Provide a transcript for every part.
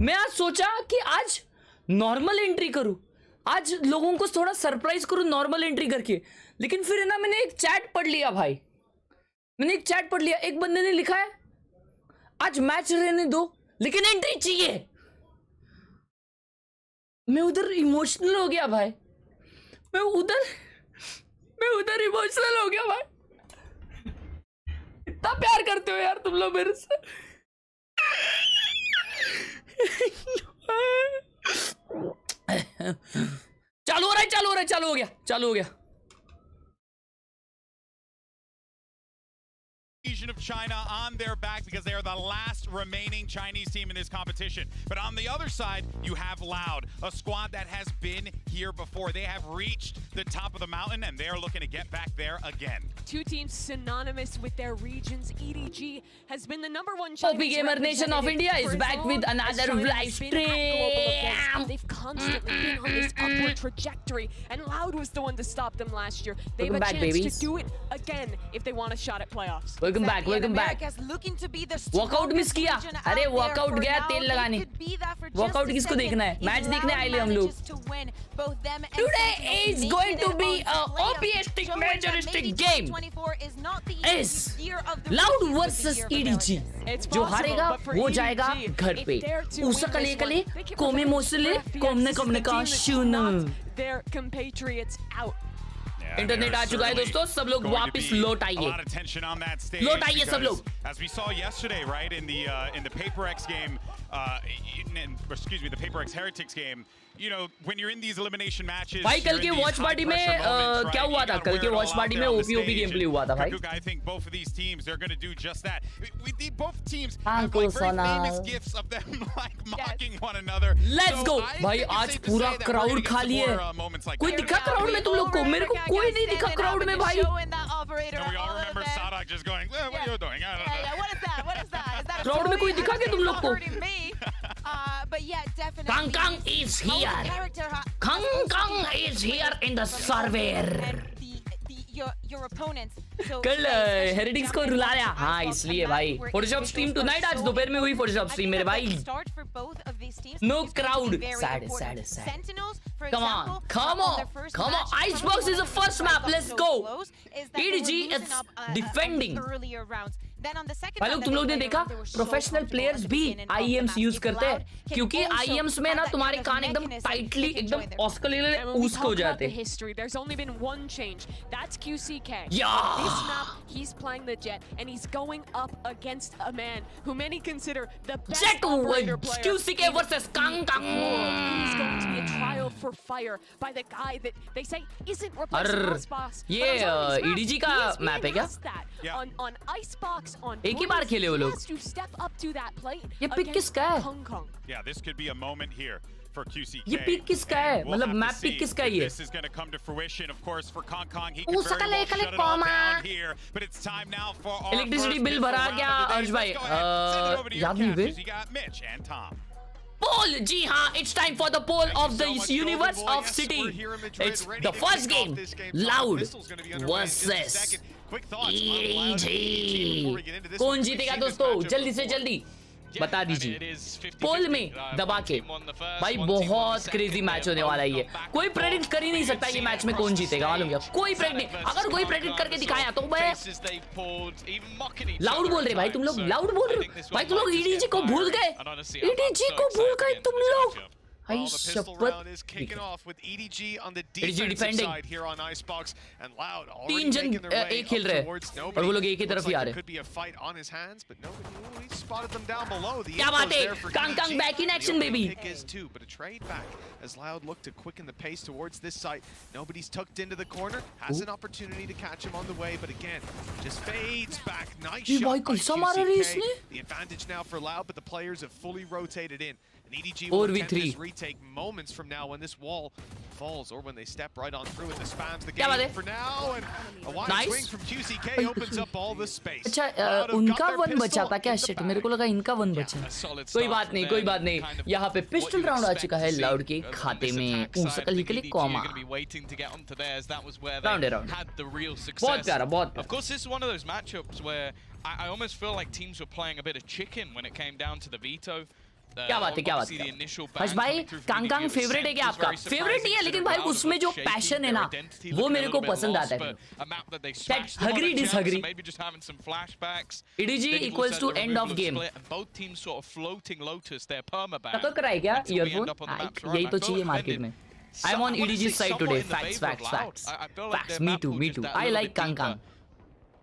मैं आज सोचा कि आज नॉर्मल एंट्री करूं, आज लोगों को थोड़ा सरप्राइज करूं नॉर्मल एंट्री करके, लेकिन फिर है ना मैंने एक चैट पढ़ लिया भाई, मैंने एक चैट पढ़ लिया। एक बंदे ने लिखा है आज मैच रहने दो लेकिन एंट्री चाहिए। मैं उधर इमोशनल हो गया भाई, मैं उधर इमोशनल हो गया भाई। इतना प्यार करते हो यार तुम लोग मेरे से। चालू हो गया। Of China on their back because they are the last remaining Chinese team in this competition. But on the other side, you have Loud, a squad that has been here before. They have reached the top of the mountain and they're looking to get back there again. Two teams synonymous with their regions. EDG has been the #1 Chinese Gamer Nation of India is back with another live stream. They've constantly been on this upward trajectory, and Loud was the one to stop them last year. They have a chance to do it again if they want a shot at playoffs. Welcome back. Workout miss किया, अरे workout गया तेल लगाने। Workout किसको देखना है? Match देखने आए हम लोग। Today is going to be a optimistic, majoristic game. Is Loud versus EDG. जो हारेगा वो जाएगा घर पे। उसा कले कले कोमे मोसले कोमने का शून। Their compatriots out. इंटरनेट आ चुका है दोस्तों, सब लोग वापस लौट आइए सब लोग। As we saw yesterday, right, in the PRX game, excuse me, the PRX Heretics game, you know, when you're in these elimination matches. भाई कल के वॉच पार्टी में क्या हुआ था? कल के वॉच पार्टी में ओपी गेम प्ले हुआ था भाई। I think both of these teams they're going to do just that. Both teams have like very famous gifs of them like mocking one another. Let's go भाई, आज पूरा crowd खाली है। कोई दिखा क्राउड में तुम लोग को? मेरे को कोई नहीं दिखा क्राउड में भाई। We all remember Sadak just going, what are you doing? What is that? Crowd में कोई दिखा क्या तुम लोग को? But yeah, definitely. Kang is here. Kang is here in the server. Your opponents. कल हेरिटिक्स को रुला लिया। हाँ इसलिए भाई। फोटोशॉप स्ट्रीम टुनाइट, आज दोपहर में हुई फोटोशॉप स्ट्रीम मेरे भाई। No crowd. Sad. Come on. Icebox is the first map. Let's go. EDG is defending. भाई लोग तुम लोग ने देखा प्रोफेशनल प्लेयर्स भी IEMs यूज करते हैं, क्योंकि IEMs में ना तुम्हारे कान एकदम टाइटली एकदम ऑस्कलेले ऊस्क हो जाते हैं। There's only been one change. That's QCK. Yeah. This map, he's playing the Jet, and he's going up against a man who many consider the best Jet operator player. QCK versus Kang. He's going to be a trial for fire by the guy that they say isn't replacing Icebox. ये EDG का map है क्या? On Icebox, on एक ही बार खेले वो लोग। to step up to that plate. ये pick किसका है? Yeah, this could be a moment here for QCK. ये पिक किसका है? मतलब मैप पिक किसका है ये? This is going to come to fruition, of course, for Kong. He could very well shut it all down here, but it's time now for our electricity bill भरा क्या अर्ज भाई? याद नहीं हुए? You got Mitch and Tom. Poll, जी हाँ, it's time for the poll of the universe of city. It's the first game, Loud versus EDG. कौन जीतेगा दोस्तों? जल्दी से जल्दी बता दीजिए पोल में दबा के। भाई बहुत क्रेजी मैच होने वाला है ये, कोई प्रेडिक्ट कर ही नहीं सकता ये मैच में कौन जीतेगा, मालूम क्या? कोई प्रेडिक्ट, अगर कोई प्रेडिक्ट करके दिखाया तो मैं लाउड बोल रहे भाई, तुम लोग लाउड बोल रहे हो भाई, तुम लोग EDG को भूल गए, EDG को भूल गए तुम लोग। भाई the pistol शपथ round is kicking off with EDG on the EDG defensive defending. side here on Icebox, and Loud already तीन जन making their way एक खेल रहे हैं towards और वो nobody. लोग एक ही तरफ ही आ There रहे हैं. could be a fight on his hands, but nobody. Ooh, he spotted them down below. The क्या बात info's है? there for Kang Kang EDG. back in action, The opening baby. pick is too, but a trade back as Loud looked to quicken the pace towards this site. Nobody's tucked into the corner. Has an opportunity to catch him on the way, but again, just fades back. Nice ये shot भाई by कैसा मारा रे QCK. इसने? The advantage now for Loud, but the players have fully rotated in. And EDG 4v3. will attempt this retake moments from now when this wall falls, or when they step right on through it. The spams the क्या बात game है? for now, and a wide Nice. swing from QCK opens up all the space. अच्छा Loud have got उनका their one बचा pistol था क्या? in the shit bag. मेरे को लगा इनका वन बचा. कोई बात नहीं, कोई बात नहीं. यहाँ पे पिस्टल राउंड आ चुका है लाउड के खाते में. ऊसकल ही के लिए comma. Round it, round it. बहुत प्यारा, बहुत Of course, this is one of those matchups where I almost feel like teams were playing a bit of chicken when it came down to the veto. क्या बात है, क्या बात है. हर्ष भाई, कांग कांग फेवरेट है क्या आपका? फेवरेट नहीं है, लेकिन भाई उसमें जो पैशन है ना, वो मेरे को पसंद आता है. That hungry disagree. EDG equals to end of game. Both teams sort of floating Lotus their permaban. टक्कर कराए क्या until we end earphone? up on the maps. यही तो I feel चाहिए मार्केट offended. में. I'm on EDG's side today. Somewhat in the Facts, favor facts, of Loud. facts. I feel like Facts. their Me map too, pool me just too. that I little like bit Kang deeper. Kang.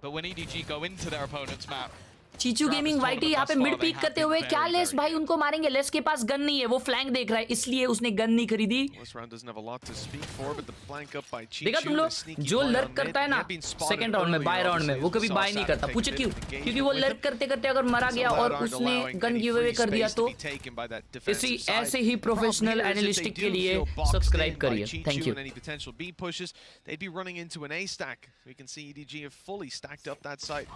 But when EDG go into their opponent's map, चीचू gaming वाइटी यहाँ पे mid peak करते हुए क्या less भाई उनको मारेंगे. लेस के पास गन नहीं है, वो फ्लैंक देख रहा है, इसलिए उसने गन नहीं खरीदी. देखा तुम लोग, जो लर्क करता है ना सेकंड राउंड में, बाय राउंड में, वो कभी बाय नहीं करता. पूछे क्यों? क्योंकि वो लर्क करते करते अगर मरा गया और उसने गन गिव अवे कर दिया तो इसी ऐसे ही प्रोफेशनल एनालिस्टिक के लिए सब्सक्राइब करिए. Thank you. They'd be running into an A stack. We can see EDG have fully stacked up that site.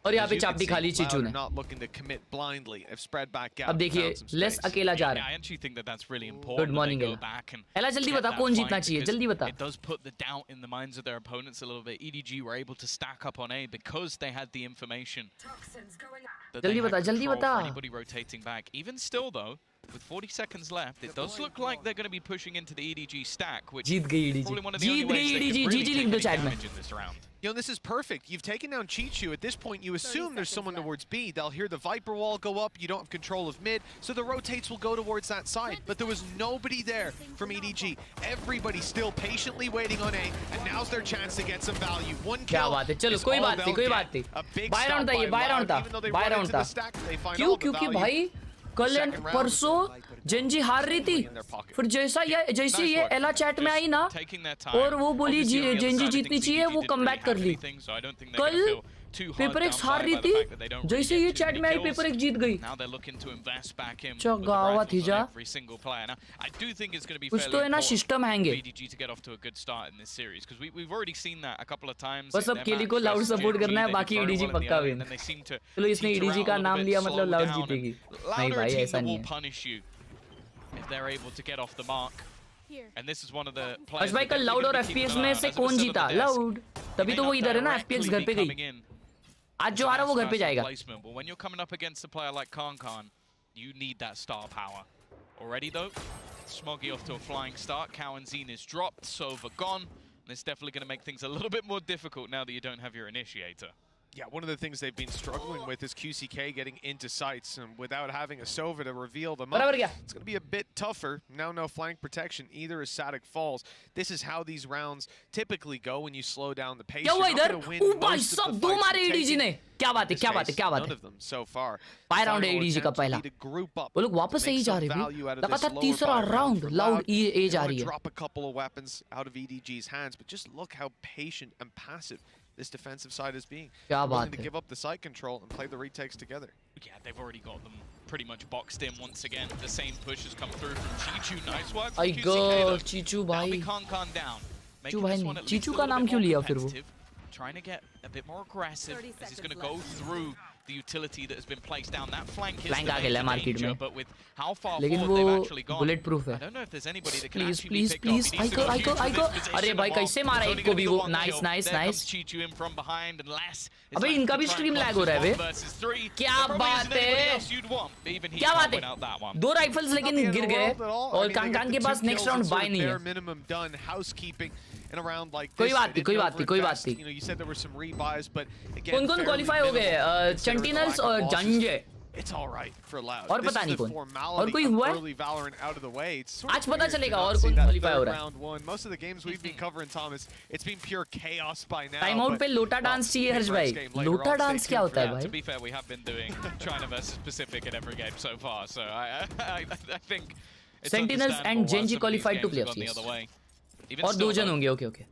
और यहाँ पे चापड़ी खाली चीचू ने. Not looking to commit blindly. Have spread back out. अब देखिए लेस अकेला जा रहा I है. actually think that that's really important. Good morning, that they go Ella. back and Ella, जल्दी get बता that कौन fight जीतना चाहिए, because जल्दी बता. It does put the doubt in the minds of their opponents a little bit. EDG were able to stack up on A because they had the information. That they जल्दी had बता, जल्दी control बता. for anybody rotating back. Even still though, with 40 seconds left, it does look like they're going to be pushing into the EDG stack, which जीत गई is probably one of the EDG. only Jeet ways गई they EDG. could really GG take लिख दो any chat में. damage in this round. You know, this is perfect. You've taken down Chichu. At this point, you assume there's someone towards B. They'll hear the Viper wall go up. You don't have control of mid, so the rotates will go towards that side. But there was nobody there from EDG. Everybody still patiently waiting on A, and now's their chance to get some value. One क्या kill बात है. चलो is कोई all बात नहीं, they'll कोई get. बात नहीं. A big buy stop round था by ये, बाय Loud. राउंड था, Even though they buy run round into था. the stack, they find क्यों? all the क्योंकि value. भाई कल Second round. परसों जेंजी हार रही थी, फिर जैसे ये एला चैट में आई ना और वो बोली जेंजी जीतनी चाहिए, वो कमबैक कर ली. कल पेपर एक्स हार रही थी, जैसे ये चैट में आई पेपर एक्स जीत गई. चगावा थी जा. कुछ तो है ना सिस्टम हैंगे. बस अब केली को लाउड सपोर्ट करना है, बाकी ईडीजी पक्का विन. चलो इसने ईडीजी का नाम लिया मतलब लाउड जीतेगी. नहीं भाई ऐसा नहीं है. आज भाई कल लाउड और एफपीएक्स में से कौन जीता? लाउड. तभी तो वो इधर है ना, एफपीएक्स घर पे गई. आज जो आ रहा है वो घर पे जाएगा. When you're coming up against a player like Khan, you need that star power. Already though, Smoggy off to a flying start. Cow and Zine is dropped, Sova gone. And it's definitely going to make things a little bit more difficult now that you don't have your initiator. Yeah, one of the things they've been struggling with is QCK getting into sites, and without having a Sova to reveal them up, it's going to be a bit tougher. Now no flank protection either as Sadik falls. This is how these rounds typically go when you slow down the pace. क्या हुआ इधर? ओ भाई सब दो मारे EDG ने. क्या बात है, क्या बात है, क्या बात है. बाय राउंड है ईडीजी का पहला. वो लोग वापस से ही जा रहे हैं. लगा था तीसरा राउंड लाउड ए जा रही है. Drop a couple of weapons out of EDG's hands, but just look how patient and passive this defensive side is being. Willing to give up the site control and play the retakes together. Yeah, they've already got them pretty much boxed in once again. The same push has come through from Chichu. Nice work from QCK though. Chichu भाई. Khan down. Chichu भाई. Chichu का नाम क्यों लिया फिर वो? Trying to get a bit more aggressive as he's going to go through the utility that has been placed down. That flank is आ गया market में. but with how far लेकिन forward they've actually वो gone, bullet proof है. I don't know if there's anybody that can Please, actually please, pick please. up. He needs to go huge I go. into this अरे position भाई of all. कैसे मारा Only एक को gonna भी be वो. the one Nice, kill. nice, There nice. comes Chichu in from behind and Les is अबे left इनका to भी try stream and lag clutch हो रहा है this बे. 1 versus 3. क्या There probably बात isn't anybody है? else you'd want, but even he क्या can't बात win out that है? one. दो राइफल्स लेकिन गिर गए और कांग के पास नेक्स्ट राउंड बाय नहीं है. Minimum done housekeeping in a round like this. कोई बात नहीं, कोई बात नहीं, कोई बात नहीं. You know, you said there were some rebuys, but again, कौन-कौन क्वालीफाई हो गए? सेंटिनल्स और जंजे. it's all right for Loud. और This पता is नहीं the कौन formality और कोई of हुआ है early Valorant out of the way. It's sort of आज पता weird to चलेगा not और see कौन that qualify हो third रहा है round one. Most of the games we've been covering, Thomas, it's been pure chaos by now. Time out but, पे लोटा well, डांस चाहिए हर्ष PRX भाई game later लोटा on, stay डांस क्या tuned होता for है that. To भाई be fair, we have been doing China versus Pacific in every game so far, so I think it's Sentinels and understandable why Genji some of these qualified to games have playoffs, gone the yes. other way. Even और still, दो जन though, होंगे okay okay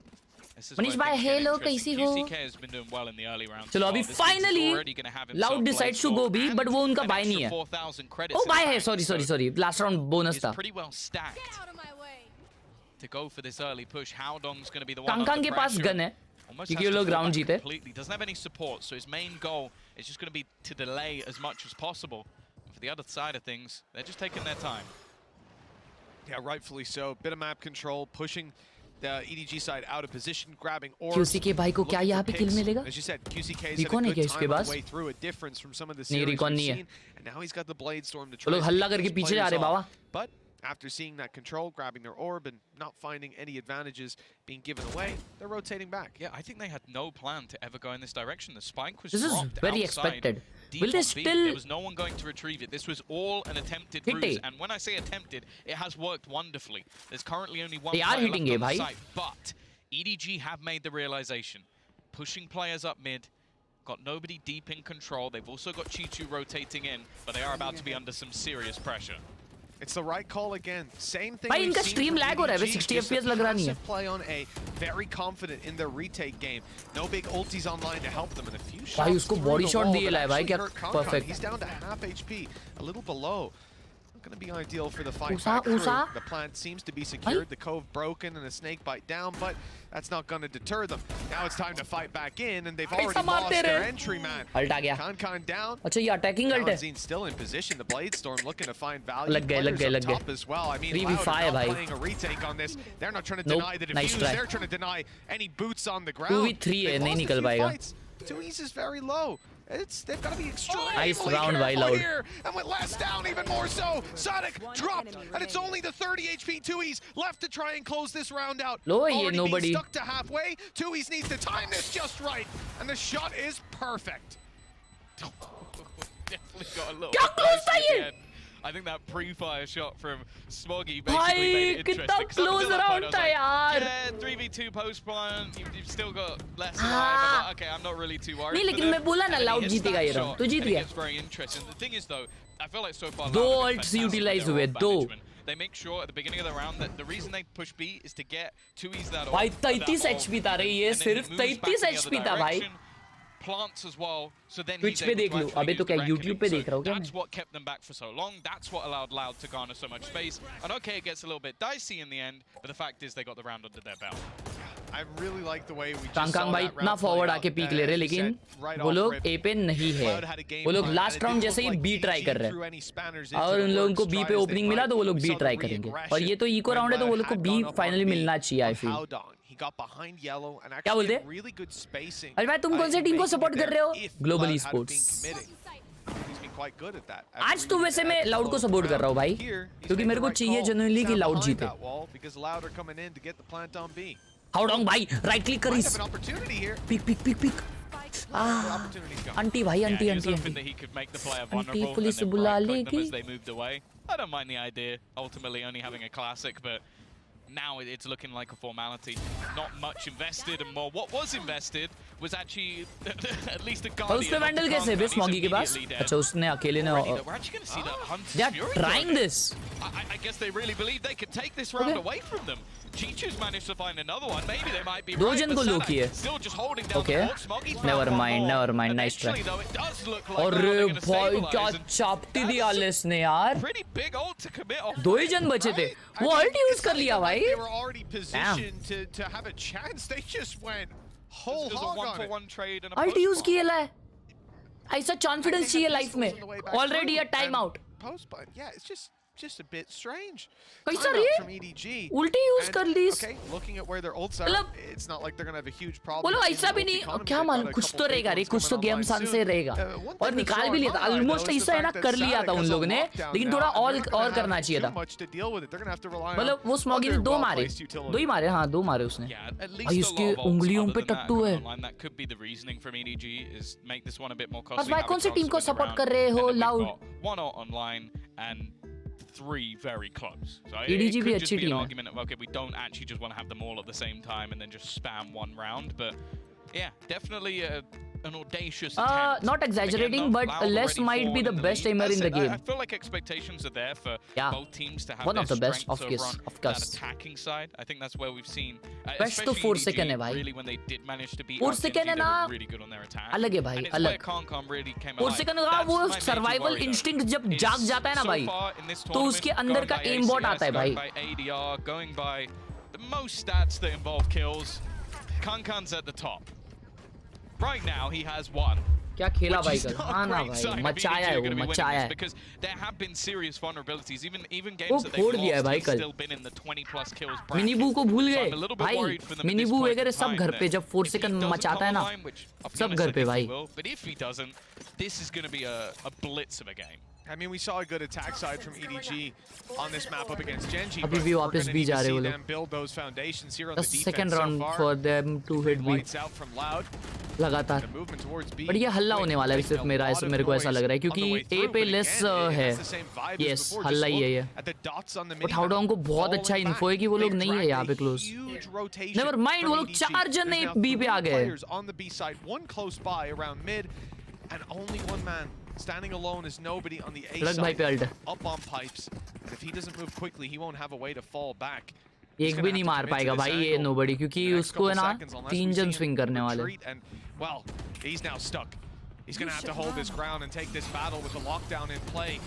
this is Manish where भाई things get hello interesting. कैसी हो QCK has been doing well in the early rounds. चलो as अभी well. This means he's finally already gonna have himself Loud decides to go B but वो उनका buy नहीं है 4,000 credits ओ in buy the है bank, sorry so sorry last round bonus he's था pretty well stacked Out of my way. to go for this early push. Howdong's going to be the one कांगकांग under के पास pressure. Gun है Almost क्योंकि has वो to लोग fall round back जीते completely. Doesn't have any support, so his main goal is just going to be to delay as much as possible. For the other side of things, they're just taking their time. Yeah, rightfully so. Bit of map control, pushing the EDG side out of position, grabbing orbs. QCK भाई को क्या looking यहाँ for पे किल picks. मिलेगा As you said, QCK has had a Recon है good क्या इसके time on pass? the way through, a difference from some of the नहीं, series Recon we've नहीं है। seen, and now he's got the Blade Storm to वो try लोग and हल्ला pick करके those पीछे जा players रहे off. Baba But after seeing that control, grabbing their orb and not finding any advantages being given away, they're rotating back. Yeah, I think they had no plan to ever go in this direction. The spike was This is dropped very outside expected. deep Will they on B. still There was no one going to retrieve it. This was all an attempted hit ruse. it? And when I say attempted, it has worked wonderfully. There's currently only one They are player hitting left it, on the bhai. site. But EDG have made the realization. Pushing players up mid. Got nobody deep in control. They've also got Chichu rotating in. But they are about to be under some serious pressure. It's the right call again. Same thing. भाई we've इनका seen stream from lag हो रहा है बे EDG, 60 just a FPS लग रहा नहीं है passive play on A, very confident in their retake game. No big ultis online to help them, and a few shots. भाई उसको through body the shot wall दिए that लाए भाई actually क्या hurt Kong Kong. perfect He's down to half HP, a little below. Not going to be ideal for the fight Usa, back through. Usa. The plant seems to be secured, the cove broken, and a snake bite down, but that's not going to deter them. Now it's time to fight back in, and they've already ऐसा lost मारते their रहे। entry man. Alt आ गया Kong Kong down. अच्छा ये attacking alt है Kawanzin's still in position. The Blade Storm looking to find value. लग गए लग गए Players लग up top गए as well. I mean, 3v5 Loud are not भाई playing a retake on this. They're not trying to Nope, deny the nice defuse. try. They're trying to deny any boots on the ground. 2v3 है They've नहीं lost a निकल few पाएगा fights. 2E's is very low. They've got to be extremely Nice round by careful Loud. here. And with less down, even more so. Sonic dropped, and it's only the 30 HP 2E's left to try and close this round out. लो ये Already nobody being stuck to halfway. 2E's needs to time this just right, and the shot is perfect. Definitely got a little क्या bit close close था at ये? the end. I think that pre-fire shot from Smoggy भाई basically made it कितना interesting. 'Cause up close until that round point, I was था like, यार yeah, 3v2 post-plan, you've still got less alive. I'm like, okay, I'm not really too worried. नहीं for लेकिन them. मैं बोला ना And then he loud hits जीतेगा that ये round shot, तो जीत and it गया gets very interesting. The thing is though, I feel like so far दो Loud have been ults fantastic with utilize their हुए, orb दो। management. They make sure at the beginning of the round that the reason they push B is to get 2E's that भाई orb, 33 that HP orb, था रे ये and then he सिर्फ moves back in 33 the other HP था भाई direction, plants as well, so then Twitch he's पे able देख to लूं, actually अबे use तो क्या the YouTube पे reckoning. देख रहा हूँ क्या That's मैं? what kept them back for so long. That's what allowed Loud to garner so much space. And okay, it gets a little bit dicey in the end, but the fact is they got the round under their belt. I really like the way we just कांगकांग saw भाई that इतना round play forward out. आके peak ले रहे As you लेकिन said, right वो off लोग rip, ए पे नहीं है Cloud had a game वो लोग plan, last and it round didn't जैसे ही look like B try EDG कर रहे threw हैं any spanners into और the उन लोगों works, को बी try पे as they ओपनिंग मिला might. तो वो लोग We B saw the try करेंगे re-aggression और ये तो इको when राउंड है तो वो Loud लोग को had बी gone up finally on B मिलना चाहिए I on feel Howdong. He got behind yellow and क्या actually बोलते had really good spacing. अरे भाई तुम कौन सी in टीम को making सपोर्ट it कर रहे हो there if global Cloud E had sports been committing. He's been quite good at that. आज तो वैसे मैं लाउड को सपोर्ट कर रहा हूँ भाई क्योंकि मेरे को चाहिए जेन्युइनली कि लाउड जीते because Loud are coming in to get the plant on B. Haodong भाई राइट क्लिक Might करिस have an opportunity here. Pick pick pick pick Opportunity's gone. आंटी भाई Yeah, आंटी he was आंटी hoping आंटी that he could make the player vulnerable and police then बुला right-click them लेगी। as they moved away. I don't mind the idea, ultimately only having a classic, but now it's looking like a formality. Not much invested and more. What was invested was actually at least a और guardian. उस पे of the vandal कैसे है Kong, bay and he's smoggy के पास immediately dead. अच्छा उसने अकेले ने Already, we're actually going to see that Hunter's they are Fury trying going. this I guess they really believe they could take this round Okay. away from them. Chichu's managed to find another one. Maybe they might be दो right, जन but को लो Sanak किए still just holding down Okay. the fort. Smoggy's found Never one mind, more. never mind. Nice try. Eventually, though, it does look like और Loud are gonna भाई क्या stabilize and चापती that the is a आलिस ने यार pretty big ult to commit off. दो ही जन बचे थे वो अल्ट यूज कर लिया भाई They were already positioned to have a chance. They just went whole It was a hog on it. 1-for-1 trade and a ult use post किया है ऐसा I कॉन्फिडेंस think चाहिए that लाइफ this में was on the way back already through a time and out post button. Yeah, it's just just a bit strange. कैसा Timeout रे? from EDG. उल्टी use कर ली Okay, looking at where their ults are, मतलब- it's not like they're gonna have a huge problem. बोलो in ऐसा the भी ult नहीं, economy. क्या They've मालूम, got a कुछ couple तो big रहेगा रे, ones कुछ तो coming गेम online सन soon. से रहेगा One और thing निकाल that's भी लिया था drawing my eye, almost though, is ऐसा the है ना fact कर that लिया था Salunkhe उन is on लोगों ने lockdown लेकिन now, थोड़ा and they're और not gonna have करना चाहिए था too much to deal with it. They're gonna have to rely on मतलब वो स्मॉगी ने other दो मारे well-placed दो utility. ही मारे हाँ दो मारे उसने Yeah, at भाई least a उसकी lot of ults उंगलियों other पे than that टट्टू है online. That could be the reasoning from EDG is make this one a bit more बस costly. भाई have कौन a सी chance टीम to को win the सपोर्ट round, कर रहे and हो then we've Loud got one out online and 3 very close. So EDG it भी could just अच्छी be an टीम है argument of okay, we don't actually just want to have them all at the same time and then just spam one round, but yeah, definitely an audacious attempt. not exaggerating, Again, though, but Loud Les already might be forward the in best lead. aimer As in I the said, game. I feel like expectations are there for Yeah. both teams to have One their of the best, strengths of over course, on of that course. attacking side. I think that's where we've seen, Best तो especially 4 EDG, second है भाई really when they did manage to beat 4 out second है they ना were really good on their attack. अलग है भाई And it's अलग where Concom really came 4 alive. second का That's वो my major survival worry, though, instinct जब is जाग जाता है ना so भाई far in this तो tournament, उसके अंदर going का by एम बॉट ACS, आता है going भाई by ADR, going by the most stats that involve kills. Kankan's at the top. Right now, he has 1. क्या खेला Which भाई is कल not a हाँ ना great भाई sign if मचाया EDG है are वो gonna be winning मचाया this, है because there have been serious vulnerabilities. Even वो games that they've फोड़ दिया है lost, भाई he's कल still been in the 20+ kills bracket. मिनीबू को भूल So गए I'm a little bit भाई worried for them at this मिनीबू point वगैरह in सब time घर पे that जब 4 if he second doesn't मचाता come है ना online, which I'll be सब honest, घर I पे think he भाई will, but if he doesn't, this is going to be a blitz of a game. I mean, we saw a good attack side from EDG on this map up against Genji, अभी but भी we're वापस gonna भी need जा to रहे see वो लोग them build those foundations here on The the defense second so round far. for them to hit B Lights out from Loud. लगातार The movement towards B. But ये हल्ला होने वाला है Making सिर्फ a मेरा lot ऐसे of मेरे को ऐसा noise लग रहा है on the क्योंकि way A through, पे but लेस again, it है has the same vibe as yes before. हल्ला Just ही है look ये at the dots on the but minimap. हाउडॉन्ग को बहुत Falling अच्छा इन्फो है back. कि वो लोग They've नहीं है यहाँ पे dragged a close huge rotation never mind from वो लोग EDG. 4 जन There's now बी पे आ 3 गए players on the B side, 1 close by around mid, and only 1 man standing alone is nobody on the A लग भाई side. पे alt Up on pipes, and if he doesn't move quickly, he won't have a way to fall back. एक भी नहीं मार पाएगा भाई ये नोबडी क्योंकि उसको है ना 3 जन स्विंग करने वाले And well, he's now stuck. He's going to have to hold his ground and take this battle with the lockdown in play.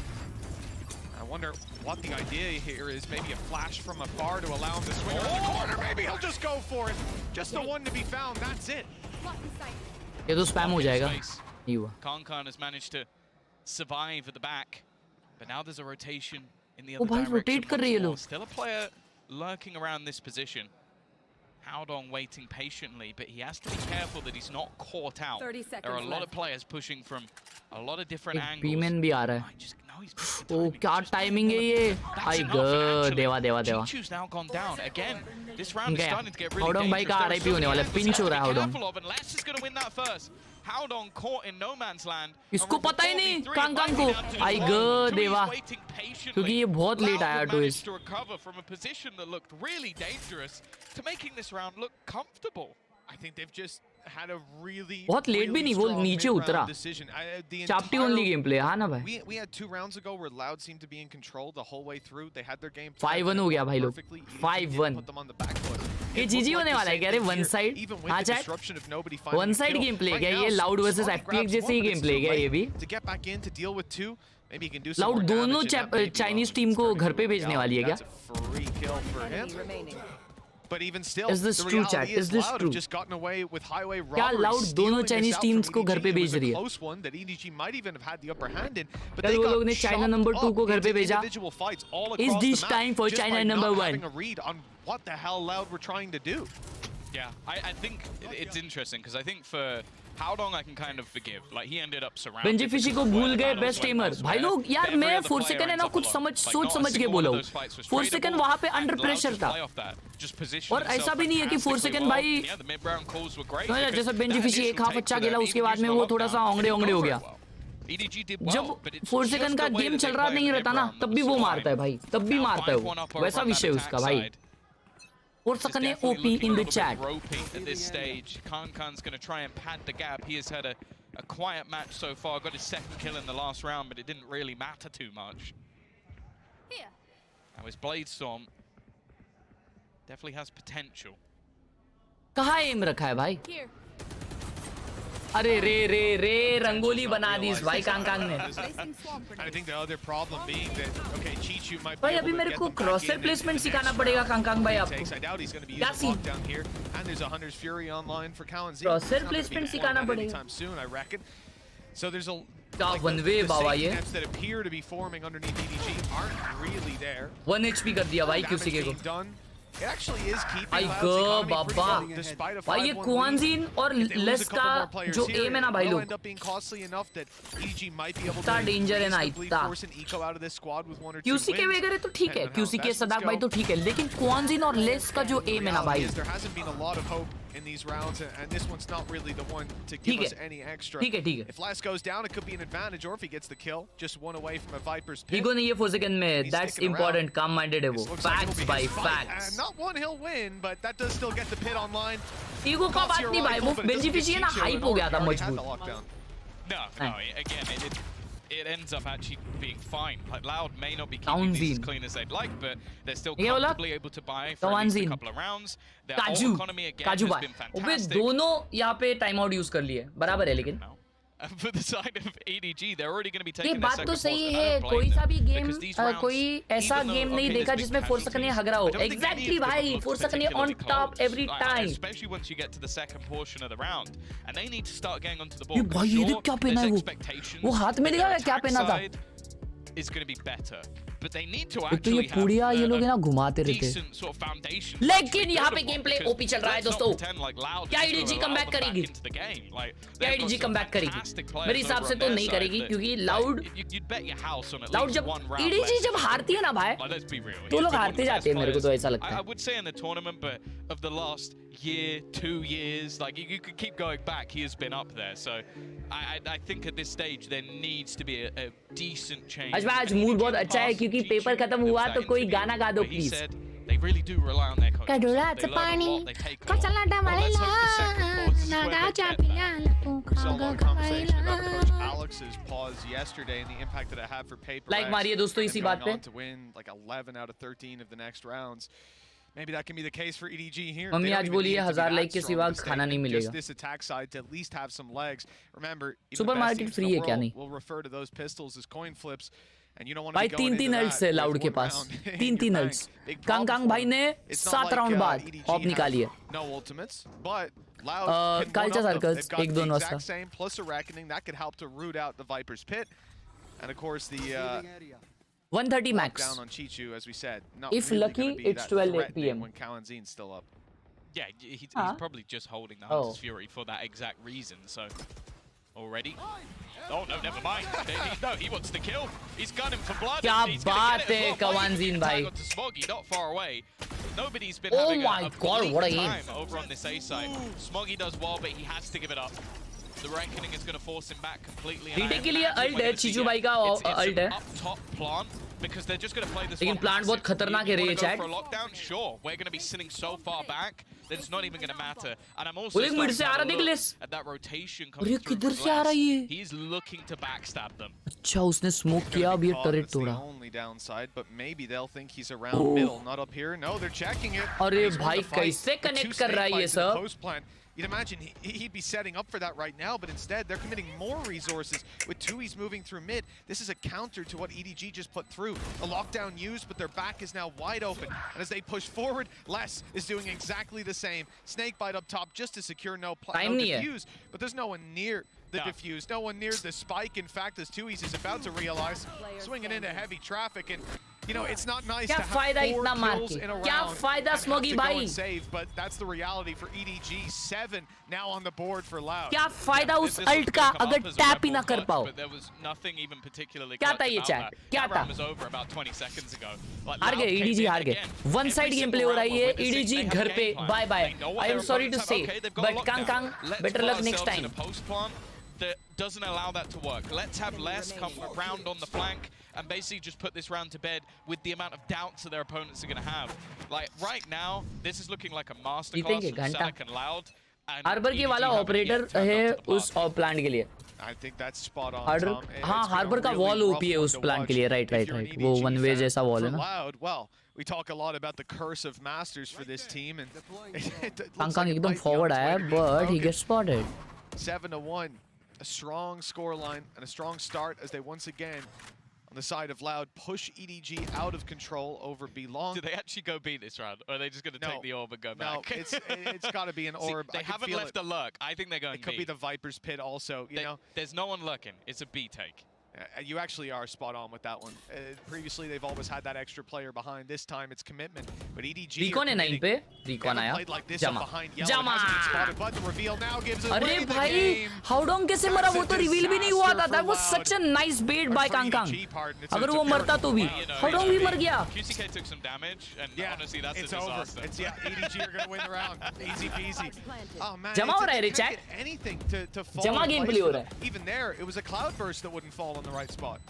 I wonder what the idea here is. Maybe a flash from afar to allow him to swing around the corner. Maybe he'll just go for it. Just the one to be found. That's it. ये तो spam हो जाएगा नहीं हुआ Concon has managed to survive at the back, but now there's a rotation in the ओ other भाई direction. Rotate कर रही है once more. लोग Still a player lurking around this position. Howdong waiting patiently, but he has to be careful that he's not caught out. 30 There are a seconds lot of left. players pushing from a lot of different एक angles. बीमेन भी आ रहा है Might just- no, he's missed the ओ timing. क्या Just timing है ये That's I enough, God actually. देवा देवा देवा Chichu's now gone down again. This round is Okay. starting to get really Haudong भाई dangerous. का There are RIP होने so वाला many है, pinch angles हो to रहा है be Haudong। careful of, and Les is going to win that first. Howdong caught in no man's land. इसको And पता ही नहीं, Phonepe कांग-कांग might be को। down to आई his गॉड own. Tui's देवा waiting patiently. क्योंकि ये बहुत लेट Loud आया had to managed to recover from a position that looked really dangerous to making this round look comfortable. I think they've just had a really, बहुत late भी really नहीं, वो strong नीचे mid-round उतरा। decision. The चाप्टी entire- only game play हाँ ना भाई We had 2 rounds ago where Loud seemed to be in control the whole way through. They had their game 5-1 हो गया भाई लोग perfectly. EDG 5-1 didn't put them on the back foot. ये It GG looked होने like वाला है the क्या same रे thing one here, side even with हाँ the chat disruption of nobody finding one the side kill. Game play Right क्या now, ये loud versus Smoggy FPX grabs जैसे ही one, but game it's play too क्या ये late भी to get back in to deal with 2. Maybe he can do some loud more दोनों damage in that baby Chinese bomb. Team को Starting घर पे to भेजने look वाली है क्या That's a free kill for him. But even still, Is this the true, reality chat? is Is this Loud true? have just gotten away with highway क्या robbery, Loud stealing दोनों this Chinese out teams from को घर पे EDG. It भेज was a रही है close one that EDG might even have had the upper hand in, but यार they वो got लोग ने चाइना chopped नंबर 2 को up घर पे into भेजा। individual fights all Is across this the map time for just China by number not 1? having a read on what the hell Loud were trying to do. Yeah, I think it's interesting because I think for Howdong I can kind of forgive. Like he ended up surrounded. Benji fishy को भूल गए best एमर भाई लोग यार मैं 4 second है ना कुछ सोच समझ के बोला हूँ 4 सेकंड वहाँ पे अंडर प्रेशर था और ऐसा भी नहीं है कि 4 सेकंड भाई जैसे बेंजी फिशी एक हाफ अच्छा खेला उसके बाद में वो थोड़ा सा ओंगड़े हो गया जब 4 सेकंड का गेम चल रहा नहीं रहता ना तब भी वो मारता है भाई तब भी मारता है वो वैसा विषय उसका भाई और सकने OP in the chat at this stage. Kankan's going to try and pad the gap. He has had a quiet match so far. Got his 2nd kill in the last round, but it didn't really matter too much. Now his Blade Storm definitely has potential. कहाँ M रखा है भाई अरे रे रंगोली बना दी इस भाई Kong ने I think the other problem being that okay, Chichu might be भाई able अभी to मेरे get को them back क्रॉसर in and placement the सिखाना next पड़ेगा round कांग भाई takes. आपको I doubt he's going to be क्या using scene? lockdown here, and there's a Hunter's Fury online for Kalenzi. Crosshair placement सिखाना पड़ेगा। anytime soon, I reckon. So there's a क्या like one way the Baba safety ये nets that appear to be forming underneath EDG aren't really there. 1 HP कर दिया भाई Damage QCK को being done. It actually is keeping भाई Loud's go economy pretty Baba low, despite a भाई ये 5-1 क्वांजीन lead. और If they lose less a couple का more players जो here, एम है ना भाई it'll लोग end up being costly enough that EDG might be able to इतना danger है ना, reasonably इतना। force an eco out of this squad with 1 or 2 QCK wins. वगैरह तो ठीक है, Depending on how QCK investments सदाक भाई go. तो ठीक है, लेकिन क्वांजीन और लेस का जो एम है ना भाई Reality is there hasn't been a lot of hope in these rounds, and this one's not really the one to give ठीक us है, any extra. ठीक है, ठीक है। If Les goes down, it could be an advantage, or if he gets the kill, just one away from a Viper's pit. Ego नहीं है 4 second में, He's that's sticking important, काम minded है वो, This looks like it'll facts be भाई his fight, facts. and not one he'll win, but that does still get the pit online. Ego का बात नहीं भाई, वो बेंजीफिशी है ना हाइप हो गया था मजबूत। No, again, it ends up actually being fine. Like Loud may not be keeping Kawanzin. these as clean as they'd like, but they're still ये बोला? comfortably able to buy for at least a Kawanzin। couple of rounds. Their काजू whole economy again काजू has भाई been अबे fantastic. दोनों यहाँ पे time out use कर लिए, बराबर है लेकिन No. And for the side of EDG, they're already going to be ये taking their बात second तो pause, सही and I है, don't blame कोई सा them, भी गेम because these rounds, कोई ऐसा even though, गेम नहीं okay, देखा there's जिसमें big फोर्स सकने casualties, हगरा हो। I don't think any exactly of them भाई, look फोर्स सकने on particularly top close. Every Like, time. especially once you get to the second portion of the round, and they need to start getting onto the ये board. भाई ये Sure, देख क्या पहना है there's वो, expectations वो हाथ में that दिखा their है क्या attack पहना था। side is going to be better, but they need to एक तो ये actually पुड़िया have ये लोग है ना a घुमाते रहते हैं। decent sort of foundation. लेकिन यहाँ पे गेम प्ले ओपी चल रहा है दोस्तों। क्या क्या EDG कमबैक करेगी? क्या EDG कमबैक करेगी? मेरे हिसाब से तो नहीं करेगी, क्योंकि लाउड जब EDG जब हारती है ना भाई, तो लोग हारते जाते हैं, मेरे को तो ऐसा लगता I है। would say in the tournament, but of the last year, 2 years, like you could keep going back. He has been up there, so I think at this stage there needs to be a decent change. आज भाई आज mood बहुत अच्छा है क्योंकि paper खत्म हुआ तो कोई गाना गा दो He please. said they really do rely on their coaches. Kadulaचं They learn a पाणी, lot, they take a lot. Kachla Well, let's hope the second pause is where they नागाच्या get that. पिल्लाला We saw a lot of conversation about Coach खायला। Alex's pause yesterday and the impact that it had for PRX. Like मारिए दोस्तों इसी बात पे। To win like 11 out of 13 of the next rounds. Maybe that can be the case for EDG here. Mummy They don't आज even बोली need है to be 1000 that like के strong सिवा to stay खाना नहीं in मिलेगा। just this attack side to at least have some legs. Remember, even the super best market teams in free the है क्या world नहीं? will refer to those pistols as coin flips. And you don't want to भाई be going तीन into ults that है with Loud के one पास, round in तीन your ults. bank. Big कांग problem कांग for भाई them. ने It's not 7 like, राउंड बाद EDG ऑफ निकाली है। have no ultimates, but Loud can कालच्या one up them. सारखंच, They've got 1-2 the वाजता। exact same plus a reckoning that could help to root out the Viper's pit. And of course the 130 max। down on Chichu, as we said. Not If really lucky, gonna be it's that 12 threatening PM. when Kawanzin's still up. Yeah, he's Huh? probably just holding the Oh. Hunter's Fury for that exact reason, so... Already? Oh, no, never mind. No, he wants to kill. He's gunning for blood. क्या and he's gonna बात get it है, as well. Kawanzin Tag भाई। onto Smoggy, not far away. Nobody's been Oh having my a God, bleak what a aim. time over on this A side. Smoggy does well, but he has to give it up. The Reckoning is going to force him back completely. and I retake के लिए imagine alt we're है, gonna see, चीचू भाई का it's alt an है। up top plant because they're just going to play this लेकिन one plant बहुत massive. खतरनाक है You रे wanna go chat. for a lockdown? Sure. We're going to be sitting so far back that it's not even going to matter. And I'm also वो देख mid से आ रहा, starting to देख have a less. look at that rotation अरे coming through किधर from से आ रहा है ये? Les. He's looking to backstab them. अच्छा उसने स्मोक किया, अब ये टर्रेट तोड़ा। The only downside, but maybe they'll think he's around middle, not up here. No, they're checking it. अरे He's won भाई the fight. कैसे The connect two कर रहा है snake ये fights in the सब? post plant. You'd imagine he'd be setting up for that right now, but instead they're committing more resources with Tui's moving through mid. This is a counter to what EDG just put through. A lockdown used, but their back is now wide open. And as they push forward, Les is doing exactly the same. Snakebite up top just to secure no defuse, but there's no one near the defuse, no one near the spike. In fact, as Tui's is about to realize, swinging into heavy traffic, and you know, it's not nice to क्या have फायदा 4 इतना मार kills के? in a क्या round फायदा and have smoggy to go भाई? and save, but that's the reality for EDG. 7 now on the board for Loud. क्या फायदा उस This अल्ट was का gonna come अगर up as a tap he rebel ना कर clutch, पाओ? but there was nothing even particularly क्या clutch था ये about चैट? that. क्या That था? round was over about 20 seconds ago. Like, हार Loud गए, came EDG in हार गए। again. One Every side game single play हो round रही we're है, witnessing, EDG they have a घर पे game plan. Bye bye. They know what I am their sorry to opponents से, have. Okay, they've got a but कांग lockdown. कांग Let's better put luck next ourselves in time. a post plan that doesn't allow that to work. Let's have Les come around on the flank and basically just put this round to bed with the amount of doubts that their opponents are going to have. Like right now, this is looking like a masterclass from Salunkhe and Loud. Harbor के वाला operator है उस plant के लिए। I think that's spot on, Harbor, Tom. It's हाँ been a Harbor का really wall rough OP है one उस to प्लांट के watch लिए, right if right you're an right. वो EDG वन वे fan. जैसा वॉल है For ना। Loud, well, we talk a lot about the curse of masters for this team, and it looks कांग like कांग it एकदम might be forward on its way आया, to being but ही broken. Gets spotted. 7-1, a strong scoreline and a strong start as they once again on the side of Loud, push EDG out of control over Belong. Do they actually go beat this round, or are they just going to take the orb and go back? No, it's got to be an orb. See, they haven't left a lurk. I think they're going It could be the Viper's Pit also, you know. There's no one lurking. It's a B take. You actually are spot on with that one. Previously, they've always had that extra player behind. This time, it's commitment. But EDG Recon है 9 पे. Recon आया. Jama. Jama. अरे भाई, हाउडोंग कैसे मरा? वो तो reveal भी नहीं हुआ था. That was such a nice bait by Kangkang. अगर वो मरता तो भी. हाउडोंग भी मर गया. QCK took some damage, and honestly, that's it's a over. disaster. It's EDG are going to win the round. Easy peasy. Oh man. Jama हो रहा है रे chat. Anything to fall. Jama gameplay हो रहा है. Even there, it was a cloud burst that wouldn't fall on the right spot.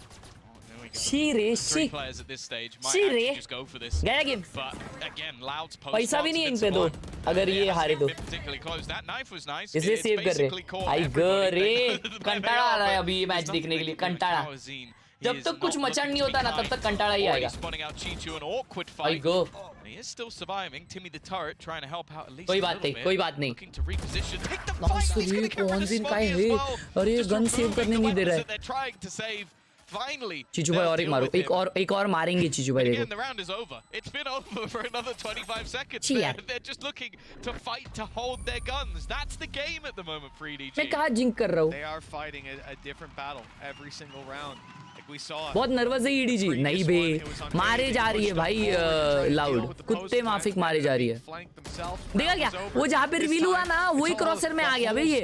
She रे Three she. players at this stage might she actually रे. just go for this. गया game. But again, Loud's post पैसा भी नहीं इन पे दो. अगर ये हारे तो. Particularly close. That knife was nice. इसलिए सेव कर रहे. आई ग रे. कंटाळा आ रहा है अभी ये मैच देखने के लिए. कंटाळा. जब तक कुछ मचान नहीं होता ना तब तक कंटाळा ही आएगा. आई गो. He is still surviving. Timmy the turret trying to help out at least. कोई बात नहीं, कोई बात नहीं. Looking to reposition. Take the Nice fight. to He's going to कौन get सी rid of का है? Smoggy as well. अरे Just गन सेव removing करने the नहीं दे weapons रहा that है. they're trying to save. Finally. चीचू भाई और एक मारो. एक और मारेंगे चीचू भाई Again, देखो. the round is over. It's been over for another 25 seconds. They're just looking to fight to hold their guns. That's the game at the moment for EDG. मैं कहाँ जिंक कर रहा हूँ? They are fighting a different battle every single round. Like we saw. बहुत nervous है EDG. नहीं बे. मारे जा रही है भाई लाउड. कुत्ते माफिक मारे जा रही है. देखा क्या? वो जहाँ पे रिवील हुआ ना, वही क्रॉसर में आ गया बे ये.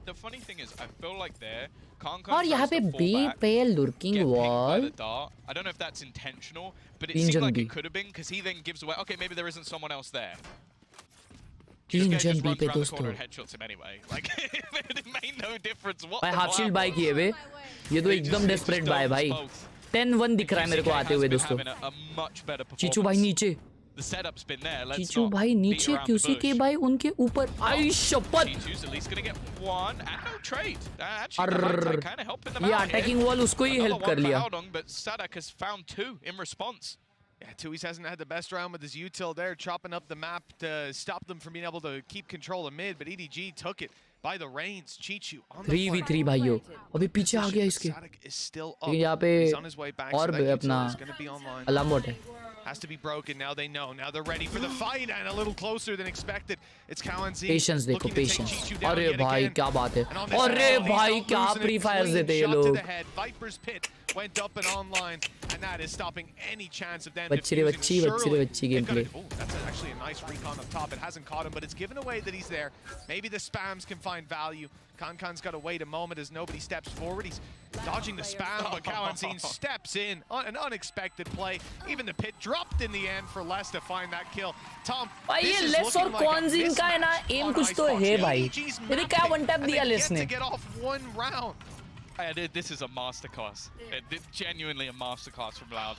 The funny thing is, I feel like there. और यहाँ पे बी पे लुर्किंग wall. I don't know if that's intentional, but it seemed like it could have been because he then gives away. Okay, maybe there isn't someone else there. तीन जन B पे दोस्तों. भाई half shield bye किए बे. ये तो एकदम desperate bye भाई. 10-1 दिख रहा है मेरे को आते हुए दोस्तों. चीचू भाई नीचे. चीचू भाई नीचे. QCK भाई उनके ऊपर. आई शपथ. ये अटैकिंग वॉल उसको ही हेल्प कर लिया. Yeah, Tui's hasn't had the best round with his util there, chopping up the map to stop them from being able to keep control of mid, but EDG took it by the reins. Chichu on the 3v3 भाइयों. अभी पीछे आ गया इसके. लेकिन यहाँ पे और अपना अलार्म बॉट है. Has to be broken. Now they know. Now they're ready for the fight and a little closer than expected. It's Kawanzi. Patience देखो, patience. अरे भाई क्या बात है. अरे भाई क्या प्री फायर्स देते ये लोग. Viper's Pit went up and online, and that is stopping any chance of them. बच्ची gameplay. Oh, that's actually a nice recon up top. It hasn't caught him, but it's given away that he's there. Maybe the spams can find value. Kankan's got to wait a moment as nobody steps forward. He's dodging the spam, but Kawanzi steps in on an unexpected play. Even the pit dropped in the end for Les to find that kill. Tom, this is looking like a mismatch का है ना, aim कुछ तो है भाई. ये क्या one tap दिया लेस ने. To get off one round. This is a masterclass. Genuinely a masterclass from Loud.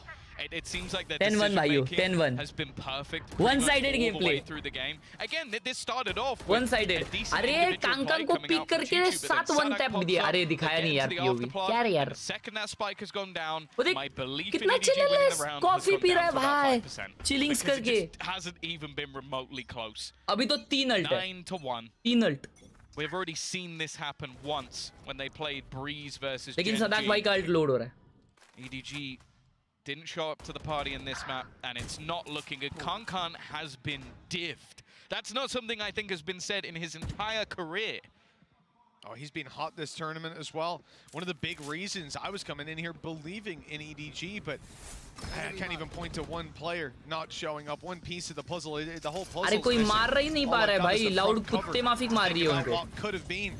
It seems like that 10-1 भाइयों. 10-1. has been perfect. One-sided gameplay through the game. Again, this started off one-sided. अरे कांगकांग को pick करके 7 one tap दिया. अरे दिखाया नहीं यार POV. क्या रे यार. Second that spike has gone down. My belief in कितना EDG winning चिल्लेस. the round coffee P रहा है भाई. 5%. चिलिंग्स करके. It hasn't even been remotely close. अभी तो 3 ult है. 9-1. 3 ult. We've already seen this happen once when they played Breeze versus लेकिन Gen सदाक G. भाई का ult load हो रहा है. EDG didn't show up to the party in this map, and it's not looking good. Kankan has been diffed. That's not something I think has been said in his entire career. Oh, he's been hot this tournament as well. One of the big reasons I was coming in here believing in EDG, but I can't even point to one player not showing up. One piece of the puzzle, the whole puzzle. अरे कोई मार रहा ही नहीं पा रहा है भाई. Loud कुत्ते माफिक मार रही है उनको. Could have been.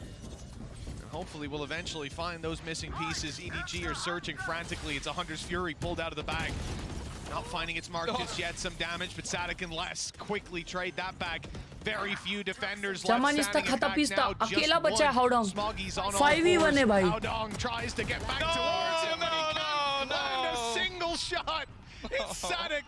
Hopefully we'll eventually find those missing pieces. EDG are searching frantically. It's a Hunter's Fury pulled out of the bag. Not finding its mark just yet. Some damage, but Sadik and Les quickly trade that back. Very few defenders left standing in back now. अकेला बचा है हाउडोंग. Smoggy's on all 5v1 है भाई. Haudong tries to get back towards him, but he can't land a single shot. It's Sadik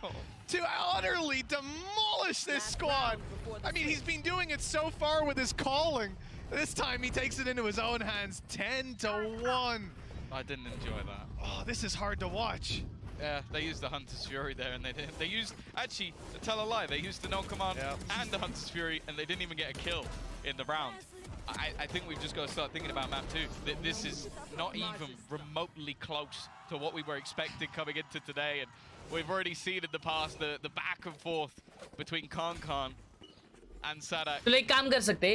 to utterly demolish this squad. I mean, he's been doing it so far with his calling. This time he takes it into his own hands, 10-1. I didn't enjoy that. Oh, this is hard to watch. Yeah, they used the Hunter's Fury there, and they didn't. They used, actually, to tell a lie, they used the no command and the Hunter's Fury, and they didn't even get a kill in the round. I think we've just got to start thinking about map 2. This is not even remotely close to what we were expecting coming into today, and we've already seen in the past the back and forth between Khan and Sadak. तो एक काम कर सकते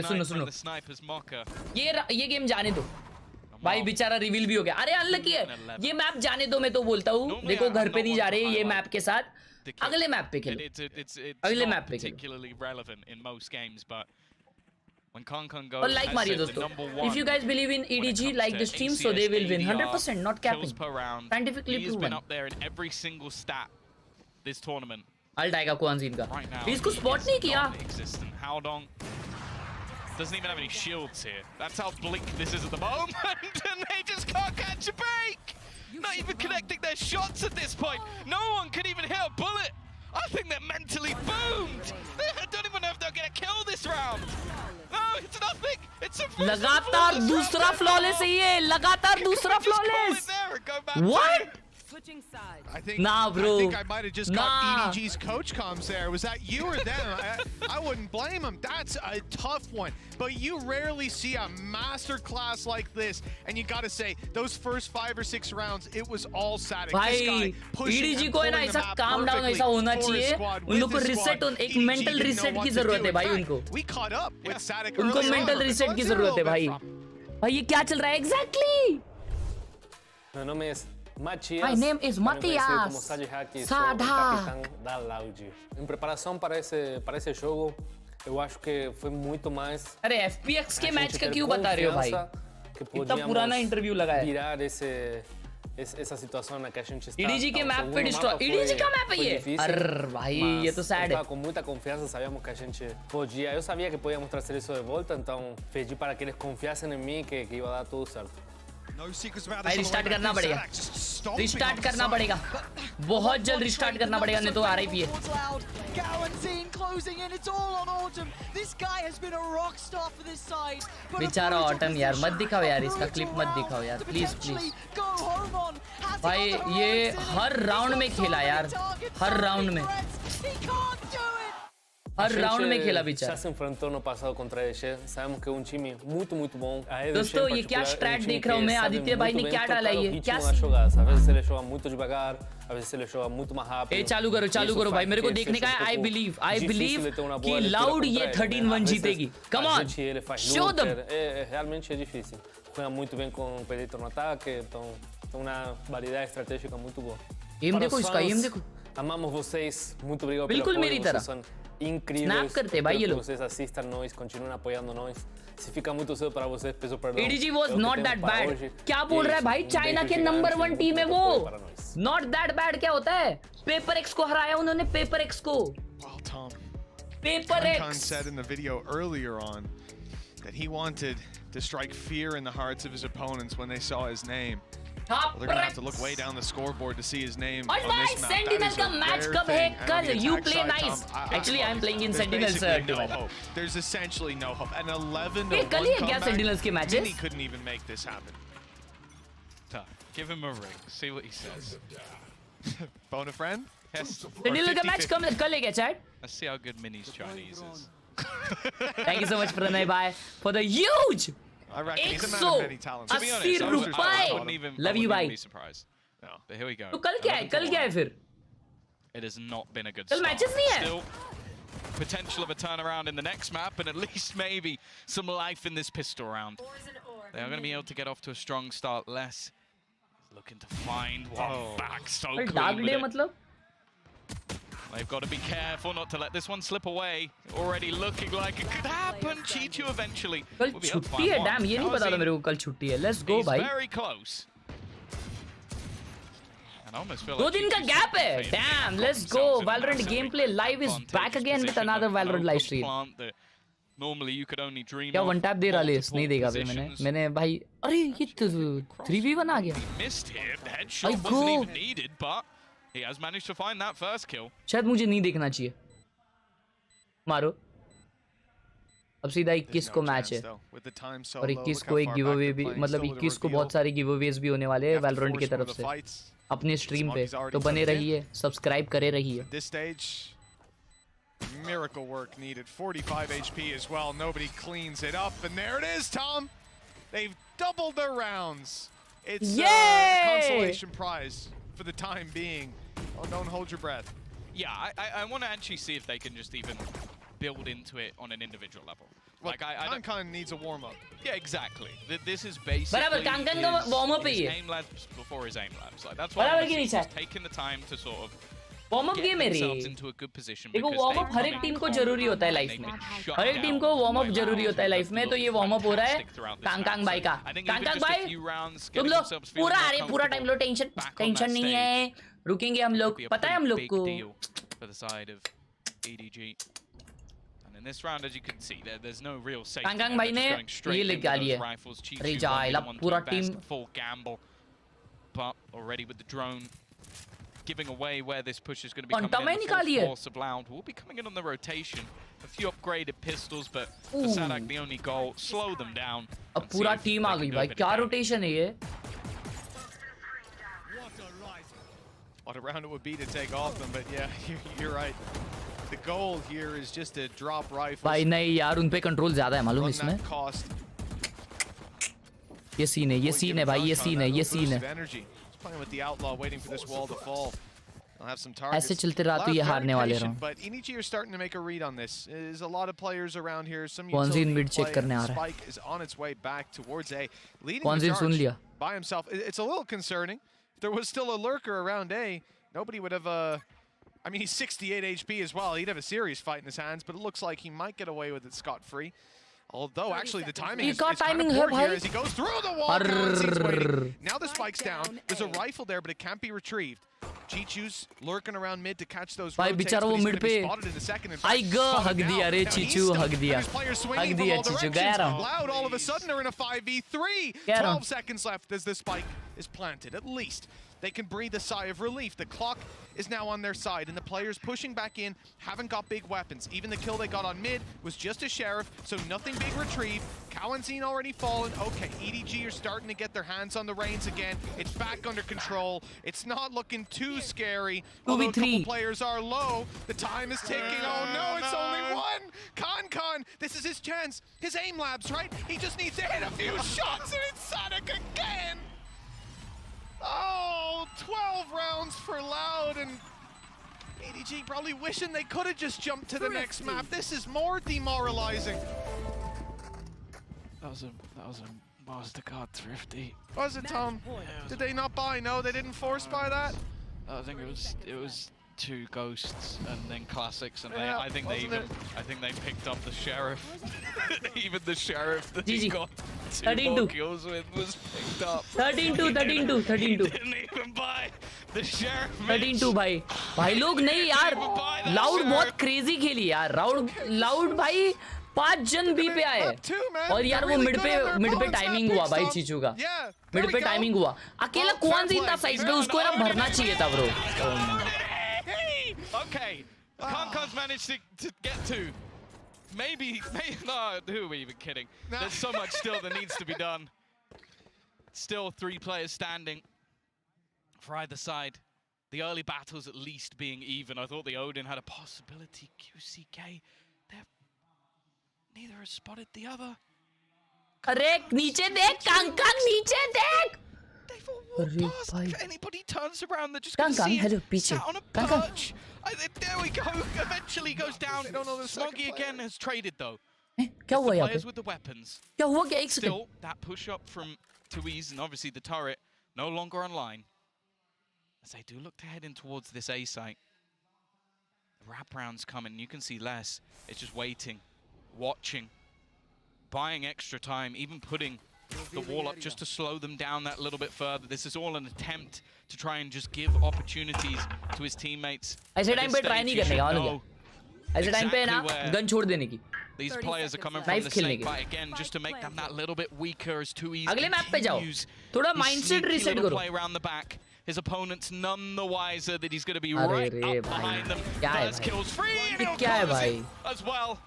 हैं, सुनो The sniper's mocker. ये game जाने दो भाई, बेचारा रिवील भी हो गया। अरे अनलकी है, ये मैप जाने दो, मैं तो बोलता हूँ। देखो घर पे नहीं जा रहे ये मैप के साथ, अगले मैप पे खेलो, अगले मैप पे खेलो। When Khan goes, और लाइक मारिए दोस्तों। If you guys believe in EDG, like this team, so they will win 100%, not capping. Scientifically proven. He's been up there in every single stat this tournament. Ult आएगा क्वांजीन का। इसको spot नहीं किया। How long? Doesn't even have any shields here. That's how bleak this is at the moment, and they just can't catch a break. Not even connecting their shots at this point. No one can even hit a bullet. I think they're mentally boomed. They don't even know if they're gonna kill this round. No, it's nothing. It's a लगातार दूसरा flawless है ये, लगातार दूसरा flawless. What? I think, nah, bro. I think I might have just got EDG's coach comms there. Was that you or them? I wouldn't blame him. That's a tough one. But you rarely see a master class like this. And you got to say, those first 5 or 6 rounds, it was all Sadak. भाई, EDG को है ना ऐसा calm down ऐसा होना चाहिए। उन लोग को reset, एक mental reset की जरूरत है भाई उनको। We caught up with Sadak. उनको mental reset की जरूरत है भाई। भाई ये क्या चल रहा है exactly? My name is Matias Sada. Em preparação para esse jogo, eu acho que foi muito mais. अरे FPX के मैच का क्यों बता रहे हो भाई? इतना पुराना इंटरव्यू लगा है। Virar essa situação na que a gente está. EDG के मैप पे डिस्ट्रॉय। EDG का मैप है ये? अरे भाई ये तो सैड है। Com muita confiança, sabíamos que a gente podia. Eu sabia que podíamos trazer isso de volta, então pedi para que eles confiassem em mim que ia dar tudo certo. भाई restart करना पड़ेगा, restart करना पड़ेगा, बहुत जल्द restart करना पड़ेगा, नहीं तो आ रही है। बेचारा ऑटम यार, मत दिखाओ यार, इसका क्लिप मत दिखाओ यार, प्लीज प्लीज। भाई ये हर राउंड में खेला यार, हर राउंड में, हर राउंड में खेला बेचारा। Já se enfrentou no passado contra EDG, sabemos que é um time muito bom. दोस्तों ये क्या स्ट्रैट देख रहा हूँ मैं, आदित्य भाई ने क्या डाला ये, क्या às vezes ele joga muito devagar, às vezes ele joga muito mais rápido. ए चालू करो भाई, मेरे को देखने का है। I believe कि लाउड ये 13-1 जीतेगी। Come on, show them. Realmente é difícil. Joga muito bem com o Pedito no ataque, então tem uma variedade estratégica muito boa. Aim देखो इसका, aim देखो। Amamos vocês, muito obrigado pelo बिल्कुल मेरी तरह। são incríveis. Snap करते भाई ये लोग। Vocês assistam nós, continuem apoiando nós. Se fica muito cedo para vocês, peço perdão. EDG was not that bad. क्या बोल रहा है भाई, चाइना के नंबर 1 टीम है वो। Not that bad क्या होता है? पेपर एक्स को हराया उन्होंने, पेपर एक्स को। Well, Tom. Paper Khan x said in the video earlier on that he wanted to strike fear in the hearts of his opponents when they saw his name. Well, they're gonna have to look way down the scoreboard to see his name और on भाई this map. Sentinel का match कब है? कल you play nice. Actually I'm playing in Sentinels. There's essentially no hope. An 11-1 कल ही है क्या Sentinels के matches? He couldn't even make this happen. Tough. Give him a ring. See what he says. Phone a friend? Yes. Sentinel का match कल है क्या chat? Let's see how good Mini's Chinese is. Thank you so much for the night, bye for the huge I reckon he's a man of many talents. To be honest, ₹80 I wouldn't even Love you, bye. be surprised. No. But here we go. तो कल क्या है? कल क्या है फिर? It has not been a good कल start. matches नहीं है? Still potential of a turnaround in the next map, and at least maybe some life in this pistol round. They are going to be able to get off to a strong start. Less looking to find one back so dark clean day with it. मतलब? They've got to be careful not to let this one slip away. Already looking like it could happen. Chichu eventually. कल छुट्टी है, dam ये नहीं पता था मेरे को कल छुट्टी है। Let's go भाई। Very close. And I almost feel 2 like दिन का गैप है। Damn, let's go. Valorant gameplay live is back again with another Valorant live stream. Normally you could only dream. क्या वन टैप दे रहा less नहीं देगा फिर मैंने भाई। अरे ये 3v1 आ गया। Missed here. The headshot wasn't even needed, but he has managed to find that first kill. शायद मुझे नहीं देखना चाहिए। मारो। अब सीधा 21 को मैच है और 21 को एक गिव अवे भी, मतलब 21 को बहुत सारे गिव अवेज भी होने वाले हैं वैलोरेंट की तरफ से अपनी स्ट्रीम पे, तो बने रहिए, सब्सक्राइब करे रहिए। miracle work needed. 45 HP as well. Nobody cleans it up. And there it is, Tom. They've doubled their rounds. It's a consolation prize for the time being. Oh, don't hold your breath. Yeah, I want to actually see if they can just even build into it on an individual level. Well, like, Kankan needs a warm-up. Yeah, exactly. This is basically Kankan warm-up his aim labs before his aim labs. Like, that's why he's taking the time to sort of warm-up get themselves into a good position. देखो warm-up हर एक team को जरूरी होता है life में. हर एक team को warm-up जरूरी होता है लाइफ में. तो ये warm-up हो रहा है कांकांग भाई का. कांकांग भाई तुम लोग पूरा टाइम लो. टेंशन नहीं है. रुकेंगे हम लोग. पता है हम लोग को. For the side of EDG. And in this round, as you can see, there's no real safety. कांकांग भाई ने ये लेके लिया. अरे जाइला पूरा team full gamble, but already with the drone giving away where this push is going to be coming in. The force of Loud will be coming in on the rotation. A few upgraded pistols, but for Sadak, the only goal, slow them down. अब पूरा team आ गई भाई. क्या rotation है ये? What a round it would be to take off them, but yeah, you're right. The goal here is just to drop rifles. भाई नहीं यार, उन पे कंट्रोल ज्यादा है मालूम इसमें. ये सीन है भाई, ये सीन है. Playing with the outlaw, waiting for this wall to fall. I'll have some targets. ऐसे चलते रहा तो ये हारने वाले रहो. But EDG are starting to make a read on this. There's a lot of players around here. Some mid check करने आ रहा है. Spike is on its way back towards A, leading the charge by himself. It's a little concerning. If there was still a lurker around A, nobody would have. I mean, he's 68 HP as well. He'd have a serious fight in his hands, but it looks like he might get away with it scot-free. Although, actually, the timing is kind of poor here as he goes through the wall. Now the spike's down. There's a rifle there, but it can't be retrieved. Chichu's lurking around mid to catch those rotates, but he's going to be spotted in a second. हग दिया रे Chichu, हग दिया Chichu. गया रहा हूँ. Loud all of a sudden are in a 5v3. 12 seconds left as the spike is planted. At least they can breathe a sigh of relief. The clock is now on their side, and the players pushing back in haven't got big weapons. Even the kill they got on mid was just a sheriff, so nothing big retrieved. Cowanzine already fallen. Okay, EDG are starting to get their hands on the reins again. It's back under control. It's not looking too scary. Although a couple players are low, the time is ticking. Oh no, it's only one. Khan, this is his chance. His aim labs, right? He just needs to hit a few shots, and it's Sadak again. Oh, 12 rounds for Loud, and EDG probably wishing they could have just jumped to the next map. This is more demoralizing. That was a MasterCard thrifty. Was it, Tom? Did they not buy? No, they didn't force buy that? I think it was two ghosts and then classics, and I think they picked up the sheriff. Even the sheriff that he got 2 kills with was picked up. 13-2. Didn't even buy the sheriff. 13-2 भाई लोग नहीं यार. Loud बहुत crazy खेली यार. Loud भाई 5 जन B पे आए. और यार वो मिड पे टाइमिंग हुआ भाई चीचू का. मिड पे टाइमिंग हुआ. अकेला कौन सी था साइड पे, उसको ना भरना चाहिए था bro. Okay, Kankan's managed to get to. Maybe, no, who are we even kidding? There's so much still that needs to be done. Still 3 players standing for either side. The early battles at least being even. I thought the Odin had a possibility. QCK, neither has spotted the other. Correct, नीचे देख, Kankan नीचे देख. They've all walked past. If anybody turns around, they're just going to see him sat on a perch. There we go. Eventually goes down. Smoggy again has traded though. क्या हुआ यहाँ पे? Players with the weapons. क्या हुआ क्या? एक second. Still that push up from Tuiz and obviously the turret no longer online. As they do look to head in towards this A site. The wraparound's coming. You can see less. It's just waiting, watching, buying extra time, even putting the wall up just to slow them down that little bit further. This is all an attempt to try and just give opportunities to his teammates. ऐसे time पे try नहीं करने का वाला. ऐसे time पे ना gun छोड़ देने की. These players are coming from the snake bite again just to make them that little bit weaker as too easy. अगले मैप पे जाओ. थोड़ा mindset reset करो. Play around the back. His opponent's none the wiser that he's going to be right up behind them. First kills free and he'll close it as well.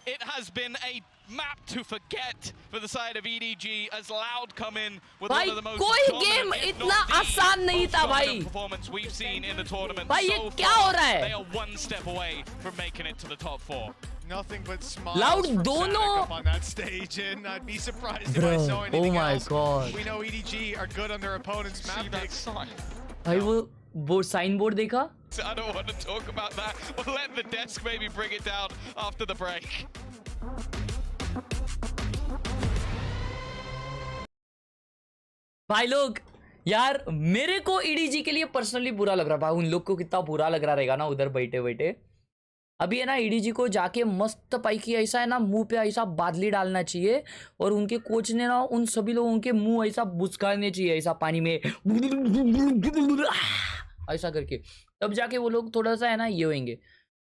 It has been a map to forget for the side of EDG as Loud come in with one of the most कोई game इतना आसान नहीं था भाई. performance we've seen in the tournament भाई ये so क्या हो रहा far. They है? are one step away from making it to the top 4. Nothing but smiles Loud from दोनों. Salunkhe up on that stage, and I'd be surprised if Bro, I saw anything oh my else. God. We know EDG are good on their opponent's See map that picks. sign? भाई वो sign board देखा? I don't want to talk about that. We'll let the desk maybe bring it down after the break. भाई लोग यार मेरे को EDG के लिए पर्सनली बुरा लग रहा है भाई. उन लोग को कितना बुरा लग रहा रहेगा ना उधर बैठे बैठे. अभी है ना ईडीजी को जाके मस्त पाई ऐसा है ना मुंह पे ऐसा बादली डालना चाहिए और उनके कोच ने ना उन सभी लोगों के मुंह ऐसा बुचकाने चाहिए ऐसा पानी में ऐसा करके, तब जाके वो लोग थोड़ा सा है ना ये होंगे,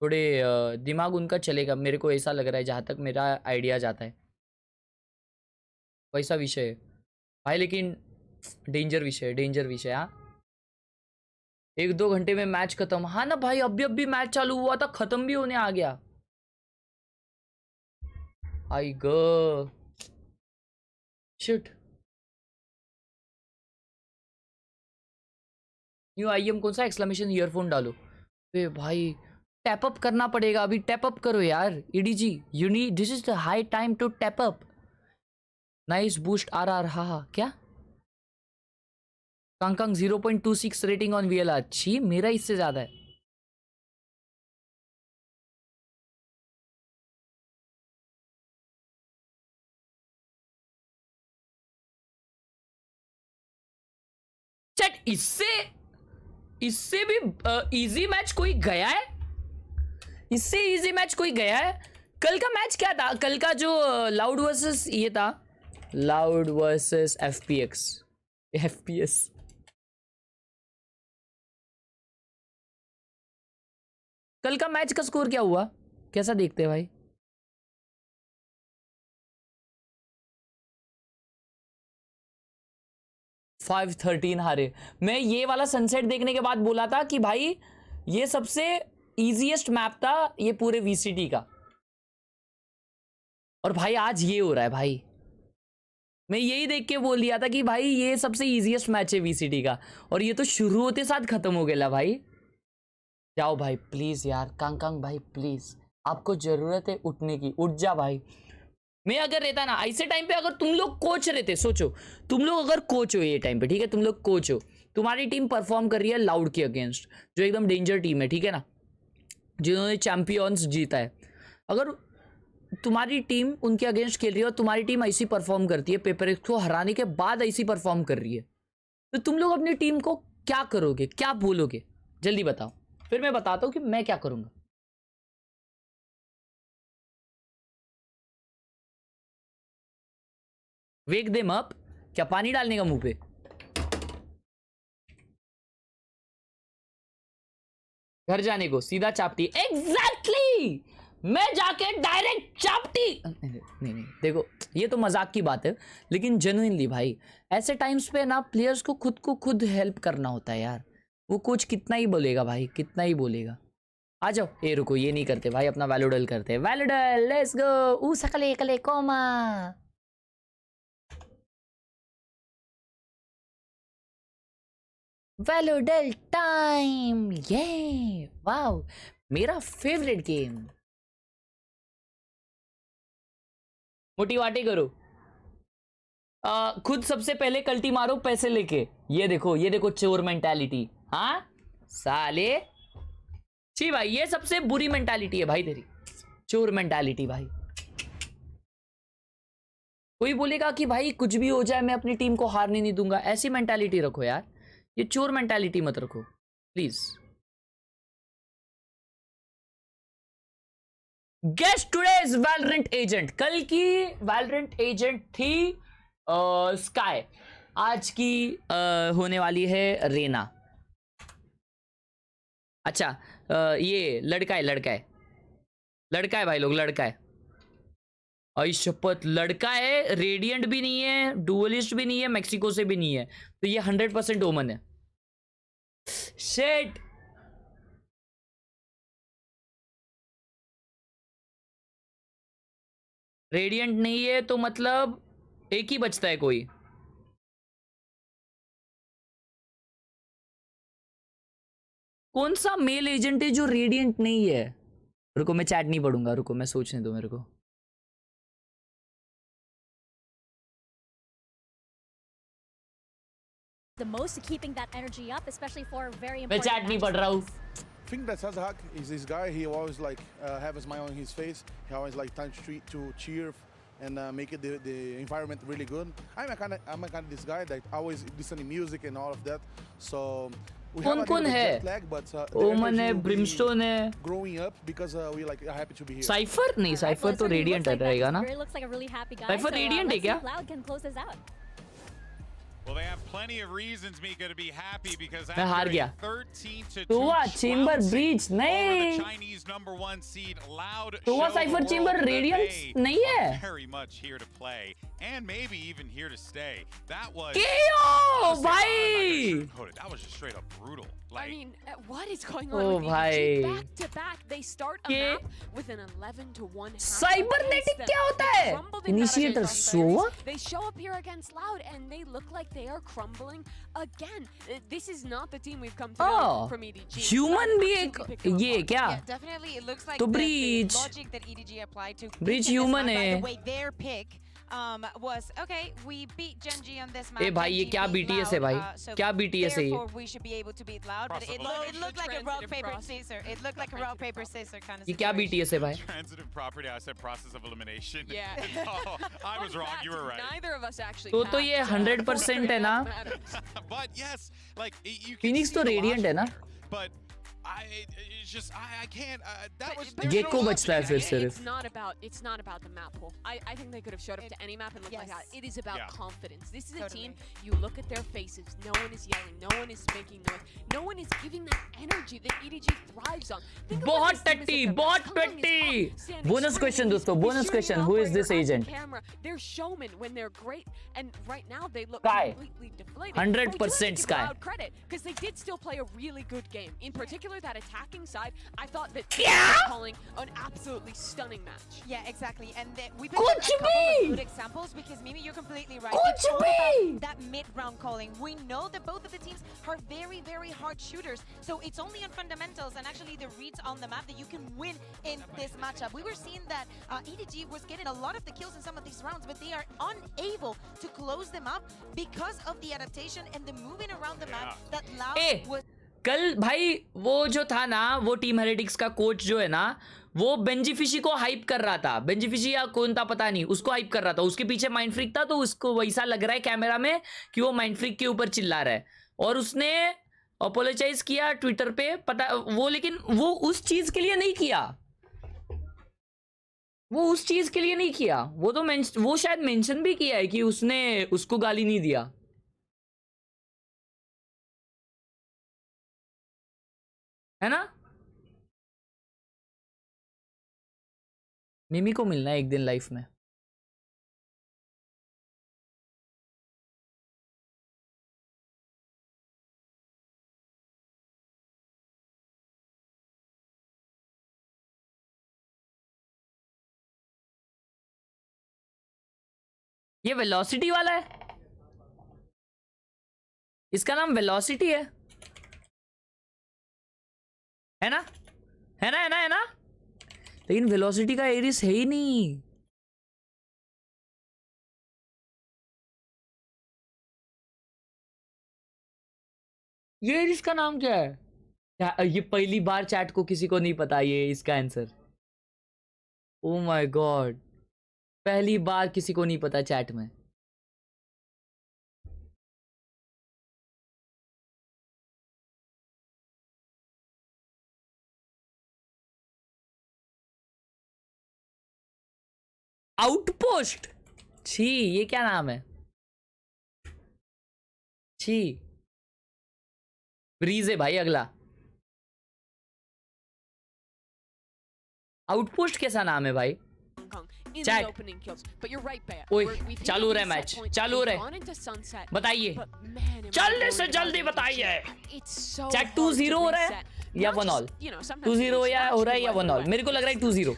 थोड़े दिमाग उनका चलेगा. मेरे को ऐसा लग रहा है जहाँ तक मेरा आइडिया जाता है वैसा विषय है भाई. लेकिन डेंजर विषय हाँ. 1-2 घंटे में मैच खत्म. हाँ ना भाई, अभी मैच चालू हुआ था, खत्म भी होने आ गया. आई गो शिट. न्यू आईएम कौन सा? एक्सक्लेमेशन ईयरफोन डालो. ए भाई टैप अप करना पड़ेगा. अभी टैप अप करो यार EDG. You need, this is the high time to tap up. Nice boost आर. हाँ क्या? Kangkang 0.26 rating on VLR. छी मेरा इससे ज्यादा है. चट इससे भी इजी मैच कोई गया है? इससे इजी मैच कोई गया है? कल का मैच क्या था? कल का जो लाउड वर्सेस ये था, लाउड वर्सेस एफपीएस. कल का मैच का स्कोर क्या हुआ? कैसा देखते हैं भाई? फाइव 13 हारे. मैं ये वाला सनसेट देखने के बाद बोला था कि भाई ये सबसे इजीएस्ट मैप था ये पूरे वीसीटी का, और भाई आज ये हो रहा है भाई. मैं यही देख के बोल दिया था कि भाई ये सबसे इजीएस्ट मैच है वीसीटी का, और ये तो शुरू होते साथ खत्म हो गया भाई. जाओ भाई प्लीज यार, कांगकांग भाई प्लीज, आपको जरूरत है उठने की. उठ जा भाई. मैं अगर रहता ना ऐसे टाइम पे, अगर तुम लोग कोच रहते, सोचो तुम लोग अगर कोच हो ये टाइम पे, ठीक है, तुम लोग कोच हो, तुम्हारी टीम परफॉर्म कर रही है लाउड के अगेंस्ट, जो एकदम डेंजर टीम है, ठीक है ना, जिन्होंने चैंपियंस जीता है. अगर तुम्हारी टीम उनके अगेंस्ट खेल रही है और तुम्हारी टीम ऐसी परफॉर्म करती है, PRX को हराने के बाद ऐसी परफॉर्म कर रही है, तो तुम लोग अपनी टीम को क्या करोगे, क्या बोलोगे? जल्दी बताओ, फिर मैं बताता हूँ कि मैं क्या करूंगा. वेक देम अप. क्या पानी डालने का मुंह पे? घर जाने को सीधा चापटी. एग्जैक्टली मैं जाके डायरेक्ट चापटी. नहीं देखो ये तो मजाक की बात है, लेकिन जेन्युइनली भाई ऐसे टाइम्स पे ना प्लेयर्स को खुद हेल्प करना होता है यार. वो कोच कितना ही बोलेगा भाई, कितना ही बोलेगा. आ जाओ. ए रुको, ये नहीं करते भाई, अपना वैलोडल करते हैं. वैलोडल लेट्स गो. ऊ सकले कले कोमा. वैलोडल टाइम. ये वाओ, मेरा फेवरेट गेम. मोटिवाटी करो. खुद सबसे पहले कल्टी मारो पैसे लेके. ये देखो चोर मेंटालिटी. हाँ साले छी भाई, ये सबसे बुरी मेंटालिटी है भाई तेरी, चोर मेंटालिटी भाई. कोई बोलेगा कि भाई कुछ भी हो जाए मैं अपनी टीम को हारने नहीं दूंगा, ऐसी मेंटालिटी रखो यार, ये चोर मेंटालिटी मत रखो please. Guest today's Valorant agent. कल की वैलोरेंट एजेंट थी स्काई, आज की होने वाली है रेना. अच्छा ये लड़का है भाई लोग, लड़का है. आई शपथ लड़का है. रेडियंट भी नहीं है, डुअलिस्ट भी नहीं है, मैक्सिको से भी नहीं है, तो ये 100% ओमन है. शिट. रेडियंट नहीं है तो मतलब एक ही बचता है कोई। कौन सा मेल एजेंट है जो रेडियंट नहीं है? रुको मैं चैट नहीं पढ़ूंगा, रुको मैं सोचने दो मेरे को। The most to keeping that energy up, especially for very मैं important चैट नहीं पढ़ रहा हूँ। I think that Salunkhe is this guy. He always like have a smile on his face. He always like time to cheer and make it the environment really good. I'm a kind of this guy that always listening music and all of that. So we have a कौन little है? jet lag, but ओमन है, Brimstone है, growing up because we like are happy to be here. Cipher नहीं, cipher तो radiant रहेगा ना? Looks like a really happy guy. Cipher radiant है क्या? Cloud can close this out. Well, they have plenty of reasons, Mika, to be happy because मैं हार after गया। a 13-2 तो वो चेंबर ब्रीच over नहीं, the Chinese #1 seed, Loud तो वो showed the cipher world chamber that radiant they नहीं है। are very much here to play and maybe even here to stay. That was केओ भाई, that was just straight up brutal. I mean, what is going Oh, on with bhai. EDG? Back to back, they start a के map with an 11-1 half cybernetic against क्या them. होता They है? crumbled in that initiator against Sova? Berries. They show up here against Loud and they look like they are crumbling again. This is not the team we've come to know from EDG. Human Loud भी एक absolutely picked them ये apart. क्या? Yeah, definitely. It looks like तो the breach, logic that EDG applied to breach picking this human map, by है। the way, their pick was okay. We beat Genji on this map. ए भाई ये Genji क्या beat BTS है Loud, भाई? so क्या BTS है ये? therefore we should be able to beat Loud, but it looked like a rock paper scissor. It looked like a rock paper scissor kind of ये क्या situation. BTS है भाई? transitive property. I said process of elimination. Yeah. No, I was Fun wrong. fact, You were right. Neither of us actually तो passed, ये 100% है ना? But yes, like you can Phoenix see तो the radiant है ना? logic there, but it's just I can't. That was But ये को बचता है फिर it's सिर्फ। it's not about the map pool. I think they could have showed up to any map and looked like that. It is about confidence. This is a team, you look at their faces, no one is yelling, no one is making noise, no one is giving that energy that EDG thrives on. Think of what बहुत this team is टट्टी, about. बहुत Tongue is टट्टी। up, standing Bonus straight. question दोस्तों, He's bonus shooting question. the Who is this operator at the agent? camera. They're showmen when they're great, and right now they look Sky. completely deflated. 100% But we do have to give Sky. Loud credit because they did still play a really good game. In particular, that attacking side, I thought that क्या? they were calling an absolutely stunning match. Yeah, exactly. And we कुछ picked a couple भी! of good examples because Mimi, you're completely right. कुछ It's all भी! about that mid-round calling. We know that both of the teams are very, very hard shooters. So it's only on fundamentals and actually the reads on the map that you can win in this matchup. We were seeing that EDG was getting a lot of the kills in some of these rounds, but they are unable to close them up because of the adaptation and the moving around the map that Loud was. कल भाई वो जो था ना, वो team heretics का coach जो है ना, वो बेंजीफिशी को हाइप कर रहा था। बेंजीफिशी या कौन था पता नहीं, उसको हाइप कर रहा था। उसके पीछे माइंड फ्रीक था, तो उसको वैसा लग रहा है कैमरा में कि वो माइंड फ्रीक के ऊपर चिल्ला रहा है। और उसने अपोलोजाइज किया ट्विटर पे, पता वो, लेकिन वो उस चीज के लिए नहीं किया। वो उस चीज के लिए नहीं किया। वो तो वो शायद मेंशन भी किया है कि उसने उसको गाली नहीं दिया। है ना? मिमी को मिलना है एक दिन लाइफ में। ये वेलोसिटी वाला है, इसका नाम वेलोसिटी है ना? है ना? है ना? है ना? लेकिन वेलोसिटी का एरिस है ही नहीं। ये एरिस का नाम क्या है? ये पहली बार चैट को किसी को नहीं पता ये इसका आंसर। ओ माय गॉड, पहली बार किसी को नहीं पता चैट में। आउटपोस्ट, छी, ये क्या नाम है? छी, ब्रीज है भाई अगला। आउटपोस्ट कैसा नाम है भाई? चैट, ओए चालू हो रहा है मैच, चालू हो रहा है, बताइए, जल्दी से जल्दी बताइए। चैट 2-0 हो रहा है, या 1-all 2-0 या हो रहा है या 1-all मेरे को लग रहा है 2-0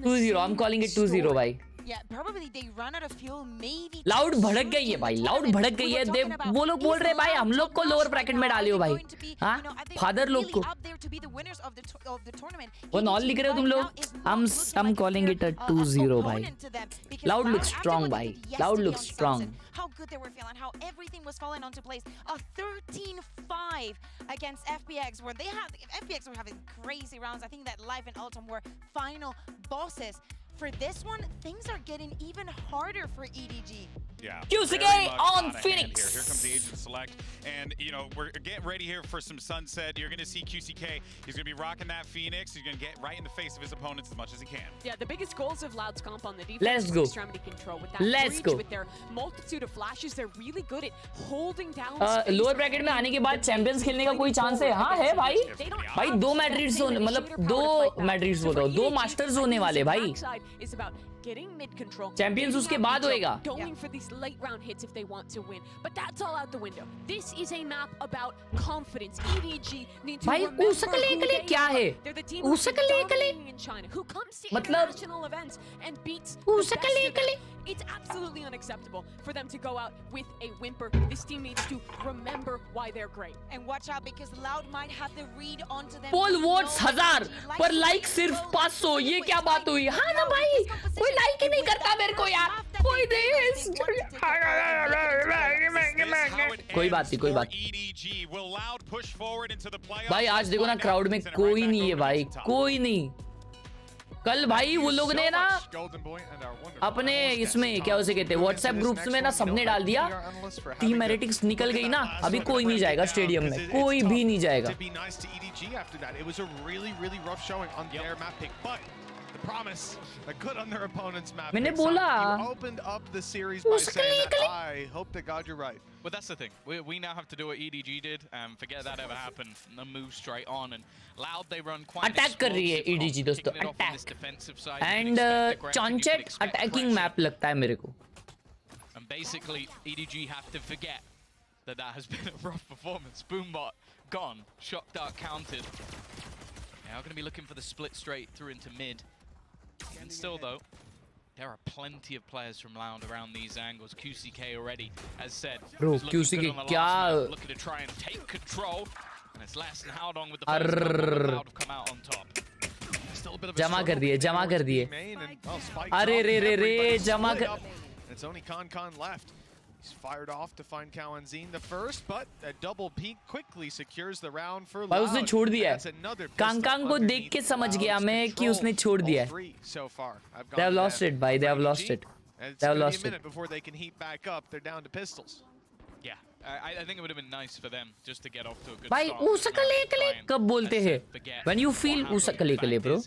2-0 I'm calling it 2-0 भाई Yeah, probably they run out of fuel, maybe. Loud भड़क गई है भाई लाउड भड़क गई है देव वो लोग बोल रहे हैं भाई हम लोग को लोअर ब्रैकेट में डालियो भाई हाँ फादर लोग को वो नॉल लिख रहे हो तुम लोग I'm calling it a 2-0 भाई लाउड looks strong भाई loud looks strong How good they were feeling, how everything was falling onto place. A 13-5 against FPX, where FPX were having crazy rounds. I think that Live and Ultim were final bosses. For this one, things are getting even harder for EDG. Yeah. QCK on Phoenix. Here comes the agent select. And, you know, we're getting ready here for some sunset. You're going to see QCK. He's going to be rocking that Phoenix. He's going to get right in the face of his opponents as much as he can. Yeah, the biggest goals of Loud's comp on the defense Let's is go. extremity control. With that Let's reach, go. with their multitude of flashes, they're really good at holding down lower bracket में आने के बाद champions खेलने का कोई chance है हाँ है भाई भाई 2 मैड्रिड जोन मतलब 2 मैड्रिड बोल रहा हूँ 2 मास्टर्स होने वाले भाई चैंपियंस उसके बाद होएगा going for these late round hits if they want to win, but that's all out the window. This is a map about confidence. EDG need to remember who they क्या है They're the team who's dominating in China, who comes to international events and beats the best of them. It's absolutely unacceptable for them to go out with a whimper. This team needs to remember why they're great. And watch out because Loud might have the read onto them. Poll votes 1000 पर like सिर्फ 500 ये क्या बात हुई हाँ ना भाई कोई लाइक ही नहीं करता मेरे को यार कोई कोई बात नहीं कोई बात भाई आज देखो ना क्राउड में कोई नहीं है भाई कोई नहीं कल भाई वो लोग ने ना अपने इसमें क्या उसे कहते हैं व्हाट्सएप ग्रुप्स में ना सबने डाल दिया टीम एरेटिक्स निकल गई ना अभी कोई नहीं जाएगा स्टेडियम में कोई भी नहीं जाएगा मैंने बोला But that's the thing. We now have to do what EDG did. Forget that ever happened. And move straight on. And Loud, they run quite attack कर रही है EDG दोस्तों अटैक एंड चॉन्चेट अटैकिंग मैप लगता है मेरे को And basically EDG have to forget that has been a rough performance. Boombot gone. Shock dart counted. Now going to be looking for the split straight through into mid. And still though, there are plenty of players from Loud around these angles. QCK already, as said, bro, QCK kya looking to try and take control. And it's less than how long with the first couple Loud have come out on top. Still a bit of a जमा कर दिए जमा कर दिए अरे रे रे रे जमा कर It's only Con left. He's fired off to find Kawanzin the first, but a double peek quickly secures the round for Loud. भाई उसने छोड़ दिया है कांकांग को देख के समझ गया मैं कि उसने छोड़ दिया है They have lost it भाई they have lost it they have lost it before they can heat back up they're down to pistols. Yeah, I think it would have been nice for them just to get off to a good भाई start. उसकले कले कब बोलते हैं when you feel उसकले कले bro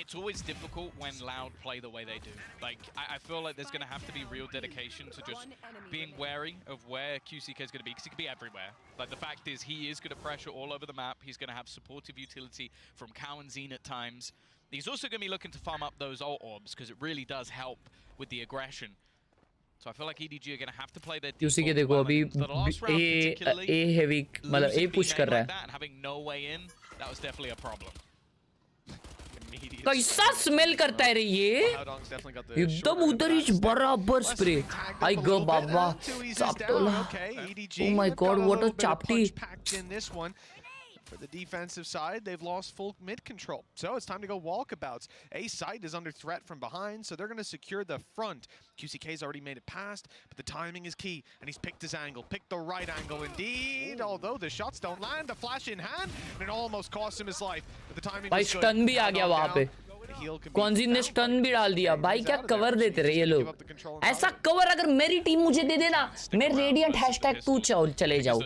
It's always difficult when Loud play the way they do. Like, I feel like there's going to have to be real dedication to just being wary of where QCK is going to be, because he could be everywhere. Like, the fact is, he is going to pressure all over the map. He's going to have supportive utility from Cow and Zine at times. He's also going to be looking to farm up those ult orbs, because it really does help with the aggression. So I feel like EDG are going to have to play their QCK देखो अभी A heavy मतलब A push कर रहा है and having no way in, that was definitely a problem. कैसा smell करता है रे ये एकदम उधर ही बराबर स्प्रे आई गो बाबा चापटोला oh my god what a चापटी For the defensive side, they've lost full mid control. So it's time to go walkabouts. A side is under threat from behind, so they're going to secure the front. QCK's already made it past, but the timing is key. And he's picked his angle, picked the right angle indeed. Although the shots don't land, the flash in hand, and it almost cost him his life. But the timing was good. भाई stun भी आ गया वहाँ पे कौनजी ने stun भी डाल दिया भाई क्या कवर देते रहे ये लोग ऐसा कवर अगर मेरी टीम मुझे दे देना मैं रेडिएंट #2 चले जाऊं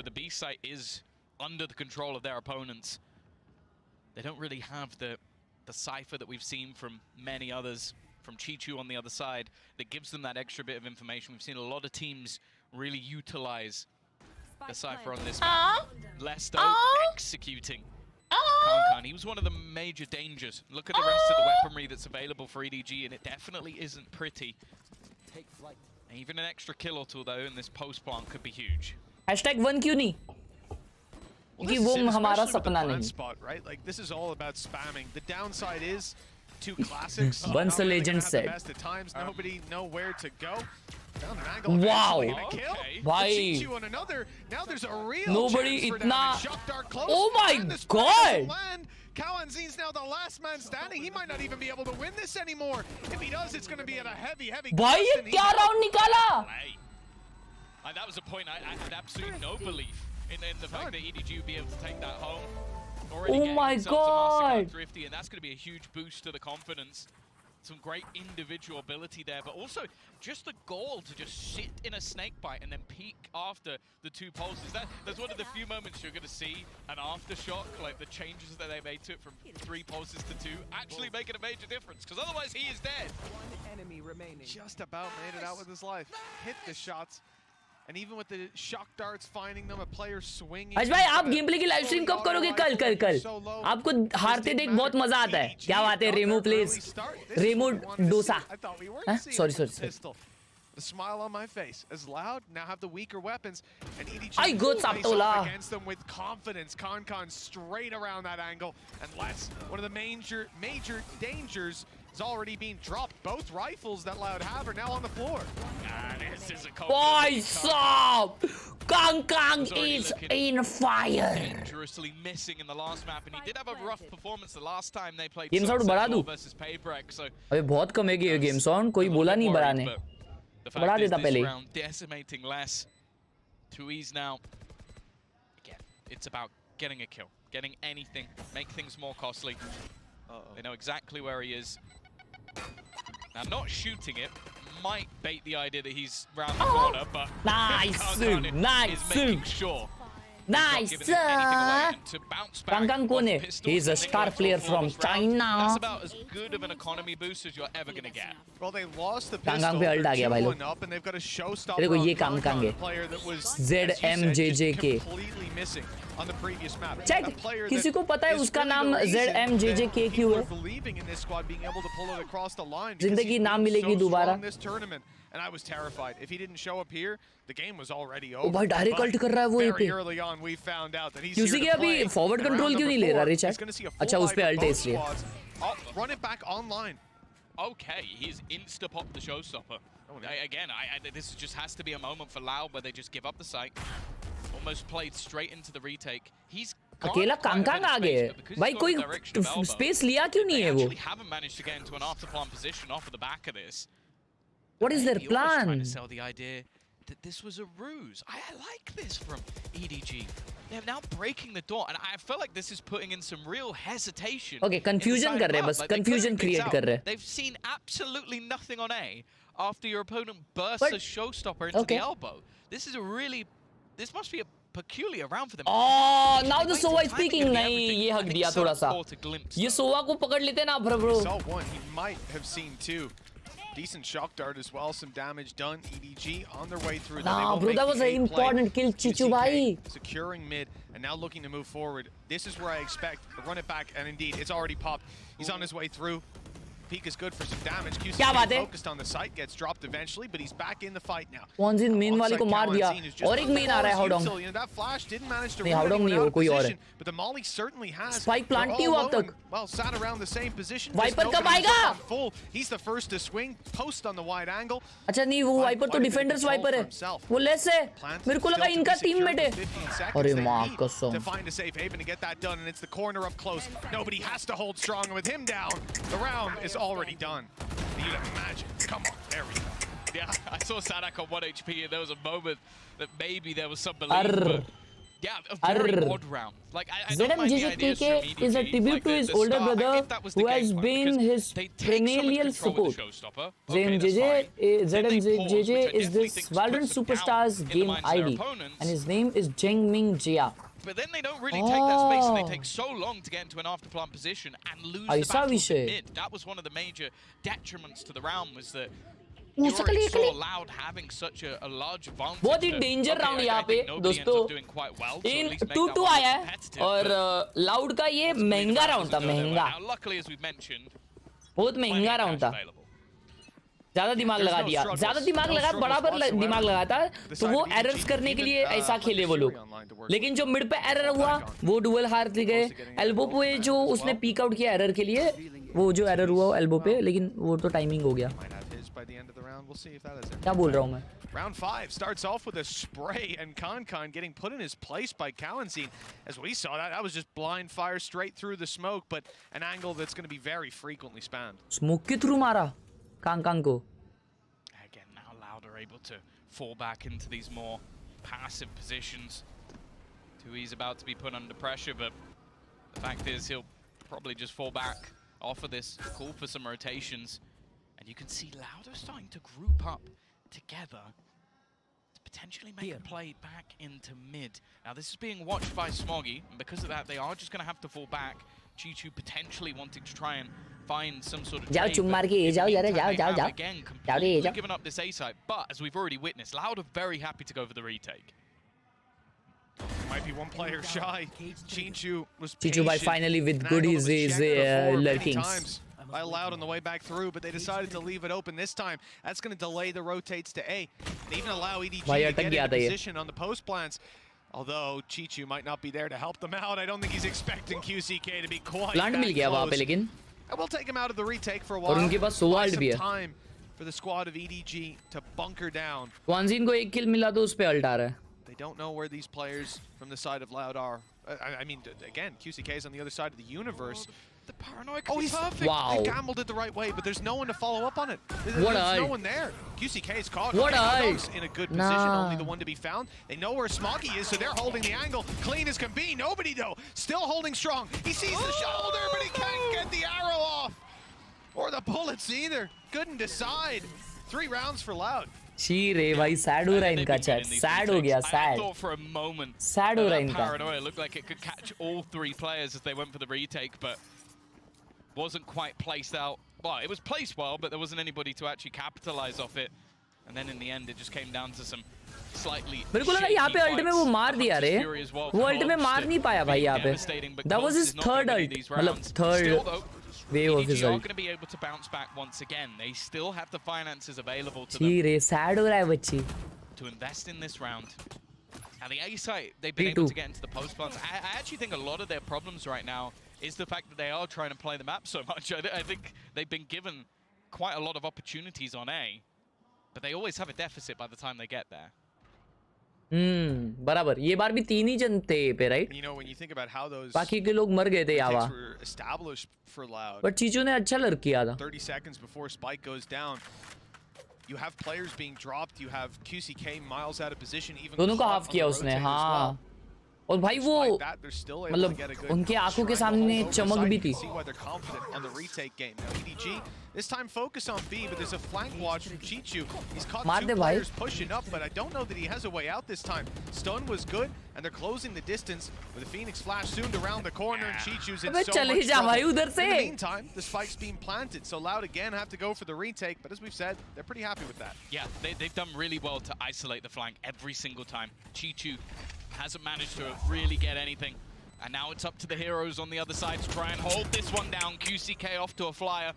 under the control of their opponents. They don't really have the cipher that we've seen from many others, from Chichu on the other side, that gives them that extra bit of information. We've seen a lot of teams really utilize the cipher on this map. Lesto executing Kankan. He was one of the major dangers. Look at the rest of the weaponry that's available for EDG, and it definitely isn't pretty. Even an extra kill or two, though, in this post plant could be huge. #1 क्यों नहीं कि वो हमारा सपना नहीं. Spot, right? Like this is all about spamming. The downside is two classics. Once a legend said. At times, nobody know where to go. Found an angle. Wow. Okay. Bhai. Now there's a real Nobody chance for itna. damage. Shock dart close. Oh my And this God. doesn't land. Kawanzin's now the last man standing. He might not even be able to win this anymore. If he does, it's going to be at a heavy भाई ये क्या round निकाला? That was a point I had absolutely no belief in the fact that EDG would be able to take that home. Already Oh my God. Thrifty, and that's going to be a huge boost to the confidence. Some great individual ability there, but also just the goal to just sit in a snake bite and then peek after the two pulses. That's one of the few moments you're going to see an aftershock, like the changes that they made to it from 3 pulses to 2, actually making a major difference, because otherwise he is dead. One enemy remaining. Just about made it out with his life. Hit the shots. And even with the shock darts finding them, a player swinging. आज भाई आप game play की live stream कब करोगे? कल आपको हारते देख बहुत मजा आता है. क्या बात है Remo please, Remo dosa. Sorry. The smile on my face as Loud now have the weaker weapons, and EDG I got Saptola against them with confidence. Concon straight around that angle, and let's one of the major dangers is already being dropped. Both rifles that Loud have are now on the floor. This is a Boy, stop! Kang is in fire. Dangerously missing in the last map, and he did have a rough performance the last time they played Game sound बढ़ा दूँ. versus PRX. So अबे बहुत कमेगी ये game sound, कोई बोला नहीं बढ़ाने. The fact is this round decimating less. 2Es now. Again, it's about getting a kill, getting anything, make things more costly. They know exactly where he is. Now, not shooting it might bait the idea that he's round the corner, but nice, is making sure. Nice! Kang कौन है? He's a star player from China. That's about as good of an economy boost as you're ever gonna get. Well, they lost the Kang pistol. पे alt आ गया भाई लोग. Up and they've got a showstopper. देखो ये on Kang है. player that was ZMJJK. completely missing on the previous map. Check. किसी को पता है उसका नाम ZMJJK क्यों है? Believing in this squad being able to pull it across the line. जिंदगी नाम मिलेगी दोबारा. This tournament. And I was terrified. If he didn't show up here, the game was already over. ओ भाई डायरेक्ट अल्ट कर रहा है वो ये पे. Very early on, we found out that he's क्योंकि here to अभी play. फॉरवर्ड कंट्रोल क्यों नहीं ले रहा रिचर्ड? अच्छा उस पे अल्ट है इसलिए. Run it back online. Okay, he's insta-popped the showstopper. Again, this just has to be a moment for Loud where they just give up the site. Almost played straight into the retake. He's अकेला Kong आ गए. भाई कोई space लिया क्यों नहीं है वो? They haven't managed to get into an after-plan position off of the back of this. What is their plan? Trying to sell the idea that this was a ruse. I like this from EDG. They're now breaking the door, and I feel like this is putting in some real hesitation. Okay, confusion कर रहे हैं बस, confusion create कर रहे हैं. They've seen absolutely nothing on A after your opponent bursts a showstopper into the elbow. This must be a peculiar round for them. Oh, now the Sova is speaking. नहीं, ये हक दिया थोड़ा सा. ये सोवा को पकड़ लेते ना bro. Saw one. He might have seen two. Decent shock dart as well. Some damage done. EDG on their way through. Nah, bro, that was an important kill, Chichu bhai. Securing mid and now looking to move forward. This is where I expect a run it back, and indeed, it's already popped. He's on his way through. Peak is good for some damage. QC focused on the site, gets dropped eventually, but he's back in the fight now. Wanzin main वाले को मार दिया. और एक main आ रहा है Haodong. That flash didn't manage to नहीं Haodong नहीं हो कोई और है. But the Molly certainly has. Spike plant नहीं हुआ अब तक. Well, sat around the same position. Viper कब आएगा? Full. He's the first to swing. Post on the wide angle. अच्छा नहीं वो Viper तो defenders Viper है. वो less है. मेरे को लगा इनका teammate है. अरे माँ कसम. To find a safe haven to get that done, and it's the corner up close. Nobody has to hold strong with him down. The round is already done. You'd imagine. Come on, there we go. Yeah, I saw Sadak on 1 HP, and there was a moment that maybe there was some belief. But yeah, a very odd round. Like I don't mind the ideas from EDG, is a tribute to his older brother who has been his perennial support. ZMJJ is this Valorant Superstars game ID, and his name is Jengming Jia. But then they don't really take that space, and they take so long to get into an after-plan position and lose the battle to mid. That was one of the major detriments to the round, was that you already saw Loud having such a large advantage. बहुत ही danger round यहाँ पे दोस्तों. In 2-2 आया है और Loud का ये महंगा round था, महंगा. Luckily, as we mentioned, बहुत महंगा round था. ज्यादा दिमाग लगा दिया, ज्यादा दिमाग लगा, बराबर दिमाग लगाता तो वो एरर्स करने के लिए ऐसा खेले वो लोग। लेकिन जो मिड पे एरर हुआ वो डुअल हार गए। एल्बो पे जो उसने पीक आउट किया एरर के लिए, वो जो एरर हुआ एल्बो पे, लेकिन वो तो टाइमिंग हो गया। क्या बोल रहा हूँ मैं? Round 5 starts off with a spray and Concon getting put in his place by Kalanzine. As we saw that was just blind fire straight through the smoke, but an angle that's going to be very frequently spammed. Smoke के through मारा Concon को. Again, now Loud are able to fall back into these more passive positions. 2E's about to be put under pressure, but the fact is he'll probably just fall back off of this, call for some rotations. And you can see Loud are starting to group up together to potentially make a play back into mid. Now this is being watched by Smoggy, and because of that they are just going to have to fall back. Chichu potentially wanting to try and find some sort of जाओ चुम मार के ये जाओ यार, जाओ again completely given up this A site, but as we've already witnessed, Loud are very happy to go for the retake. Might be one player shy. Chichu was Chichu by finally with goodies is lurkings. By Loud on the way back through, but they decided to leave it open this time. That's going to delay the rotates to A. And even allow EDG to get into position on the post plants. Although Chichu might not be there to help them out, I don't think he's expecting QCK to be quite Plant मिल गया वहाँ पे लेकिन. And we'll take him out of the retake for a while. और उनके पास सोवाल्ड भी है. Time for the squad of EDG to bunker down. Kwanzin को एक kill मिला तो उस पे अल्ट आ रहा है. They don't know where these players from the side of Loud are. I mean, again, QCK is on the other side of the universe. The paranoia could be perfect. Wow. They gambled it the right way, but there's no one to follow up on it. There's no one there. QCK is caught. What in a good position, only the one to be found. They know where Smoggy is, so they're holding the angle. Clean as can be. Nobody, though, still holding strong. He sees the shoulder, but he can't get the arrow off. Or the bullets either. Couldn't decide. 3 rounds for Loud. She रे भाई sad हो रहा है इनका chat, sad हो गया, sad. Sad हो रहा है इनका. Paranoia looked like it could catch all 3 players as they went for the retake, but wasn't quite placed out. Well, it was placed well, but there wasn't anybody to actually capitalize off it. And then in the end, it just came down to some slightly. मेरे को लगा यहाँ पे alt में वो मार दिया रे. वो अल्ट में मार नहीं पाया भाई यहाँ पे. That was his third ult. मतलब third wave of his ult. Are going to be able to bounce back once again. They still have the finances available to them. She रे सैड हो रहा है बच्ची. To invest in this round. And the A site, they've been able to get into the post plants. I actually think a lot of their problems right now is the fact that they are trying to play the map so much. I think they've been given quite a lot of opportunities on A, but they always have a deficit by the time they get there. बराबर. ये बार भी 3 ही जन थे पे, right? You know, when you think about how those बाकी के लोग मर गए थे यावा. were established for Loud. But चीजों ने अच्छा लर्क किया था. 30 seconds before Spike goes down. You have players being dropped, you have QCK miles out of position, even दोनों को हाफ किया उसने, हाँ. और भाई वो मतलब उनके आंखों के सामने चमक भी थी. This time focus on B, but there's a flank watch from Chichu. He's caught मार 2 दे भाई. players pushing up, but I don't know that he has a way out this time. Stun was good, and they're closing the distance with a Phoenix flash soon around the corner, and Chichu's in so much trouble. In the meantime, the spike's being planted, so Loud again have to go for the retake, but as we've said, they're pretty happy with that. Yeah, they've done really well to isolate the flank every single time. Chichu hasn't managed to really get anything. And now it's up to the heroes on the other side to try and hold this one down. QCK off to a flyer.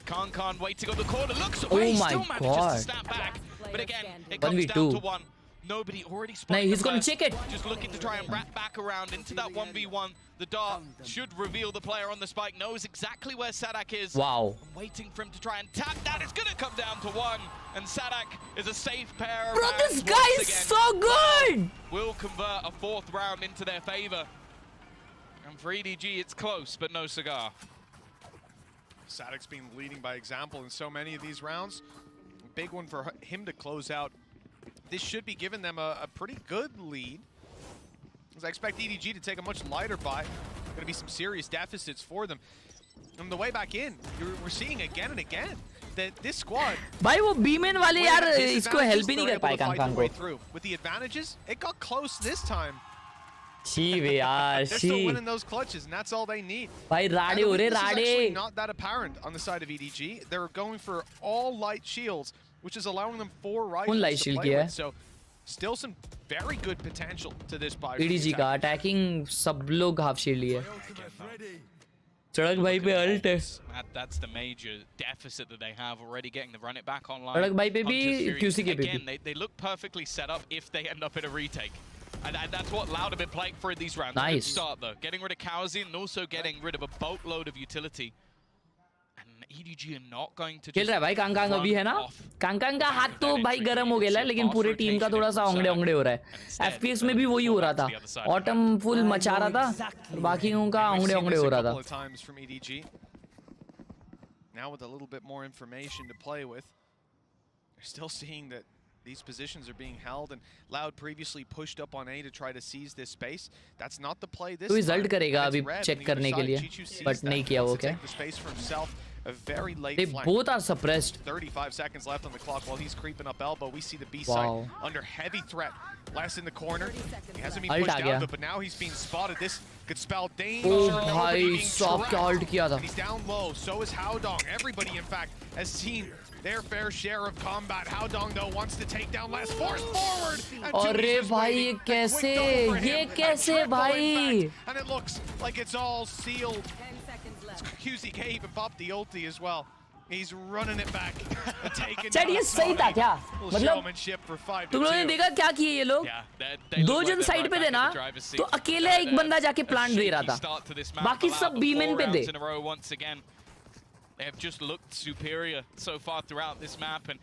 Concon waiting on the corner. Looks away. Still manages to snap back. But again, it comes down to 1. Nobody already spotted. No, he's going to check it. Just looking to try and wrap back around into that 1v1. The dart should reveal the player on the spike. Knows exactly where Sadak is. Wow. I'm waiting for him to try and tap that. It's going to come down to 1. And Sadak is a safe pair of Bro, hands this guy is so good. Will convert a 4th round into their favor. And for EDG, it's close, but no cigar. Sadak's been leading by example in so many of these rounds. Big one for him to close out. This should be giving them a pretty good lead. As I expect EDG to take a much lighter buy. Going to be some serious deficits for them. On the way back in, we're seeing again and again that this squad. भाई वो बीमेन वाले यार इसको help ही नहीं कर पाए कांकान को. With the advantages, it got close this time. शी वे यार They're शी. still winning those clutches, and that's all they need. भाई राडे हो रहे राडे. This is actually not that apparent on the side of EDG. They're going for all light shields, which is allowing them 4 rifles to play with. So still some very good potential to this buy. EDG का attacking सब लोग half shield लिए. सड़क भाई पे alt है. That's the major deficit that they have already, getting the run it back online. सड़क भाई पे भी QC के पे Again, they look perfectly set up if they end up in a retake. And that's what Loud have been playing for in these rounds. Nice. Good start though. Getting rid of Cowsy and also getting rid of a boatload of utility. And EDG are not going to खेल रहा है भाई कांकांग अभी है ना. कांकांग का हाथ तो भाई गर्म हो गया है, लेकिन पूरे टीम का थोड़ा सा ओंगड़े हो रहा है. FPS में भी वही हो रहा था. ऑटम फुल मचा रहा था और बाकियों का ओंगड़े हो रहा था. Now with a little bit more information to play with, they're still seeing that these positions are being held, and Loud previously pushed up on A to try to seize this space. That's not the play this तो time. Result करेगा अभी check करने के लिए, but नहीं किया वो क्या. A very late They flank. both are suppressed. 35 seconds left on the clock while he's creeping up elbow. We see the B side under heavy threat. Less in the corner. He hasn't been pushed out, but now he's being spotted. This could spell danger. Oh भाई soft क्या alt किया था. He's down low. So is Howdong. Everybody, in fact, has seen their fair share of combat. Howdong though wants to take down less. Force forward. अरे भाई ये कैसे भाई. And it looks like it's all sealed. QCK even popped the ulti as well. He's running it back. चल ये सही था क्या? मतलब तुम लोगों ने देखा क्या किए ये लोग? दो जन साइड पे थे ना, तो अकेले एक बंदा जाके प्लांट दे रहा था. बाकी सब बीमेन पे थे. They have just looked superior so far throughout this map, and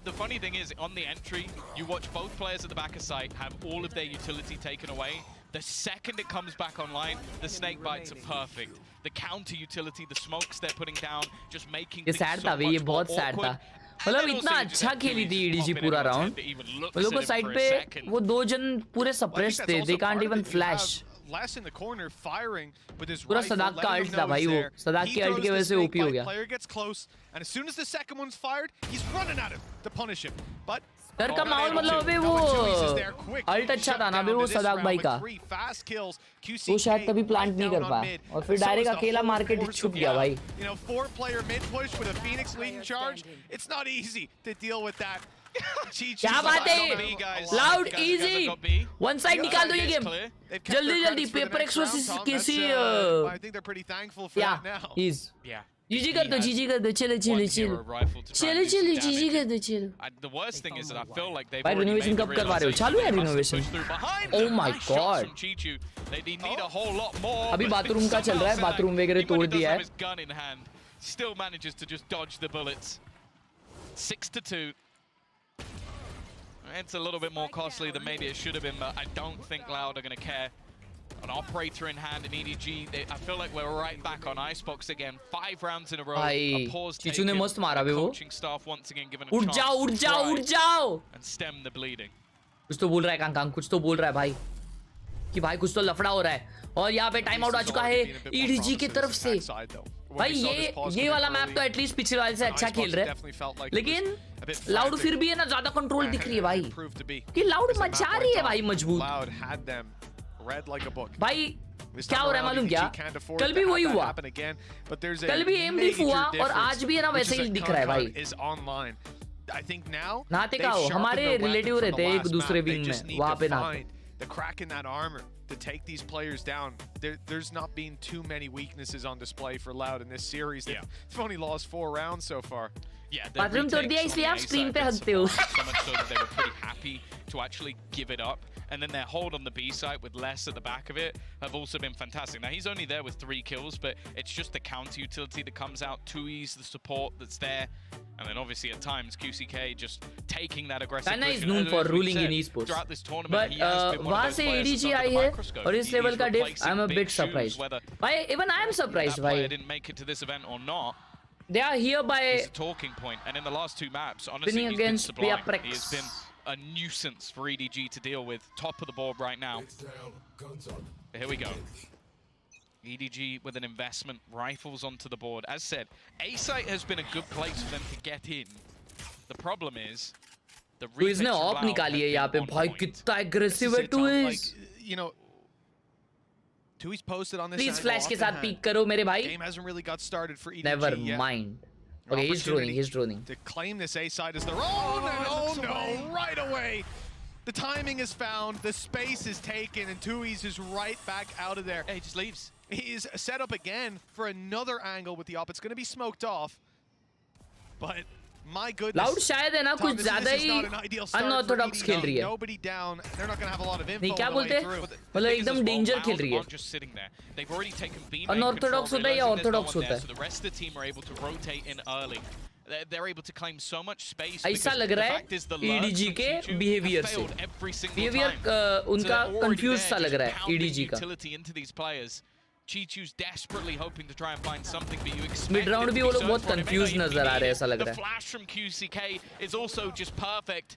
the funny thing is, on the entry, you watch both players at the back of site have all of their utility taken away. The second it comes back online, the snake bites are perfect. The counter utility, the smokes they're putting down, just making ये sad था भाई, ये बहुत sad था. मतलब इतना अच्छा खेली थी EDG पूरा राउंड. वो लोगों को साइड पे वो दो जन पूरे सप्रेस्ड थे. They can't even flash. Less in the corner firing with his पूरा सदाक का अल्ट था भाई वो. सदाक के अल्ट की वजह से ओपी हो गया. Player gets close, and as soon as the second one's fired, he's running at him to punish him. But डर का माहौल मतलब अबे वो अल्ट अच्छा था ना अबे वो सदाक भाई का. वो शायद कभी प्लांट नहीं कर पाया और फिर डायरेक्ट अकेला मार्केट छुप गया भाई. You know, 4-player mid push with a Phoenix leading charge. It's not easy to deal with that. क्या बात है. Loud easy. One side निकाल दो ये गेम. जल्दी PRX versus KC. I think they're pretty thankful for that now. GG कर दो GG. चलो GG कर दो चलो. The worst thing is that I feel like they've भाई रिनोवेशन कब करवा रहे हो? चालू है renovation. Oh my god. They need a whole lot more. अभी बाथरूम का चल रहा है. बाथरूम वगैरह तोड़ दिया है. Gun in hand, still manages to just dodge the bullets. 6-2. It's a little bit more costly than maybe it should have been, but I don't think Loud are going to care. An operator in hand in EDG. I feel like we're right back on Icebox again. 5 rounds in a row. A pause taken. ने मस्त मारा बे वो. Coaching staff once again given a chance उठ जाओ. And stem the bleeding. कुछ तो बोल रहा है कांकांग. कुछ तो बोल रहा है भाई. कि भाई कुछ तो लफड़ा हो रहा है. और यहाँ पे टाइम आउट आ चुका है EDG की तरफ से. भाई ये वाला मैप तो एटलीस्ट पिछले वाले से अच्छा खेल रहे हैं. लेकिन लाउड फिर भी है ना ज्यादा कंट्रोल दिख रही है भाई. कि लाउड मचा रही है भाई मजबूत. भाई क्या हो रहा है मालूम क्या? कल भी वही हुआ. कल भी एम डिफ हुआ और आज भी है ना वैसे ही दिख रहा है भाई. नहाते का हो हमारे रिलेटिव रहते हैं एक दूसरे विंग में वहां पे नहाते. The crack in that armor to take these players down. There's not been too many weaknesses on display for Loud in this series. They've only lost 4 rounds so far. Yeah, bathroom तोड़ दिया इसलिए आप screen पे हंसते हो. So much so that they were pretty happy to actually give it up. And then their hold on the B site with less at the back of it have also been fantastic. Now he's only there with 3 kills, but it's just the counter utility that comes out. 2E's the support that's there. And then obviously at times QCK just taking that aggressive Tanna is known for ruling in esports. Throughout this tournament, but he has been one वहाँ of those से players EDG that's I under the है microscope. और इस level का diff I'm a bit Big surprised. shoes, whether Why even I am surprised that player why didn't make it to this event or not. They are here by It's a talking point, and in the last 2 maps, honestly, he's been against sublime. PRX. He has been a nuisance for EDG to deal with. Top of the board right now. Here we go. EDG with an investment, rifles onto the board. As said, A-site has been a good place for them to get in. The problem is, the Twiz ने of निकाली है यहाँ पे. भाई कितना aggressive है Twiz. You know, Twiz posted on this. Please flash के साथ peek करो मेरे भाई. Game hasn't really got started for EDG Never yet. mind. Okay, he's droning. To claim this A side as their own, and oh no, right away. The timing is found, the space is taken, and Tui's is right back out of there. He just leaves. is set up again for another angle with the op. It's going to be smoked off. But my goodness. Loud शायद है ना कुछ ज़्यादा ही unorthodox खेल रही है. Nobody down. They're not going to have a lot of info. नहीं क्या बोलते हैं? मतलब एकदम danger खेल रही है. Unorthodox होता है या orthodox होता है? So the rest of the team are able to rotate in early. They're able to claim so much space. ऐसा लग रहा है EDG के behavior से. Behavior उनका confused सा लग रहा है EDG का. Chichu's desperately hoping to try and find something, but you expect mid round भी वो लोग बहुत confused नजर आ रहे हैं ऐसा लग रहा है. The flash from QCK is also just perfect.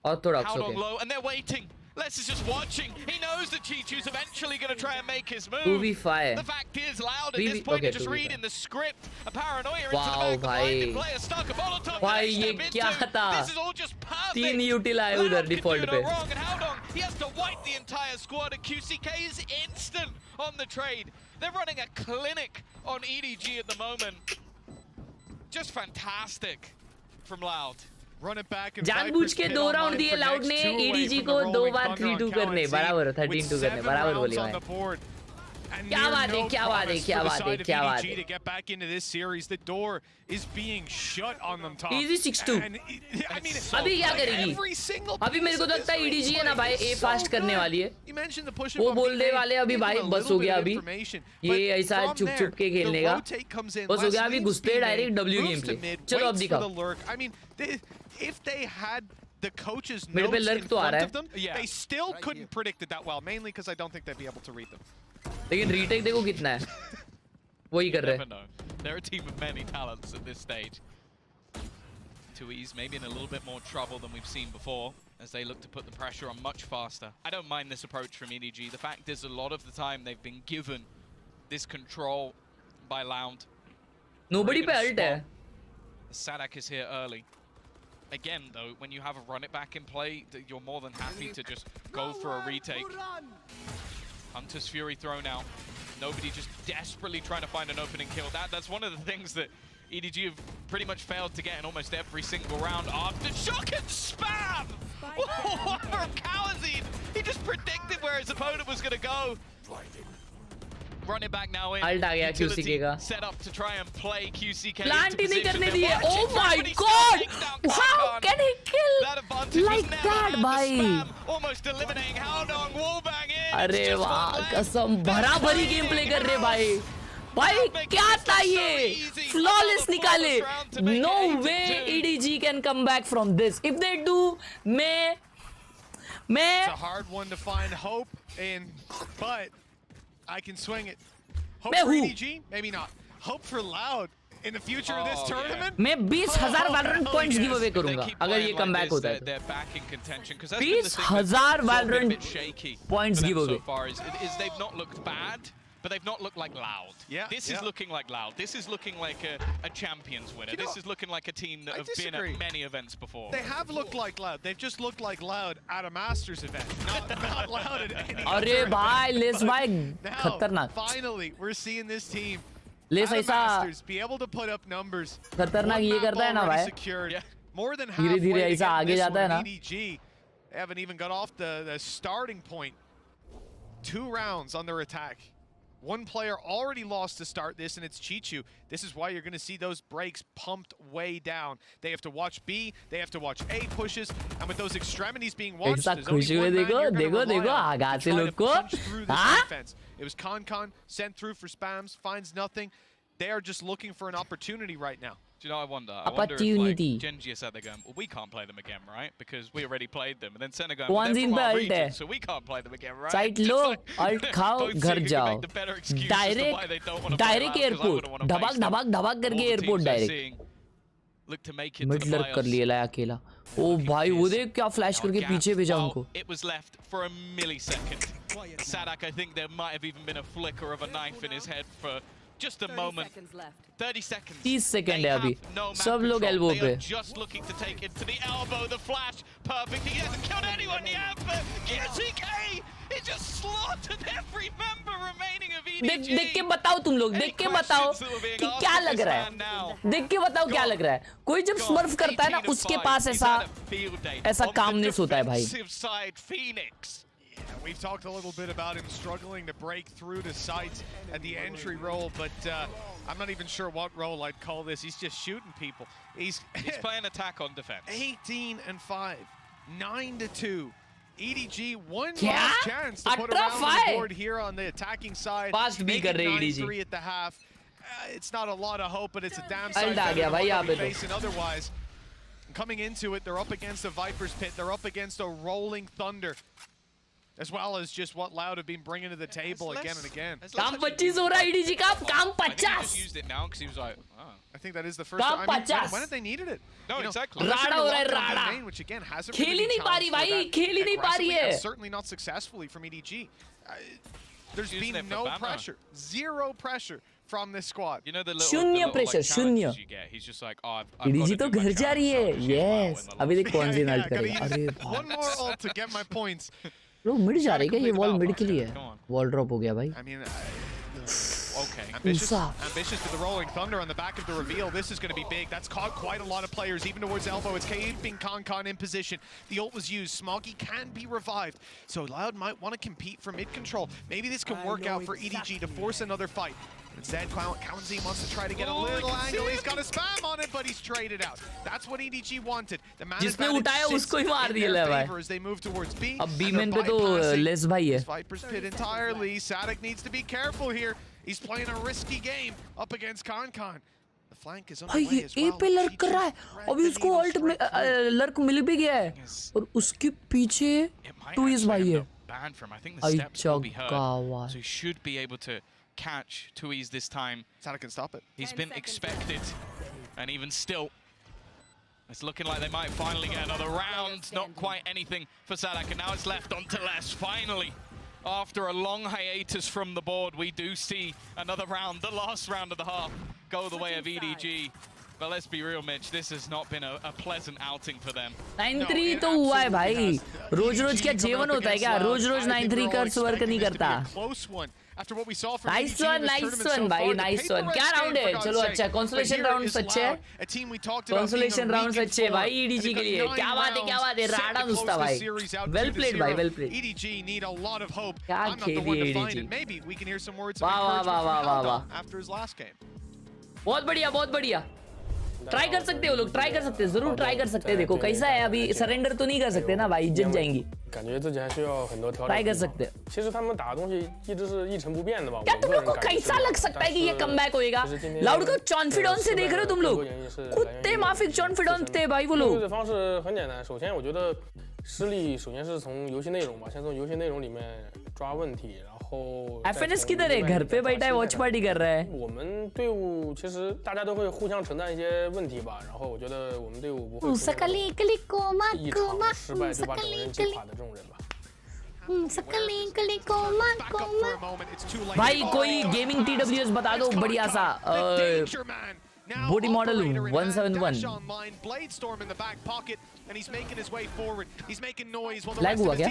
Orthodox Out on okay. low, and they're waiting. Les is just watching. He knows that Chichu's eventually going to try and make his move. 2v5. The fact is, Loud at this point is just reading the script. A paranoia into the back of the line. Play a stuck a Molotov. भाई ये क्या था? This is all just perfect. 3 util आए उधर default पे. Wrong, and how long? He has to wipe the entire squad. And QCK is instant on the trade. They're running a clinic on EDG at the moment. Just fantastic from Loud. जानबूझ के 2 round दिए loud ने EDG को 2 बार 3-2 करने बराबर 13-2 करने बराबर बोली भाई. क्या बात है क्या बात है क्या बात है क्या बात है. Easy 6-2. अभी क्या करेगी? अभी मेरे को लगता है EDG है ना भाई A फास्ट करने वाली है. वो बोलने वाले अभी भाई बस हो गया अभी. ये ऐसा छुप छुप के खेलने का बस हो गया. अभी घुसते डायरेक्ट W गेम प्ले. चलो अब दिखाओ. If they had the coaches मेरे पे notes लर्क in तो आ front रहा of them, they still couldn't predict it that well, mainly because I don't think they'd be able to read them. लेकिन retake देखो कितना है. वही कर रहे हैं. They're a team of many talents at this stage. 2E's maybe in a little bit more trouble than we've seen before as they look to put the pressure on much faster. I don't mind this approach from EDG. The fact is, a lot of the time they've been given this control by Loud. Nobody पे ult है. Sadak is here early. Again, though, when you have a run it back in play, you're more than happy to just go for a retake. Hunter's Fury thrown out. Nobody just desperately trying to find an opening kill. That's one of the things that EDG have pretty much failed to get in almost every single round after shock and spam! From Khelraay! He just predicted where his opponent was going to go. Run it back now in. Ult आ गया QCK का. Set up to try and play QCK. Plant ही नहीं करने दिए. Oh my God! How can he kill like that, भाई? Almost eliminating Howdong. Wallbang in. अरे वाह कसम भरा भरी गेम प्ले कर रहे भाई. भाई क्या था ये? Flawless निकाले. No way EDG can come back from this. If they do, मैं It's a hard one to find hope in, but I can swing it. Hope for EDG? Maybe not. Hope for Loud in the future of this tournament? मैं 20,000 Valorant points give away करूँगा अगर ये comeback होता है. 20,000 Valorant points give away. They've not looked bad, but they've not looked like Loud. This is looking like Loud. This is looking like a champions winner. This is looking like a team that have been at many events before. They have looked like Loud. They've just looked like Loud at a Masters event. Not Loud at any अरे भाई less भाई खतरनाक. Finally, we're seeing this team less ऐसा be able to put up numbers. खतरनाक ये करता है ना भाई. More than धीरे-धीरे ऐसा आगे जाता है ना. EDG haven't even got off the starting point. 2 rounds on their attack. One player already lost to start this, and it's Chichu. This is why you're going to see those breaks pumped way down. They have to watch B, they have to watch A pushes, and with those extremities being watched, there's only one man you're going to rely on to try to punch through this defense. It was Con sent through for spams, finds nothing. They are just looking for an opportunity right now. Do you know, I wonder if like, Genji is out there going, well, we can't play them again, right? Because we already played them. And then Senna going, well, they're from our region, so we can't play them again, right? Site low, ult खाओ, घर जाओ. Direct airport. धबाक धबाक धबाक करके airport direct. Mid lurk कर लिए लाया अकेला. ओ भाई वो देख क्या flash करके पीछे भेजा उनको. It was left for a millisecond. Sadak, I think there might have even been a flicker of a knife in his head for just a moment. 30 seconds. 30 seconds है अभी. सब लोग elbow पे. Just looking to take it to the elbow. The flash, perfect. He hasn't killed anyone yet, but QCK, he just slaughtered every member remaining of EDG. देख के बताओ तुम लोग. देख के बताओ कि क्या लग रहा है. देख के बताओ क्या लग रहा है. कोई जब smurf करता है ना उसके पास ऐसा calmness होता है भाई. We've talked a little bit about him struggling to break through to sites at the entry role, but I'm not even sure what role I'd call this. He's just shooting people. He's playing attack on defense. 18-5, 9-2. EDG, one last chance to put a round on the board here on the attacking side. Fast be kar rahe EDG. 9-3 at the half. It's not a lot of hope, but it's a damn Ult aa gaya bhai yahan pe to. facing otherwise. Coming into it, they're up against a Viper's Pit. They're up against a Rolling Thunder. As well as just what Loud have been bringing to the table again and again. Kam 25 ho raha EDG ka, kam 50. I think he just used it now because he was like, oh. I think that is the first time. I mean, when have they needed it? No, you know, exactly. Rada ho raha hai rada. Which again hasn't खेल ही नहीं पा रही भाई, खेल ही नहीं पा रही है. Certainly not successfully from EDG. There's been no pressure, zero pressure from this squad. You know the little, शून्य pressure, like, शून्य. you get. He's just like, oh, I've EDG तो घर जा रही है. Yes. अभी देख कौन सी नाइट करेगा. अरे one more ult to get my points. Bro, mid जा रही है क्या? ये वॉल मिड के लिए है. वॉल ड्रॉप हो गया भाई. I mean, okay. Ambitious to the Rolling Thunder on the back of the reveal. This is going to be big. That's caught quite a lot of players, even towards Elbow. It's keeping Concon in position. The ult was used. Smoggy can be revived. So Loud might want to compete for mid control. Maybe this can work out for EDG to force another fight. Instead, Kawanzi wants to try to get a little angle. He's got a spam on it, but he's traded out. That's what EDG wanted. The man जिसने उठाया उसको ही मार दिया ले भाई. as they move towards B. अब B में पे तो लेस भाई है. Viper's Pit entirely. Sadik needs to be careful here. He's playing a risky game up against Concon. The flank is on the way as well. A पे lurk कर रहा है. अभी उसको अल्ट लर्क मिल भी गया है. और उसके पीछे ट्विस्ट भाई है. Banned from. I think the steps will be heard. So he should be able to catch Tui's this time. Sadik can stop it. He's been expected, and even still, it's looking like they might finally get another round. Not quite anything for Sadak, and now it's left on to Les. Finally, after a long hiatus from the board, we do see another round, the last round of the half, go the way of EDG. But let's be real, Mitch, this has not been a pleasant outing for them. 9-3 तो हुआ है भाई. रोज-रोज क्या जेवन होता है क्या? रोज-रोज 9-3 कर वर्क नहीं करता. Nice one भाई, nice one. क्या राउंड है? चलो अच्छा, consolation rounds अच्छे हैं. Consolation rounds अच्छे भाई EDG के लिए. क्या बात है, राडा नुस्ता भाई. Well played भाई, well played. EDG need a lot of hope. क्या I'm not the खेली one to EDG. find it. Maybe we can hear some words of वाह encouragement from वाह. after his last game. बहुत बढ़िया. Try कर सकते हो लोग, ट्राई कर सकते हैं, जरूर ट्राई कर सकते हैं. देखो कैसा है, अभी सरेंडर तो नहीं कर सकते ना भाई, इज्जत जाएंगी. ट्राई कर सकते हैं. क्या तुम लोग को कैसा लग सकता है कि ये कमबैक होएगा? लाउड को कॉन्फिडेंस से देख रहे हो तुम लोग? कुत्ते माफिक कॉन्फिडेंस थे भाई वो लोग. 失利首先是从游戏内容吧，先从游戏内容里面抓问题，然后 FNS किधर है? घर पे बैठा है, वॉच पार्टी कर रहा है.我们队伍其实大家都会互相承担一些问题吧，然后我觉得我们队伍不会一场失败就把整个人击垮的这种人吧。भाई कोई गेमिंग TWS बता दो बढ़िया सा. Body model 171. लैग हुआ क्या?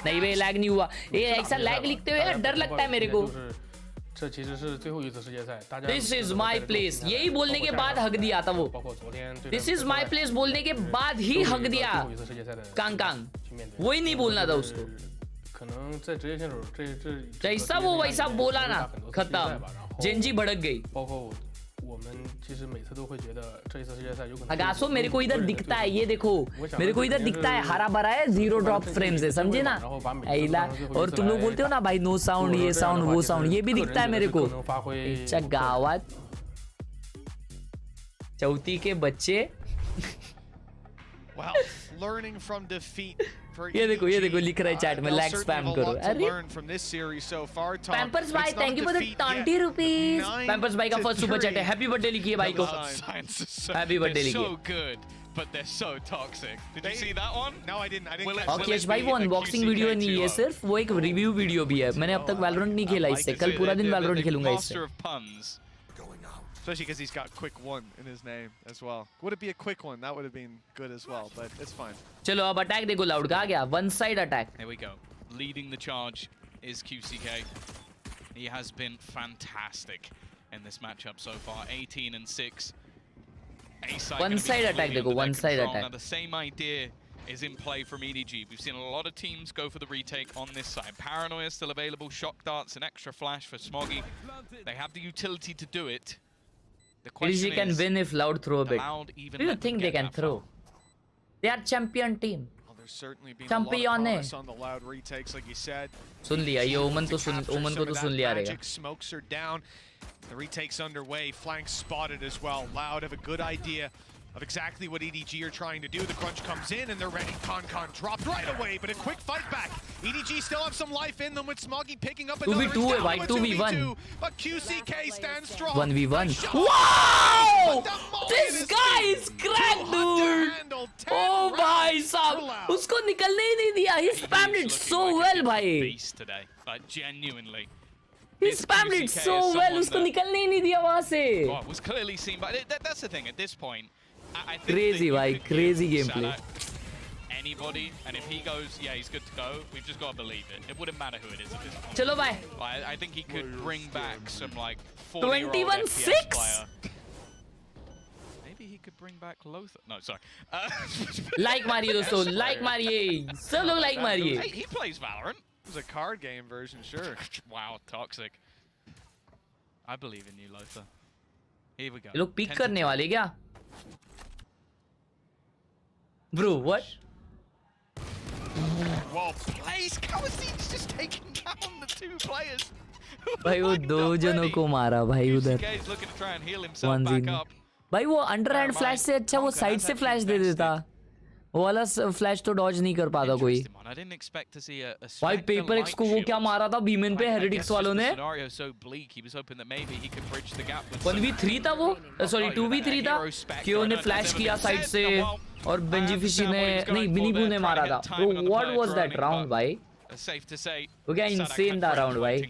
नहीं बे, लैग नहीं हुआ. ये ऐसा लैग लिखते हुए डर लगता है मेरे को. This is my place. यही बोलने के बाद हक दिया था वो. This is my place बोलने के बाद ही हक दिया. कांग वही नहीं बोलना था उसको. जैसा वो वैसा बोला ना, खत्म. जेंजी भड़क गई. अगासो मेरे को इधर दिखता है, ये देखो मेरे को इधर दिखता है, हरा भरा है, 0 ड्रॉप फ्रेम से, समझे ना? और तुम लोग बोलते हो ना भाई नो साउंड, ये साउंड वो साउंड, ये भी दिखता है मेरे को. गावत चौथी के बच्चे. ये देखो लिख रहा है चैट में, लैग स्पैम करो. अरे पैम्पर्स भाई thank you for the 20 rupees. Pampers भाई का फर्स्ट सुपर चैट है. हैप्पी बर्थडे लिखिए भाई को. हैप्पी बर्थडे लिखिए. But they're so toxic. Did you see that one? No, I didn't. Okay भाई वो अनबॉक्सिंग वीडियो नहीं है सिर्फ, वो एक रिव्यू वीडियो भी है. मैंने अब तक वैलोरेंट नहीं खेला इससे, कल पूरा दिन वैलोरेंट खेलूंगा इससे. Especially because he's got quick one in his name as well. Would it be a quick one? That would have been good as well, but it's fine. चलो अब अटैक देखो लाउड का आ गया. One side attack. Here we go. Leading the charge is QCK. He has been fantastic in this matchup so far. 18-6. One side attack देखो, one side attack. The same idea is in play from EDG. We've seen a lot of teams go for the retake on this side. Paranoia still available, shock darts, an extra flash for Smoggy. They have the utility to do it. The question EDG can is, win if Loud throw a bit. Loud even Do you let them think they get can that throw? They are champion team. Well, there's certainly been Champion a lot of है. promise on the Loud retakes, like you said. सुन लिया ये ओमन को तो सुन लिया रहेगा. Magic smokes are down. The retake's underway. Flank spotted as well. Loud have a good idea of exactly what EDG are trying to do. The crunch comes in and they're ready. Con dropped right away, but a quick fight back. EDG still have some life in them with Smoggy picking up another. 2v2 है भाई, 2v1. But QCK stands strong. 1v1. Wow! This guy is cracked, dude. Oh भाई साहब, उसको निकलने ही नहीं दिया. He spammed it so well, भाई. Beast today, like genuinely. He spammed it so well. उसको निकलने ही नहीं दिया वहाँ से. Oh, it was clearly seen, but that's the thing. At this point, I think Crazy, भाई, crazy gameplay. Anybody, and if he goes, yeah, he's good to go. We've just got to believe it. It wouldn't matter who it is at this point. चलो भाई. I think he could bring back some like 40-year-old 21-6. FPS player. Maybe he could bring back Lothar. No, sorry. Like मारिए दोस्तों, like मारिए. सब लोग like मारिए. Hey, he plays Valorant. It was a card game version, sure. Wow, toxic. I believe in you, Lothar. Here we go. ये लोग pick करने वाले क्या? Bro, what? Well, plays. Kawasi's just taking down the two players. भाई वो दो जनों को मारा भाई उधर. QCK looking to try and heal himself back up. भाई वो अंडरहैंड फ्लैश से अच्छा वो साइड से फ्लैश दे देता. वो वाला फ्लैश तो डॉज नहीं कर पाता कोई. भाई पेपर एक्स को वो क्या मारा था बीमन पे हेरेटिक्स वालों ने. 1v3 था वो, सॉरी 2v3 था. क्यों ने फ्लैश किया साइड से और बेंजीफिशी ने नहीं बिनीबू ने मारा था. व्हाट वाज दैट राउंड भाई? वो क्या इंसेन था राउंड भाई.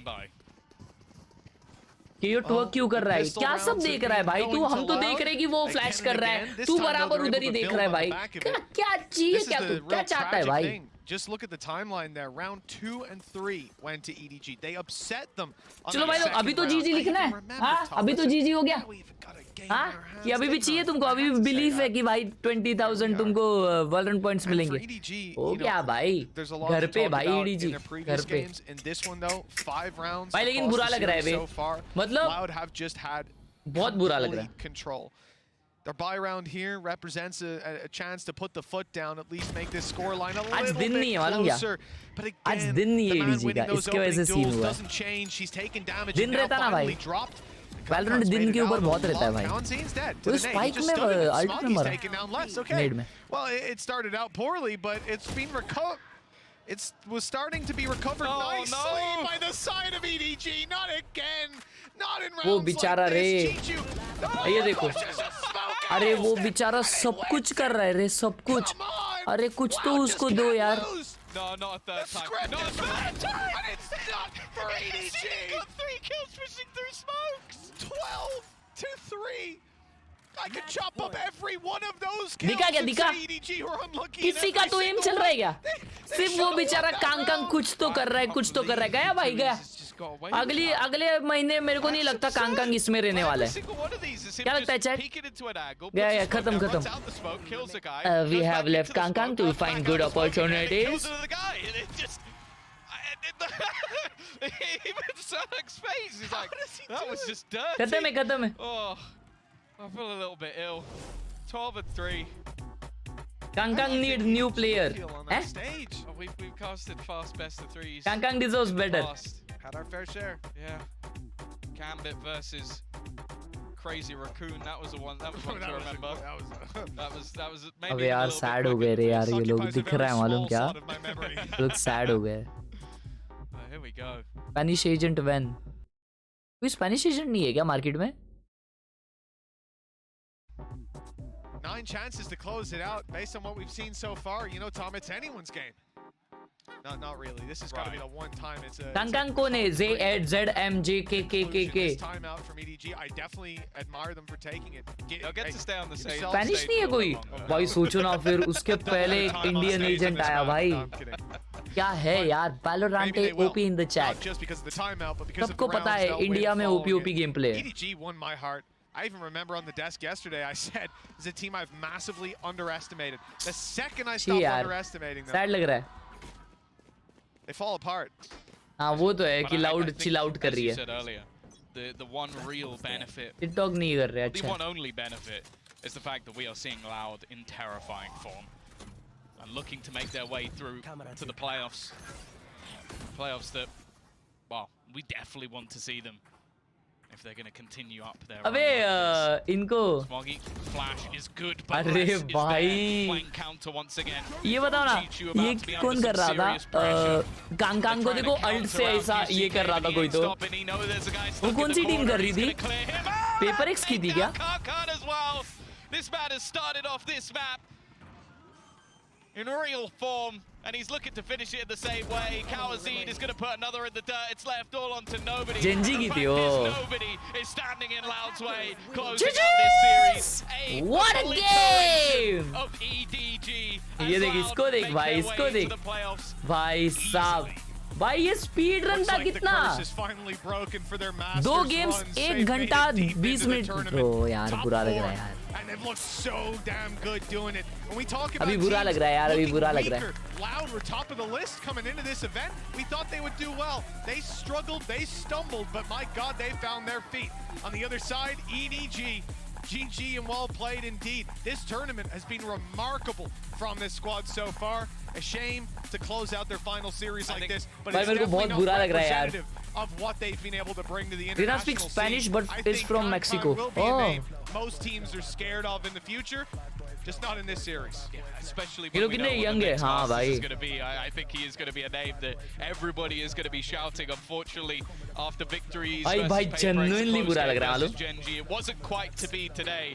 कि ये ट्वर्क क्यों कर रहा है? क्या सब देख रहा है भाई तू? हम तो देख रहे हैं कि वो फ्लैश कर रहा है, तू बराबर उधर ही देख रहा है भाई. क्या चाहिए, क्या तू क्या चाहता है भाई? Just look at the timeline there. Round 2 and 3 went to EDG. They upset them. चलो भाई लोग अभी तो जीजी लिखना है. हाँ अभी तो जीजी हो गया. हाँ कि अभी भी चाहिए तुमको, अभी भी बिलीफ है कि भाई 20,000 तुमको वॉलरेंट पॉइंट्स मिलेंगे. हो गया भाई घर पे भाई EDG घर पे. भाई लेकिन बुरा लग रहा है भाई, मतलब बहुत बुरा लग रहा है. Their buy round here represents a chance to put the foot down, at least make this scoreline a little bit closer. But again, the man winning those opening duels doesn't change. She's taken damage and now finally dropped. Valorant दिन के ऊपर बहुत रहता है भाई. वो spike में alt में मरा. Well, it started out poorly, but it's been recovered. It was starting to be recovered nicely by the side of EDG. Not again. Not in rounds वो बेचारा रे. ये देखो. अरे वो बेचारा सब कुछ कर रहा है रे, सब कुछ. अरे कुछ तो उसको दो यार. No, not a third time. Not a third time. And it's not for EDG. He's got 3 kills pushing through smokes. 12-3. I could chop up every one of those kills. दिखा क्या दिखा? किसी का तो एम चल रहा है क्या? सिर्फ वो बेचारा कांग कुछ तो कर रहा है, कुछ तो कर रहा है. गया भाई गया. अगले महीने मेरे को नहीं लगता कांग इसमें रहने वाला है. क्या लगता है चैट? गया खत्म. We have left Kang to find good opportunities. Even Salunkhe's face is like, that was just dirty. खत्म है. Oh, I feel a little bit ill. 12-3. Kang need new player. Oh, we've casted fast best of 3s. Kang deserves better. Had our fair share. Yeah. Gambit versus Crazy Raccoon. That was the one. That was one to remember. That was maybe. अबे यार sad हो गए रे यार ये लोग. दिख रहा है मालूम क्या? लोग sad हो गए. Here we go. Spanish agent when? कोई Spanish agent नहीं है क्या मार्केट में? 9 chances to close it out based on what we've seen so far. You know, Tom, it's anyone's game. Not really. This has got to be the one time. It's a Kang कौन है? ZMJKKKK. This time out from EDG. I definitely admire them for taking it. They'll get to stay on the stage. Spanish नहीं है कोई. भाई सोचो ना फिर उसके पहले एक इंडियन एजेंट आया भाई. क्या है यार? Valorant OP in the chat. सबको पता है इंडिया में OP गेम प्ले है. EDG won my heart. I even remember on the desk yesterday, I said, "This is a team I've massively underestimated." The second I stopped underestimating them, sad लग रहा है. they fall apart. हाँ वो तो है कि loud chill out कर रही है. The one real benefit, TikTok नहीं कर रहे. the अच्छा. one only benefit is the fact that we are seeing Loud in terrifying form and looking to make their way through to the playoffs. Playoffs that, well, we definitely want to see them if they're going to continue up there. अबे इनको Smoggy flash is good, but अरे Rez is भाई there. Flank counter once again. ये बताओ ना ये कौन कर रहा था कांग को देखो अल्ट से ऐसा ये कर रहा था कोई तो वो कौन सी टीम कर रही थी पेपर एक्स की थी क्या This man has started off this map in real form, and he's looking to finish it in the same way. Kawazine is going to put another in the dirt. It's left all onto nobody. Genji की थी वो. Nobody is standing in Loud's way, closing out this series. What a game! Of EDG. ये देख इसको देख भाई इसको देख भाई साहब भाई ये स्पीड रन था कितना 2 गेम्स 1 घंटा 20 मिनट ओ यार बुरा लग रहा है यार And they've looked so damn good doing it. When we talk about अभी बुरा लग रहा है यार अभी बुरा लग रहा है Loud were top of the list coming into this event. We thought they would do well. They struggled, they stumbled, but my God, they found their feet. On the other side, EDG, GG and well played indeed. This tournament has been remarkable from this squad so far. A shame to close out their final series like this, but it's definitely not representative of what they've been able to bring to the international scene. Speaks Spanish, but is from Mexico. Will be a name most teams are scared of in the future, just not in this series. Yeah, especially when we know what the next Masters is going to be. I think he is going to be a name that everybody is going to be shouting. Unfortunately, after victories versus Genji, it wasn't quite to be today.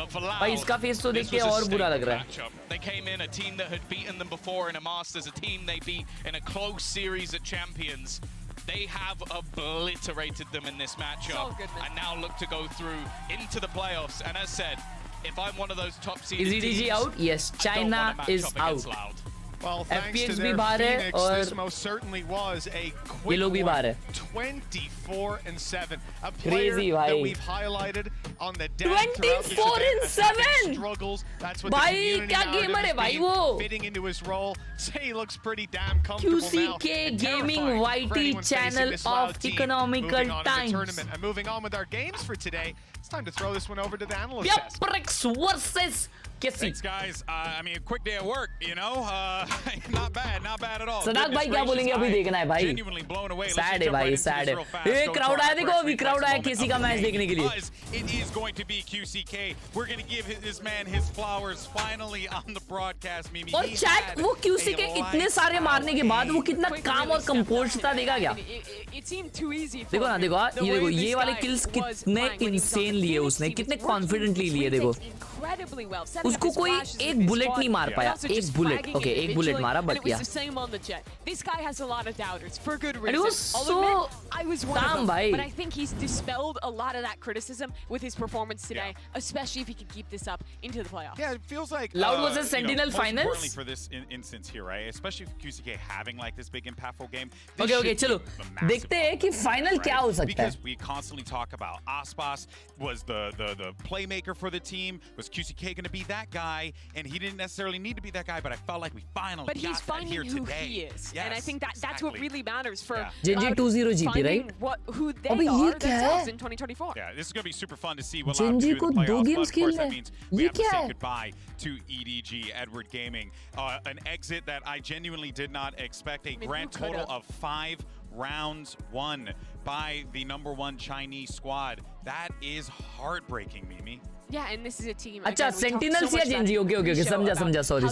But for Loud, इसका face तो देख के और बुरा लग रहा है. They came in a team that had beaten them before in a Masters, a team they beat in a close series at Champions. They have obliterated them in this matchup and now look to go through into the playoffs. And as said, if I'm one of those top seeded teams, is EDG out? Yes, China is out. Loud. Well, thanks to their Phoenix, this most certainly was a quick 24-7. A player that we've highlighted on the deck 24-7 struggles. That's what the community now fitting into his role. He looks pretty damn comfortable QCK Gaming YT channel of economical times. And moving on with our games for today, it's time to throw this one over to the analyst desk. PRX versus Thanks, guys. I mean, a quick day at work, you know. Not bad at all. सदाक भाई क्या बोलेंगे अभी देखना है भाई. Genuinely blown away. Sad है भाई, sad है. ये crowd आया देखो अभी crowd आया किसी का मैच देखने के लिए. It is going to be QCK. We're going to give this man his flowers finally on the broadcast. Mimi. और chat वो QCK इतने सारे मारने के बाद वो कितना काम और composed था देखा क्या? देखो ना देखो ये वाले kills कितने insane लिए उसने कितने confidently लिए देखो. उसको कोई एक बुलेट नहीं मार पाया एक बुलेट ओके एक बुलेट मारा बट किया This guy has a lot of doubters for good reason. And it was so I was one of them, but I think he's dispelled a lot of that criticism with his performance today, especially if he can keep this up into the playoffs. Yeah, it feels like Loud was a Sentinel finals. Importantly for this instance here, right? Especially for QCK having like this big impactful game. Okay, चलो देखते हैं कि final क्या हो सकता है. Because we constantly talk about Aspas was the playmaker for the team. Was QCK going to be that guy? And he didn't necessarily need to be that guy, but I felt like we finally got that here today. But he's finding who he is. Yes, and I think that's what really matters for Genji 2-0 जीती, right? Who they are themselves in 2024. Yeah, this is going to be super fun to see what Loud do in the playoffs. But of course, that means we have to say goodbye to EDG, Edward Gaming. An exit that I genuinely did not expect. A grand total of 5 rounds won by the #1 Chinese squad. That is heartbreaking, Mimi. Yeah, and this is a team. अच्छा Sentinels या Genji okay समझा sorry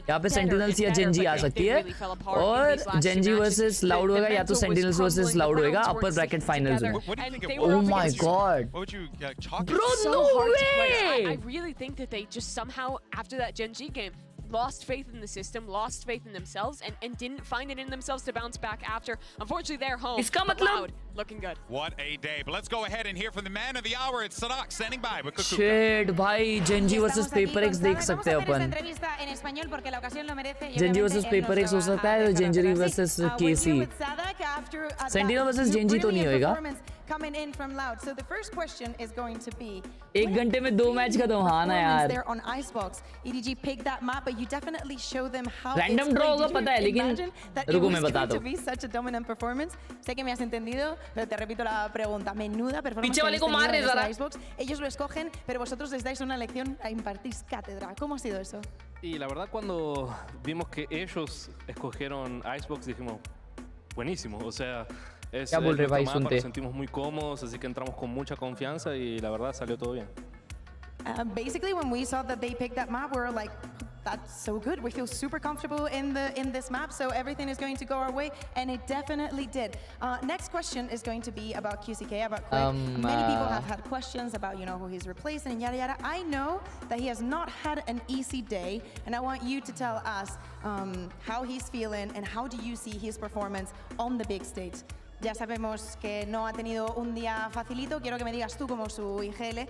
यहाँ पे Sentinels या Genji आ सकती है और Genji versus Loud होगा या तो Sentinels versus Loud होगा upper bracket finals में. What do you think it Oh my god. What would you chalk it? Bro, so no hard way. to play. I really think that they just somehow after that Genji game lost faith in the system, lost faith in themselves, and didn't find it in themselves to bounce back after. Unfortunately, they're home. इसका मतलब looking good. What a day! But let's go ahead and hear from the man of the hour. It's Salunkhe standing by with Kukuka. Shit, भाई Genji versus PRX देख सकते हैं अपन. Genji versus PRX हो सकता है, Genji versus KC. Sentinel versus Genji तो नहीं होएगा. coming in from Loud. So the first question is going to be, एक घंटे में 2 मैच खत्म. हाँ ना यार. There on Icebox. EDG picked that map, but you definitely show them how Random draw होगा पता है, लेकिन रुको मैं बताता हूँ. To be such a dominant performance. Sé que me has entendido, pero te repito la pregunta. Menuda performance. पीछे वाले को मार रहे जरा. Icebox. Ellos lo escogen, pero vosotros les dais una lección, impartís cátedra. ¿Cómo ha sido eso? Y la verdad cuando vimos que ellos escogieron Icebox dijimos, buenísimo, o sea, es nuestro mapa, nos sentimos muy cómodos, así que entramos con mucha confianza y la verdad salió todo bien. Basically, when we saw that they picked that map, we were like, that's so good. We feel super comfortable in this map, so everything is going to go our way, and it definitely did. Next question is going to be about QCK, about Quick. Many people have had questions about, who he's replacing and yada yada. I know that he has not had an easy day, and I want you to tell us how he's feeling and how do you see his performance on the big stage. Ya sabemos que no ha tenido un día facilito. Quiero que me digas tú, como su IGL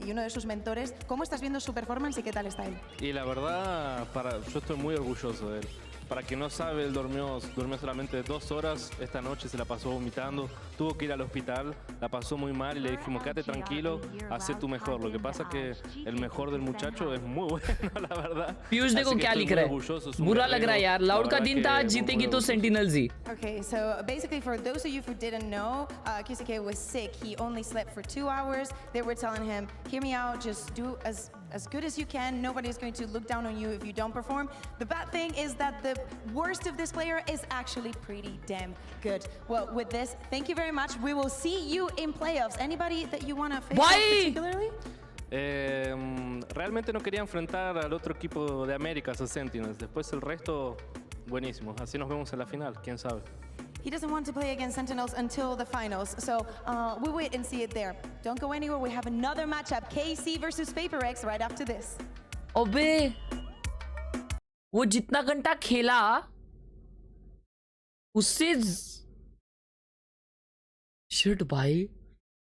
y uno de sus mentores, ¿cómo estás viendo su performance y qué tal está él? Y la verdad, yo estoy muy orgulloso de él. Para quien no sabe, él durmió solamente 2 horas. Esta noche se la pasó vomitando. Tuvo que ir al hospital. La pasó muy mal y le dijimos, quédate tranquilo, haz tu mejor. Lo que pasa es que el mejor del muchacho es muy bueno, la verdad. Piyush देखो क्या लिख रहा है. बुरा लग रहा है यार. लाउड का दिन था, आज जीतेगी तो sentinels he. Okay, so basically for those of you who didn't know, QCK was sick. He only slept for 2 hours. They were telling him, hear me out, just do as good as you can. Nobody is going to look down on you if you don't perform. The bad thing is that the worst of this player is actually pretty damn good. Well, with this, thank you very much. We will see you in playoffs. Anybody that you want to face particularly? Realmente no quería enfrentar al otro equipo de Américas, a Sentinels. Después el resto, buenísimo. Así nos vemos en la final, quién sabe. He doesn't want to play against Sentinels until the finals, so we'll wait and see it there. Don't go anywhere. We have another matchup, KC versus PRX, right after this. अबे वो जितना घंटा खेला उससे shit भाई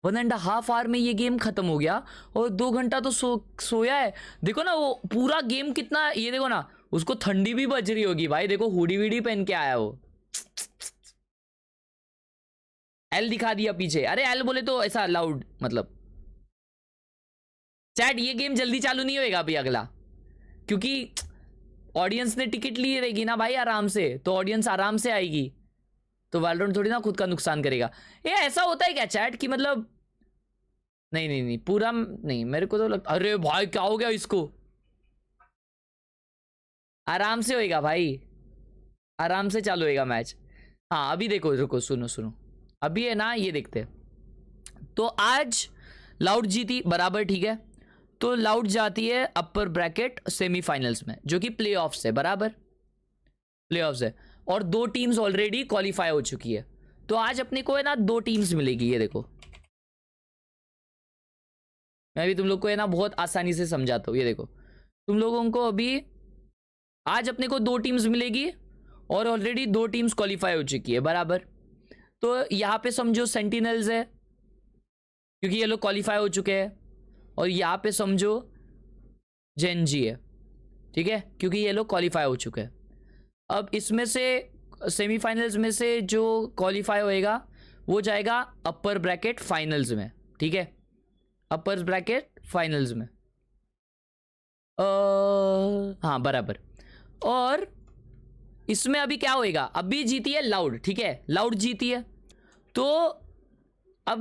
1.5 our में ये game खत्म हो गया और 2 घंटा तो सोया है. देखो ना वो पूरा गेम कितना, ये देखो ना, उसको ठंडी भी बज रही होगी भाई. देखो हुडी वीडी पहन के आया वो. एल दिखा दिया पीछे. अरे एल बोले तो ऐसा लाउड, मतलब चैट ये गेम जल्दी चालू नहीं होएगा अभी अगला, क्योंकि ऑडियंस ने टिकट ली रहेगी ना भाई आराम से, तो ऑडियंस आराम से आएगी, तो वैलोरेंट थोड़ी ना खुद का नुकसान करेगा. ये ऐसा होता है क्या चैट कि मतलब नहीं पूरा नहीं, मेरे को तो लगता. अरे भाई क्या हो गया इसको. आराम से होएगा भाई, आराम से चालू होएगा मैच. हाँ अभी देखो, रुको सुनो अभी है ना, ये देखते हैं. तो आज लाउड जीती बराबर, ठीक है. तो लाउड जाती है अपर ब्रैकेट सेमीफाइनल्स में, जो कि प्लेऑफ्स है, बराबर प्लेऑफ्स है, और 2 टीम्स ऑलरेडी क्वालिफाई हो चुकी है. तो आज अपने को है ना 2 टीम्स मिलेगी. ये देखो मैं भी तुम लोग को है ना बहुत आसानी से समझाता हूँ. ये देखो तुम लोगों को अभी आज अपने को 2 टीम्स मिलेगी और ऑलरेडी 2 टीम्स क्वालिफाई हो चुकी है, बराबर. तो यहाँ पे समझो सेंटिनल्स है क्योंकि ये लोग क्वालिफाई हो चुके हैं, और यहाँ पे समझो जेनजी है, ठीक है, क्योंकि ये लोग क्वालिफाई हो चुके हैं. अब इसमें से सेमीफाइनल्स में से जो क्वालिफाई होएगा वो जाएगा अपर ब्रैकेट फाइनल्स में, ठीक है, अपर ब्रैकेट फाइनल्स में. हाँ बराबर. और इसमें अभी क्या होएगा, अभी जीती है लाउड, ठीक है, लाउड जीती है. तो अब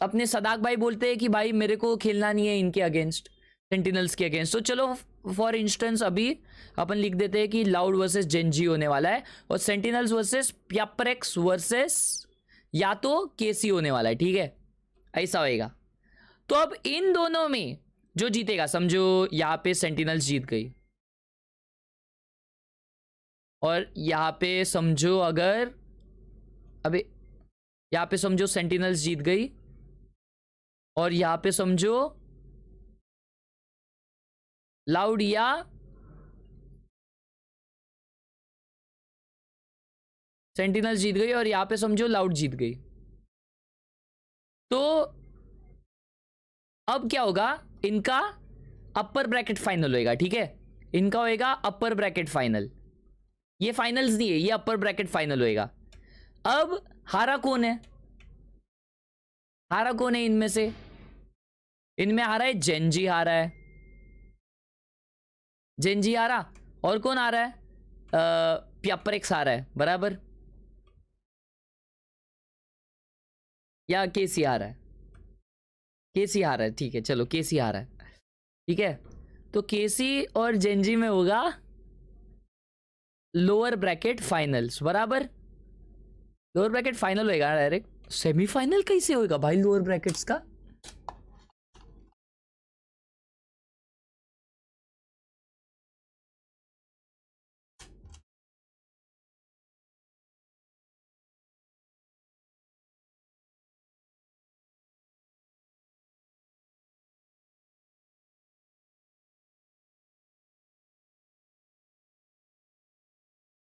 अपने सदाक भाई बोलते हैं कि भाई मेरे को खेलना नहीं है इनके अगेंस्ट, सेंटिनल्स के अगेंस्ट. तो चलो फॉर इंस्टेंस अभी अपन लिख देते हैं कि लाउड वर्सेस जेनजी होने वाला है, और सेंटिनल्स वर्सेस PRX वर्सेस या तो केसी होने वाला है, ठीक है, ऐसा होएगा. तो अब इन दोनों में जो जीतेगा, समझो यहाँ पे सेंटिनल्स जीत गई, और यहाँ पे समझो अगर अबे यहाँ पे समझो सेंटिनल्स जीत गई, और यहाँ पे समझो लाउड या सेंटिनल्स जीत गई, और यहाँ पे समझो लाउड जीत गई. तो अब क्या होगा, इनका अपर ब्रैकेट फाइनल होएगा, ठीक है, इनका होएगा अपर ब्रैकेट फाइनल. ये फाइनल्स नहीं है, ये अपर ब्रैकेट फाइनल होएगा. अब हारा कौन है, हारा कौन है इनमें से? इनमें हारा है जेंजी, हारा है जेंजी, हारा। और कौन आ रहा है? PRX आ रहा है, बराबर। या केसी आ रहा है? केसी आ रहा है, ठीक है, चलो केसी आ रहा है, ठीक है। तो केसी और जेंजी में होगा लोअर ब्रैकेट फाइनल्स, बराबर। लोअर ब्रैकेट फाइनल होएगा डायरेक्ट। सेमीफाइनल कैसे होएगा भाई लोअर ब्रैकेट्स का?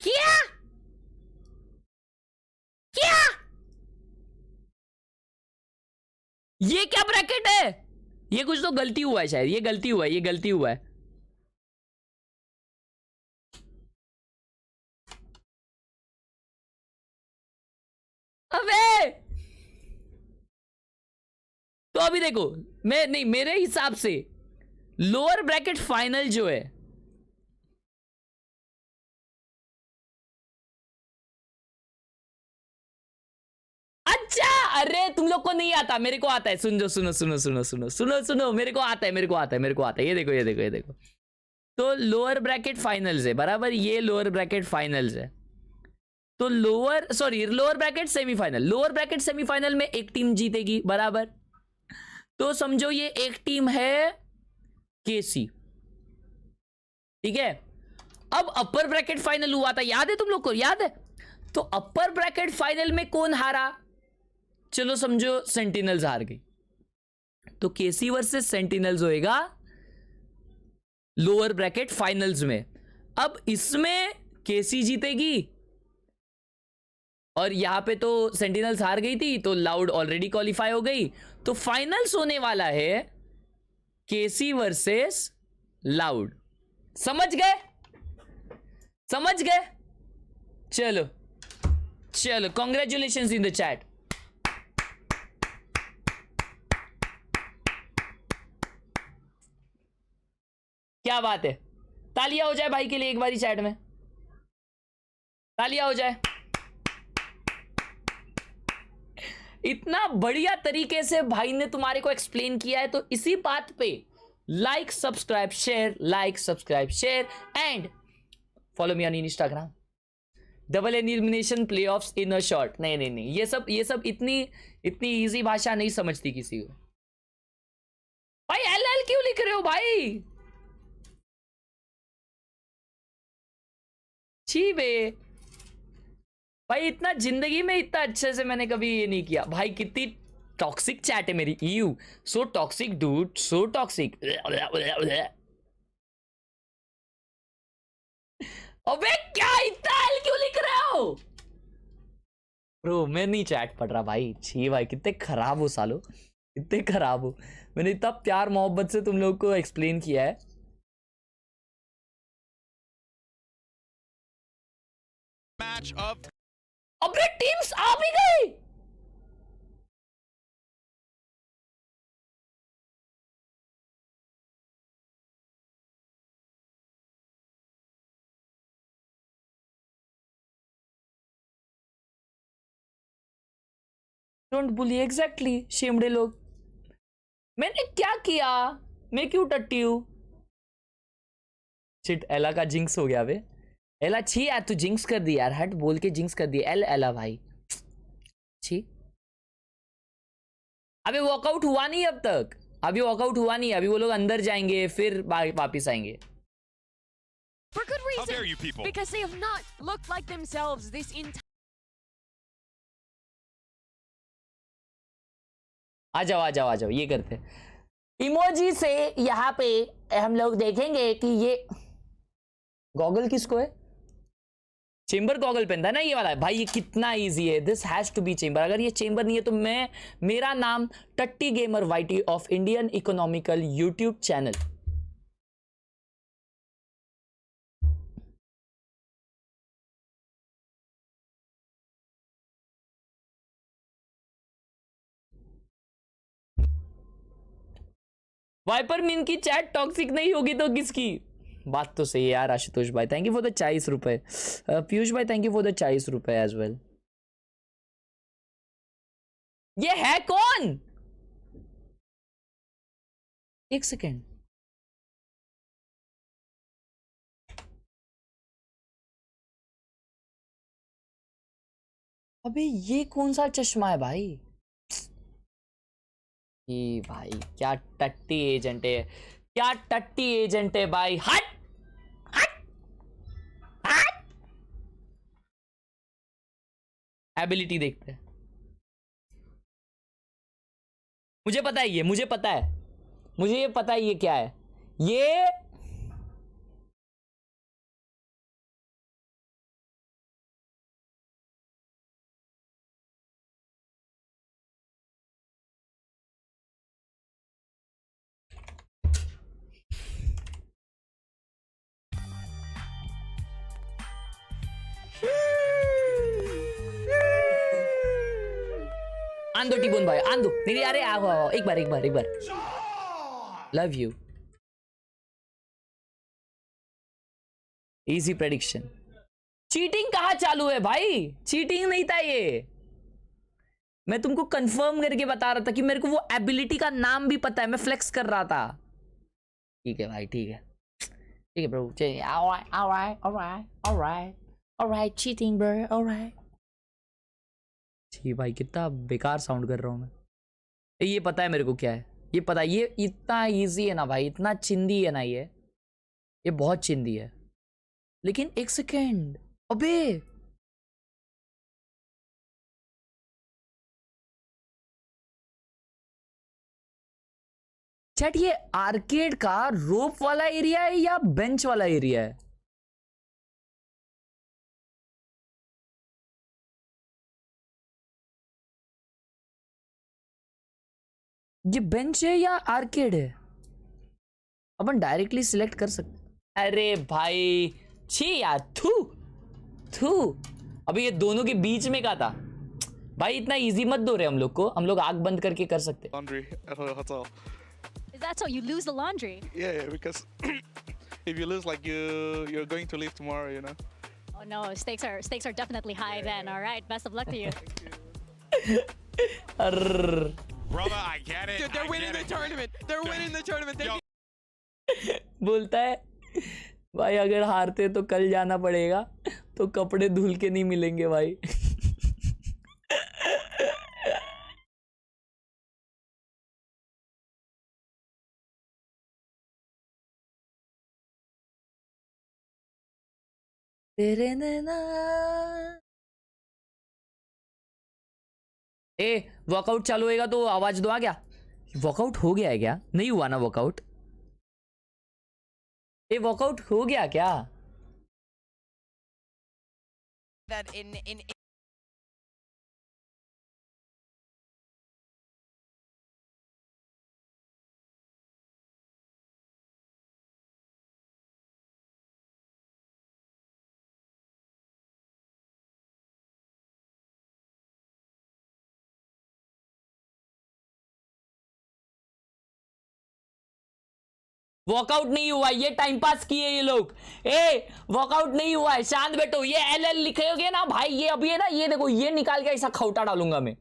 क्या क्या ये क्या ब्रैकेट है? ये कुछ तो गलती हुआ है शायद, ये गलती हुआ है, ये गलती हुआ है। अबे तो अभी देखो, मैं नहीं, मेरे हिसाब से लोअर ब्रैकेट फाइनल जो है, अच्छा, अरे तुम लोग को नहीं आता, मेरे को आता है। सुनो सुनो सुनो सुनो सुनो सुनो सुनो, मेरे को आता है, मेरे को आता है, मेरे को आता है। ये देखो ये देखो ये देखो। तो लोअर ब्रैकेट फाइनल्स है, बराबर। ये लोअर ब्रैकेट फाइनल्स है। तो lower bracket semifinal, lower bracket semifinal में एक टीम जीतेगी, बराबर। तो समझो ये एक टीम है केसी, ठीक है। अब अपर ब्रैकेट फाइनल हुआ था, याद है तुम लोग को? याद है? तो अपर ब्रैकेट फाइनल में कौन हारा? चलो समझो सेंटिनल्स हार गई, तो केसी वर्सेस सेंटिनल्स होएगा लोअर ब्रैकेट फाइनल्स में। अब इसमें केसी जीतेगी, और यहां पे तो सेंटिनल्स हार गई थी, तो लाउड ऑलरेडी क्वालिफाई हो गई। तो फाइनल्स होने वाला है केसी वर्सेस लाउड। समझ गए? समझ गए? चलो चलो, कॉन्ग्रेचुलेशन इन द चैट। क्या बात है, तालियां हो जाए भाई के लिए एक बारी चैट में, तालियां हो जाए। इतना बढ़िया तरीके से भाई ने तुम्हारे को एक्सप्लेन किया है, तो इसी बात पे like subscribe share, like subscribe share, and follow me on Instagram. Double elimination playoffs in a short. नहीं नहीं नहीं, ये सब इतनी इजी भाषा नहीं समझती किसी को। भाई LL क्यों लिख रहे हो भाई? छी बे भाई, इतना जिंदगी में इतना अच्छे से मैंने कभी ये नहीं किया भाई। कितनी टॉक्सिक चैट है मेरी। You so toxic dude, so toxic. अबे क्या इतना एल क्यों लिख रहे हो ब्रो? मैं नहीं चैट पढ़ रहा भाई। छी भाई, कितने खराब हो सालो, कितने खराब हो। मैंने इतना प्यार मोहब्बत से तुम लोग को एक्सप्लेन किया है। मैच ऑफ अबे टीम्स आ भी गई। डोंट बुली, एग्जैक्टली, शेमड़े लोग। मैंने क्या किया? मैं क्यों टट्टी हूं? शिट, एला का जिंक्स हो गया बे। एला छी यार, तू जिंक्स कर दी यार, हट बोल के जिंक्स कर दी। एला भाई छी। अबे वॉकआउट हुआ नहीं अब तक, अभी वॉकआउट हुआ नहीं। अभी वो लोग अंदर जाएंगे, फिर वापिस आएंगे। For good How dare reason. you people? Because they have not looked like themselves this entire. आ जाओ आ जाओ आ जाओ, ये करते इमोजी से। यहाँ पे हम लोग देखेंगे कि ये गॉगल किसको है। चेंबर गॉगल पहनता है ना, ये वाला है भाई। ये कितना इजी है, this has to be chamber. अगर ये चेंबर नहीं है तो मेरा नाम टट्टी gamer YT of Indian economical YouTube channel Viper mean की चैट टॉक्सिक नहीं होगी तो किसकी? बात तो सही है यार आशुतोष भाई, थैंक यू फॉर द 40 रुपए। पीयूष भाई थैंक यू फॉर द 40 रुपए एज वेल। ये है कौन? एक सेकेंड, अबे ये कौन सा चश्मा है भाई? ये भाई क्या टट्टी एजेंट है, क्या टट्टी एजेंट है भाई। हट हट हट। एबिलिटी देखते हैं। मुझे पता है ये, मुझे पता है, मुझे ये पता है ये क्या है। ये आंदो टिबोन भाई, आंदो। नहीं अरे आओ आओ, एक बार एक बार एक बार। Love you. Easy prediction. Cheating कहाँ चालू है भाई? चीटिंग नहीं था ये, मैं तुमको कंफर्म करके बता रहा था कि मेरे को वो एबिलिटी का नाम भी पता है, मैं फ्लेक्स कर रहा था। ठीक है भाई, ठीक है ठीक है ब्रो, चलिए। alright alright alright alright alright cheating bro, alright। जी भाई कितना बेकार साउंड कर रहा हूँ मैं। ये पता है मेरे को क्या है, ये पता है। ये इतना इजी है ना भाई, इतना चिंदी है ना ये बहुत चिंदी है। लेकिन एक सेकेंड, अबे चैट, ये आर्केड का रोप वाला एरिया है या बेंच वाला एरिया है? ये बेंच है या आर्केड है? अपन डायरेक्टली सिलेक्ट कर सकते। अरे भाई छी यार, थू थू। अभी ये दोनों के बीच में का था भाई, इतना इजी मत दो रहे हम लोग को, हम लोग आंख बंद करके कर सकते। Laundry at a hotel. Is that so? You lose the laundry? Yeah, because if you lose, like you're going to leave tomorrow, you know. Oh no, stakes are definitely high then. All right, best of luck to you. Brother, I get it. Dude, they're winning the tournament. They're winning the tournament. बोलता है भाई अगर हारते तो कल जाना पड़ेगा, तो कपड़े धुल के नहीं मिलेंगे भाई। तेरे नैना। वर्कआउट चालू होएगा तो आवाज दो। आ गया वर्कआउट? हो गया है क्या? नहीं हुआ ना वर्कआउट? वर्कआउट हो गया क्या? That in वर्कआउट नहीं हुआ, ये टाइम पास किए ये लोग। वर्कआउट नहीं हुआ है, शांत बैठो। ये LL लिखेगे ना भाई, ये अभी है ना, ये देखो ये निकाल के ऐसा खौटा डालूंगा मैं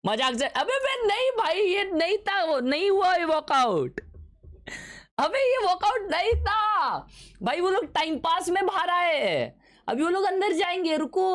मजाक से। अबे मैं नहीं भाई, ये नहीं था, वो नहीं हुआ ये वर्कआउट। अबे ये वर्कआउट नहीं था भाई, वो लोग टाइम पास में बाहर आए, अभी वो लोग अंदर जाएंगे, रुको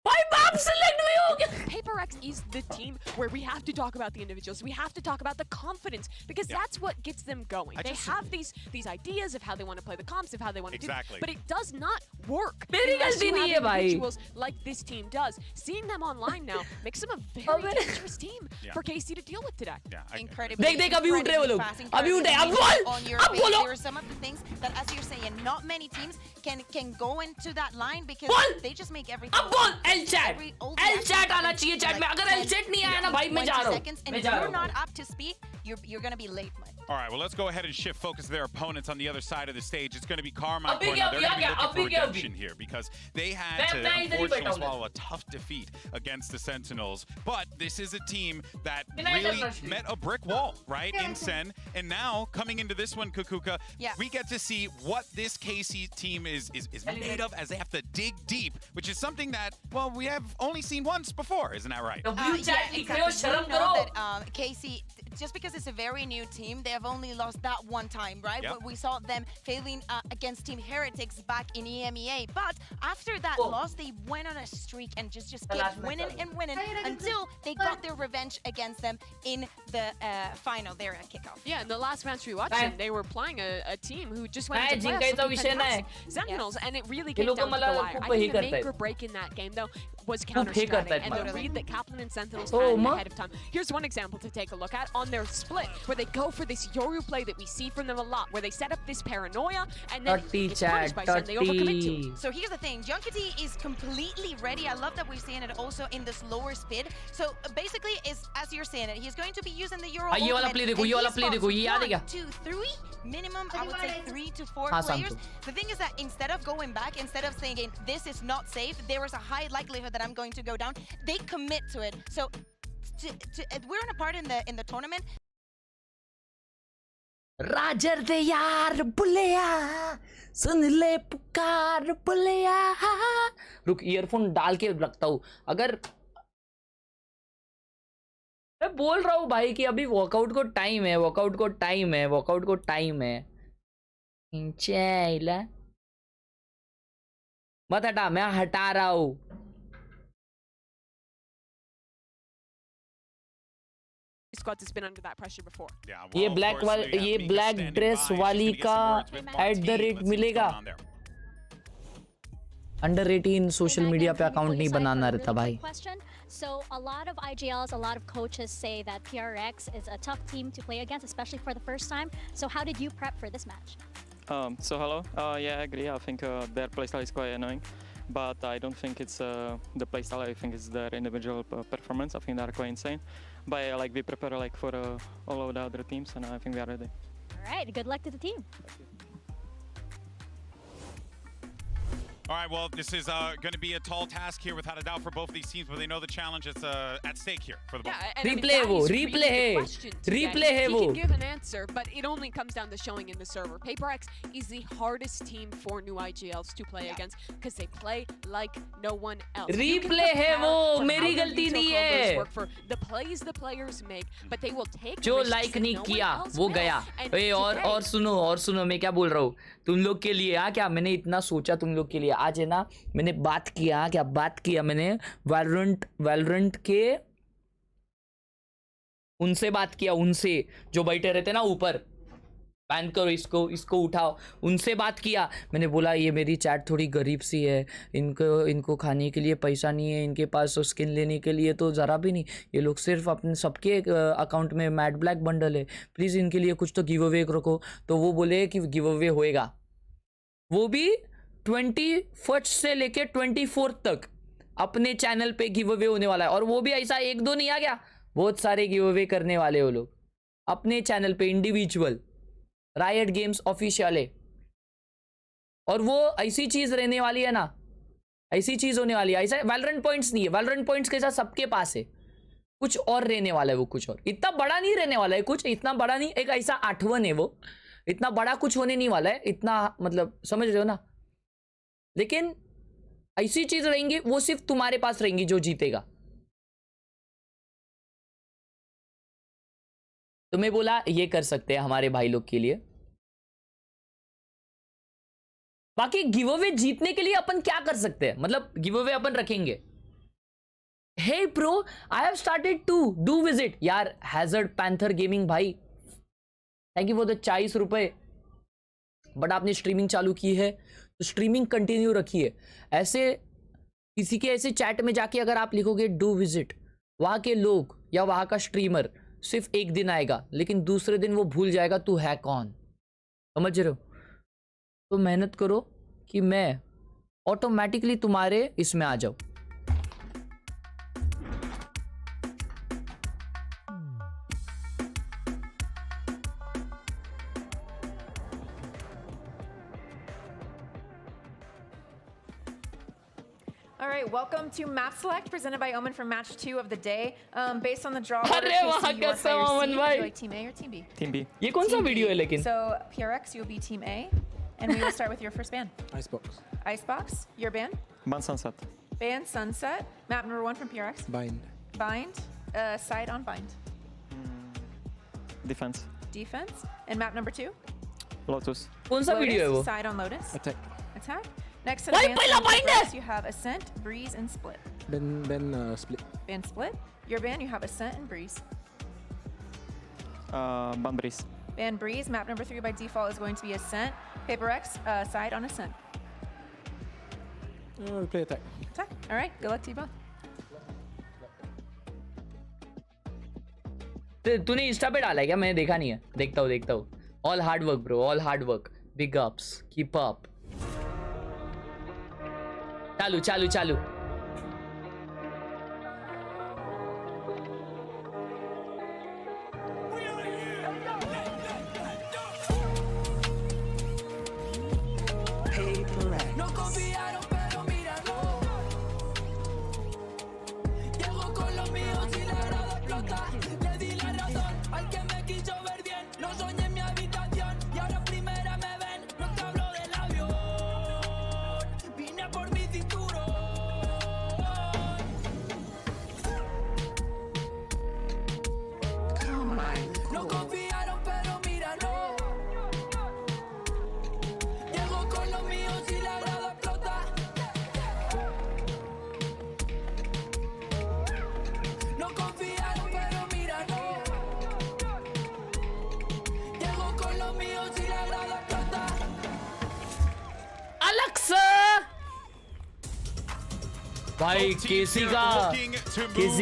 भाई। बाप सेलेक्ट भी हो गया। PRX is the team where we have to talk about the individuals. We have to talk about the confidence, because that's what gets them going. They have these ideas of how they want to play the comps, of how they want to do, but it does not work. मेरी गलती नहीं है भाई। Individuals like this team does. Seeing them online now makes them a very dangerous team for KC to deal with today. incredibly. देख अभी उठ रहे वो लोग, अभी उठे। अब बोलो। There are some of the things that, as you're saying, not many teams can go into that line because they just make everything. अब बोल L chat आना चाहिए चैट में। अगर L chat नहीं आया ना भाई, मैं जा रहा हूँ। And if you're not up to speed, you're gonna be late, man. All right, well, let's go ahead and shift focus to their opponents on the other side of the stage. It's going to be Carmine Corner. They're going to be looking for redemption here because they had to unfortunately swallow a tough defeat against the Sentinels. But this is a team that really met a brick wall, right, in Sen. And now, coming into this one, Kukuka, we get to see what this KC team is made of as they have to dig deep, which is something that, well, we have only seen once before. Isn't that right? Exactly. We know that KC, just because it's a very new team, they have only lost that one time, right? But we saw them failing against Team Heretics back in EMEA. But after that loss, they went on a streak and just kept winning and winning until they got their revenge against them in the final there at kickoff. Yeah, in the last match we watched them, they were playing a team who just went into play Sentinels, and it really came down to the wire. I think the make or break in that game, though, was counter-strategy and the read that Kaplan and Sentinels had ahead of time. Here's one example to take a look at on their split, where they go for this Yoru play that we see from them a lot, where they set up this paranoia and then it's punished by Sen. They overcommit to it. So here's the thing, Junkity is completely ready. I love that we're seeing it also in this lower speed. So basically, as you're saying it, he's going to be using the Euro ultimate. 1, 2, 3, minimum, I would say 3 to 4 players. The thing is that instead of going back, instead of saying this is not safe, there is a high likelihood that I'm going to go down, they commit to it. So we're in a part in the tournament. राजर दे यार बुलेया सुन ले पुकार बुलेया रुक earphone डाल के रखता हूँ अगर मैं बोल रहा हूँ भाई कि अभी वर्कआउट को टाइम है चैला मत हटा मैं हटा रहा हूँ squads has been under that pressure before. ये ब्लैक ड्रेस वाली का @ मिलेगा अंडर 18 सोशल मीडिया पे अकाउंट नहीं बनाना रहता भाई. So a lot of IGLs, a lot of coaches say that PRX is a tough team to play against, especially for the first time. So how did you prep for this match? So hello. Yeah, I agree. I think their playstyle is quite annoying, but I don't think it's the playstyle. I think it's their individual performance. I think they're quite insane. But like we prepare like for all of the other teams, and I think we are ready. All right. Good luck to the team. All right, well, this is going to be a tall task here without a doubt for both of these teams, but they know the challenge that's at stake here for the both. Replay है वो. He can give an answer, but it only comes down to showing in the server. PRX is the hardest team for new IGLs to play against because they play like no one else. Replay है वो, मेरी गलती नहीं है. The plays the players make, but they will take जो like नहीं किया वो गया. और सुनो मैं क्या बोल रहा हूँ तुम लोग के लिए. क्या मैंने इतना सोचा तुम लोग के लिए. आज है ना मैंने बात किया मैंने वैलोरेंट के उनसे बात किया, उनसे जो बैठे रहते ना ऊपर, बैन करो इसको उठाओ, उनसे बात किया. मैंने बोला ये मेरी चैट थोड़ी गरीब सी है, इनको खाने के लिए पैसा नहीं है, इनके पास स्किन लेने के लिए तो ज़रा भी नहीं, ये लोग सिर्फ अपने सबके अकाउंट में मैड ब्लैक बंडल है, प्लीज़ इनके लिए कुछ तो गिव अवे रखो. तो वो बोले कि गिव अवे होएगा, वो भी 21 से लेके 24 तक अपने चैनल पे गिव अवे होने वाला है. और वो भी ऐसा 1-2 नहीं आ गया, बहुत सारे गिव अवे करने वाले वो लोग अपने चैनल पे इंडिविजुअल. रायट गेम्स ऑफिशियल है और वो ऐसी चीज रहने वाली है ना, ऐसी चीज होने वाली है. ऐसा वैलोरेंट पॉइंट्स नहीं है, वैलोरेंट पॉइंट्स के साथ सबके पास है, कुछ और रहने वाला है वो, कुछ और इतना बड़ा नहीं रहने वाला है, कुछ इतना बड़ा नहीं, एक ऐसा 8वन है वो, इतना बड़ा कुछ होने नहीं वाला है, इतना मतलब समझ रहे हो ना. लेकिन ऐसी चीज रहेंगी वो सिर्फ तुम्हारे पास रहेंगी जो जीतेगा. तो मैं बोला ये कर सकते हैं हमारे भाई लोग के लिए. बाकी गिव अवे जीतने के लिए अपन क्या कर सकते हैं, मतलब गिव अवे अपन रखेंगे. Hey pro I have started to do visit. यार हैजर्ड पैंथर गेमिंग भाई, थैंक यू फॉर द 40 रुपए. बट आपने स्ट्रीमिंग चालू की है तो स्ट्रीमिंग कंटिन्यू रखिए. ऐसे किसी के ऐसे चैट में जाके अगर आप लिखोगे डू विजिट, वहाँ के लोग या वहाँ का स्ट्रीमर सिर्फ एक दिन आएगा, लेकिन दूसरे दिन वो भूल जाएगा तू है कौन. समझ रहे हो? तो मेहनत करो कि मैं ऑटोमेटिकली तुम्हारे इसमें आ जाऊं. All right, welcome to Map Select, presented by Omen for match 2 of the day. Based on the draw order, अरे KC, वहाँ you का are player C. Omen Would भाई. you like Team A or Team B? Team B. ये कौन सा video है लेकिन? So PRX, you'll be Team A, and we will start with your first ban. Icebox. Icebox, your ban. Ban Sunset. Ban Sunset. Map number 1 from PRX. Bind. Bind. Side on bind. Defense. Defense. And map number 2. Lotus. कौन सा video है वो? Side on Lotus. Attack. Attack. Next to the भाई ban पहला bind है. you have Ascent, Breeze, and Split. Ben split. Ban Split. Your ban, you have Ascent and Breeze. Ban Breeze. Ban Breeze. Map number 3 by default is going to be Ascent. Paper X, side on Ascent. We play attack. Attack. All right. Good luck to you both. तूने Insta पे डाला है क्या? मैंने देखा नहीं है. देखता हूँ. All hard work bro. All hard work. Big ups. Keep up. चालू. No confiaron, pero míralo. Llego con los míos y la grada explota. Le di la razón al que me quiso ver bien. Lo soñé en mi habitación y ahora primera me ven. No te hablo del avión. Vine por mi cinturón. No confiaron, pero míralo. Llego con los míos y la grada explota. No confiaron, pero míralo. Llego con los míos y la grada explota. Alexa! भाई केसी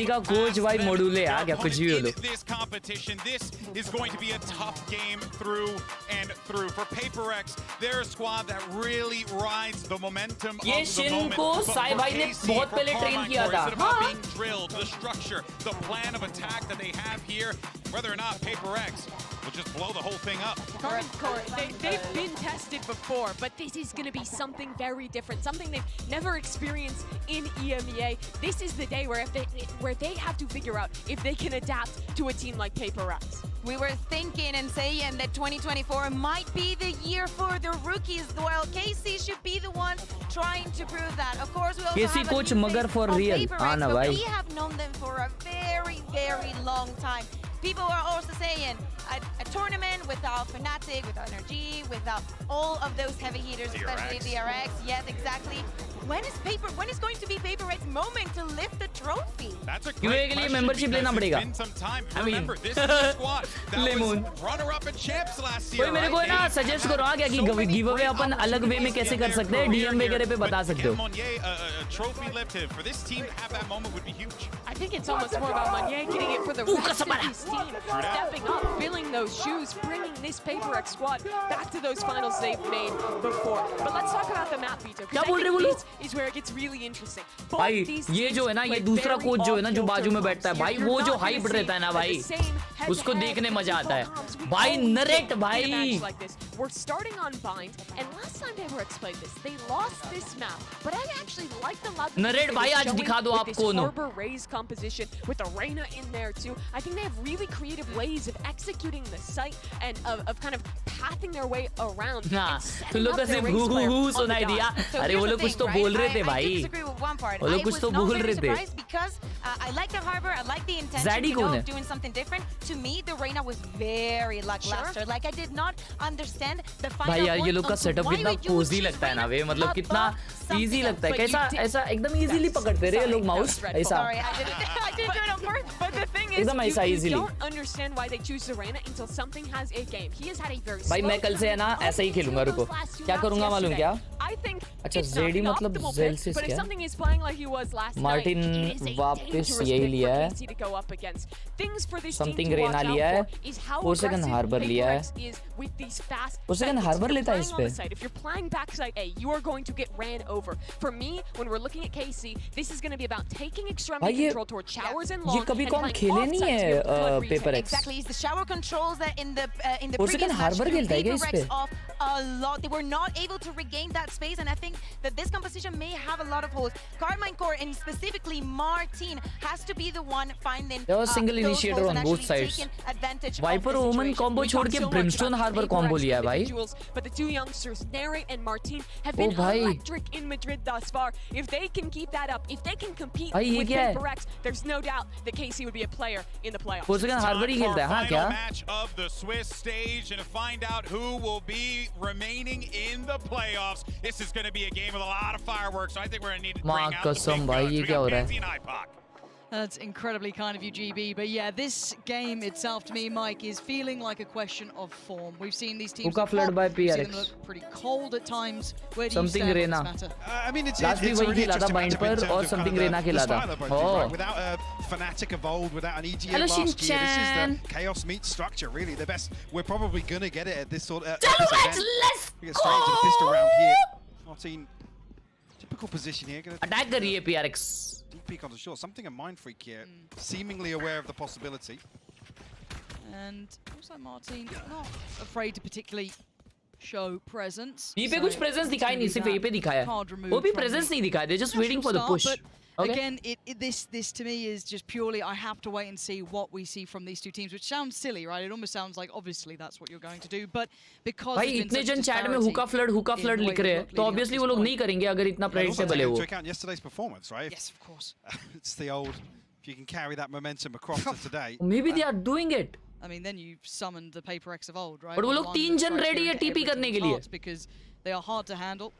का coach भाई module है आ गया कुछ भी बोलो. This competition, this is going to be a tough game through and through for Paper X. They're a squad that really rides the momentum ये of the Shin moment. को But साई for भाई ने KC, बहुत for पहले train Carmine किया Core, था. is it about being drilled, the structure, the plan of attack that they have here, whether or not Paper X will just blow the whole thing up. They've been tested before, but this is going to be something very different, something they've never experienced in EMEA. This is the day where they have to figure out if they can adapt to a team like Paper X. We were thinking and saying that 2024 might be the year for the rookies. Well, KC should be the one trying to prove that. Of course, we also KC have coach a new magar face for of real. Paper X, Aana but bhai. we have known them for a very, very long time. People are also saying a tournament without Fnatic, without NRG, without all of those heavy hitters, especially DRX. Yes, exactly. When is going to be Paper X's moment to lift the trophy? That's a क्यों great के लिए question membership because लेना it's पड़ेगा. been some time. I mean, Remember, this is a squad that Lemon. was runner-up in champs last year. कोई मेरे को है ना सजेस्ट करो क्या कि गिव अवे अपन अलग वे में कैसे कर सकते हैं डीएम वगैरह पे बता सकते हो. A trophy lifted for this team to have that moment would be huge. I think it's almost more about Monier getting it for the rest of his team, stepping up, filling those shoes, bringing this Paper X squad back to those finals they've made before. But let's talk about the map, Vito, because I think this is where it gets really interesting. भाई ये जो है ना ये दूसरा coach जो है ना जो बाजू में बैठता है भाई वो जो हाइप रहता है ना भाई उसको देखने मजा आता है भाई. नरेट भाई we're starting on Bind, and last time Paper X played this, they lost this map. But I actually like the lot. Narrate भाई आज दिखा दो आप कौन हो. Harbor Raze composition with Arena in there too. I think they have really creative ways of executing the site and of kind of pathing their way around. हाँ तो लोग ऐसे हु सुनाई दिया. अरे वो लोग कुछ तो बोल रहे थे भाई. वो लोग कुछ तो बोल रहे थे. Because I like the harbor, I like the intention of doing something different. To me, the Reina was very lackluster. Like I did not understand the final. भाई यार ये लोग का सेटअप कितना कोजी लगता है ना वे मतलब कितना इजी लगता है. कैसा ऐसा एकदम इजीली पकड़ते रहे लोग माउस ऐसा. Sorry, I didn't do it on purpose. But the thing is, एकदम ऐसा you easily. don't understand why they choose Serena until something has a game. He has had a very भाई मैं कल से है ना ऐसा ही खेलूंगा. रुको क्या करूंगा मालूम क्या. अच्छा जेडी मतलब जेलसिस क्या. मार्टिन वापस यही लिया है. समथिंग रेना लिया है. 4 सेकंड हार्बर लिया है. 4 सेकंड हार्बर लेता है इस पे. भाई ये कभी कौन खेले नहीं है पेपर एक्स. 4 सेकंड हार्बर खेलता है क्या इस पे. They were not able to regain that space, and I think that this composition may have a lot of holes. Carmine Core, and specifically Martin, has to be the one finding there was single initiator on both sides. Viper Omen combo छोड़ के Brimstone Harbor combo लिया है भाई. But the two youngsters, Nere and Martin, have been electric in Madrid thus far. If they can keep that up, if they can compete with PRX, there's no doubt that KC would be a player in the playoffs. वो second harbour ही खेलता है हाँ क्या? Match of the Swiss stage and to find out who will be remaining in the playoffs. This is going to be a game with a lot of fireworks. So I think we're going to need to bring out the big guns. We got Fancy and IPOC. That's incredibly kind of you, GB. But yeah, this game itself, to me, Mike, is feeling like a question of form. We've seen these teams flooded by PRX. Seen them look pretty cold at times. Where do something you stand Reina. on this matter? I mean, it's last week वही खेला था Bind पर और something Reina खेला था. Oh. Without a Fnatic of old, without an EDG last year, this is the chaos meets structure. Really, the best. We're probably gonna get it at this sort of. Let's we get straight into the pistol round here. Martin, typical position here. Attack करिए PRX. Deep peek onto short. Something a mind freak here, seemingly aware of the possibility. And also Martin not afraid to particularly show presence. B पे कुछ presence दिखाई नहीं, सिर्फ A पे दिखाया. वो भी presence नहीं दिखाया. They're just waiting for the push. Okay. Again, this to me is just purely I have to wait and see what we see from these two teams, which sounds silly, right? It almost sounds like obviously that's what you're going to do, but because भाई इतने जन chat में हुका flood लिख रहे हैं, तो obviously वो लोग नहीं करेंगे अगर इतना predictable है वो. To account yesterday's performance, right? Yes, of course. It's the old. If you can carry that momentum across to today. Maybe they are doing it. I mean, then you've summoned the PRX of old, right? But वो लोग 3 जन ready है TP करने के लिए. Because they are hard to handle.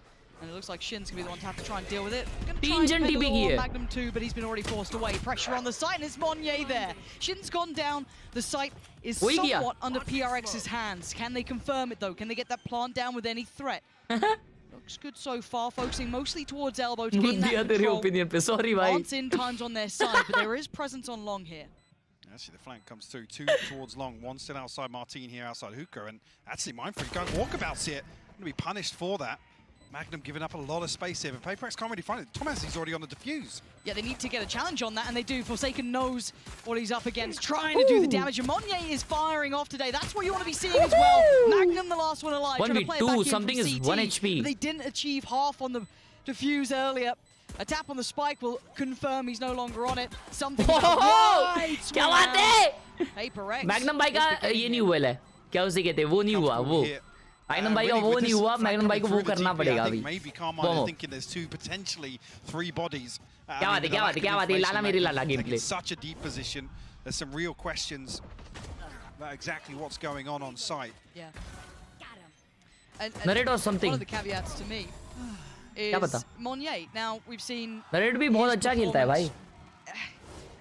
And it looks like Shin's going to be the one to have to try and deal with it. Tinjan TP की है. Magnum 2, but he's been already forced away. Pressure on the site, and it's Monye there. Shin's gone down. The site is somewhat under PRX's hands. Can they confirm it, though? Can they get that plant down with any threat? Looks good so far, focusing mostly towards elbow to gain that control. Opinion पे. Sorry, भाई. Aren't in times on their side, but there is presence on long here. Actually, the flank comes through, 2 towards long, 1 still outside Martin here, outside Hookah, and actually Mindfreak going walkabouts here. Going to be punished for that. Magnum giving up a lot of space here, but PRX can't really find it. Thomas, he's already on the defuse. Yeah, they need to get a challenge on that, and they do. Forsaken knows what he's up against, trying to do the damage. And Monye is firing off today. That's what you want to be seeing as well. Magnum, the last one alive. 1v2, something is 1 HP. They didn't achieve half on the defuse earlier. A tap on the spike will confirm he's no longer on it. Something right. क्या बात है? PRX. Magnum भाई का ये नहीं हुआ है. क्या उसे कहते हैं? वो नहीं हुआ वो. Magnum भाई का वो नहीं हुआ. Magnum भाई को वो करना पड़ेगा अभी. Maybe Carmine is thinking there's 2, potentially 3 bodies. क्या बात है? क्या बात है? क्या बात है? लाला मेरी लाला gameplay. Such a deep position. There's some real questions about exactly what's going on site. Yeah. Narrate or something. One of the caveats to me is Monye. Now we've seen. Narrate भी बहुत अच्छा खेलता है भाई.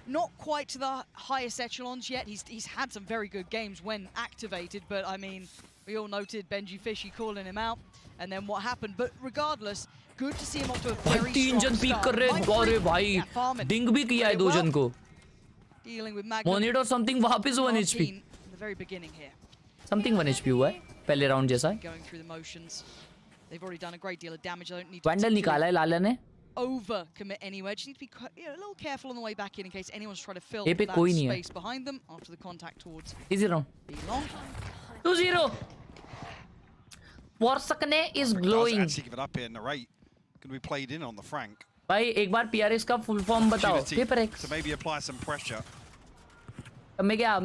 Not quite to the highest echelons yet. He's had some very good games when activated, but I mean, we all noted Benji Fishy calling him out, and then what happened. But regardless, good to see him off to a very strong start. 3 जन peak कर रहे हैं. अरे भाई, डिंग भी किया है 2 जन को. Dealing with Magnum. Monitor something वापस 1 HP. In the very beginning here. Something 1 HP हुआ है पहले राउंड जैसा. Going through the motions. They've already done a great deal of damage. I don't need to. Vandal निकाला है लाला ने. Over commit anywhere. Just need to be a little careful on the way back in case anyone's trying to fill that space behind them after the contact towards. Easy round. 2-0. Warsakne is glowing. Actually give it up here. Narrate going to be played in on the Frank. भाई एक बार PRX का full form बताओ. PRX. To maybe apply some pressure. मैं क्या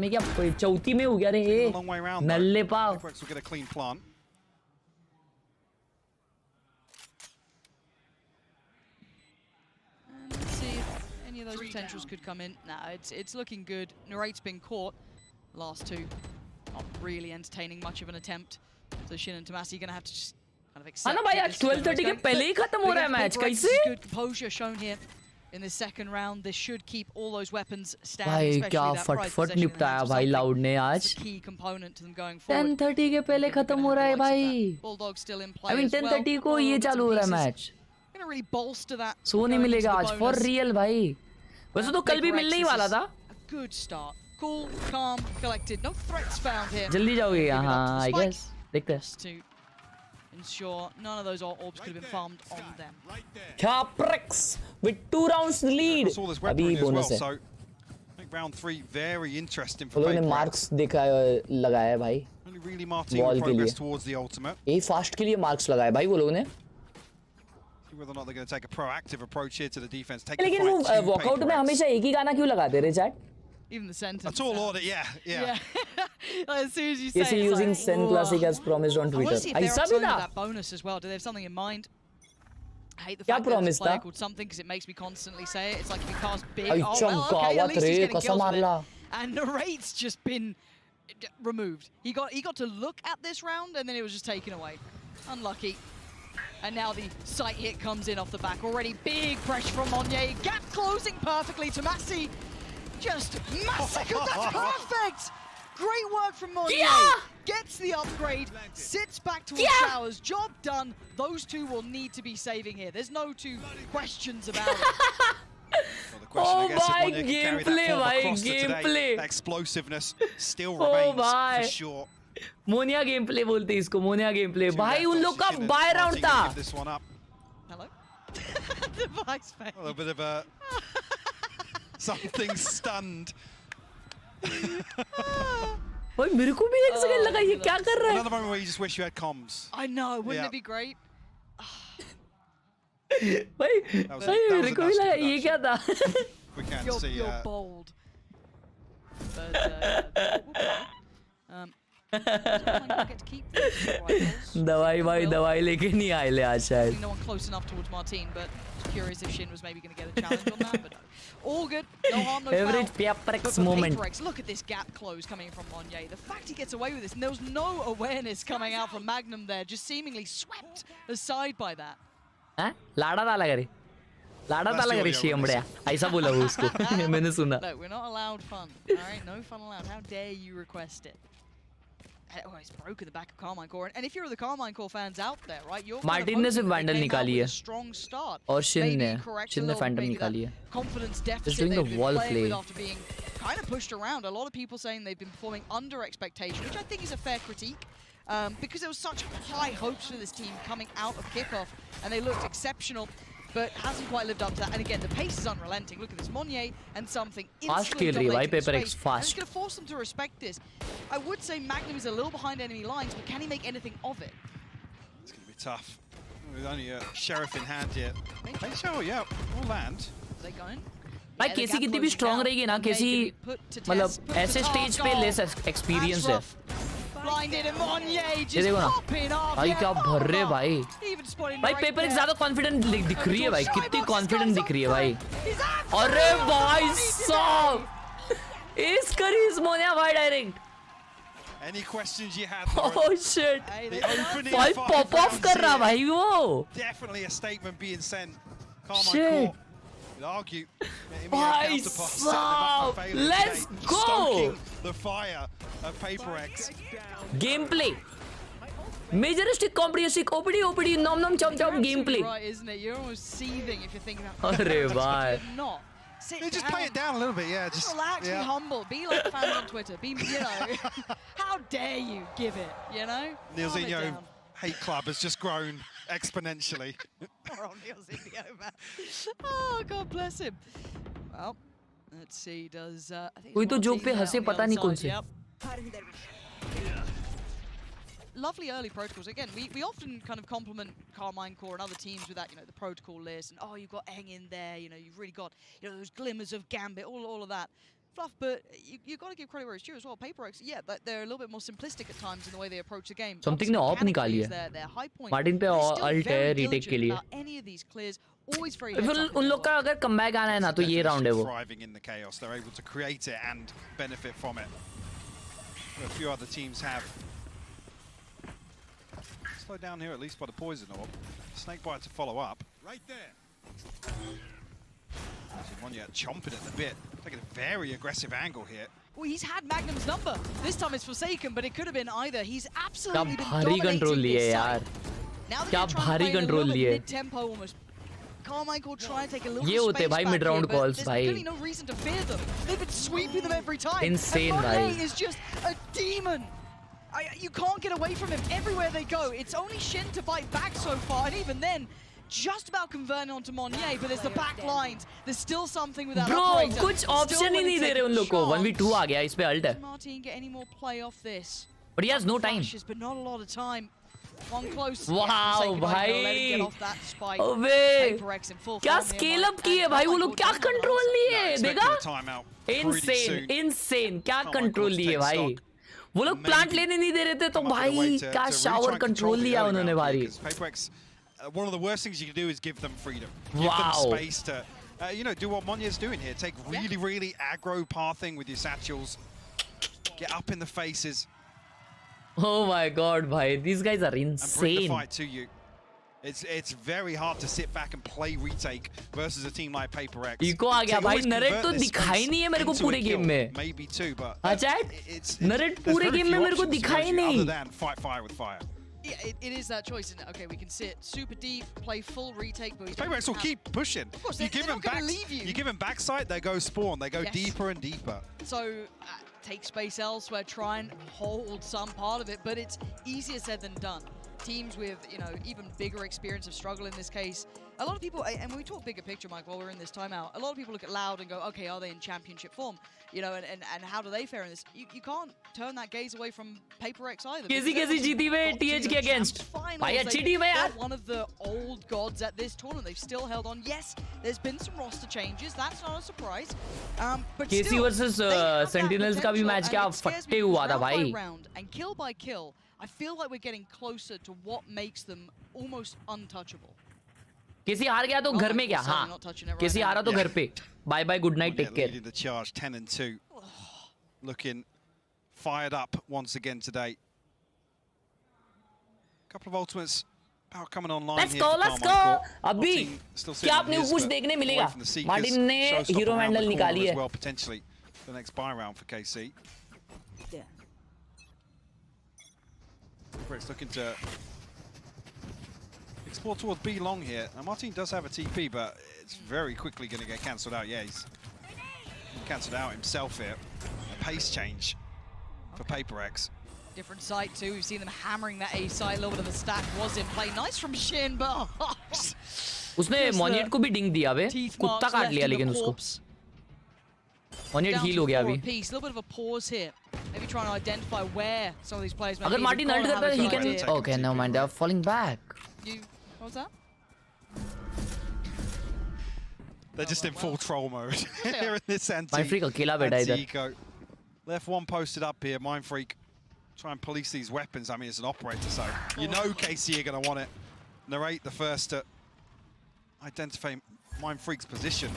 चौथी में हो गया रे. नल्ले पाव. PRX will get a clean plant. Let's see if any of those potentials could come in. Nah, it's looking good. Narrate's been caught. Last 2, not really entertaining much of an attempt. So Shin and Tomasi are going to have to just kind of accept. हाँ ना भाई आज 12:30 के पहले ही खत्म हो रहा है मैच कैसे? Good composure shown here in the second round. This should keep all those weapons standing. भाई क्या फटफट निपटाया भाई लाउड ने आज. Key component to them going forward. 10:30 के पहले खत्म हो रहा है भाई. Bulldog still in play. I mean 10:30 को ये चालू हो रहा है match. Gonna really bolster that. सो नहीं मिलेगा आज for real भाई. वैसे तो कल भी मिलने ही वाला था. A good start. Cool, calm, collected. No threats found here. जल्दी जाओगे यहाँ I guess. देखते हैं. To ensure none of those orbs could have been farmed on them. PRX with 2 rounds lead. अभी bonus है. So I think round 3 very interesting for PRX. उन्होंने marks देखा लगाया है भाई. Only really Martin progress towards the ultimate. A fast के लिए marks लगाया भाई वो लोगों ने. whether or not they're going to take a proactive approach here to the defense. Take the लेकिन fight वो to वॉकआउट में हमेशा एक ही गाना क्यों लगाते रे chat? Even the sentence. A tall order, yeah. Like, as soon as you say Is he it's using like, Sen Classic as promised on I want Twitter? to see if they're upselling that bonus as well. Do they have something in mind? I hate the fact that it's a player called something because it makes me constantly say it. It's like if you cast big, oh well, okay, at least he's getting kills with it. And Narrate's just been removed. He got to look at this round and then it was just taken away. Unlucky. And now the sight hit comes in off the back. Already big pressure from Monye. Gap closing perfectly. Tomasi just massacred. That's perfect. Great work from Monye. Yeah! Gets the upgrade, sits back towards Showers. Job done. Those two will need to be saving here. There's no two questions about it. Well, the question, I guess, if Monye can carry that form across to today, that explosiveness still remains for sure. Moniya game play बोलते हैं इसको, Moniya game play भाई उन लोग का bye round था. Hello? Device fail. A little bit of a something stunned. भाई मेरे को भी एक सेकंड लगा ये क्या कर रहा है. Another moment where you just wish you had comms. I know, wouldn't it be great? भाई मेरे को भी लगा ये क्या था. We can't see. You're bold. But दवाई भाई दवाई लेके नहीं आए ले आज शायद. No one close enough towards Martin, but curious if Shin was maybe going to get a challenge on that. But all good, no harm, no foul. Favorite PRX moment. PRX, look at this gap close coming from Monye. The fact he gets away with this, and there was no awareness coming out from Magnum there, just seemingly swept aside by that. हाँ? लाड़ा डाला करे. लाड़ा डाला करे शेमड़िया. ऐसा बोला वो उसको. मैंने सुना. Look, we're not allowed fun. All right, no fun allowed. How dare you request it? Oh, he's broken the back of Carmine Core. And if you're the Carmine Core fans out there, right, you're Martin ने सिर्फ Vandal निकाली है. Strong start. और Shin ने Phantom निकाली है. Confidence deficit. Just doing the wall play. After being kind of pushed around. A lot of people saying they've been performing under expectation, which I think is a fair critique. Because there was such high hopes for this team coming out of kickoff, and they looked exceptional. But hasn't quite lived up to that. And again, the pace is unrelenting. Look at this, Monye and something instantly dominating space. And it's going to force them to respect this. I would say Magnum is a little behind enemy lines, but can he make anything of it? It's going to be tough. With only a Sheriff in hand yet. Oh, yeah, we'll land. Are they going? भाई केसी कितनी भी strong रहेगी ना, केसी मतलब ऐसे stage पे less experience है. ये देखो ना भाई क्या भर रहे भाई. भाई पेपर एक ज्यादा कॉन्फिडेंट दिख रही है भाई. कितनी कॉन्फिडेंट दिख रही है भाई. अरे भाई साहब इस करीज मोनिया भाई direct. Any questions you had? Oh shit! भाई पॉप ऑफ कर रहा भाई वो. Definitely a statement being sent. Carmine Core would argue. भाई साहब let's go. Stoking the fire of PRX. Gameplay. Majoristic comprehensive OPD nom nom chom chom gameplay. Right, isn't it? You're almost seething if you're thinking about. अरे भाई. Not. Just play it down a little bit, yeah. Just relax, be humble, be like the fans on Twitter. Be, you know, how dare you give it, you know? Neilzinho hate club has just grown exponentially. Poor old Neilzinho, man. Oh, God bless him. Well, let's see. Does I think कोई तो joke पे हंसे पता नहीं कौन से. Lovely early protocols. Again, we often kind of compliment Carmine Core and other teams with that, you know, the protocol list and oh, you've got Eng in there, you know, you've really got, you know, those glimmers of Gambit, all of that fluff. But you've got to give credit where it's due as well. PRX, yeah, they're a little bit more simplistic at times in the way they approach the game. Something ने op निकाली है. Martin पे alt है retake के लिए. Any of these clears, always very. उन लोग का अगर कमबैक आना है ना तो ये राउंड है वो. Thriving in the chaos, they're able to create it and benefit from it. A few other teams have. Slow down here at least by the poison orb. Snakebite to follow up. Right there. Monye chomping at the bit, taking a very aggressive angle here. Well, he's had Magnum's number. This time it's Forsaken, but it could have been either. He's absolutely been भारी control लिए यार. क्या भारी control लिए. Mid-tempo almost. Carmine Core try and take a little ये होते भाई mid round calls भाई. There's really no reason to fear them. They've been sweeping them every time. Insane and भाई. Monye is just a demon. You can't get away from him everywhere they go. It's only Shin to fight back so far, and even then, just about converting onto Monye, but there's the back lines. There's still something with that operator. Bro, कुछ option ही नहीं दे रहे उन लोग को. 1v2 आ गया, इस पे ult है. Martin get any more play off this? But he has no time. But not a lot of time. One close. Wow, भाई. Get off that spike. अबे PRX in full क्या form here, scale Mike. Up की है भाई वो लोग क्या control लिए देखा इनसेन क्या कंट्रोल लिए भाई वो लोग प्लांट लेने नहीं दे रहे थे तो भाई क्या शावर कंट्रोल लिया उन्होंने भाई one of the worst things you can do is give them freedom. Wow. Give them space to do what Monya's doing here. Take really aggro pathing with your satchels. Get up in the faces. Oh my god, bhai. These guys are insane. And bring the fight to you. It's very hard to sit back and play retake versus a team like PRX. Eco आ गया भाई narrate तो दिखाई नहीं है मेरे को पूरे game में. Maybe too, but नरेट पूरे गेम में मेरे को दिखाई नहीं. Other than fight fire with fire. Yeah, it is that choice, isn't it? Okay, we can sit super deep, play full retake, but PRX will keep pushing. Of course, you give them back. You give them backside, they go spawn. They go deeper and deeper. So take space elsewhere, try and hold some part of it, but it's easier said than done. Teams with, even bigger experience of struggle in this case. A lot of people, and when we talk bigger picture, Mike, while we're in this timeout, a lot of people look at Loud and go, okay, are they in championship form? And how do they fare in this? You can't turn that gaze away from PRX either. कैसी जीती वे TH के against. भाई अच्छी team है यार. One of the old gods at this tournament. They've still held on. Yes, there's been some roster changes. That's not a surprise. But KC still, versus Sentinels का भी match क्या फट्टे हुआ था भाई. And kill by kill, I feel like we're getting closer to what makes them almost untouchable. किसी हार गया तो घर में क्या हाँ किसी हारा तो घर पे bye bye good night take care the charge 10 and 2 looking fired up once again today. Couple of ultimates about coming online. Let's go अभी क्या अपने कुछ देखने मिलेगा मार्टिन ने हीरो वैंडल निकाली है well potentially the next buy round for KC. PRX looking to explore towards B long here. Now Martin does have a TP, but it's very quickly going to get cancelled out. Yeah, he's cancelled out himself here. A pace change for PRX. Different site too. We've seen them hammering that A side. A little bit of the stack was in play. Nice from Shin, but उसने मोनियट को भी डिंग दिया बे कुत्ता काट लिया लेकिन उसको मोनियट heal हो गया अभी. A little bit of a pause here. Maybe trying to identify where some of these players. अगर मार्टिन अल्ट करता है he can. Okay, no mind. They are falling back. What was that? They're just in full troll mode here in this anti. Mindfreak अकेला बैठा इधर. Left one posted up here. Mindfreak try and police these weapons. I mean, it's an operator, so you know KC are going to want it. Narrate the first to identify Mindfreak's position.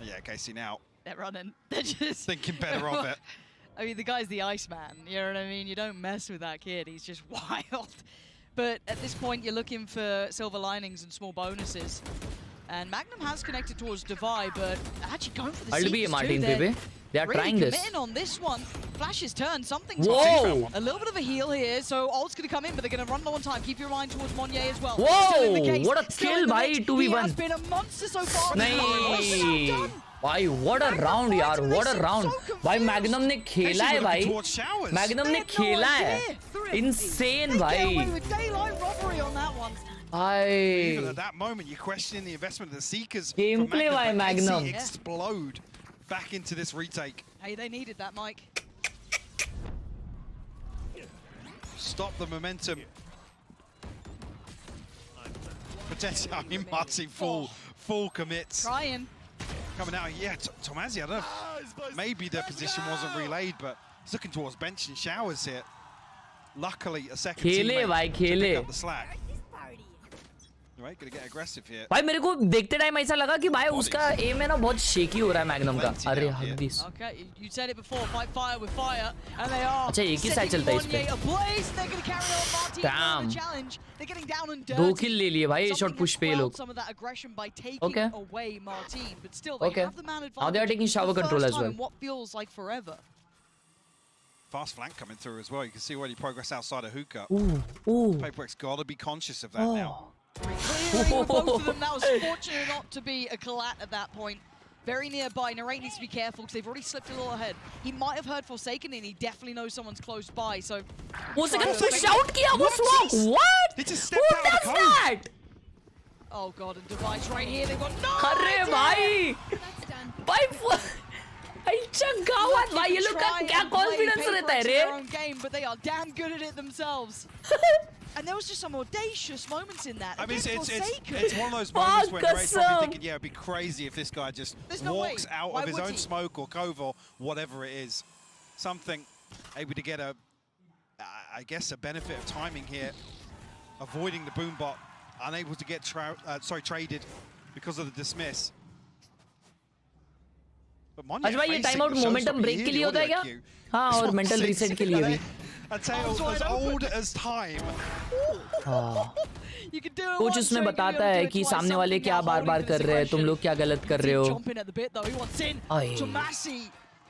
Yeah, KC now. They're running. They're just thinking better of it. I mean, the guy's the Iceman. You know what I mean? You don't mess with that kid. He's just wild. But at this point, you're looking for silver linings and small bonuses. And Magnum has connected towards Divide, but actually going for the Seekers too. They are really trying this. Committing on this one. Flash's turn. Something's Whoa! A little bit of a heal here, so ult's going to come in, but they're going to run low on time. Keep your line towards Monye as well. Whoa! What a kill, bhai! 2v1. He has been a monster so far. नहीं भाई what a round यार what a round भाई magnum ने खेला है भाई magnum ने खेला है insane भाई even at that moment you're questioning the investment of the Seekers gameplay by Magnum explode back into this retake. Hey, they needed that, Mike. Stop the momentum. Potentially, I mean, Martin full commits. Trying. Coming out, yeah, Tomazi, I don't know, maybe the position wasn't relayed, but he's looking towards bench and showers here. Luckily, a second teammate to pick up the slack. Right, gonna get aggressive here. भाई मेरे को देखते time ऐसा लगा कि भाई उसका M है ना बहुत शेकी हो रहा है मैग्नम का. अरे हद्दीस. Okay, you said it before. Fight fire with fire, and they are. अच्छा एक ही साइड चलता है इस पे. Damn. They're getting down and dirty. 2 kill ले लिए भाई शॉट पुश पे ये लोग. Some of that aggression by taking away Martin, but still they have the man advantage. Now they are taking shower control as well. What feels like forever. Fast flank coming through as well. You can see already progress outside of hookah. Ooh. PRX got to be conscious of that now. Clearing with both of them. That was fortunate not to be a collat at that point. Very nearby. Narrate needs to be careful because they've already slipped a little ahead. He might have heard Forsaken and he definitely knows someo's close by. So. Forsaken push out kiya wo smoke. What? He just stepped out of the code. That? Oh god, and Device right here. They've got no. अरे भाई. भाई अच्छा गावत भाई ये लोग का क्या कॉन्फिडेंस रहता है in रे? their own game, but they are damn good at it themselves. And there was just some audacious moments in that. I mean, Forsaken. it's one of those moments when Ray's probably thinking, yeah, it'd be crazy if this guy just walks out of his own smoke or cove or whatever it is. Something able to get I guess, a benefit of timing here, avoiding the boom bot, unable to get traded because of the dismiss. But अच्छा भाई ये time out momentum break के लिए होता है क्या? हाँ और मेंटल रीसेट के लिए भी. A tale as old as time. Coach उसमें बताता है कि सामने वाले क्या बार-बार कर रहे हैं, तुम लोग क्या गलत कर रहे हो.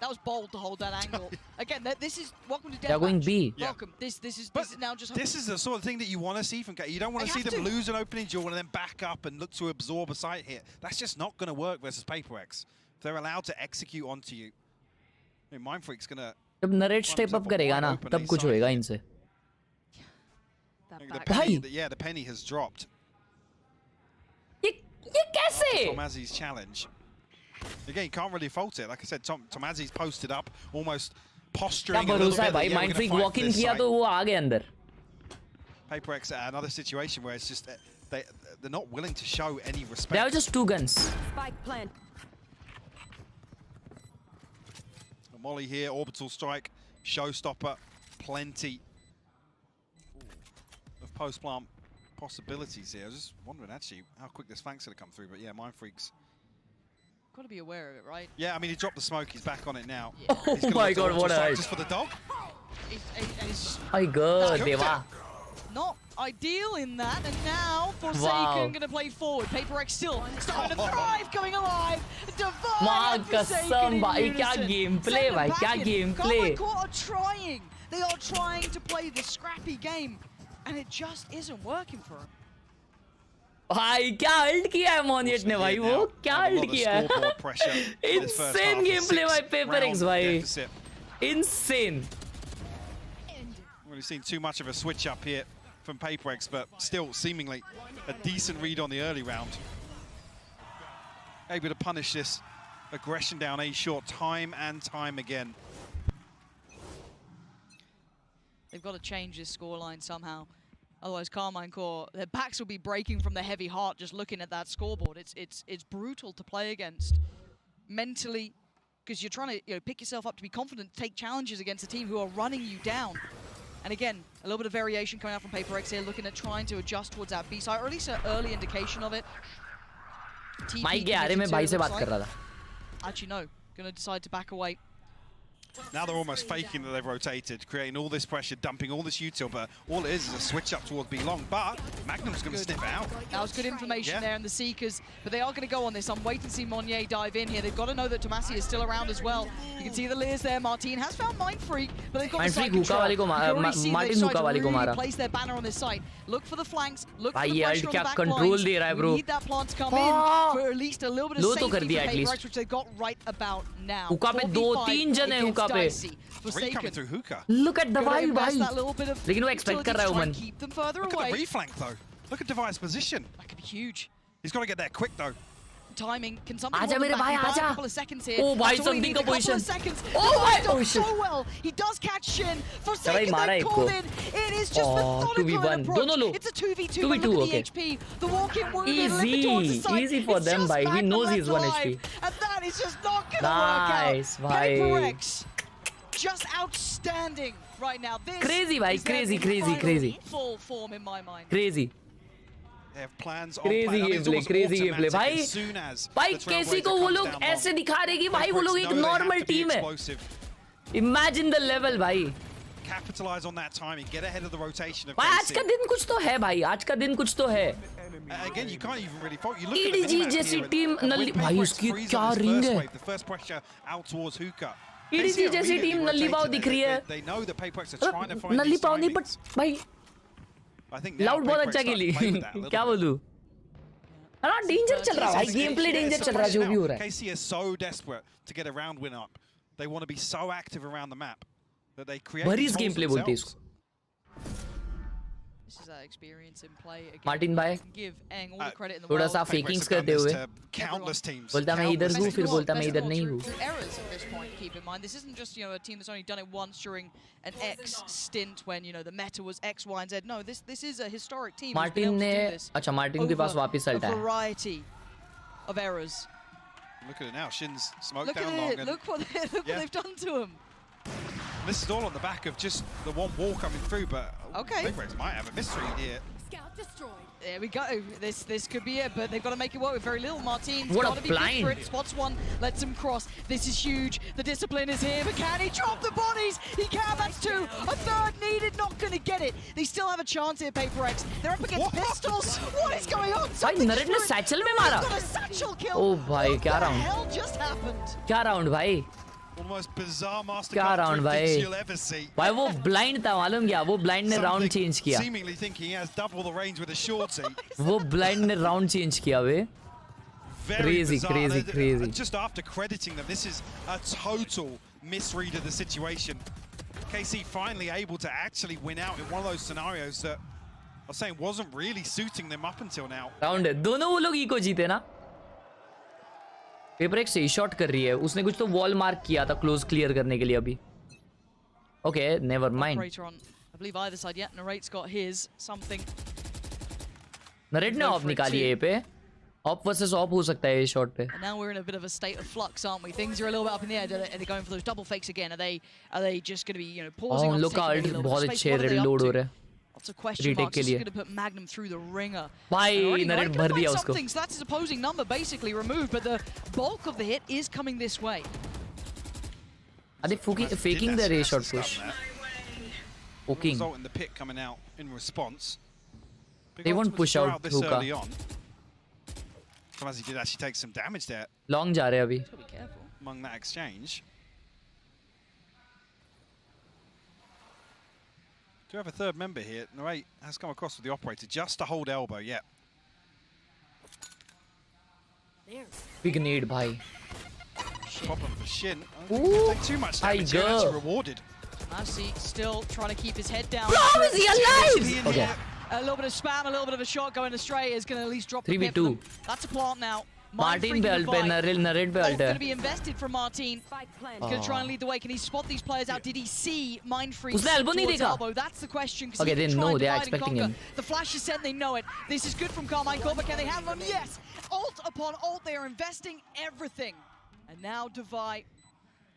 That was bold to hold that angle. Again, this is welcome to They're going deathmatch. B. Welcome. This is now just. This is the sort of thing that you want to see from K. You don't want to see them lose an opening duel and then back up and look to absorb a site hit. That's just not going to work versus PRX. If they're allowed to execute onto you, I mean, Mindfreak's going to. जब narrate step up करेगा ना, तब कुछ होएगा इनसे. Yeah, the penny has dropped. ये कैसे? Tomazi's challenge. Again, you can't really fault it. Like I said, Tomazi's posted up, almost posturing a little bit. क्या भरोसा है भाई? Mindfreak walk in किया तो वो आ गए अंदर. PRX another situation where it's just they're not willing to show any respect. They have just 2 guns. Spike plant. Molly here, orbital strike, showstopper, plenty of post-plant possibilities here. I was just wondering actually how quick this flank's going to come through, but yeah, Mindfreak's got to be aware of it, right? Yeah, I mean, he dropped the smoke, he's back on it now. Yeah. Oh my god, what a hype. Just for the dog? My god, Deva. Not ideal in that, and now Forsaken going to play forward. PRX still starting to thrive, coming alive. Divine कसम भाई क्या gameplay भाई क्या gameplay. Are trying. They are trying to play the scrappy game, and it just isn't working for them. भाई क्या alt किया है मोनियट ने भाई वो क्या अल्ट किया है. Insane gameplay by PRX भाई. Insane. We've seen too much of a switch up here from PRX, but still seemingly a decent read on the early round. Able to punish this aggression down A short time and time again. They've got to change this scoreline somehow. Otherwise, Carmine Core, their backs will be breaking from the heavy heart just looking at that scoreboard. It's brutal to play against mentally, because you're trying to pick yourself up to be confident, take challenges against a team who are running you down. And again, a little bit of variation coming out from PRX here, looking at trying to adjust towards that B side, or at least an early indication of it. Mike के आरे में भाई से बात कर रहा था. Actually, no. Going to decide to back away. Now they're almost faking that they've rotated, creating all this pressure, dumping all this util, but all it is a switch up towards B long, but Magnum's going to sniff it out. That was good information there in the Seekers, but they are going to go on this. I'm waiting to see Monnier dive in here. They've got to know that Tomasi is still around as well. You can see the Lears there. Martin has found Mindfreak, but they've got the side control. You can already see they've tried to really place their banner on this site. Look for the flanks, look for the pressure on the back lines. We need that plant to come in for at least a little bit of safety for PRX, which they got right about now. हुक्का पे 2-3 जन है हुक्का पे. 3 coming through hookah. Look at the vibe भाई. लेकिन वो expect कर रहा है Oman. Look at the reflank though. Look at Device's position. That could be huge. He's got to get there quick though. Timing. Can something आजा मेरे भाई आजा. a couple of seconds here. Oh भाई something का position. Oh my so well. He does catch Shin. Forsaken then called in. It is just methodical approach. It's a 2v2. 2v2 okay. HP. The walk-in wounded. Easy for them भाई. He knows he's 1 HP. And that is just not gonna work out. Nice भाई. PRX just outstanding right now. This crazy भाई. Crazy. Full form in my mind. Crazy. They have plans on crazy gameplay भाई कैसी को वो लोग ऐसे दिखा रहे कि भाई वो लोग एक नॉर्मल टीम है. Imagine the level भाई. Capitalize on that timing, get ahead of the rotation of भाई आज का दिन कुछ तो है भाई. आज का दिन कुछ तो है. Again, you can't even really fault. You look EDG जैसी टीम नल्ली भाई उसकी क्या रिंग है. The first pressure out towards hookah. EDG जैसी टीम नल्ली पाव दिख रही है. They know that PRX are trying to find नल्ली पाव नहीं but भाई लाउड बहुत अच्छा खेली. क्या बोलूं. अरे डेंजर चल रहा है भाई. गेम प्ले डेंजर चल रहा है जो भी हो रहा है. KC is so desperate to get a round win up. They want to be so active around the map that they create. Bari's gameplay बोलते हैं इसको. This is that experience in play. Again, Martin भाई give Eng all the credit in the थोड़ा world. सा fakings करते हुए countless teams. बोलता मैं इधर हूँ फिर बोलता मैं इधर नहीं हूँ. Errors at this point, keep in mind. This isn't just, you know, a team that's only done it once during an X stint when, you know, the meta was X, Y, and Z. No, this is a historic team. Martin ने अच्छा Martin के पास वापस a सल्टा है. variety of errors. Look at it now. Shin's smoked Look down at long. it. Look what they've done to him. This is all on the back of just the one wall coming through, but okay, PRX might have a mystery here. Scout destroyed. There we go. This could be it, but they've got to make it work with very little. Martin's what got a to be good blind. for it. Spots one, lets him cross. This is huge. The discipline is here, but can he drop the bodies? He can. That's two. A third needed. Not going to get it. They still have a chance here, PRX. They're up against pistols. What is going on? भाई narrate ने satchel में मारा. Got a satchel kill. ओ भाई क्या What the round? hell just happened? क्या round भाई? One of the most bizarre master क्या round भाई? you'll ever see. भाई वो ब्लाइंड था मालूम क्या? वो ब्लाइंड ने राउंड चेंज किया. Seemingly thinking he has double the range with a shorty. वो ब्लाइंड ने राउंड चेंज किया वे. Crazy, crazy, crazy. Just after crediting them, this is a total misread of the situation. KC finally able to actually win out in one of those scenarios that I was saying wasn't really suiting them up until now. Round है. दोनों वो लोग eco जीते ना. PRX सही shot कर रही है. उसने कुछ तो वॉल मार्क किया था क्लोज क्लियर करने के लिए अभी. Okay, never mind. I believe either side yet. Narrate's got his something. Narrate ने ऑफ निकाली है पे. ऑफ वर्सेस ऑफ हो सकता है ये शॉट पे. And now we're in a bit of a state of flux, aren't we? Things are a little bit up in the air. Are they going for those double fakes again? Are they just going to be, you know, pausing on लोग का taking alt a little बहुत bit of space? अच्छे What are they reload up हो to? रहे हैं. Lots of question marks. This is going to put Magnum through the ringer. भाई narrate भर दिया उसको. So that's his opposing number basically removed, but the bulk of the hit is coming this way. Are they faking their A shot push? Poking. Result in the pick coming out in response. They won't push out hookah. As he did actually take some damage there. Long जा रहे हैं अभी. Be careful. Among that exchange. Do have a third member here. Narrate has come across with the operator just to hold elbow. Yeah. Big need, bhai. Problem for Shin. Ooh, take too much damage here. Actually rewarded. Masi still trying to keep his head down. Bro, is he alive? Okay. A little bit of spam, a little bit of a shot going astray is going to at least drop the pip. 3v2. That's a plant now. Martin पे alt पे narrate पे alt going है. to be invested from Martin. Going to try and lead the way. Can he spot these players out? Did he see Mind Freeze? उसने elbow नहीं देखा. That's the question. Okay, they know. They are expecting him. The flash is sent. They know it. This is good from Carmine Corba. Can they have him? Yes. Ult upon ult. They are investing everything. And now Divide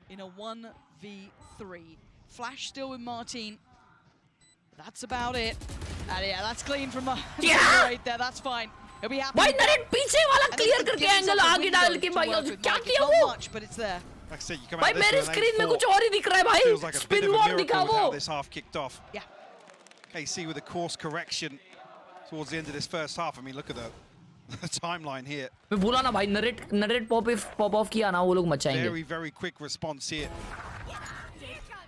in a 1v3. Flash still with Martin. That's about it. And yeah, that's clean from right there. That's fine. He'll be happy. भाई narrate पीछे वाला clear करके angle आगे डाल के भाई क्या किया वो? But it's there. Like I said, you come भाई out this मेरे with an स्क्रीन में 8-4. कुछ और ही दिख रहा है भाई. Feels like a bit spin of a wall miracle दिखा with वो. how this half kicked off. Yeah. KC with a course correction towards the end of this first half. I mean, look at the timeline here. मैं बोला ना भाई narrate pop of किया ना वो लोग मचाएंगे. Very, very quick response here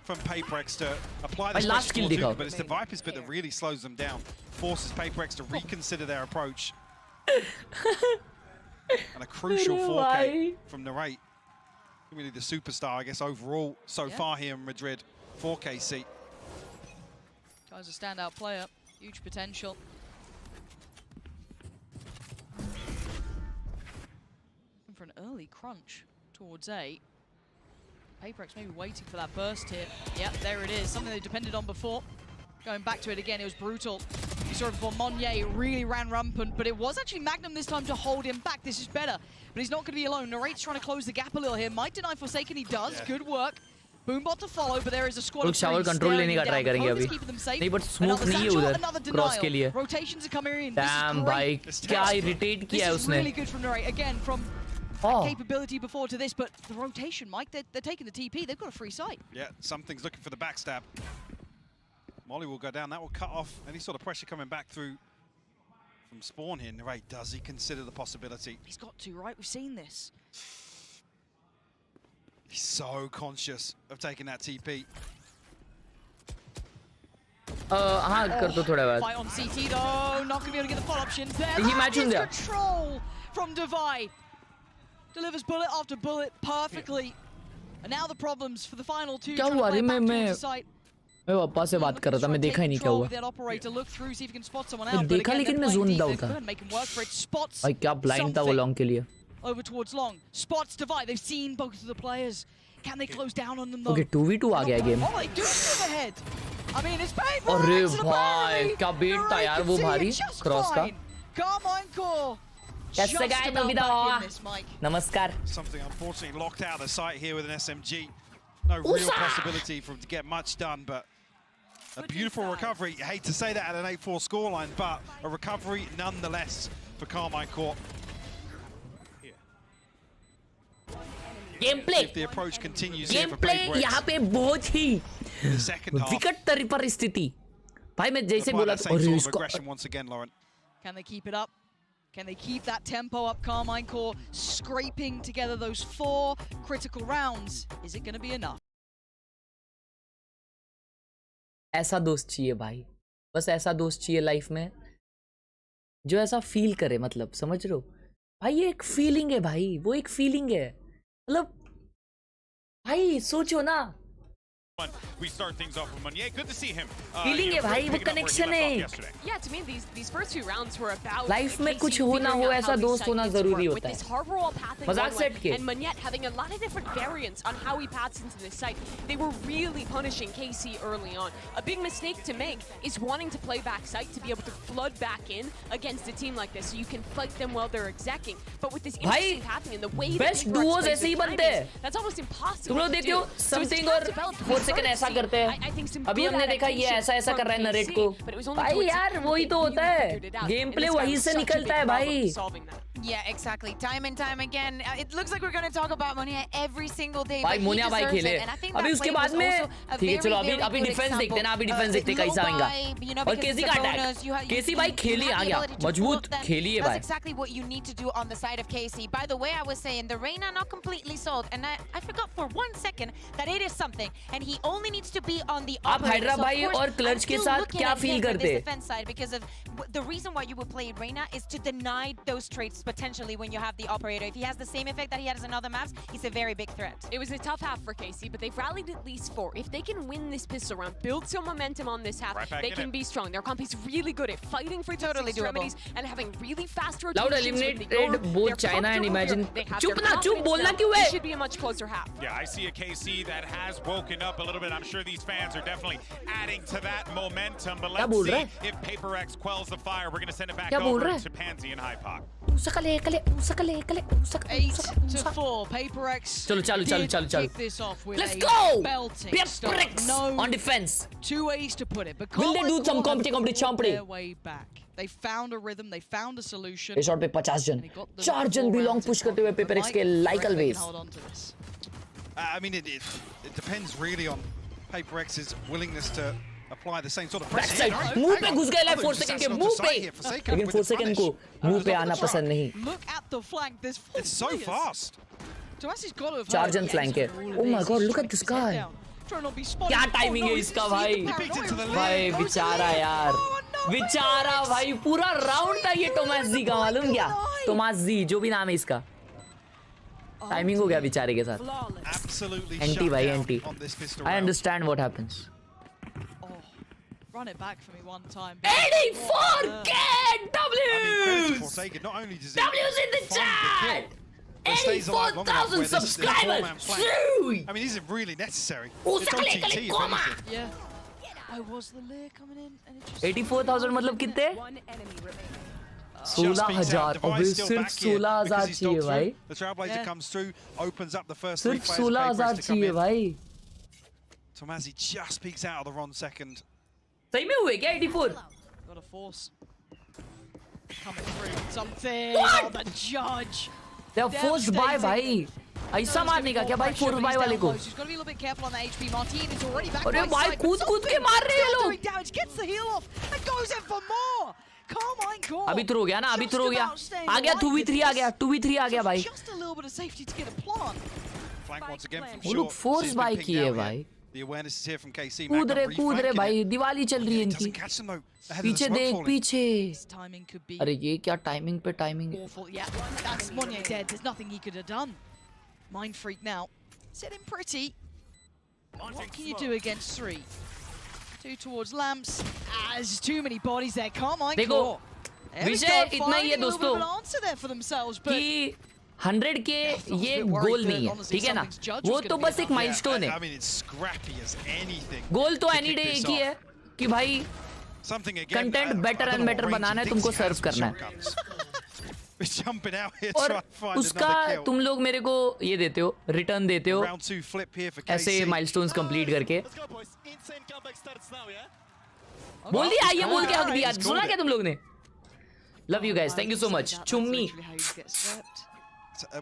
from PRX to apply भाई this last kill pressure दिखाओ. but it's the Viper's bit that really slows them down, forces PRX to reconsider their approach. And a crucial 4K from Narrate. Really the superstar, I guess, overall so far here in Madrid for KC. Guy's a standout player. Huge potential. Looking for an early crunch towards A. PRX maybe waiting for that burst here. Yep, there it is. Something they depended on before. Going back to it again, it was brutal. You saw it before. Monnier really ran rampant, but it was actually Magnum this time to hold him back. This is better, but he's not going to be alone. Narrate's trying to close the gap a little here. Might deny Forsaken, he does. Yeah. Good work. Boombot to follow, but there is a squad of shower control लेने का try करेंगे अभी. नहीं but smoke नहीं है उधर cross के लिए. Rotations are coming in. Damn भाई क्या irritate किया है उसने. This is really good from Narrate again from capability before to this, but the rotation, Mike, they're taking the TP. They've got a free sight. Yeah, something's looking for the backstab. Molly will go down. That will cut off any sort of pressure coming back through from spawn here. Narrate, does he consider the possibility? He's got to, right? We've seen this. He's so conscious of taking that TP. हाँ कर दो थोड़ा बाद. Fight on CT though, not going to be able to get the follow-up shins there. He matched there. Control from Divide. Delivers bullet after bullet perfectly. And now the problems for the final two. क्या हुआ रे मैं मैं पापा से बात कर रहा था, मैं देखा ही नहीं क्या हुआ। देखा लेकिन मैं जोन डाउन था। भाई क्या ब्लाइंड था वो लॉन्ग के लिए। Over towards long. Spots divide. They've seen both of the players. Can they close down on them though? Okay, 2v2 आ गया game. Oh, they do move ahead. I mean, it's paper. अरे भाई क्या बेट था यार वो भारी क्रॉस का। कैसे गए नविदा? नमस्कार। Something unfortunately locked out of the sight here with an SMG. No real possibility for him to get much done, but a beautiful recovery. You hate to say that at an 8-4 scoreline, but a recovery nonetheless for Carmine Court. Game play यहाँ पे बहुत ही विकट परिस्थिति। भाई मैं जैसे बोला था Can they keep it up? Can they keep that tempo up? Carmine Core scraping together those 4 critical rounds. Is it going to be enough? ऐसा दोस्त चाहिए भाई, बस ऐसा दोस्त चाहिए लाइफ में जो ऐसा फील करे। मतलब समझ रहे हो भाई, ये एक फीलिंग है भाई, वो एक फीलिंग है। मतलब भाई सोचो ना, We start things off with Meunier. Good to see him. Feeling है भाई, वो कनेक्शन है। Yeah, to me these first 2 rounds were about life में कुछ हो ना हो ऐसा दोस्त होना जरूरी होता है। मजाक सेट के। And Meunier having a lot of different variants on how he paths into this site. They were really punishing KC early on. A big mistake to make is wanting to play back site to be able to flood back in against a team like this, so you can fight them while they're execing. But with this interesting pathing and the way best duos ऐसे ही बनते हैं। that's almost impossible. तुम लोग देखते हो something और 4 second ऐसा करते हैं। अभी हमने देखा ये ऐसा कर रहा है नरेट को। भाई यार वही तो होता है, गेम प्ले वहीं से निकलता है भाई। Yeah, exactly. Time and time again. It looks like we're going to talk about Meunier every single day. भाई मोनिया भाई खेले। अभी उसके बाद में ठीक है चलो अभी डिफेंस देखते हैं ना, अभी डिफेंस देखते हैं कैसा आएगा। और केसी का अटैक, केसी भाई खेली आ गया, मजबूत खेली है भाई। That's exactly what you need to do on the side of KC. By the way, I was saying the Reyna not completely sold, and I forgot for 1 second that it is something, and he only needs to be on the. आप hydra भाई और clutch के साथ क्या feel करते हैं? Defense side, because of the reason why you would play Reyna is to deny those traits potentially when you have the operator. If he has the same effect that he has in other maps, he's a very big threat. It was a tough half for KC, but they've rallied at least 4. If they can win this pistol round, build some momentum on this half, they can be strong. Their comp is really good at fighting for these extremities and having really fast rotations. Loud eliminated both China and Imagine. चुप ना, चुप बोलना क्यों है? It should be a much closer half. Yeah, I see a KC that has woken up a little bit. I'm sure these fans are definitely adding to that momentum. But let's see if PRX quells the fire. We're going to send it back over to Pansy and Hypoc. 8-4. PRX. चलो kick this off with let's a go. belting start. No on defense. 2 ways to put it. Will they do some competition? Their way back. They found a rhythm. They found a solution. इस shot पे 50 जन, 4 जन भी long push करते हुए PRX के like always. I mean, it depends really on PRX's willingness to apply the same sort of pressure. Backside, मुंह पे घुस गए लाइक 4 सेकंड के मुंह पे, लेकिन 4 सेकंड को मुंह पे आना पसंद नहीं। Look at the flank. There's 4 It's so fast. Tomasi's got to have 4 जन flank है। Oh my god, look at this guy. क्या टाइमिंग है इसका भाई। भाई बेचारा यार, बेचारा भाई, पूरा राउंड था ये टोमास जी का, मालूम क्या? टोमास जी जो भी नाम है इसका, टाइमिंग हो गया बेचारे के साथ। एंटी भाई anti. I understand what happens. Run it back for me one time. 84 get W's! Not only does W's in the chat! 84,000 subscribers! I mean, these are really necessary. It's on TT, if anything. Yeah. I was the layer coming in and it just 84,000 मतलब कितने? 16,000. अबे सिर्फ 16,000 चाहिए भाई। The Trailblazer comes through, opens up the first सिर्फ 16,000 चाहिए भाई। Tomasi just peeks out of the wrong second. सही में हुए क्या 84? Got a force coming through. Something. What? The judge. They are forced by भाई। ऐसा मारने का क्या भाई forced by वाले को? She's got to be a little bit careful on the HP. Martin is already back. अरे भाई कूद के मार रहे हैं लोग। Damage gets the heal off and goes in for more. Carmine Core. अभी तो हो गया ना, अभी तो हो गया। आ गया 2v3 आ गया, 2v3 आ गया भाई। Just a little bit of safety to get a plant. Flank once again from वो लोग forced by किए भाई। The awareness is here from KC. कूद रहे भाई, दिवाली चल रही है इनकी। पीछे देख पीछे। अरे ये क्या टाइमिंग पे टाइमिंग है। Yeah, that's Meunier dead. There's nothing he could have done. Mind freak now. Sitting pretty. What can you do against 3? 2 towards lamps. There's too many bodies there. Carmine देखो, Claw. विषय इतना ही है दोस्तों कि 100 के ये गोल नहीं है, ठीक है ना? वो तो बस एक माइलस्टोन है। गोल तो एनी डे एक ही है कि भाई कंटेंट बेटर एंड बेटर बनाना है, तुमको सर्व करना है। और उसका तुम लोग मेरे को ये देते हो, रिटर्न देते हो ऐसे माइलस्टोन्स कंप्लीट करके। बोल दिया, ये बोल के हक दिया, सुना क्या तुम लोग ने? Love you guys, thank you so much. Chummi.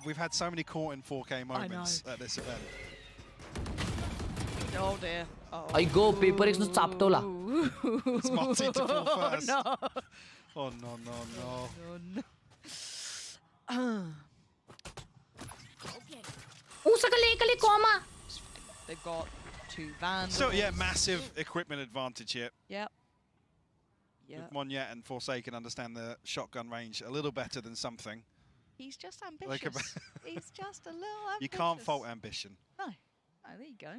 We've had so many caught in 4K moments at this event. Oh dear. I go PRX no chaptola. It's Marty to fall first. No. Oh no no no. Usakale koma. They've got 2 vans. So yeah, massive equipment advantage here. Yep. With Monyet and Forsaken understand the shotgun range a little better than something. He's just ambitious. He's just a little ambitious. You can't fault ambition. No. Oh, there you go.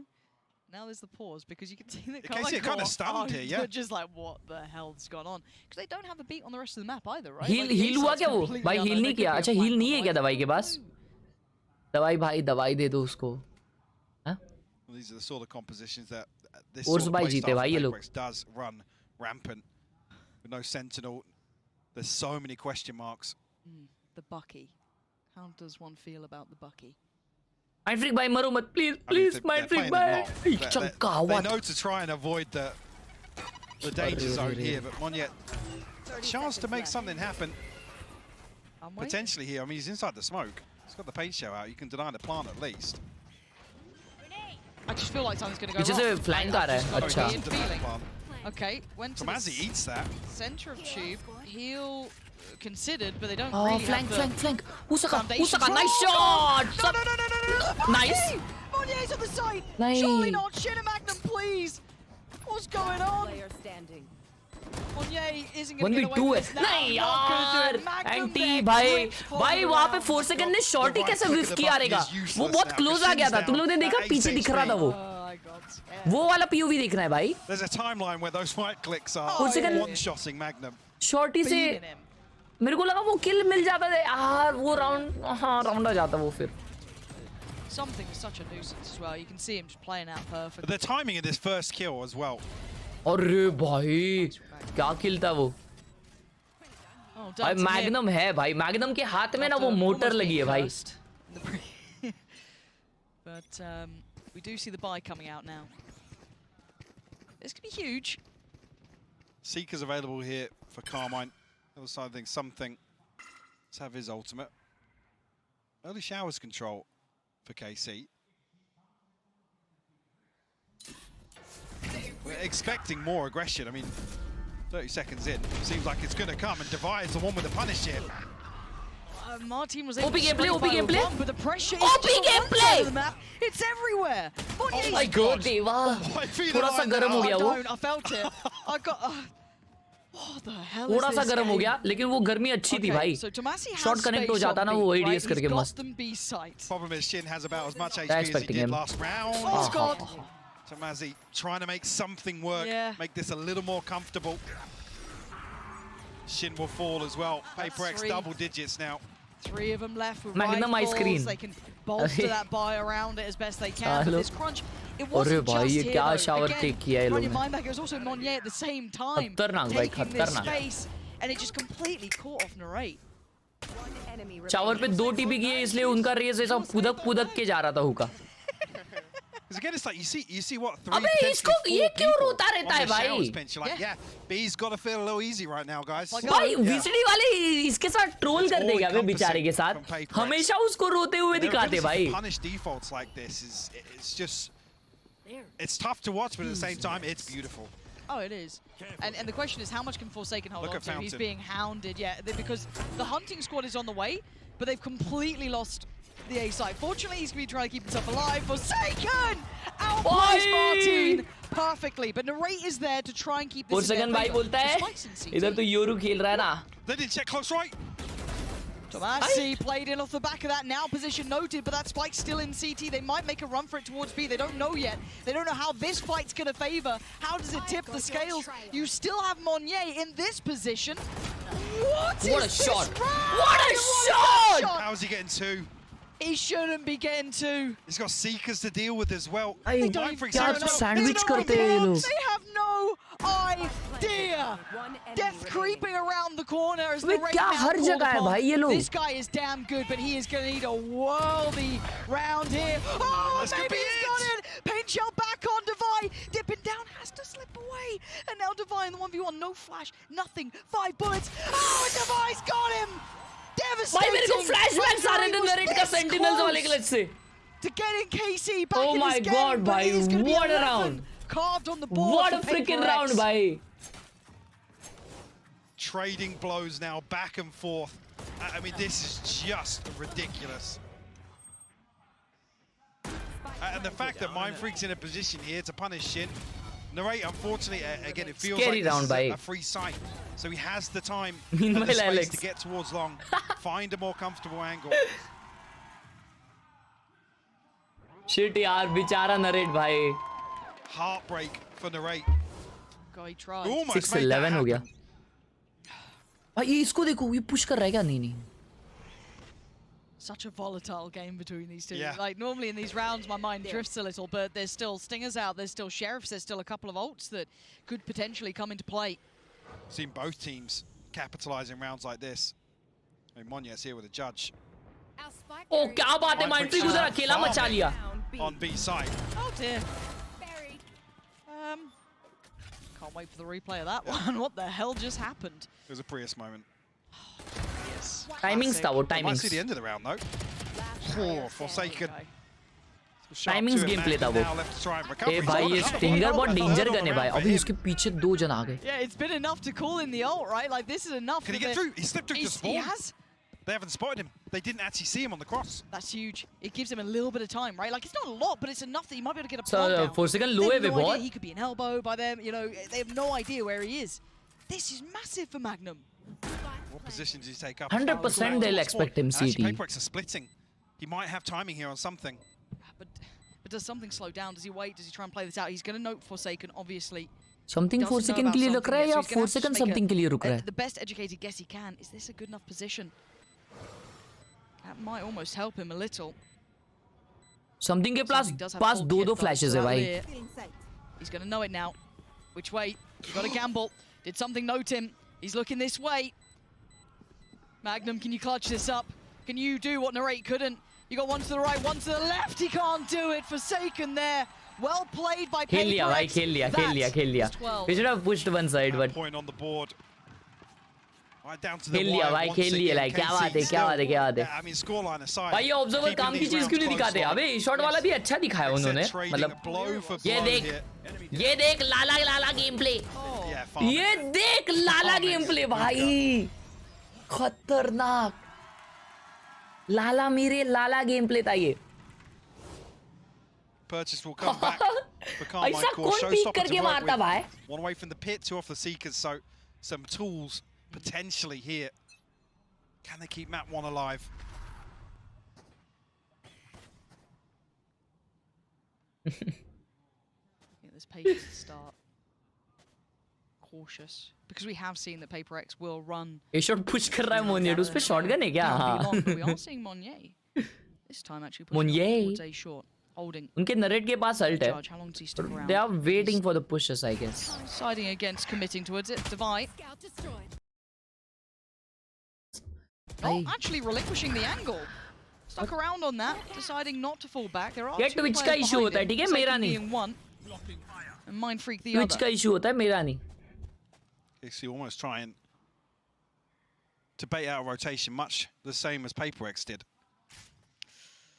Now there's the pause because you can see that Casey kind of stunned here, yeah. Just like, what the hell's gone on? Because they don't have a beat on the rest of the map either, right? Heal हुआ क्या वो? भाई heal नहीं किया। अच्छा heal नहीं है क्या दवाई के पास? दवाई भाई दवाई दे दो उसको। हाँ? These are the sort of compositions that this और sort of भाई play जीते भाई ये लोग। PRX does run rampant. With no sentinel, there's so many question marks. The Bucky. How does one feel about the Bucky? Mind freak भाई मरो मत please please mind freak भाई। They know to try and avoid the danger zone here, but Monyet chance to make something happen. Potentially here. I mean, he's inside the smoke. He's got the paint shell out. You can deny the plant at least. I just feel like something's going to go पीछे wrong. से flank आ रहा है। अच्छा। Okay, went to Tomazi eats that. Center of tube. Heal considered, but they don't Oh, really flank, have flank. Usaka, nice shot. Nice. Monyet's on the side. Nice. Surely not. Shin Magnum, please. What's going on? Monyet isn't going to get away with this now. नहीं यार, anti भाई वहाँ पे 4 second ने shot ही कैसे विफ किया रहेगा? वो बहुत क्लोज आ गया था, तुम लोग ने देखा पीछे दिख रहा था वो वाला POV देखना है भाई। There's a timeline where those right clicks are one-shotting Magnum. शॉटी से मेरे को लगा वो किल मिल जाता था यार, वो राउंड राउंड आ जाता वो फिर। Something is such a nuisance as well. You can see him just playing out perfect. But the timing of this first kill as well. अरे भाई क्या किल था वो? भाई मैग्नम है भाई, मैग्नम के हाथ में ना वो मोटर लगी है भाई। But we do see the buy coming out now. This could be huge. Seeker's available here for Carmine. Other side of things, something. Let's have his ultimate. Early showers control for KC. We're expecting more aggression. I mean, 30 seconds in, seems like it's going to come, and Divide's the one with the punish here. Martin was able to gameplay, but the pressure is gameplay. The map. It's everywhere. Oh my god, देवा थोड़ा सा गर्म हो गया वो। I felt it. I got. What the hell? थोड़ा सा गर्म हो गया, लेकिन वो गर्मी अच्छी थी भाई। शॉट कनेक्ट हो जाता ना वो ADS करके मस्त। Problem is Shin has about as much HP as he did last round. Oh god. Tomazi trying to make something work, make this a little more comfortable. Shin will fall as well. PRX double digits now. 3 of them left with Magnum ice cream. They can bolster that buy around it as best they can. But this crunch, it wasn't just भाई ये here, क्या though. Shower take किया है लोगों ने? It was also Monyet at the same time खतरनाक भाई taking this खतरनाक। space, and it just completely caught off Narrate. Shower पे 2 TP किए इसलिए उनका रेस ऐसा पुदक के जा रहा था हुका। Because again, it's like you see what 3 अबे इसको ये क्यों रोता रहता है भाई? Like, yeah, B's got to feel a little easy right now, guys. भाई VCT वाले इसके साथ ट्रोल कर देगा वे बेचारे के साथ, हमेशा उसको रोते हुए दिखाते भाई। Punish defaults like this it's just it's tough to watch, but at the same time it's beautiful. Oh, it is. And the question is, how much can Forsaken hold on to? He's being hounded, because the hunting squad is on the way, but they've completely lost the A side. Fortunately, he's going to be trying to keep himself alive. Forsaken outplays Martin perfectly, but Narrate is there to try and keep this in their favor. भाई बोलता है इधर तो Yoru खेल रहा है ना। They didn't check close right. Tomasi played in off the back of that. Now position noted, but that spike's still in CT. They might make a run for it towards B. They don't know yet. They don't know how this fight's going to favor. How does it tip the scales? You still have Monnier in this position. What a shot! What a shot! How is he getting two? He shouldn't be getting two. He's got Seekers to deal with as well. They sandwich karte hain log. They have no idea. Death creeping around the corner as the kya har jagah hai bhai ye log. This guy is damn good, but he is going to need a worldy round here. Oh, maybe he's got it. Paint shell back on Divine. Dipping down, has to slip away. And now Divine, the 1v1, no flash, nothing. 5 bullets. Oh, Divine's got him. भाई मेरे को flashbacks आ रहे थे narrate का sentinels वाले clutch से to getting KC back oh in my this god game, bhai what a round carved on the board what a freaking round bhai trading blows now back and forth. I mean, this is just ridiculous. And the fact that Mindfreak's in a position here to punish Shin. Narrate, unfortunately, again, it feels Scary like round, this is a free sight. So he has the time and Meanwhile, the space Alex. to get towards long, find a more comfortable angle. Shit yaar, bichara Narrate bhai. Heartbreak for Narrate. Guy tried. Almost 6-11 हो गया. भाई ये इसको देखो, ये push कर रहा है क्या? नहीं. Such a volatile game between these two. Yeah. Like, normally in these rounds, my mind drifts a little, but there's still Stingers out, there's still Sheriffs, there's still a couple of ults that could potentially come into play. Seen both teams capitalize in rounds like this. I mean, Monya's here with a judge. oh क्या बात है Mindfreak उधर अकेला मचा लिया on B side. Oh dear. Can't wait for the replay of that one. What the hell just happened? It was a Prius moment. Yes. Timings था वो I might timings. see the end of the round though. Oh, Forsaken. Timings gameplay था वो. ए भाई ये Stinger बहुत danger gun है भाई. अभी उसके पीछे 2 जन आ गए. Yeah, it's been enough to call in the ult, right? Like this is enough. Can he get through? He slipped through the spawn. He has. They haven't spotted him. They didn't actually see him on the cross. That's huge. It gives him a little bit of time, right? Like, it's not a lot, but it's enough that he might be able to get a So, down. Forsaken low They है have no बहुत. idea he could be an elbow by them. You know, they have no idea where he is. This is massive for Magnum. What position does he take up? 100% they'll expect him CT. PRX are splitting. He might have timing here on something. But does something slow down? Does he wait? Does he try and play this out? He's going to note Forsaken, obviously. Something Forsaken के लिए रुक रहा है या Forsaken something के लिए रुक रहा है? The best educated guess he can. Is this a good enough position? That might almost help him a little. Something के पास 2 flashes है भाई. He's going to know it now. Which way? He's got to gamble. Did something note him? He's looking this way. Magnum, can you clutch this up? Can you do what Narrate couldn't? You got one to the right, one to the left. He can't do it. Forsaken there. Well played by खेल लिया भाई, खेल लिया. We should have pushed one side, but point on the board. Right down to the खेल लिया भाई, खेल लिया. Like क्या बात है. I mean, scoreline aside. भाई ये ऑब्जर्वर काम की चीज क्यों नहीं दिखाते? अबे शॉट वाला भी अच्छा दिखाया उन्होंने. मतलब ये देख लाला गेम प्ले. ये देख लाला गेम प्ले भाई. खतरनाक. लाला गेम प्ले था ये. Purchase will come back for Carmine ऐसा Core. कौन पीक करके मारता भाई? One away from the pit, 2 off the Seekers, so some tools potentially here. Can they keep map 1 alive? This patience to start. Cautious. Because we have seen that PRX will run. ये shot push कर रहा है Monier. उस पे shotgun है क्या? We are seeing Monnier. This time actually pushing Monnier. towards A short. Holding. उनके narrate के पास अल्ट है. How long does he stick around? They are waiting for the pushes, I guess. Siding against committing towards it. Divide. Not actually relinquishing the angle. Stuck around on that, deciding not to fall back. There are ये two Twitch का players issue behind होता है, him. ठीक है? Forsaken मेरा नहीं. being one, and Mindfreak the Twitch other. का issue होता है, मेरा नहीं. He's almost trying to bait out a rotation, much the same as PRX did.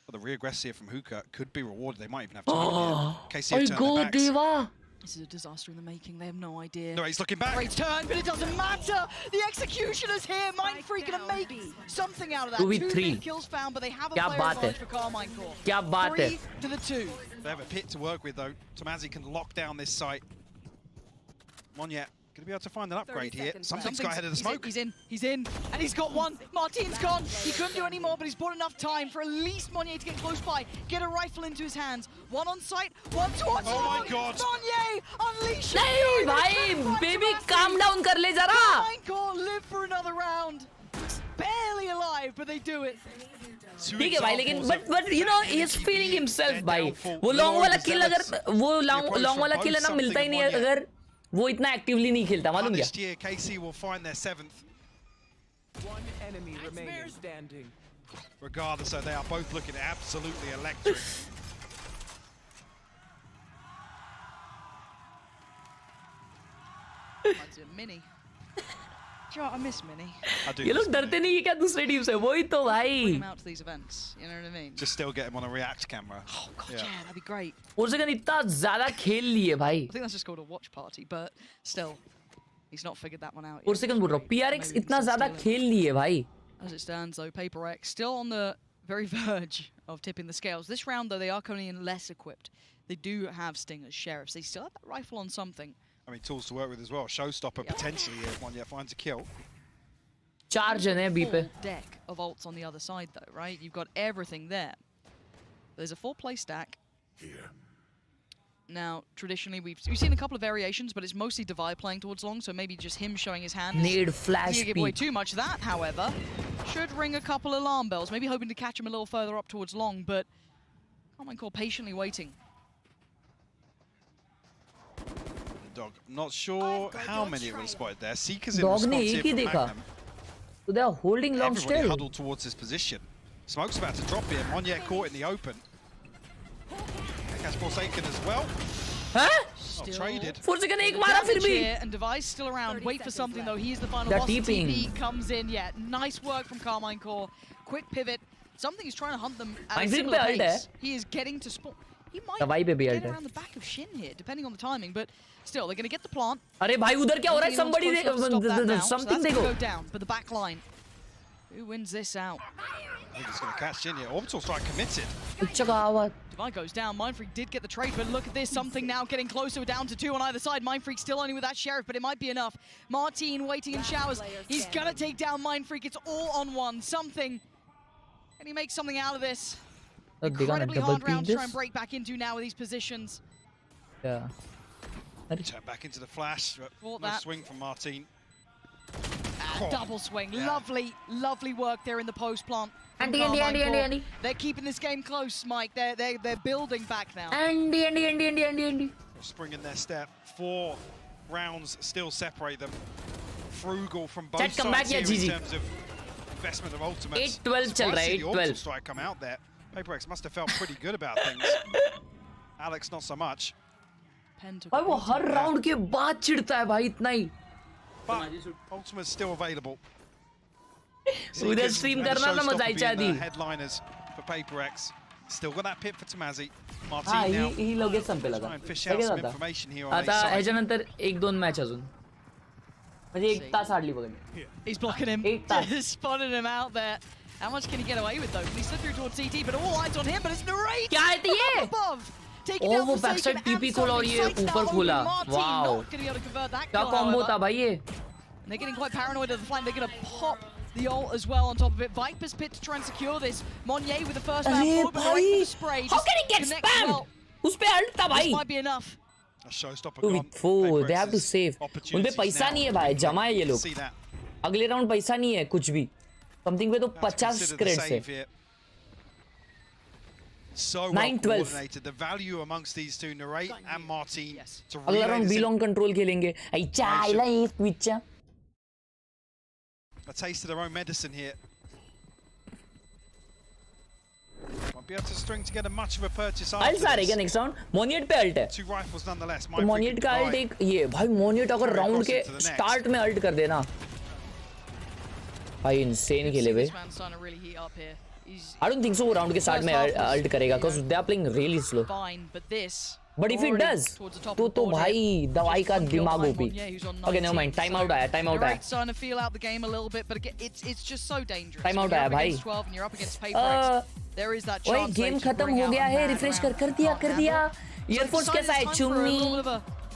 But the regress here from Hookah could be rewarded. They might even have time. KC have turned their backs. Deva. This is a disaster in the making. They have no idea. No, he's looking back. Great turn, but it doesn't matter. The executioner's here. Mindfreak gonna make something out of that. 2v3. 2 big kills found, but they have a क्या player बात है? advantage for Carmine Core. क्या बात है? 3 to the 2. They have a pit to work with though. Tomazi can lock down this site. Monye Gonna be able to find an upgrade here. Something's got ahead of the smoke. He's in, and he's got one. Martin's gone. He couldn't do any more, but he's bought enough time for at least Monnier to get close by, get a rifle into his hands. One on sight, one towards Oh my God! Monnier, unleash it. नहीं भाई, baby, calm down कर ले जरा. Carmichael live for another round. Barely alive, but they do it. ठीक है भाई, लेकिन but you know he is feeling himself भाई. वो long वाला kill अगर वो long वाला kill है ना मिलता ही नहीं है अगर वो इतना एक्टिवली नहीं खेलता, मालूम क्या? This year, KC will find their 7th. One enemy remaining standing. Regardless, so they are both looking absolutely electric. Mini. Do you know what, I miss Mini. I do. ये लोग डरते नहीं है क्या दूसरे टीम से? वही तो भाई. Bring him out to these events, you know what I mean? Just still get him on a React camera. Oh god, yeah, that'd be great. Orzegan इतना ज़्यादा खेल लिए भाई. I think that's just called a watch party, but still, he's not figured that one out yet. Orzegan बोल रहा हूँ. PRX इतना ज़्यादा खेल लिए भाई. As it stands, though, PRX still on the very verge of tipping the scales. This round, though, they are coming in less equipped. They do have stingers, sheriffs. They still have that rifle on something. I mean, tools to work with as well. Showstopper potentially if one finds a kill. चार जने हैं B पे. Full deck of ults on the other side, though, right? You've got everything there. There's a 4-play stack. Here. Now, traditionally, we've seen a couple of variations, but it's mostly Divide playing towards long, so maybe just him showing his hand. Need flash speed. Give away too much. That, however, should ring a couple alarm bells. Maybe hoping to catch him a little further up towards long, but Carmichael patiently waiting. The dog. Not sure how many it would have spotted there. Seeker's in Dog response ने here एक ही from देखा. Magnum. So they are holding long Everybody still. huddled towards his position. Smoke's about to drop here. Monnier caught in the open. Has Forsaken as well. Huh? Oh, traded. Forsaken एक मारा फिर भी. And Device still around. Wait for something though. He's the final That boss. TP comes in. Yeah, nice work from Carmichael. Quick pivot. Something is trying to hunt them at a Mindfreak similar पे ult है. pace. He is getting to spawn. He might दवाई पे भी get ult है. around the back of Shin here, depending on the timing. But still, they're going to get the plant. अरे भाई उधर क्या हो रहा है? Somebody something देखो. Go down, but the back line. Who wins this out? I think it's going to catch in here. Orbital Strike committed. अच्छा का आवाज. Divide goes down. Mindfreak did get the trade, but look at this. Something now getting closer, down to 2 on either side. Mindfreak still only with that Sheriff, but it might be enough. Martin waiting in showers. He's going to take down Mindfreak. It's all on one. Something. Can he make something out of this? Incredibly hard round to try and break back into now with these positions. Yeah. Turn back into the flash. No swing from Martin. Double swing. Yeah. Lovely work there in the post plant. Andy. They're keeping this game close, Mike. They're building back now. Andy. Spring in their step. 4 rounds still separate them. Frugal from both sides here in terms of investment of ultimates. 8-12 चल रहा है. 8-12. Strike come out there. PRX must have felt pretty good about things. Alex not so much. भाई वो हर round के बाद चिढ़ता है भाई इतना ही. But ultimate's still available. उधर स्ट्रीम करना ना मजा आई चाहती. Headliners for PRX. Still got that pit for Tamazi. Martin now. ही लोगे संपेला था. काय जाता? आता ह्याच्यानंतर 1-2 मॅच अजून. म्हणजे 1 तास हार्डली बघा. He's blocking him. 1 Tas. Spotted him out there. How much can he get away with though? He slipped through towards CT, but all eyes on him. But it's Narrate. क्या है ये? Above. ओ वो back side TP खोला और ये ऊपर खोला. Wow. क्या कॉम्बो था भाई ये? They're getting quite paranoid of the flank. They're going to pop the ult as well on top of it. Viper's pit to try and secure this. Monnier with the first man forward, but right for the spray. How can he get spammed? Well. उस पे ult था भाई. This might be enough. A showstopper gone. They have to save. उन पे पैसा नहीं है भाई. जमा है ये लोग. अगले राउंड पैसा नहीं है कुछ भी. Something पे तो 50 क्रेडिट्स है. So well coordinated. The value amongst these two, Narate and Martin, to अगला राउंड बी लॉन्ग कंट्रोल खेलेंगे. आई चाइला ये switch. A taste of their own medicine here. Won't be able to string together much of a purchase after this. I'll next round. Moniet पे ult है. 2 rifles nonetheless. तो Moniet का ult एक ये भाई Moniet अगर राउंड के start में ult कर देना. भाई insane खेले बे. I don't think so वो राउंड के स्टार्ट में ult करेगा because they are playing really slow. But if it does, तो भाई दवाई का दिमाग OP. Okay, never mind. Time out आया. Starting to feel out the game a little bit, but it's just so dangerous. Time out आया भाई. 12 and you're up against PRX. There is that chance. Game खत्म हो गया है. Refresh कर दिया. Air force कैसा है चुम्मी?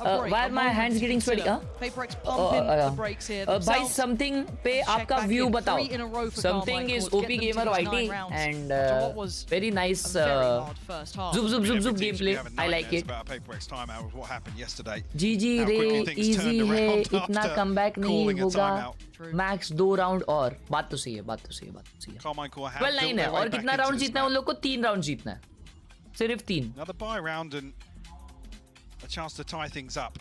why are my hands getting sweaty? Huh? PRX pumping the brakes here. भाई something पे आपका view बताओ. Something is OP Gamer YT and very nice zoop gameplay. I like it. GG रे easy है इतना comeback नहीं होगा. Max 2 round और बात तो सही है 12-9 है और कितना round जीतना है उन लोग को 3 round जीतना है. सिर्फ 3. Another buy round and a chance to tie things up.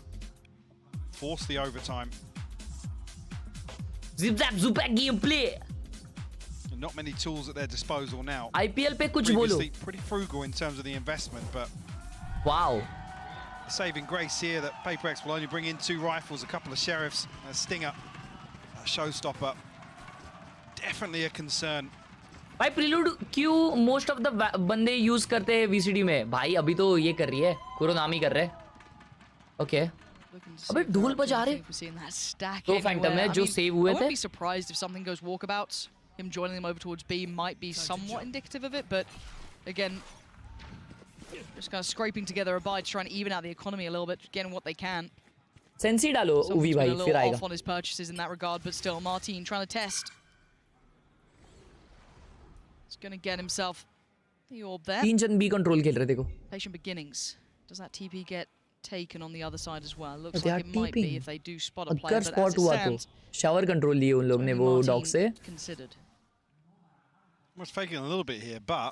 Force the overtime. Zip zap zupak gameplay. Not many tools at their disposal now. IPL पे कुछ बोलो. Pretty frugal in terms of the investment, but wow. Saving grace here that PRX will only bring in 2 rifles, a couple of sheriffs, a stinger, a showstopper. Definitely a concern. भाई prelude क्यों most of the बंदे use करते हैं VCT में? भाई अभी तो ये कर रही है कुरोनामी कर रहे हैं. ओके अबे ढोल बजा रहे तो फैंटम है जो सेव हुए थे. I wouldn't be surprised if something goes walkabouts. Him joining them over towards B might be somewhat indicative of it, but again, just kind of scraping together a buy to try and even out the economy a little bit, getting what they can. Sensi डालो उवी भाई फिर आएगा. Off on his purchases in that regard, but still Martin trying to test. He's going to get himself the orb there. 3 जन B control खेल रहे देखो. Patient beginnings. Does that TP get taken on the other side as well? Looks like it might be if they do spot a player, but as it stands, shower control लिए उन लोग ने वो dog से. Considered. Was faking a little bit here, but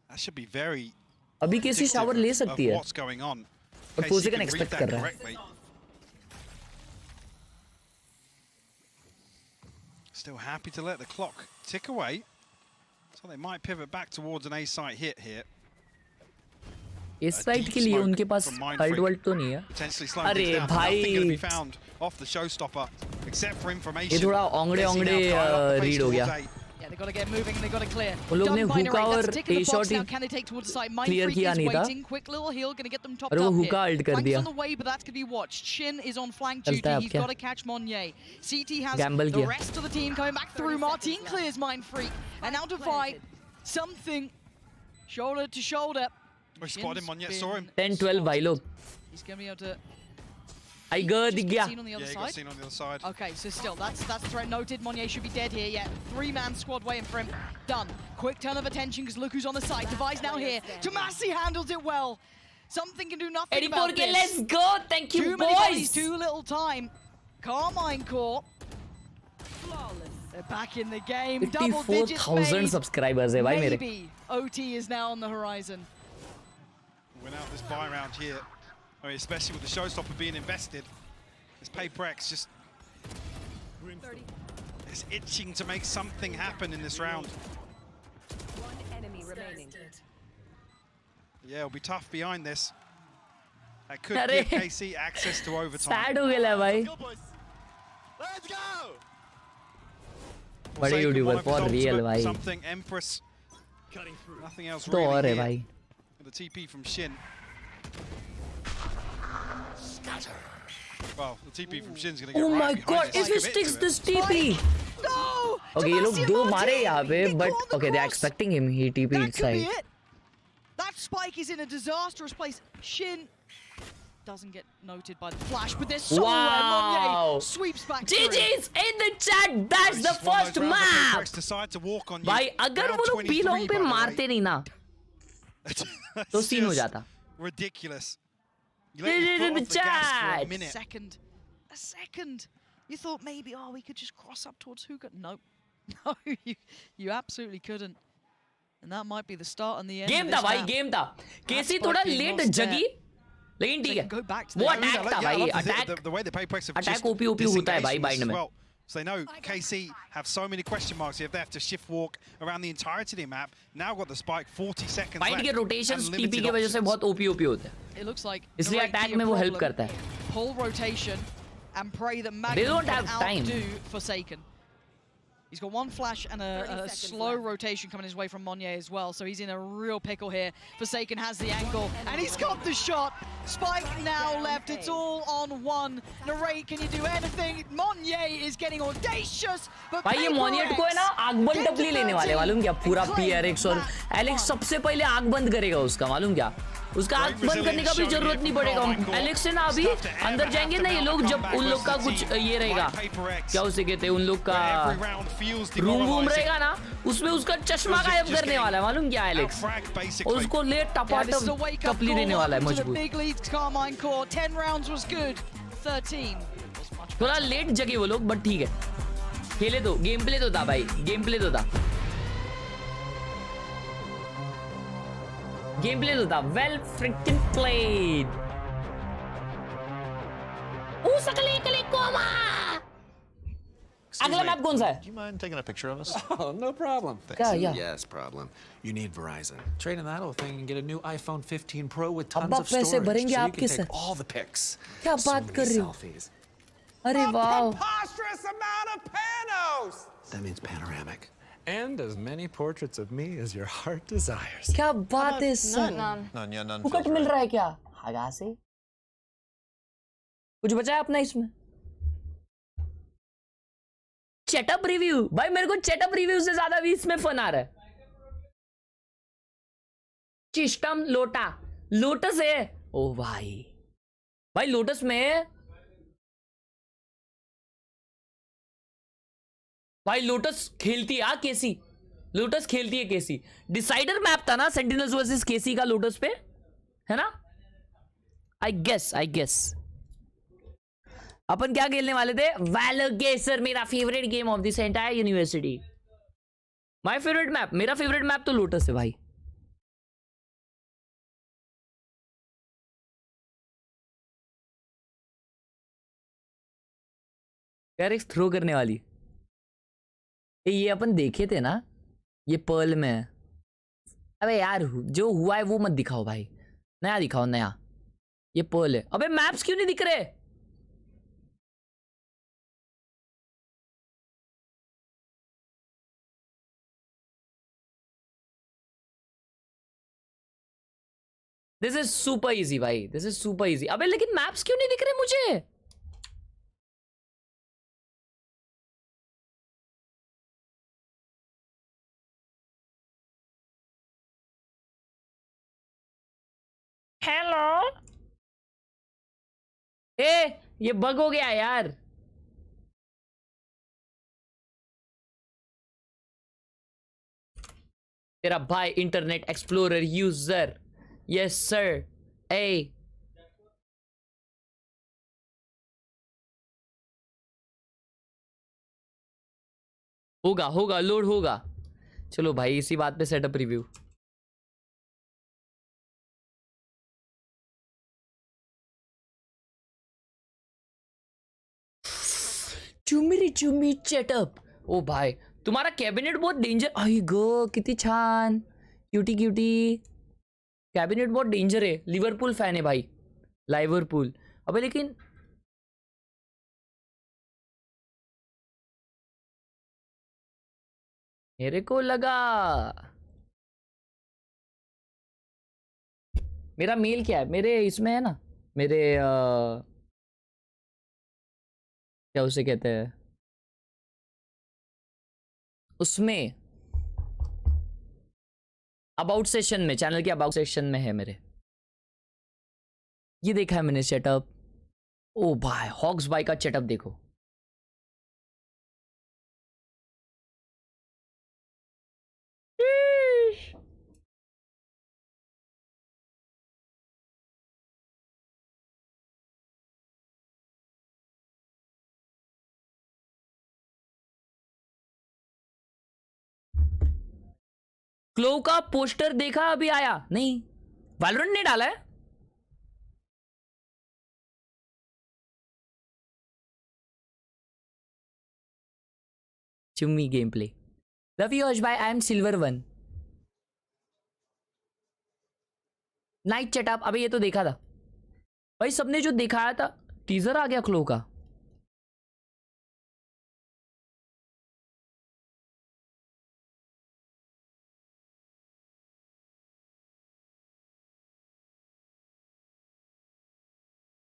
that should be very. अभी कैसे shower ले सकती है? What's going on? और पोसे का एक्सपेक्ट कर रहा है. Still happy to let the clock tick away. So they might pivot back towards an A site hit here. इस साइड के लिए उनके पास हल्ट वल्ट तो नहीं है. अरे भाई ये थोड़ा ओंगड़े रीड हो गया. They got to get moving. They got to clear. उन लोग ने हुक्का और ए शॉट क्लियर किया नहीं था. Quick little heal, going to get them topped और वो up हुक्का अल्ट कर दिया. on the way, but that's going to be watched. Shin is on flank duty. He's got to catch Monye. CT has the rest of the team coming back through. Martin clears Mind Freak, and now to fight something shoulder to shoulder. We spotted him. Monye saw him. 10-12 भाई लोग. He's going to be able to. I got seen on the other side. Okay, so still, that's threat noted. Monye should be dead here. Yeah, 3-man squad waiting for him. Done. Quick turn of attention because look who's on the side. Device now here. Tomasi handles it well. Something can do nothing about this. Let's go. Thank you, boys. Too many bodies, too little time. Carmine Core. They're back in the game. Double digits 54,000 subscribers. Maybe OT is now on the horizon. Win out this buy round here. I mean, especially with the showstopper being invested, this PRX just is itching to make something happen in this round. One enemy remaining. Yeah, it'll be tough behind this. That could give KC access to overtime. Sad हो गया भाई. Let's go. बड़े YouTuber for real भाई. Something Empress. Nothing else तो और है really. भाई. The TP from Shin. Well, the TP from Shin's gonna get Oh my right god, if he sticks this TP! No! Okay, ये लोग दो मारे यहाँ पे, but okay, they're expecting him. He TP inside. That spike is in a disastrous place. Shin doesn't get noted by the flash, but there's so wow. Sweeps back. GG's in the chat. That's the first map. भाई अगर वो लोग पीलों पे मारते नहीं ना, तो scene हो जाता. Ridiculous. You let your foot off the gas for a minute. A second. You thought maybe, we could just cross up towards hookah. No, no, you absolutely couldn't. And that might be the start and the end. Game था भाई, game था. KC थोड़ा late जगी, लेकिन ठीक है. वो attack था भाई, attack OP होता है भाई bind में. So they know KC have so many question marks here. They have to shift walk around the entirety of the map. Now got the spike, 40 seconds left. Fight के rotations TP की वजह से बहुत OP होते हैं. It looks like इसलिए attack में वो help करता है. Pull rotation and pray that Magnum they don't have can time. outdo Forsaken. He's got one flash and a slow rotation coming his way from Monye as well, so he's in a real pickle here. Forsaken has the angle, and he's got the shot. Spike now left, it's all on one. Narrate, can you do anything? Monye is getting audacious, but भाई ये मोनियट को है ना आग बंद टपली लेने वाले, मालूम क्या? पूरा PRX और एलेक्स सबसे पहले आग बंद करेगा उसका, मालूम क्या? उसका आंख बंद करने का भी जरूरत नहीं पड़ेगा। एलेक्स से ना अभी अंदर जाएंगे ना ये लोग, जब उन लोग का कुछ ये रहेगा, क्या उसे कहते हैं, उन लोग का रूम वूम रहेगा ना, उसमें उसका चश्मा गायब करने वाला है, मालूम क्या एलेक्स, और उसको ले टपाटप टपली देने वाला है मजबूत। थोड़ा लेट जगे वो लोग, बट ठीक है, खेले तो, गेम प्ले तो था भाई, गेम प्ले तो था, गेम प्ले तो था, वेल फ्रिक्किंग प्लेड। ओ सकले कले कोमा। अगला मैप कौन सा है? Do you mind taking a picture of us? Oh, no problem. Yeah, yeah. Yes, problem. You need Verizon. Trade in that little thing and get a new iPhone 15 Pro with tons अब्बा of storage, पैसे भरेंगे so you आपके can sir. take all the pics. क्या So बात many कर रहे हो? selfies. अरे वाह। Preposterous amount of panos! That means panoramic. And as many portraits of me as your heart desires. क्या बात है सर? None, yeah, none. फुकट feels मिल right. रहा है क्या? हगा से? कुछ बचा है अपना इसमें? चेटअप रिव्यू भाई, मेरे को चेटअप रिव्यू से ज्यादा भी इसमें फन आ रहा है। चिस्टम लोटा, लोटस है, ओ भाई, भाई लोटस में, भाई लोटस खेलती है केसी, लोटस खेलती है केसी। डिसाइडर मैप था ना सेंटिनल्स वर्सेस केसी का लोटस पे, है ना? आई गेस अपन क्या खेलने वाले थे? वैलोगेसर, मेरा favourite game of this entire university. My favourite map, मेरा फेवरेट मैप तो लोटस है भाई। PRX थ्रो करने वाली, ये अपन देखे थे ना, ये पर्ल में है। अबे यार जो हुआ है वो मत दिखाओ भाई, नया दिखाओ नया। ये पर्ल है। अबे मैप्स क्यों नहीं दिख रहे? दिस इज सुपर इजी भाई, दिस इज सुपर इजी। अबे लेकिन मैप्स क्यों नहीं दिख रहे मुझे? हेलो, ये बग हो गया यार। तेरा भाई internet explorer user, yes sir. होगा लोड होगा। चलो भाई इसी बात पे सेटअप रिव्यू। चुमी चेटअप। ओ भाई तुम्हारा कैबिनेट बहुत डेंजर, आई गो किती छान, क्यूटी क्यूटी। कैबिनेट बहुत डेंजर है, लिवरपूल फैन है भाई, लिवरपूल। अबे लेकिन मेरे को लगा मेरा मेल क्या है, मेरे इसमें है ना, मेरे क्या उसे कहते हैं, उसमें अबाउट सेशन में, चैनल के अबाउट सेशन में है मेरे। ये देखा है मैंने सेटअप। ओ भाई हॉक्स बाई का सेटअप देखो। क्लो का पोस्टर देखा अभी आया नहीं? वैलोरेंट ने डाला है। चुम्मी गेम प्ले। लव यू भाई, आई एम सिल्वर 1। नाइट चेटअप, अबे ये तो देखा था भाई, सबने जो दिखाया था। टीजर आ गया क्लो का।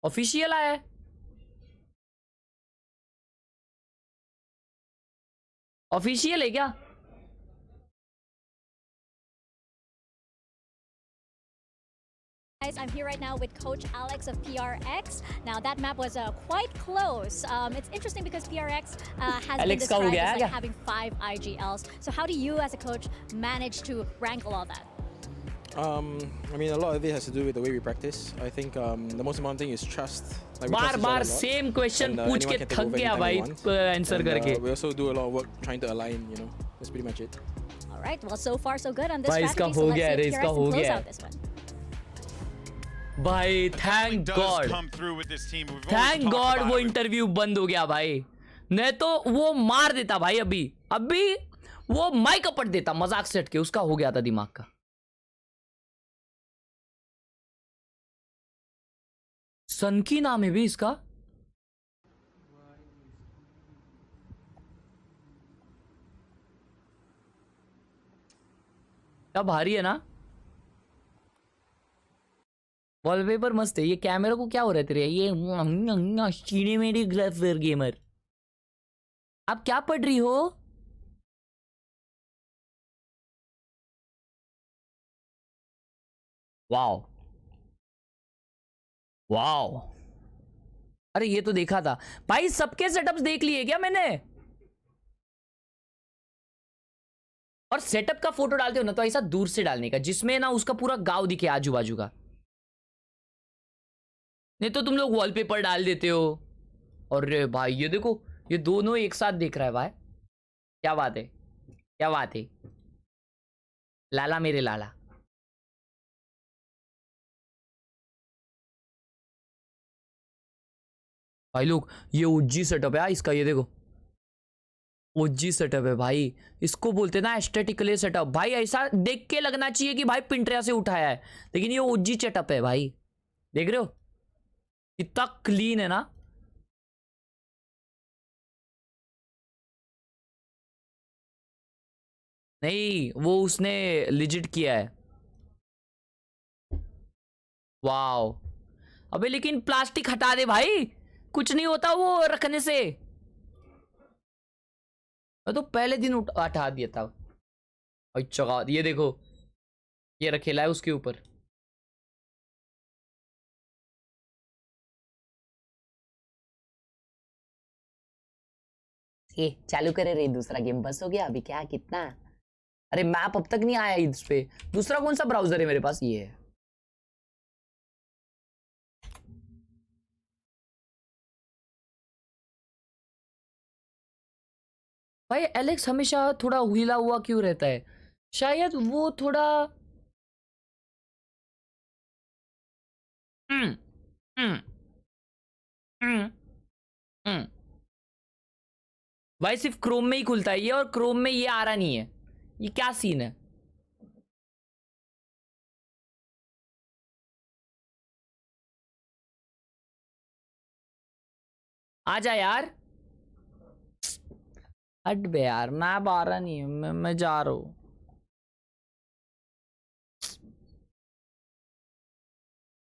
ऑफिशियल आया है, ऑफिशियल है क्या? Guys, I'm here right now with Coach Alex of PRX. Now that map was quite close. It's interesting because PRX has been described as like having 5 IGLs. So how do you as a coach manage to wrangle all that? I mean, a lot of it has to do with the way we practice. I think the most important thing is trust. Like, bar same question पूछ के थक गया भाई answer करके. We also do a lot of work trying to align, you know. That's pretty much it. All right. Well, so far so good on this strategy. So let's see if PRX can close out this one. भाई thank God thank God वो interview बंद हो गया भाई, नहीं तो वो मार देता भाई. अभी वो माइक अपट देता मजाक से हटके, उसका हो गया था दिमाग का. सनकी नाम है भी इसका. क्या भारी है ना. वॉलपेपर मस्त है. ये कैमरा को क्या हो रहा है तेरे, ये सिनेमैटिक गेमर. आप क्या पढ़ रही हो. Wow wow. अरे ये तो देखा था भाई. सबके सेटअप्स देख लिए क्या मैंने. और सेटअप का फोटो डालते हो ना तो ऐसा दूर से डालने का जिसमें ना उसका पूरा गांव दिखे आजू बाजू का. नहीं तो तुम लोग वॉलपेपर डाल देते हो. और भाई ये देखो, ये दोनों एक साथ देख रहा है भाई. क्या बात है, क्या बात है. लाला मेरे लाला. भाई लोग ये ओजी सेटअप है इसका. ये देखो ओजी सेटअप है भाई. इसको बोलते ना एस्थेटिकली सेटअप. भाई ऐसा देख के लगना चाहिए कि भाई पिंटरेस्ट से उठाया है, लेकिन ये ओजी सेटअप है भाई. देख रहे हो इतना क्लीन है ना. नहीं वो उसने लिजिट किया है. वाओ. अबे लेकिन प्लास्टिक हटा दे भाई, कुछ नहीं होता वो रखने से. मैं तो पहले दिन हटा दिया था. अच्छा ये देखो ये रखेला है उसके ऊपर. ये चालू करे रे दूसरा गेम. बस हो गया अभी क्या कितना. अरे मैप अब तक नहीं आया इस पे. दूसरा कौन सा ब्राउजर है मेरे पास. ये है. भाई एलेक्स हमेशा थोड़ा हुईला हुआ क्यों रहता है. शायद वो थोड़ा हम्म हम्म हम्म भाई सिर्फ क्रोम में ही खुलता है ये, और क्रोम में ये आ रहा नहीं है. ये क्या सीन है. आजा यार. हट बे यार, मैप आ रहा नहीं है. मैं जा रहा हूं.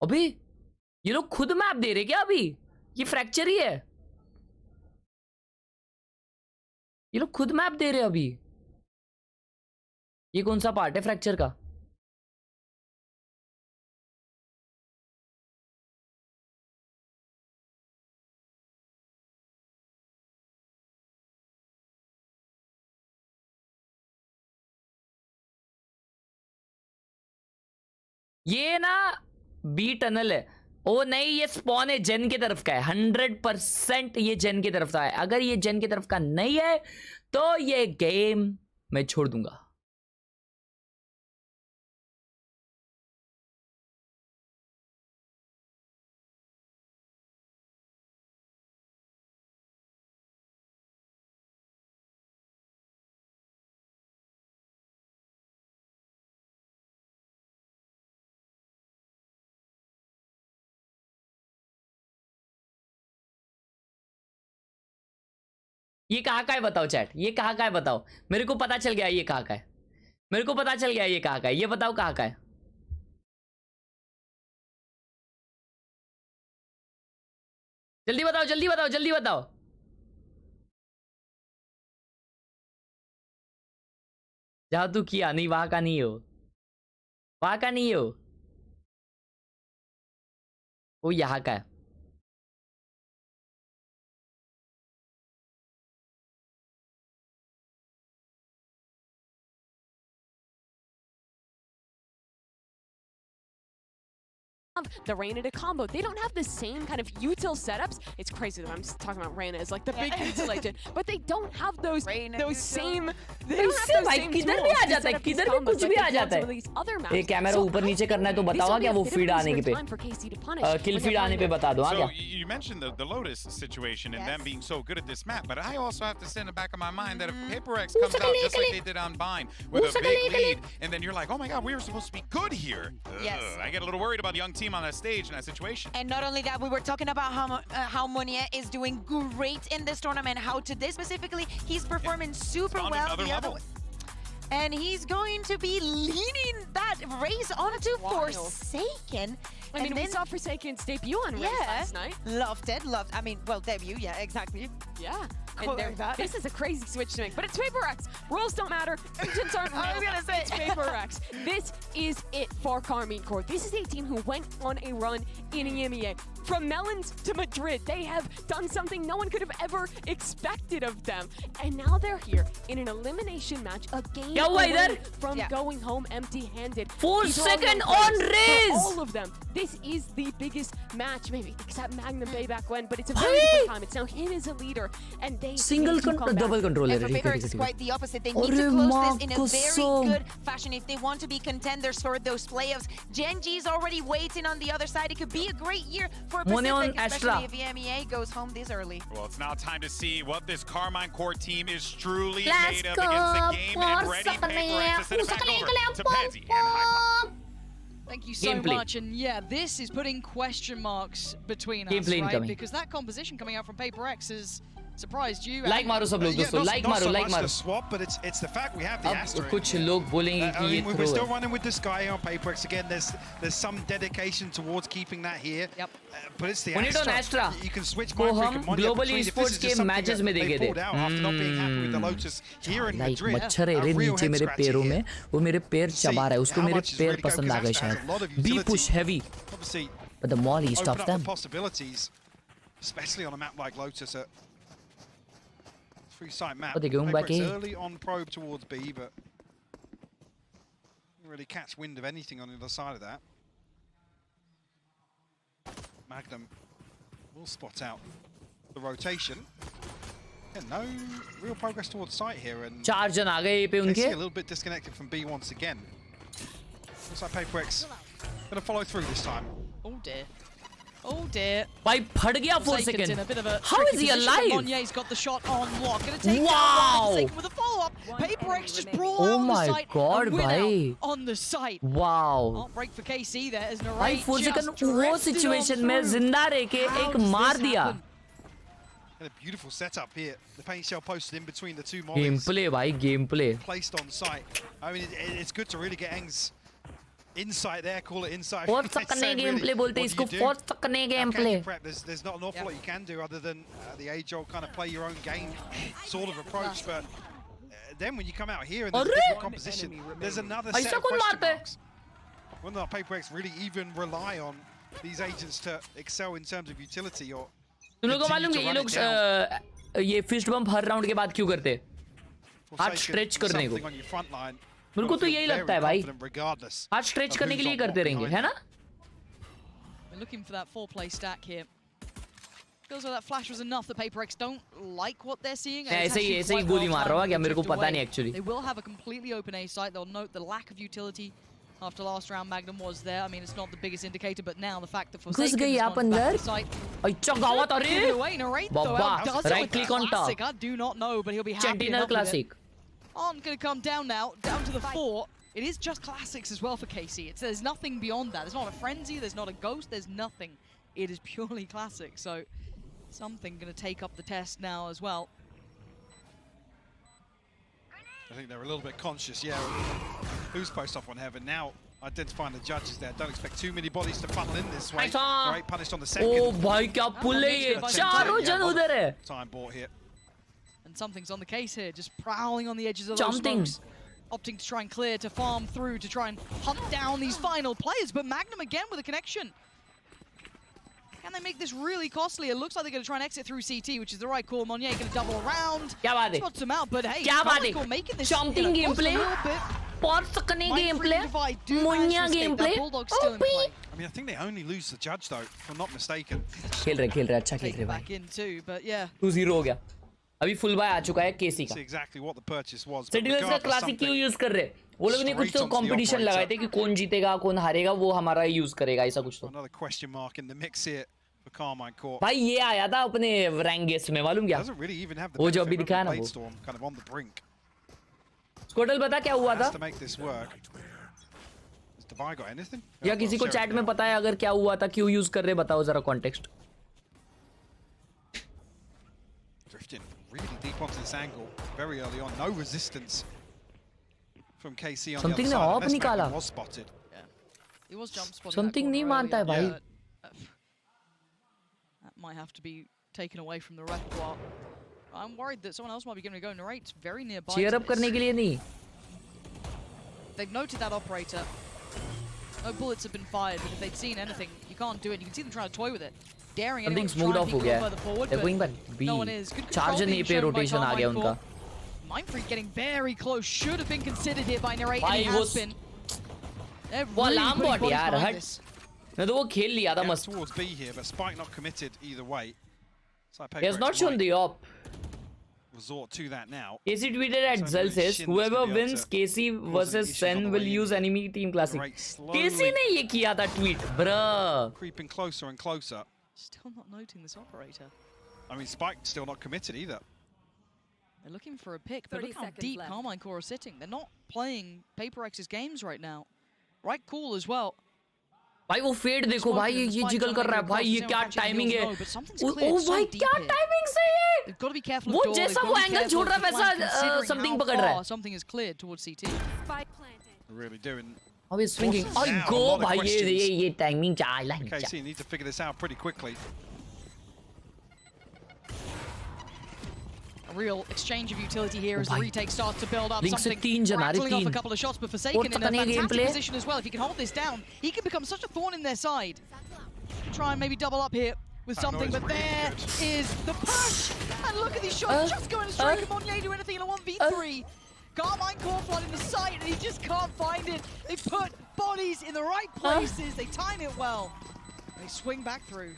अभी ये लोग खुद मैप दे रहे क्या. अभी ये फ्रैक्चर ही है. ये लोग खुद मैप दे रहे हैं अभी. ये कौन सा पार्ट है फ्रैक्चर का. ये ना बी टनल है. ओ नहीं ये स्पॉन है जेन की तरफ का है. 100% ये जेन की तरफ का है. अगर ये जेन की तरफ का नहीं है तो ये गेम मैं छोड़ दूंगा. ये कहाँ का है बताओ चैट. ये कहाँ का है बताओ. मेरे को पता चल गया ये कहाँ का है. मेरे को पता चल गया ये कहाँ का है. ये बताओ कहाँ का है. जल्दी बताओ जल्दी बताओ जल्दी बताओ. जहां तू किया नहीं वहां का नहीं हो. वहां का नहीं हो. वो यहाँ का है. The Reyna to combo. They don't have the same kind of util setups. It's crazy that I'm talking about Reyna as like the big util agent, but they don't have those same. They don't have those same किधर भी आ जाता है, किधर भी कुछ भी आ जाता है. ये कैमरा ऊपर नीचे करना है तो बताओ क्या वो फीड आने के पे. किल फीड आने पे बता दो हाँ क्या. You mentioned the Lotus situation and them being so good at this map, but I also have to say in the back of my mind that if PRX comes out just like they did on Bind with a big lead, and then you're like, oh my god, we were supposed to be good here. I get a little worried about the young team on that stage in that situation. And not only that, we were talking about how Monier is doing great in this tournament, how today specifically he's performing super well. The other way. And he's going to be leading that race onto Forsaken. I mean, we saw Forsaken's debut on race last night. Loved it, I mean, well, debut, yeah, exactly. Yeah. And this is a crazy switch to make, but it's PRX. Rules don't matter. Agents aren't real. I was gonna say it's PRX. This is it for Karmine Corp. This is a team who went on a run in EMEA. From Melons to Madrid, they have done something no one could have ever expected of them. And now they're here in an elimination match, a game away from going home empty-handed. 4 seconds on race! All of them. This is the biggest match, maybe, except Magnum Bay back when, but it's a very different time. It's now him as a leader, and they single double controller. And for PRX, it's quite the opposite. They need to close this in a very good fashion if they want to be contenders for those playoffs. Genji's already waiting on the other side. It could be a great year for Pacific, especially if EMEA goes home this early. Well, it's now time to see what this Karmine Corp team is truly made of against the game and ready PRX to send it back over to Pansy and Hypop. Thank you so much, and yeah, this is putting question marks between us, right? Because that composition coming out from PRX has surprised you. Like मारो सब लोग दोस्तों, like मारो, like मारो. Swap, but it's the fact we have the asterisk. कुछ लोग बोलेंगे कि ये we're still running with this guy on PRX again. There's some dedication towards keeping that here. Yep. But it's the Astra. You can switch को हम global esports के matches में देखे थे. After not being happy with the Lotus here in Madrid. मच्छर है रे नीचे मेरे पैरों में, वो मेरे पैर चबा रहा है, उसको मेरे पैर पसंद आ गए शायद. Be push heavy. But the molly stops them. Possibilities, especially on a map like Lotus. Three-side map. They're going back early on probe towards B, but didn't really catch wind of anything on the other side of that. Magnum will spot out the rotation. And no real progress towards site here, and charge आ गए पे they see उनके. a little bit disconnected from B once again. Looks like PRX going to follow through this time. Oh dear. Oh dear. भाई फट गया 4 seconds. How is he alive? Monier's got the shot on lock. Gonna take down Forsaken with a follow-up. PRX just brawl out on the site. God, and win bhai. out on the site. Wow. Heartbreak for KC there as Narrate भाई 4 seconds वो situation में जिंदा रह के एक मार दिया. And a beautiful setup here. The paint shell posted in between the two mollies. Gameplay, bhai, gameplay. Placed on site. I mean, it's good to really get Eng's insight there. Call it insight. Force सकने gameplay बोलते हैं इसको. Force सकने gameplay. There's not an awful lot you can do other than the age-old kind of play your own game sort of approach. But then when you come out here and there's a different composition, there's another set of question marks. Will not PRX really even rely on these agents to excel in terms of utility or? तुम लोगों को मालूम है ये लोग ये fist bump हर round के बाद क्यों करते हैं? हार्ट स्ट्रेच करने को. मेरे को तो यही लगता है भाई. हार्ट स्ट्रेच करने के लिए करते रहेंगे, है ना? We're looking for that 4-play stack here. Feels like that flash was enough. The PRX don't like what they're seeing. ऐसे ही गोली मार रहा हूँ क्या? मेरे को पता नहीं actually. They will have a completely open A site. They'll note the lack of utility. After last round, Magnum was there. I mean, it's not the biggest indicator, but now the fact that Forsaken घुस गई आप अंदर. अच्छा गावत अरे. बाबा. Right click on top. I do not know, but he'll be happy. Sentinel classic. On going to come down now, down to the 4. It is just classics as well for KC. There's nothing beyond that. There's not a frenzy. There's not a ghost. There's nothing. It is purely classic. So something going to take up the test now as well. I think they're a little bit conscious, yeah. Who's post off on Heaven now? Identifying the judges there. Don't expect too many bodies to funnel in this way. Right, punished on the second. Oh, भाई क्या pull है ये? चारों जन उधर है. Time bought here. And something's on the case here, just prowling on the edges of those smokes. Opting to try and clear, to farm through, to try and hunt down these final players. But Magnum again with a connection. they make this really costly? It looks like they're going to try and exit through CT, which is the right call. Monye going to double around. क्या बात है? Spots him out, but hey, क्या बात है? making this Something gameplay. Portsakane gameplay. Munya gameplay. I mean, I think they only lose the judge though, if I'm not mistaken. खेल रहे अच्छा खेल रहे भाई. Back in too, but yeah. 2-0 हो गया. अभी full buy आ चुका है केसी का. Exactly what the purchase was. सेटिलर्स का क्लासिक क्यों यूज कर रहे? वो लोग ने कुछ तो कंपटीशन लगाए थे कि कौन जीतेगा कौन हारेगा वो हमारा यूज करेगा ऐसा कुछ तो. Another question mark in the mix here for Carmine Court. भाई ये आया था अपने रैंक गेस्ट में मालूम क्या? Doesn't really even have the वो जो अभी दिखाया ना वो. Kind of on the brink. स्कोटल बता क्या हुआ था? To make this work. Has Dubai got anything? या किसी को चैट में पता है अगर क्या हुआ था क्यों यूज कर रहे बताओ जरा context. Drifting really deep onto this angle very early on. No resistance from KC on Something the other side. निकाला. Was spotted. Yeah. He was jump spotting. Something नहीं मानता है भाई. That might have to be taken away from the repertoire. I'm worried that someone else might be going to go. Narrate's very nearby. Cheer up करने के लिए नहीं. They've noted that operator. No bullets have been fired, but if they'd seen anything, you can't do it. You can see them trying to toy with it. Daring anyone to try and peek a little further forward, but no one is. Good control being shown by Carmine Court. Mindfreak getting very close. Should have been considered here by Narrate, and he has been. वो alarm bot यार हट. नहीं तो वो खेल लिया था मस्त. Towards B here, but Spike not committed either way. He has not shown the op. Resort to that now. KC tweeted at Zell says, whoever wins KC versus Sen will use enemy team classic. KC ने ये किया था tweet, bruh. Creeping closer and closer. Still not noting this operator. I mean, Spike still not committed either. They're looking for a pick, but look how deep Carmine Core are sitting. They're not playing PRX's games right now. Right call as well. भाई वो fade देखो भाई ये jiggle कर रहा है भाई ये क्या टाइमिंग है. ओ भाई क्या टाइमिंग से ये. वो जैसा वो एंगल छोड़ रहा है वैसा समथिंग पकड़ रहा है. Something is cleared towards CT. Really doing. Oh, he's swinging. Oh, go भाई ये टाइमिंग चाहिए. KC need to figure this out pretty quickly. A real exchange of utility here as the retake starts to build up. Something rattling off a couple of shots, but Forsaken in a fantastic position as well. If he can hold this down, he can become such a thorn in their side. Try and maybe double up here with something, but there is the push! And look at these shots just going straight. Can Monye do anything in a 1v3? Carmine Core flooding the site, and he just can't find it. They put bodies in the right places. They time it well. They swing back through.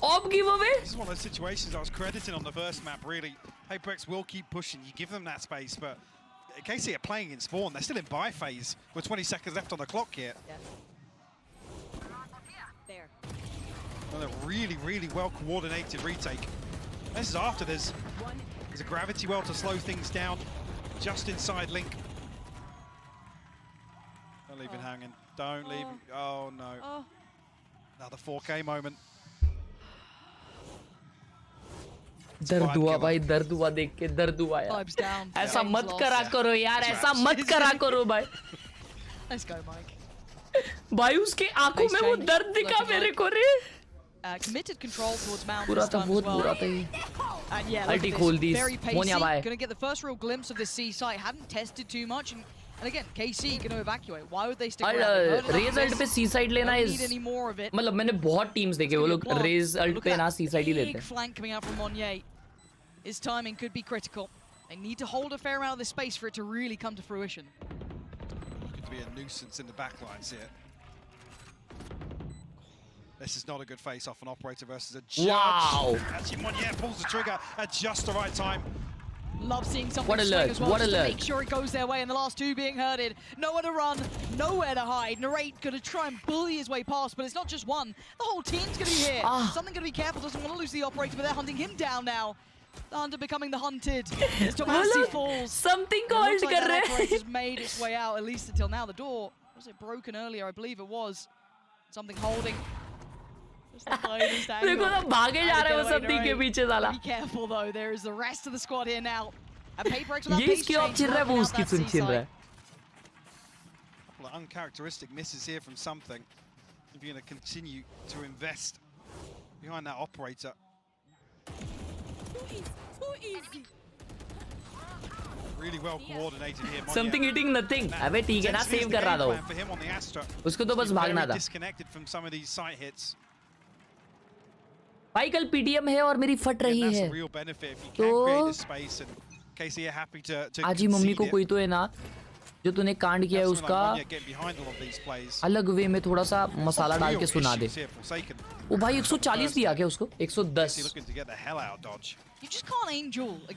Op giveaway? This is one of those situations I was crediting on the first map, really. PRX will keep pushing. You give them that space, but KC are playing in spawn. They're still in buy phase with 20 seconds left on the clock here. Yeah. There. And a really, really well-coordinated retake. This is after there's a gravity well to slow things down just inside Link. Don't leave him hanging. Don't leave him. Oh, no. Another 4K moment. दर्द हुआ भाई दर्द हुआ देख के दर्द हुआ यार. ऐसा मत करा करो यार ऐसा मत करा करो भाई. Let's go, Mike. भाई उसके आंखों में वो दर्द दिखा मेरे को रे. Committed control towards Mount पूरा था बहुत बुरा था ये. And yeah, I'll hold these. Very pacey. Going to get the first real glimpse of this C site. Hadn't tested too much. And again, KC going to evacuate. Why would they stick around? Raze ult पे C side लेना is. मतलब मैंने बहुत teams देखे वो लोग Raze ult पे ना C side ही लेते हैं. Big flank coming out from Monye. His timing could be critical. They need to hold a fair amount of this space for it to really come to fruition. Could be a nuisance in the backlines here. This is not a good face-off, an operator versus a judge. Wow! Actually, Monye pulls the trigger at just the right time. Love seeing something swing as well. What alert! Make sure it goes their way, and the last two being herded. Nowhere to run, nowhere to hide. Narrate going to try and bully his way past, but it's not just one. The whole team's going to be here. Something going to be careful. Doesn't want to lose the operator, but they're hunting him down now. The hunter becoming the hunted. As Tomasi falls. Something called like that operator's made its way out, at least until now. The door, was it broken earlier? I believe it was. Something holding. देखो ना भागे जा रहा है वो सब team के पीछे साला. Be careful though. There is the rest of the squad here now. And PRX without ये इसकी ऑफ चिल रहा है वो उसकी सुन चिल रहा है. Couple of uncharacteristic misses here from something. If you're going to continue to invest behind that operator. Too easy. Really well coordinated here. Something hitting nothing. अबे ठीक है ना सेव कर रहा था वो. उसको तो बस भागना था. Disconnected from some of these sight hits. भाई कल पीटीएम है और मेरी फट रही है, तो आज ही मम्मी को कोई तो है ना जो तूने कांड किया है उसका अलग वे में थोड़ा सा मसाला डाल के सुना दे। वो भाई 140 दिया क्या उसको? 110।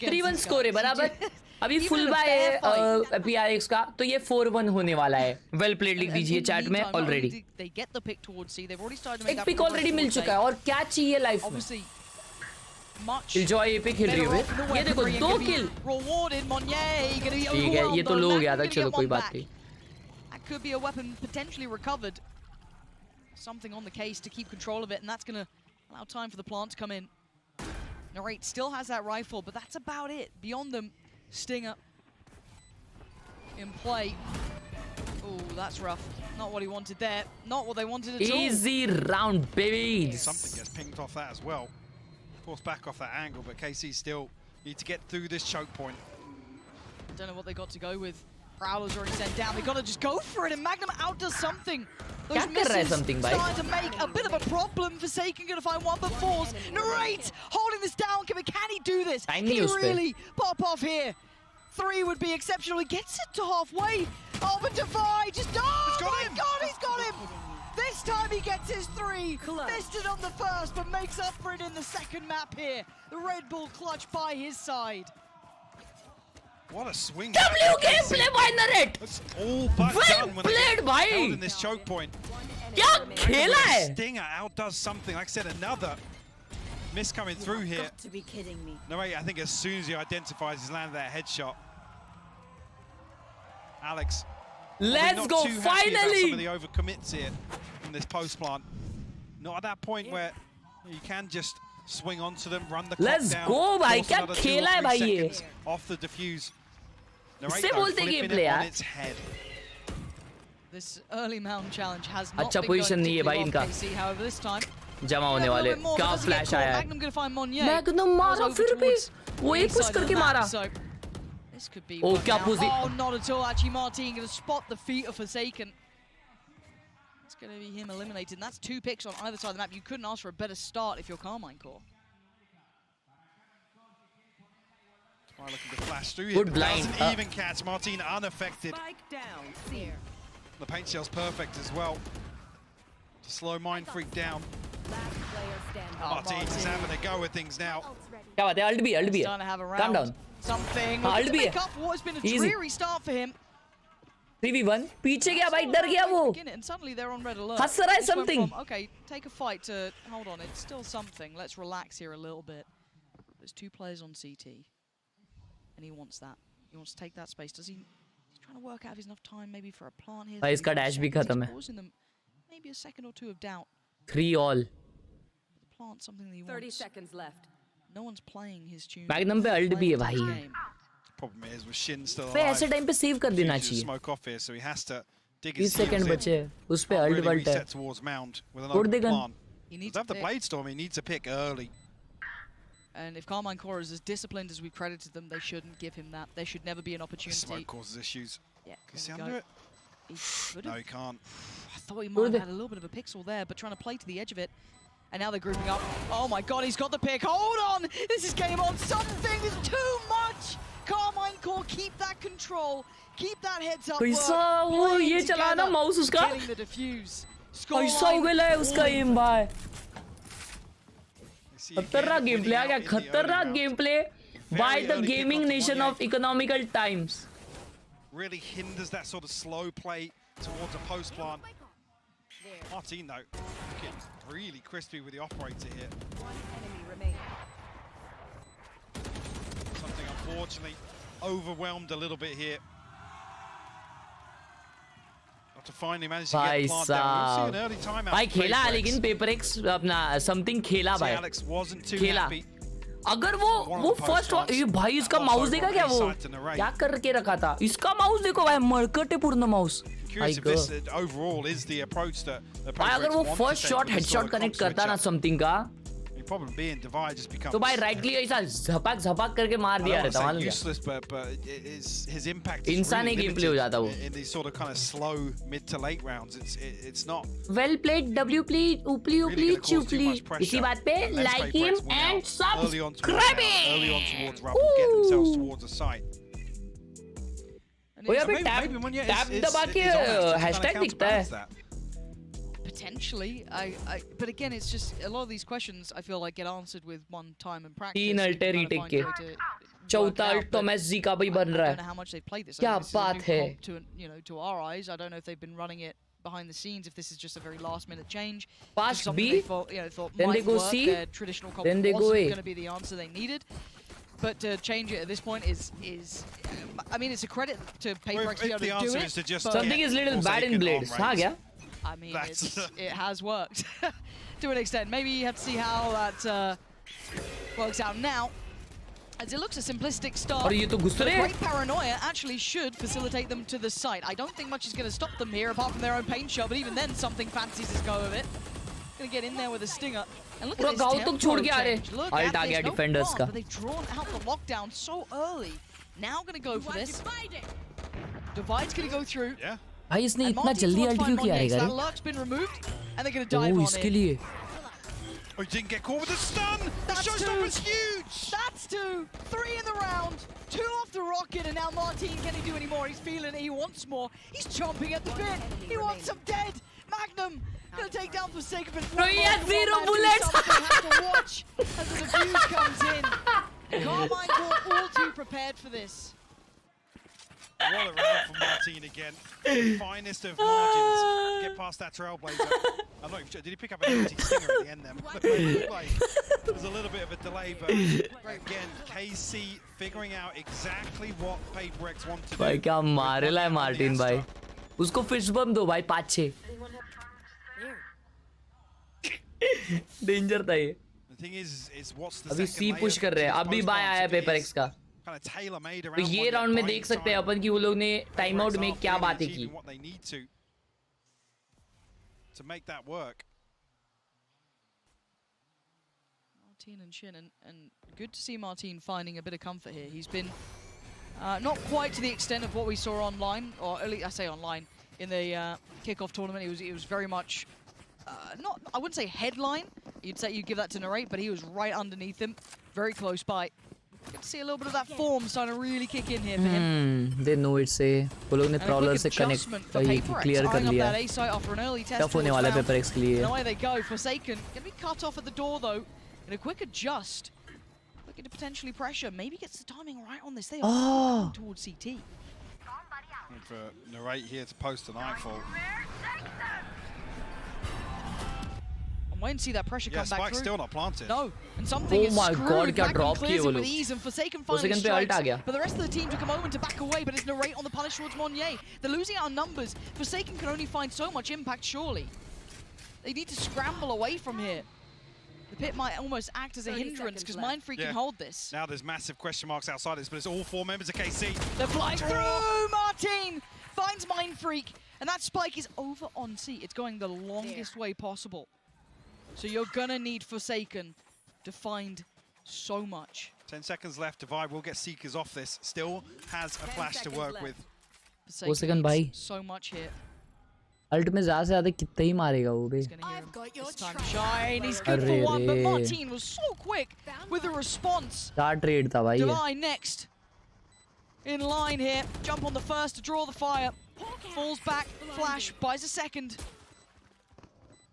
3-1 स्कोर है बराबर। अभी फुल बाय है PRX का, तो ये 4-1 होने वाला है। वेल प्लेड लिख दीजिए चैट में ऑलरेडी। एक पिक ऑलरेडी मिल चुका है और क्या चाहिए लाइफ में? Enjoy पे खेल रही है। ये देखो 2 किल। ठीक है, ये तो लो हो गया था, चलो कोई बात नहीं। Could be a weapon potentially recovered. Something on the case to keep control of it, and that's going to allow time for the plant to come in. Narrate still has that rifle, but that's about it. Beyond them, Stinger in play. Oh, that's rough. Not what he wanted there. Not what they wanted at all. Easy round, baby. Something gets pinged off that as well. Forced back off that angle, but KC still need to get through this choke point. Don't know what they got to go with. Prowler's already sent down. They got to just go for it, and Magnum outdoes something. Those misses starting to make a bit of a problem. Forsaken going to find one, but Force. Narrate holding this down. Can he do this? Can he really pop off here? 3 would be exceptional. He gets it to halfway. Oh, but Defy just... Oh, my God, he's got him! This time he gets his 3. Missed it on the first, but makes up for it in the second map here. The Red Bull clutch by his side. What a swing! W gameplay by Narrate. All but well played, bhai. Held in this choke point. क्या खेला है? Stinger outdoes something. Like I said, another miss coming through here. Got to be kidding me. No, wait, I think as soon as he identifies, he's landed that headshot. Alex. Let's go! Finally. Some of the overcommits here from this post plant. Not at that point where you can just swing onto them, run the clock down. Let's go, भाई क्या खेला है भाई ये? Off the defuse. इससे बोलते gameplay यार. This early mountain challenge has not अच्छा been पोजीशन नहीं है भाई इनका. However, this time जमा होने वाले. क्या फ्लैश आया है? Magnum मारा फिर भी. वो एक पुश करके मारा. This could be oh, क्या पोजी? Oh, not at all. Actually, Martin going to spot the feet of Forsaken. It's going to be him eliminated. And that's 2 picks on either side of the map. You couldn't ask for a better start if you're Carmine Core. Looking to flash through here. Good blind. Doesn't even catch Martin unaffected. The paint shell's perfect as well. To slow Mind Freak down. Martin's having a go with things now. क्या बात है? Ult भी है. Calm down. Something. Ult भी है. What's been a dreary start for him. 3v1. पीछे गया भाई, डर गया वो. And suddenly they're on red alert. हंस रहा है something. Okay, take a fight to hold on. It's still something. Let's relax here a little bit. There's 2 players on CT, and he wants that. He wants to take that space. Does he? He's trying to work out if there's enough time maybe for a plant here. भाई इसका dash भी खत्म है. Maybe a second or 2 of doubt. 3 all. The plant something that he wants. 30 seconds left. No one's playing his tune. Magnum पे ult भी है भाई. Problem is with Shin still पे ऐसे टाइम पे सेव कर देना चाहिए. Smoke off here, so he has to dig 30 second बचे हैं. उस पे ult वल्ट है. Toward the gun. He needs to have the blade storm. He needs a pick early. And if Carmine Core is as disciplined as we credited them, they shouldn't give him that. There should never be an opportunity. Smoke causes issues. Yeah. Can you see under it? No, he can't. I thought he might have had a little bit of a pixel there, but trying to play to the edge of it. And now they're grouping up. Oh my God, he's got the pick. Hold on! This is game on. Something is too much! Carmine Core, keep that control. Keep that heads up. कैसा वो ये चलाना mouse उसका? कैसा हो गया है उसका aim भाई? खतरनाक गेमप्ले आ गया. खतरनाक gameplay by the gaming nation of economical times. Really hinders that sort of slow play towards a post plant. Martin though, looking really crispy with the operator here. One enemy remaining. Something unfortunately overwhelmed a little bit here. To finally manage to get plant down. We'll see an early timeout. भाई खेला लेकिन PRX अपना something खेला भाई. Alex wasn't too खेला. happy. अगर वो first ये भाई इसका माउस देखा क्या वो क्या करके रखा था? इसका माउस देखो भाई, मरकट है पूर्ण mouse. Overall is the approach that भाई अगर वो फर्स्ट शॉट हेडशॉट कनेक्ट करता ना समथिंग का, problem being Divide just becomes. तो भाई rightly ऐसा झपक झपक करके मार दिया रहता मालूम क्या? Useless, but his impact is इंसान really ही gameplay हो जाता वो. in these sort of kind of slow mid to late rounds. It's not. Well played, WP, Upli, Chupli. इसी बात पे like him and subscribe. Early on towards Rumble, get themselves towards the site. वो यहाँ पे tap दबा के hashtag दिखता है. Potentially, but again, it's just a lot of these questions I feel like get answered with one time in practice. 3 अल्टे retake के. चौथा Thomas जी का भी बन रहा है. क्या बात है? To our eyes, I don't know if they've been running it behind the scenes, if this is just a very last-minute change. Past B, then they go C, then they go A. Going to be the answer they needed. But to change it at this point is I mean, it's a credit to PRX to be able to do it. Something is little bad in Blades. हाँ क्या? I mean, it has worked to an extent. Maybe you have to see how that works out now. As it looks a simplistic start, but great paranoia actually should facilitate them to the site. I don't think much is going to stop them here apart from their own paint shot, but even then something fancies his go of it. Going to get in there with a stinger. And look at this tempo change. Look at this, no bomb, but they've drawn out the lockdown so early. Now going to go for this. Divide's going to go through. Yeah. भाई इसने इतना जल्दी alt क्यों किया है That lurk's been removed, and they're going to dive on इसके लिए. Oh, he didn't get caught with a stun! The showstopper's huge! That's 2! 3 in the round! 2 off the rocket, and now Martin, can he do any more? He's feeling it, he wants more. He's chomping at the bit! He wants some dead! Magnum! Gonna take down Forsaken, but no, he has 0 bullets! Something has to watch as the defuse comes in. Carmine Core all too prepared for this. What a round for Martin again. The finest of margins. Get past that Trailblazer. I'm not even sure. Did he pick up an empty stinger at the end then? There's a little bit of a delay, but again, KC figuring out exactly what PRX want to do. भाई क्या मारेला है Martin भाई. उसको fish बम दो भाई 5-6. Danger था ये. The thing is what's the अभी C पुश कर रहे हैं. अभी बाय आया है PRX का. तो ये राउंड में देख सकते हैं अपन कि वो लोग ने टाइम आउट में क्या बातें की. Martin and Shin, and good to see Martin finding a bit of comfort here. He's been not quite to the extent of what we saw online, or at least I say online in the kickoff tournament. He was very much not, I wouldn't say headline. You'd say you give that to Narrate, but he was right underneath him, very close by. Good to see a little bit of that form starting to really kick in here for him. They know it's a वो लोग ने prowler से connect clear कर लिया. Tough होने वाला है PRX के लिए. And away they go. Forsaken going to be cut off at the door though. In a quick adjust, looking to potentially pressure. Maybe gets the timing right on this. They are towards CT. For Narrate here to post a nightfall. I'm waiting to see that pressure come back through. Still not planted. No, and something is screwed. God, क्या drop किए वो लोग. With ease, and Forsaken finally strikes. But the rest of the team took a moment to back away, but it's Narrate on the punish towards Monnier. They're losing out on numbers. Forsaken can only find so much impact, surely. They need to scramble away from here. The pit might almost act as a hindrance because Mindfreak can hold this. Now there's massive question marks outside this, but it's all 4 members of KC. They're flying through! Martin finds Mindfreak, and that spike is over on C. It's going the longest way possible. So you're gonna need Forsaken to find so much. 10 seconds left. Divide will get Seekers off this. Still has a flash to work with. Forsaken भाई. So much here. Ult में ज़्यादा से ज़्यादा कितना ही मारेगा वो भी. This time shine. He's good for one, but Martin was so quick with the response. Star trade था भाई. Divide next. In line here. Jump on the first to draw the fire. Falls back. Flash. Buys a second.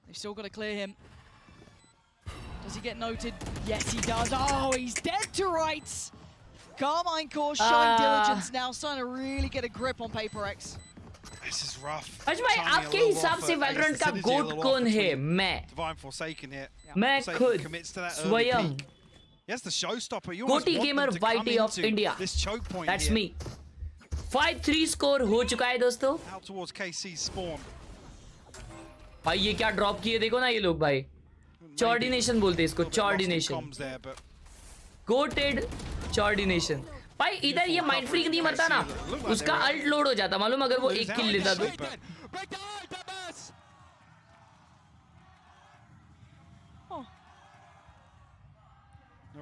They've still got to clear him. Does he get noted? Yes, he does. Oh, he's dead to rights. Carmine Core showing diligence now, starting to really get a grip on PRX. This is rough. अच्छा भाई आपके हिसाब से Valorant का गोट कौन है? मैं. Divine Forsaken here. मैं खुद. स्वयं. Yes, the showstopper. Goaty gamer YT of India. This choke point. That's me. 5-3 score हो चुका है दोस्तों. Out towards KC's spawn. भाई ये क्या ड्रॉप किए देखो ना ये लोग भाई. Coordination बोलते हैं इसको. Coordination. Goated coordination. भाई इधर ये Mindfreak नहीं मरता ना, उसका अल्ट लोड हो जाता मालूम, अगर वो एक किल लेता तो.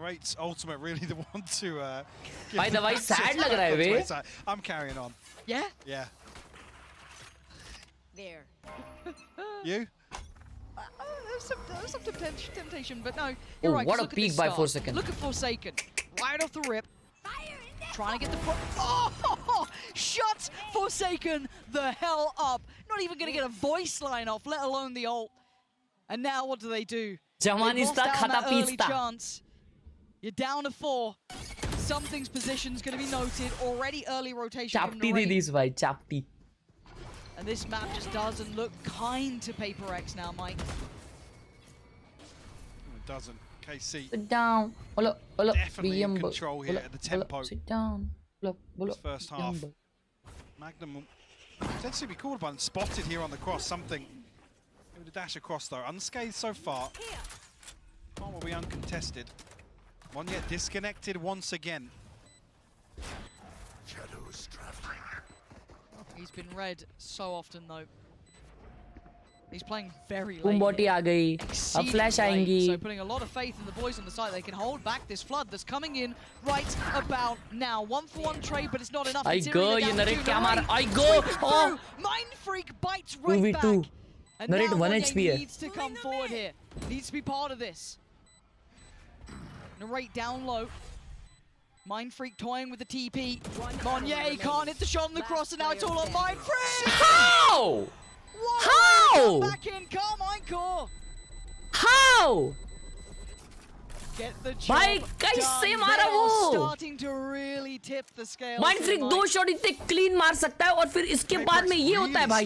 Narrate's ultimate really the one to By the way, sad lag raha hai bhai. I'm carrying on. Yeah? Yeah. There. You? There's some temptation, but no. You're right, What a look at peak this by start. Forsaken. Look at Forsaken. Right off the rip. Trying to get the... Oh! Shut Forsaken the hell up. Not even going to get a voice line off, let alone the ult. And now what do? They lost out on that early chance. You're down to 4. Something's position's going to be noted. Already early rotation from Narrate. Chapti. And this map just doesn't look kind to Paper X now, Mike. It doesn't. KC. Sit down. Definitely in control here at the tempo. Sit down. This first half. Magnum will potentially be called upon. Spotted here on the cross. Something. Able to dash across though. Unscathed so far. One will be uncontested. One yet disconnected once again. Shadows traveling. He's been read so often though. He's playing very late. Boomboti aa gayi. Ab flash आएंगी. So putting a lot of faith in the boys on the side. They can hold back this flood that's coming in right about now. 1-for-1 trade, but it's not enough. I go, ये Narrate क्या मार? I go. Oh. Mind Freak bites right back. 2v2. And Narrate now 1 Monye HP है. needs to come forward here. Needs to be part of this. Narrate down low. Mind Freak toying with the TP. Monye can't hit the shot on the cross, and now it's all on Mind Freak. How? How? Back in, come on, Core. How? Get the job भाई कैसे मारा वो? Starting to really tip the scale. Mind Freak 2 shot इतने clean मार सकता है और फिर इसके बाद में ये होता है भाई.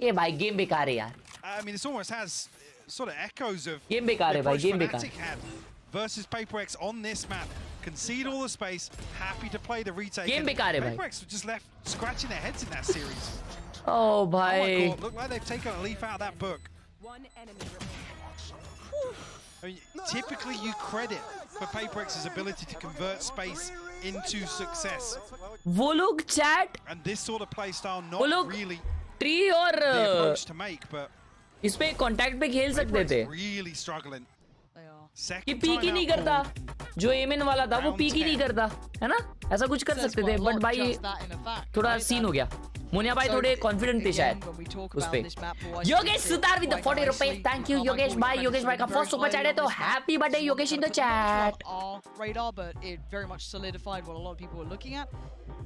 ये भाई गेम बेकार है यार. I mean, this almost has sort of echoes of game बेकार है भाई, गेम बेकार. Versus Paper X on this map. Concede all the space, happy to play the retake. Game बेकार है भाई. Paper X were just left scratching their heads in that series. Oh भाई. Look like they've taken a leaf out of that book. One enemy remains. I mean, typically you credit for Paper X's ability to convert space into success. वो लोग chat. And this sort of play style not really tree और the approach to make, but इस पे contact पे खेल सकते थे. Really struggling. ये पीक ही नहीं करता. जो एमएन वाला था वो पीक ही नहीं करता, है ना? ऐसा कुछ कर सकते थे, बट भाई थोड़ा सीन हो गया. मुनिया भाई थोड़े कॉन्फिडेंट थे शायद उस पे. Yogesh Sutar with the 40 rupees. Thank you Yogesh भाई. योगेश भाई का फर्स्ट सुपर चैट है तो happy birthday Yogesh in the chat. Radar, but it very much solidified what a lot of people were looking at.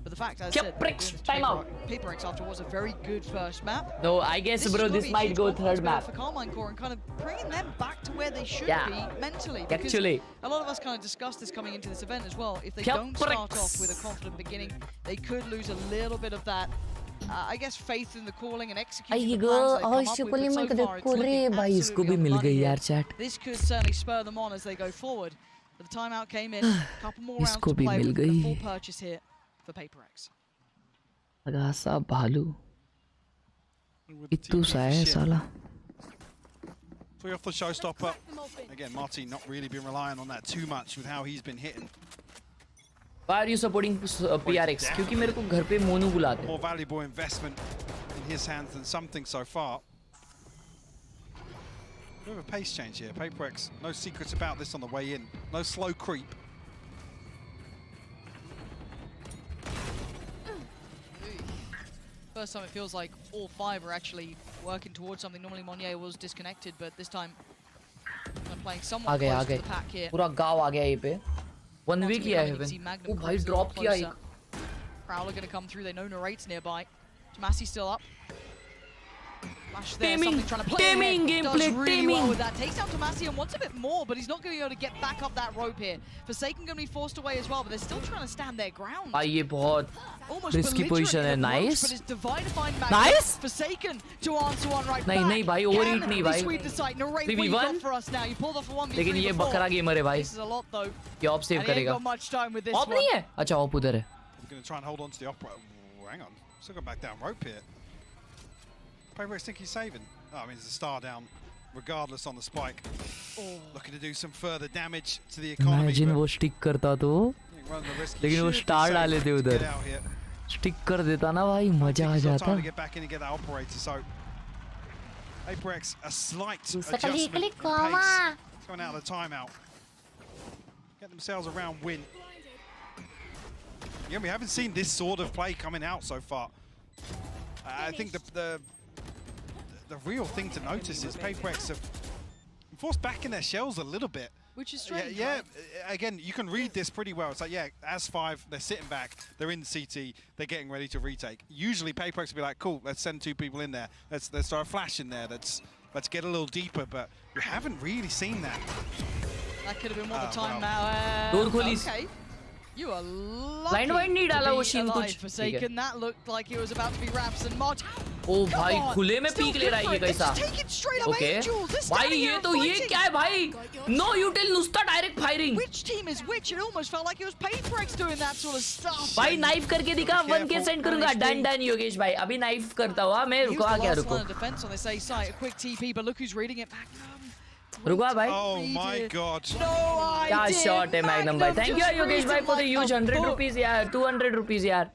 But the fact, as I said, time out. Paper X after was a very good first map. No, I guess bro, this might go third map. For Carmine Core and kind of bringing them back to where they should be mentally. Actually, a lot of us kind of discussed this coming into this event as well. If they don't start off with a confident beginning, they could lose a little bit of that. I guess faith in the calling and executing the plans they come up with. But so far, it's looking absolutely unreal. This could certainly spur them on as they go forward. But the timeout came in. A couple more rounds to play with a full purchase here for Paper X. अगासा भालू इतू सा है साला. Free off the showstopper. Again, Martin not really been relying on that too much with how he's been hitting. Why are you supporting PRX? क्योंकि मेरे को घर पे मोनू बुलाते हैं. More valuable investment in his hands than something so far. Bit of a pace change here. Paper X, no secrets about this on the way in. No slow creep. First time it feels like all 5 are actually working towards something. Normally Monye was disconnected, but this time I'm playing somewhat close to the pack here. पूरा गाँव आ गया ये पे. 1 week किया है even. वो भाई drop किया एक. Prowler going to come through. They know Narrate's nearby. Massey still up. Flash there, taming gameplay, well with that. Takes out Tomasi and wants a bit more, but he's not going to be able to get back up that rope here. Forsaken going to be forced away as well, but they're still trying to stand their ground. ये बहुत risky position है. Nice. But it's divide to find nice. Forsaken to answer one right back. नहीं भाई overheat नहीं भाई. Sweep the site. Narrate what you got for us now. You pulled off a 1v3 लेकिन ये बकरा gamer है भाई. This is a lot though. ये ऑफ सेव करेगा. Much time with this of नहीं है. अच्छा ऑफ उधर है. Going to try and hold on to the opera. Hang on. Still got back down rope here. Paper X think he's saving. Oh, I mean, there's a star down, regardless on the spike. Looking to do some further damage to the economy. Imagine वो stick करता तो, लेकिन वो star डाले थे उधर. Stick कर देता ना भाई, मजा आ जाता. Time to get back in and get that operator. So, Paper X a slight adjustment in pace. Coming out of the timeout. get themselves a round win. Yeah, we haven't seen this sort of play coming out so far. I think the real thing to notice is PRX have forced back in their shells a little bit. Which is strange. Yeah, right? Again, you can read this pretty well. It's like, yeah, as 5, they're sitting back, they're in CT, they're getting ready to retake. Usually PRX will be like, cool, let's send 2 people in there. Let's start a flash in there. Let's get a little deeper, but we haven't really seen that. That could have been one of the time now. Okay. You are lucky to be alive, Forsaken. That looked like it was about to be Raps and Mod. ओ भाई खुले में peak ले रहा है ये कैसा? Okay. भाई ये तो ये क्या है भाई? No util नुस्ता direct firing. Which team is which? It almost felt like it was PRX doing that sort of stuff. भाई knife करके दिखा 1k send करूँगा. Done योगेश भाई. अभी knife करता हुआ मैं रुको क्या रुको. Defense on this A site. A quick TP, but look who's reading it back. रुको भाई. Oh my God. क्या shot है Magnum भाई. Thank you योगेश भाई for the huge 100 rupees यार. 200 rupees यार.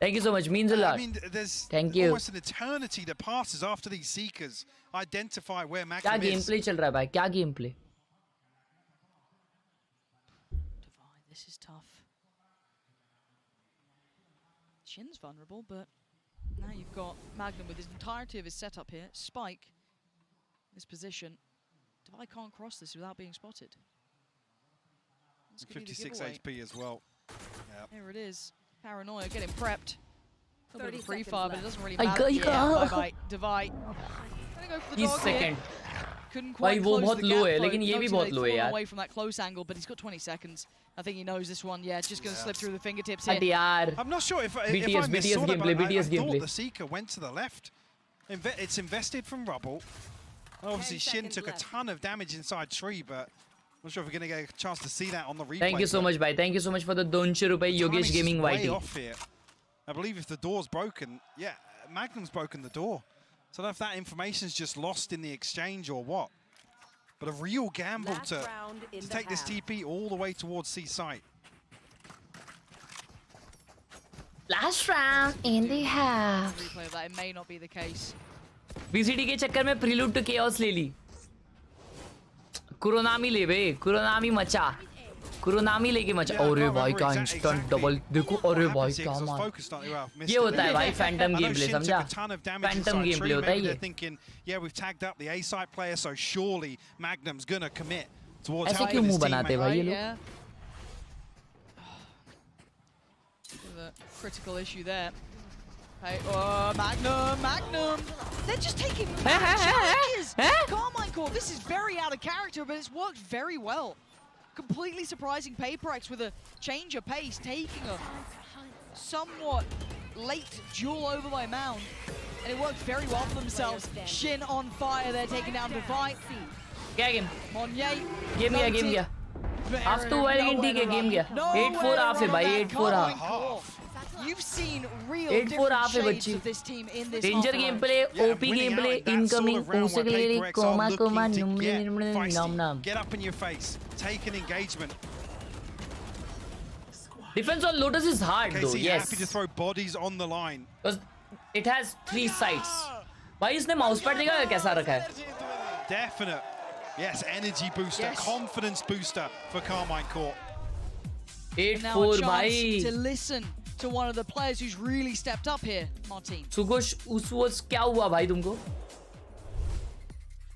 Thank you so much. Means a lot. I mean, there's Thank you. almost an eternity that passes after these seekers identify where Magnum क्या is. gameplay चल रहा है भाई? क्या gameplay? Divide, this is tough. Shin's vulnerable, but now you've got Magnum with his entirety of his setup here. Spike, this position. Divide can't cross this without being spotted. 56 HP as well. Yep. Here it is. Paranoia getting prepped. A little bit of free fire, but it doesn't really I matter. got- Bye-bye. Divide. Gonna go for the He's dog second. here. Couldn't भाई quite वो close बहुत the low gap, है, though. लेकिन ये भी Noting बहुत they've low है fallen यार. away from that close angle, but he's got 20 seconds. I think he knows this one. Yeah, just gonna slip through the fingertips here. हट यार. I'm not sure if I BTS missaw that, gameplay, but I BTS thought gameplay. the Seeker went to the left. It's invested from rubble. Obviously, Shin took a ton of damage inside tree, but I'm not sure if we're going to get a chance to see that on the replay. Thank you so much bhai. Thank you so much for the 200 rupees Yogesh Gaming way YT. off here. I believe if the door's broken, yeah, Magnum's broken the door. So I don't know if that information's just lost in the exchange or what. But a real gamble to take this TP all the way towards C site. Last round in the half. Replay of that, it may not be the case. VCT के चक्कर में prelude to chaos ले ली. कुरोनामी ले बे, कुरोनामी मचा. कुरोनामी लेके मचा. अरे भाई क्या instant double देखो. अरे भाई क्या मार. ये होता है भाई phantom gameplay समझा? Phantom gameplay होता है ये. Thinking, yeah, we've tagged up the A site player, so surely Magnum's gonna commit towards ऐसे क्यों मुंह बनाते भाई ये लोग? The critical issue there. Hey, Magnum! They're just taking challenges! Carmine Core, this is very out of character, but it's worked very well. Completely surprising PRX with a change of pace, taking a somewhat late duel over by Mound. And it worked very well for themselves. Shin on fire, they're taking down Divide. क्या game? Monye. Game गया. Half तो वाले ठीक है game गया. 8-4 half है भाई 8-4 half. You've seen real 8-4 half है different shades बच्ची. of this team in this Danger gameplay, OP gameplay, incoming, उसे के लिए coma nom nom. Get up in your face, take an engagement. Defense on Lotus is hard though, yes. Happy to throw bodies on the line. Because it has 3 sides. भाई इसने mouse pad देखा कैसा रखा है? Definite. Yes, energy booster, confidence booster for Carmine Core. 8-4 भाई. To listen to one of the players who's really stepped up here, Martin. सुगोश उस क्या हुआ भाई तुमको?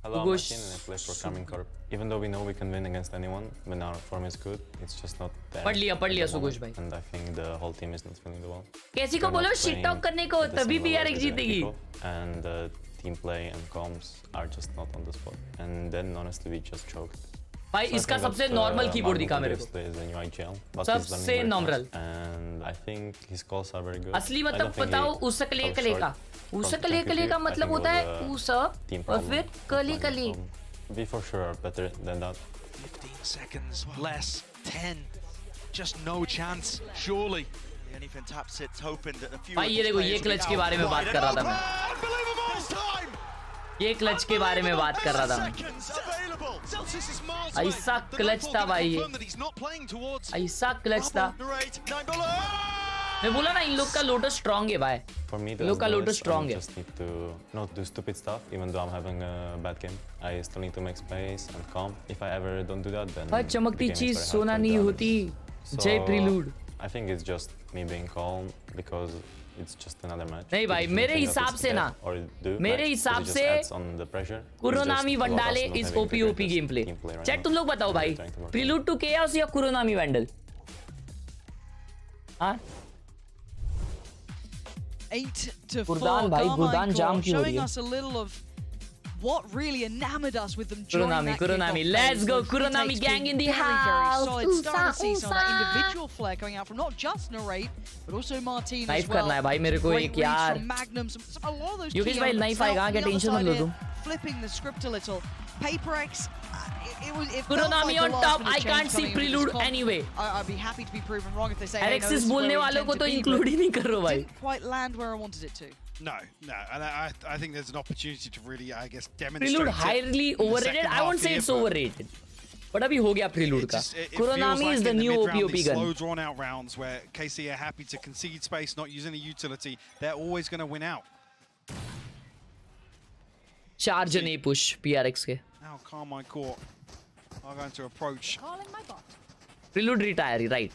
Hello, I'm Martin and I play for Carmine Core. Even though we know we can win against anyone when our form is good, it's just not there. पढ़ लिया सुगोश भाई. And I think the whole team is not feeling the well. कैसी को बोलो shit talk करने को तभी PRX जीतेगी. And the team play and comms are just not on the spot. And then honestly we just choked. भाई इसका सबसे नॉर्मल कीबोर्ड दिखा मेरे को. सबसे normal. And I think his calls are very good. असली मतलब बताओ उसकले कले का. उसकले का मतलब होता है उस और फिर कली. We for sure are better than that. 15 seconds less. 10. Just no chance. Surely. Anything tap sits hoping that a few. भाई ये देखो ये क्लच के बारे में बात कर रहा था मैं. ये क्लच के बारे में बात कर रहा था मैं. ऐसा क्लच था भाई ये. ऐसा क्लच था. मैं बोला ना इन लोग का लोटस स्ट्रांग है भाई. For me, इन लोग का लोटस स्ट्रांग है. just need to not do stupid stuff, even though I'm having a bad game. I still need to make space and calm. If I ever don't do that, then भाई चमकती चीज सोना नहीं होती. जय prelude. I think it's just me being calm because it's just another match. नहीं भाई मेरे हिसाब से ना. मेरे हिसाब से कुरोनामी वंडाले is OP game play. Chat तुम लोग बताओ भाई. प्रीलूड टू केओस या कुरोनामी वंडल? हाँ? 8-4 गुरदान जाम की हो रही showing है. us a little of what really enamored us with them joining that Kuronami, let's go Kuronami gang in the house. Very solid. Starting to see some of that individual flair coming out from not just Narrate, but also Martin as well. करना है भाई मेरे को एक यार. A lot of those Yogesh भाई knife आएगा क्या टेंशन मत लो तुम. Flipping the script a little. PRX. Kuronami on top. I can't see prelude anyway. I'd be happy to be proven wrong if they say. Alexis बोलने वालों को तो include ही नहीं कर रहे भाई. Didn't quite land where I wanted it to. No, and I think there's an opportunity to really, I guess, demonstrate. Prelude highly overrated. I won't say it's overrated. But अभी हो गया prelude का. Kuronami is the new OP gun. Slow drawn out rounds where KC are happy to concede space, not use any utility. They're always going to win out. Charge and push PRX के. Now Carmine Court are going to approach. Prelude retire right.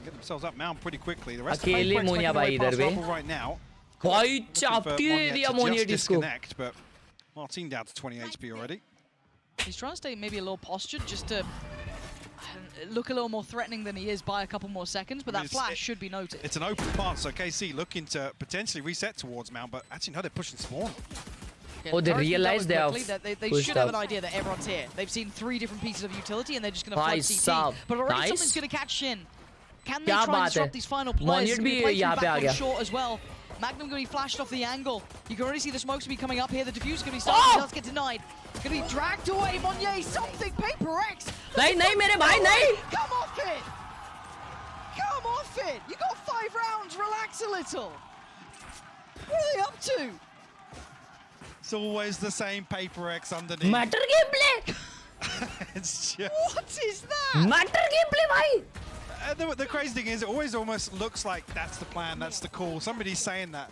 Get themselves up mound pretty quickly. The rest of अकेले मोनिया भाई इधर पे. right now. भाई चापती है दिया Moniya disco. But Martin down to 20 HP already. He's trying to stay maybe a little postured just to look a little more threatening than he is by a couple more seconds, but that flash should be noted. It's an open path, so KC looking to potentially reset towards Mount, but actually no, they're pushing spawn. Oh, they realize they have they should have an idea that everyone's here. They've seen 3 different pieces of utility and they're just going to flood CT. But already something's going to catch Shin. Can they try and disrupt these final players? Back short as well. Magnum going to be flashed off the angle. You can already see the smokes be coming up here. The diffuse going to be starting. He does get denied. Going to be dragged away. Monye, something. PRX. नहीं मेरे भाई नहीं. Come off it. Come off it. You got 5 rounds. Relax a little. What are they up to? It's always the same PRX underneath. Matter gameplay. It's just... What is that? Matter gameplay भाई. The crazy thing is, it always almost looks like that's the plan, that's the call. Somebody's saying that.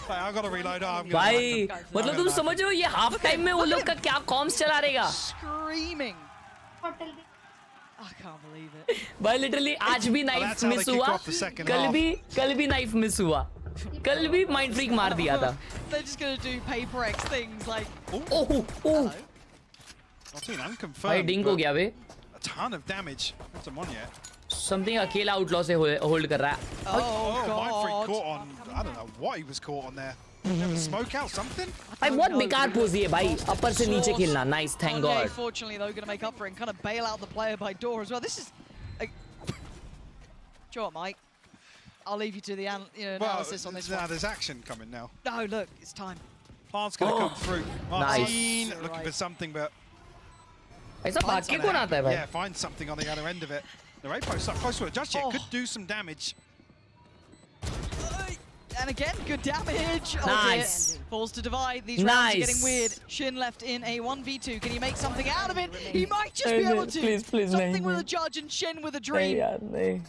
Like, I gotta reload. I'm gonna. भाई, मतलब तुम समझ रहे हो ये half time में वो लोग का क्या कॉम्स चला रहेगा? Screaming. I can't believe it. भाई literally आज भी नाइफ मिस हुआ. कल भी नाइफ मिस हुआ. कल भी माइंड फ्रीक मार दिया था. They're just gonna do PRX things like. Oh. Not seen unconfirmed. भाई डिंक हो गया बे. A ton of damage. That's a Monya. Something अकेला आउटलॉ से होल्ड कर रहा है. Oh God. Mind freak caught on. I don't know what he was caught on there. Smoke out something? भाई बहुत बेकार पोज है भाई. अपर से नीचे खेलना. Nice, thank God. Fortunately though, going to make up for it and kind of bail out the player by door as well. This is. Sure, Mike. I'll leave you to the analysis on this one. There's action coming now. No, look, it's time. Plant's going to come through. Martin Nice. looking for something, but. ऐसा भाग के कौन आता है भाई? Yeah, find something on the other end of it. The Ray post up close to it just yet could do some damage. And again, good damage. Nice. Falls to divide. These rounds are getting weird. Shin left in a 1v2. Can he make something out of it? He might just be able to. Please, something with a judge and Shin with a dream.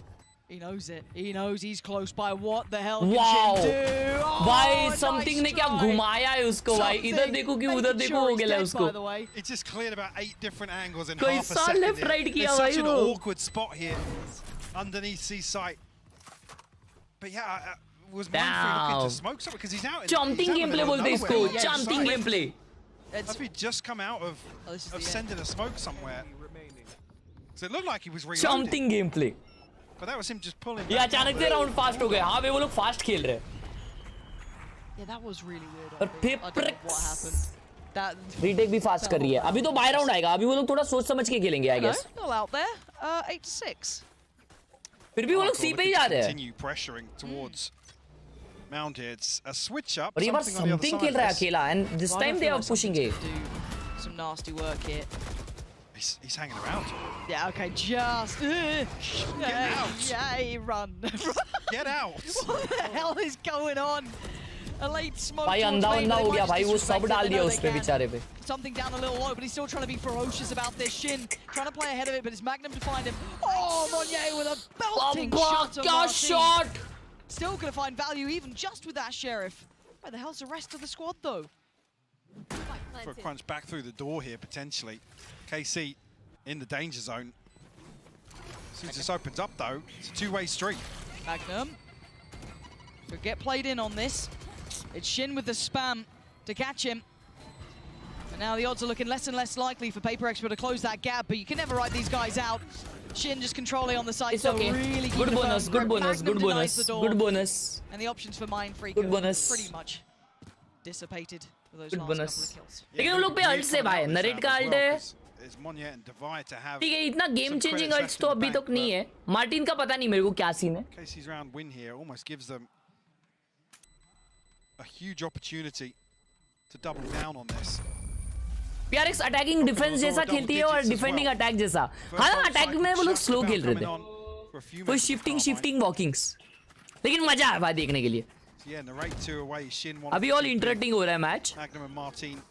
He knows it. He knows he's close by. What the hell can Shin do? भाई something ने क्या घुमाया है उसको भाई. इधर देखो कि उधर देखो हो गया है उसको. It just cleared about 8 different angles in कोई half a second. left right किया There's such भाई an वो. awkward spot here underneath C site. But yeah, was Mindfree looking to smoke something because he's out. Jumping gameplay बोलते इसको. Jumping gameplay. It's just come out of sending a smoke somewhere. So it looked like he was reloading. Jumping gameplay. But that was him just pulling. ये अचानक से round fast हो गए. हाँ वे वो लोग फास्ट खेल रहे. Yeah, that was really weird. और फिर what happened. That रीटेक भी फास्ट कर रही है. अभी तो बाय राउंड आएगा. अभी वो लोग थोड़ा सोच समझ के खेलेंगे I guess. All out there. 8-6. फिर भी वो लोग सी पे ही जा रहे हैं. Continue pressuring towards Mount here. It's a switch up. और ये बार something खेल रहा है अकेला. And this time they are pushing it. Some nasty work here. He's hanging around. Yeah, okay, just... Get out! Yay, run. Get out! What the hell is going on? A late smoke. भाई अंधा हो गया भाई. वो सब डाल दिया उस पे बेचारे पे. Something down a little low, but he's still trying to be ferocious about this. Shin trying to play ahead of it, but it's Magnum to find him. Oh, Monye with a belting shot. क्या shot! Still going to find value even just with that Sheriff. Where the hell's the rest of the squad, though? For a crunch back through the door here, potentially. KC in the danger zone. As soon as this opens up, though, it's a two-way street. Magnum could get played in on this. It's Shin with the spam to catch him. And now the odds are looking less and less likely for PRX to close that gap, but you can never write these guys out. Shin just controlling on the side, It's so okay. really Good bonus, good bonus, good bonus, good bonus. And the options for Mindfreak Good are bonus. pretty much dissipated for those Good last bonus. couple of kills. लेकिन उन लोग पे alt से भाई narrate का alt है ठीक है इतना गेम चेंजिंग अल्ट्स तो अभी तक नहीं है मार्टिन का पता नहीं मेरे को क्या सीन है KC's round win here almost gives them a huge opportunity to double down on this. PRX attacking defence जैसा खेलती है और डिफेंडिंग अटैक जैसा हाँ अटैक में वो लोग स्लो खेल रहे थे कोई शिफ्टिंग वॉकिंग्स लेकिन मजा आया भाई देखने के लिए Yeah, narrate two away. Shin one. अभी ऑल इंटरेस्टिंग हो रहा है match Magnum and Martin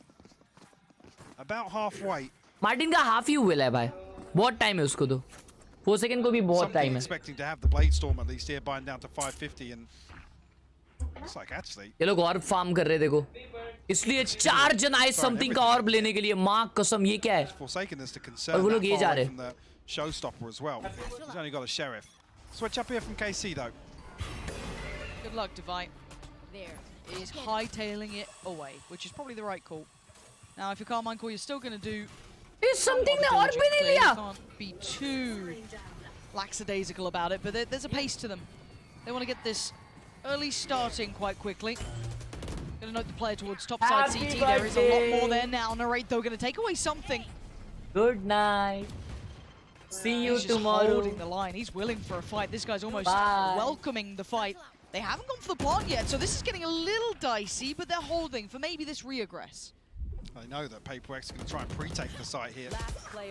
about halfway. Martin का हाफ ही हुआ है भाई बहुत टाइम है उसको तो 4 सेकंड को भी बहुत टाइम है Expecting to have the blade storm at least here, buying down to 550 and looks like actually. ये लोग और फार्म कर रहे देखो इसलिए 4 जन आए समथिंग का ऑर्ब लेने के लिए मां कसम ये क्या है Forsakenness to concern. और वो लोग ये जा रहे from the showstopper as well. He's only got a sheriff. Switch up here from KC though. Good luck, Divine. There is hightailing it away, which is probably the right call. Now, if you're Carmine Core, you're still going to do. It's something that और भी नहीं लिया. Can't be too lackadaisical about it, but there's a pace to them. They want to get this early starting quite quickly. Going to note the player towards top side CT. There is a lot more there now. Narrate though going to take away something. Good night. See you He's just tomorrow. Holding the line. He's willing for a fight. This guy's almost Bye. welcoming the fight. They haven't gone for the plant yet, so this is getting a little dicey, but they're holding for maybe this reaggress. I know that PRX are going to try and pre-take the site here,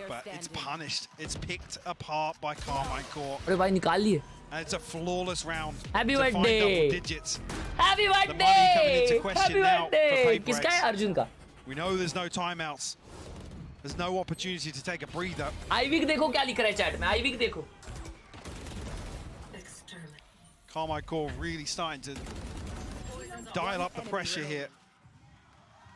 but it's punished. It's picked apart by Carmine Core. अरे भाई निकाल लिए. And it's a flawless round. Happy to find birthday. double digits. Happy The money coming into birthday. question Happy now for birthday. PRX. किसका है अर्जुन का? We know there's no timeouts. There's no opportunity to take a breather. आईविक देखो क्या लिख रहा है chat में आईविक देखो. Carmine Core really starting to dial up the pressure here.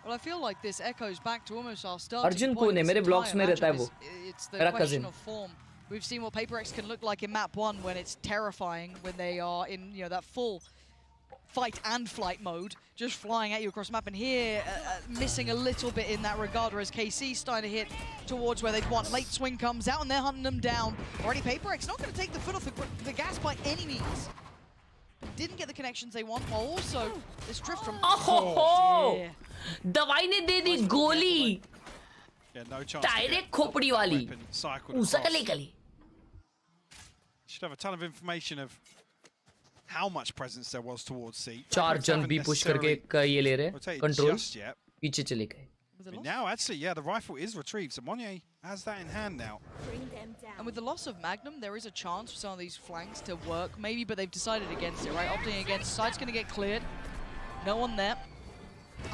Well, I feel like this echoes back to almost our starting Arjun point. कौन है मेरे ब्लॉग्स में रहता है वो It's the मेरा question cousin of form. We've seen what PRX can look like in map 1 when it's terrifying, when they are in that full fight and flight mode, just flying at you across the map. And here, missing a little bit in that regard, whereas KC starting to hit towards where they'd want. Late swing comes out and they're hunting them down. Already PRX not going to take the foot off the gas by any means. Didn't get the connections they want, while also this drift from... Oh! दवाई ने दे दी गोली. Yeah, no chance. Direct खोपड़ी वाली. उसकले कली. Should have a ton of information of how much presence there was towards C. 4 जन भी push करके ये ले रहे कंट्रोल पीछे चले गए. Now, actually, yeah, the rifle is retrieved, so Monye has that in hand now. And with the loss of Magnum, there is a chance for some of these flanks to work, maybe, but they've decided against it, right? Opting against. Side's going to get cleared. No one there.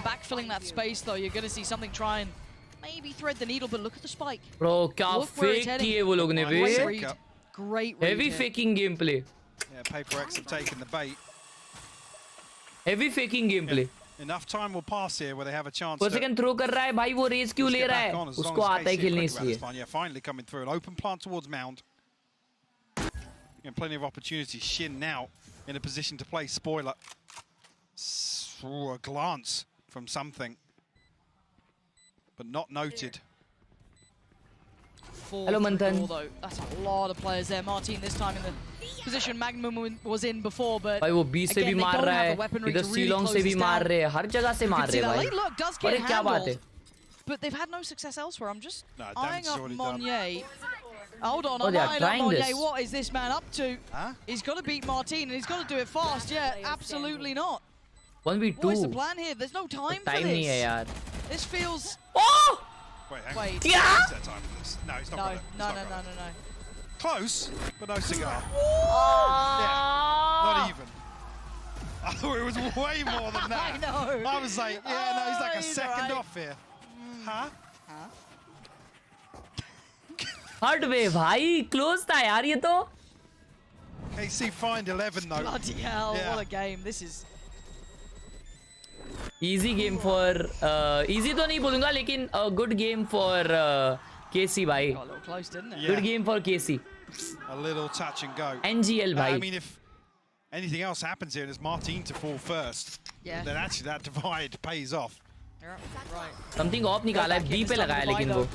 Backfilling that space, though, you're going to see something try and maybe thread the needle, but look at the spike. Bro, क्या fake किए वो लोग ने बे? Great read. Heavy faking gameplay. Yeah, PRX have taken the bait. Heavy faking gameplay. Enough time will pass here where they have a chance. For second throw कर रहा है भाई वो रेस क्यों ले रहा है? उसको आता है खेलने इसलिए. Yeah, finally coming through an open plant towards Mound. And plenty of opportunities. Shin now in a position to play spoiler. A glance from something, but not noted. Hello, Manthan. That's a lot of players there. Martin this time in the position Magnum was in before, but भाई वो B से भी मार रहा है, इधर Silong से भी मार रहे हैं, हर जगह से मार रहे हैं भाई. Look, does get handled, but they've had no success elsewhere. I'm just eyeing up Monye. Hold on, I'm eyeing up Monye. What is this man up to? Huh? He's got to beat Martin, and he's got to do it fast. Yeah, absolutely not. 1v2. What is the plan here? There's no time for this. नहीं है यार. This feels... Oh! Wait. Yeah! Is there time for this? No, it's not. No. Close, but no cigar. Oh! Yeah, not even. I thought it was way more than that. I know. I was like, yeah, no, he's like a second off here. Huh? Hard way भाई, close था यार ये तो. KC find 11 though. Bloody hell, what a game. This is easy game for easy तो नहीं बोलूँगा लेकिन a good game for KC भाई. got a little close, didn't it? Good game for KC. A little touch and go. NGL भाई. I mean, if anything else happens here and it's Martin to fall first, then actually that divide pays off. Right. Something off निकाला है, B पे लगाया लेकिन वो.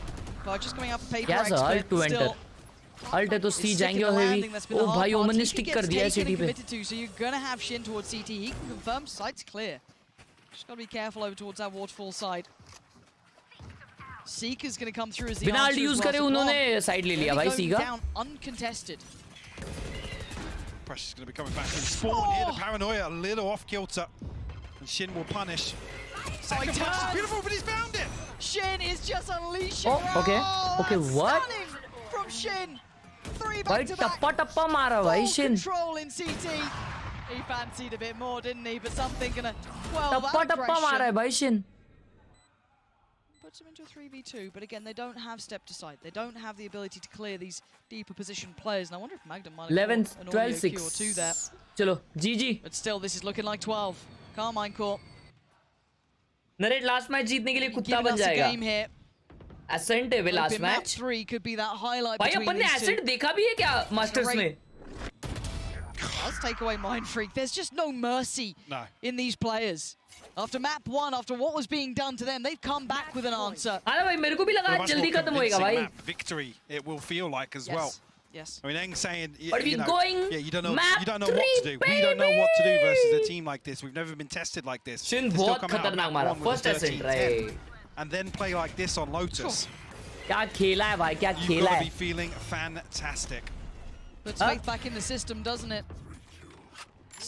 Just coming up for क्या PRX, ult to enter. Ult है तो C जाएंगे और heavy. ओ भाई ओमन ने stick कर दिया है CT पे. So you're gonna have Shin towards CT. He can confirm sights clear. Just gotta be careful over towards that waterfall side. Seeker's gonna come through as the बिना ult use करे उन्होंने side ले लिया भाई C का. Down uncontested. Pressure's gonna be coming back in spawn here. The paranoia a little off kilter, and Shin will punish. Second punch is beautiful, but he's found it. Shin is just unleashing. Oh, okay. Okay, what? Stunning from Shin. 3 भाई back to back. टप्पा मारा भाई Shin. Control in CT. He fancied a bit more, didn't he? But something gonna quell that टप्पा मारा है भाई Shin. Puts him into a 3v2, but again, they don't have step to side. They don't have the ability to clear these deeper position players. And I wonder if Magnum might have 11, an 12, audio 6. cue or two there. चलो GG. But still, this is looking like 12. Carmine Court. नरेट last match जीतने के लिए कुत्ता बन जाएगा. Ascent है वे last match. 3 could be that highlight भाई between अपन ने these two. Ascent देखा भी है क्या मास्टर्स में? Let's take away Mind Freak. There's just no mercy in these players. After map 1, after what was being done to them, they've come back with an answer. अरे भाई मेरे को भी लगा जल्दी खत्म होएगा भाई. Victory, it will feel like as well. Yes. I mean, Eng's saying, But you we're know, going you don't know map what to 3, do. We don't know what to do versus a team like this. We've never been tested like this. Shin To still बहुत come out खतरनाक map मारा. one with a First Ascent 13-10 right. and then play like this on Lotus. क्या खेला है भाई क्या You've खेला got to है. be feeling fantastic. Puts faith back in the system, doesn't it?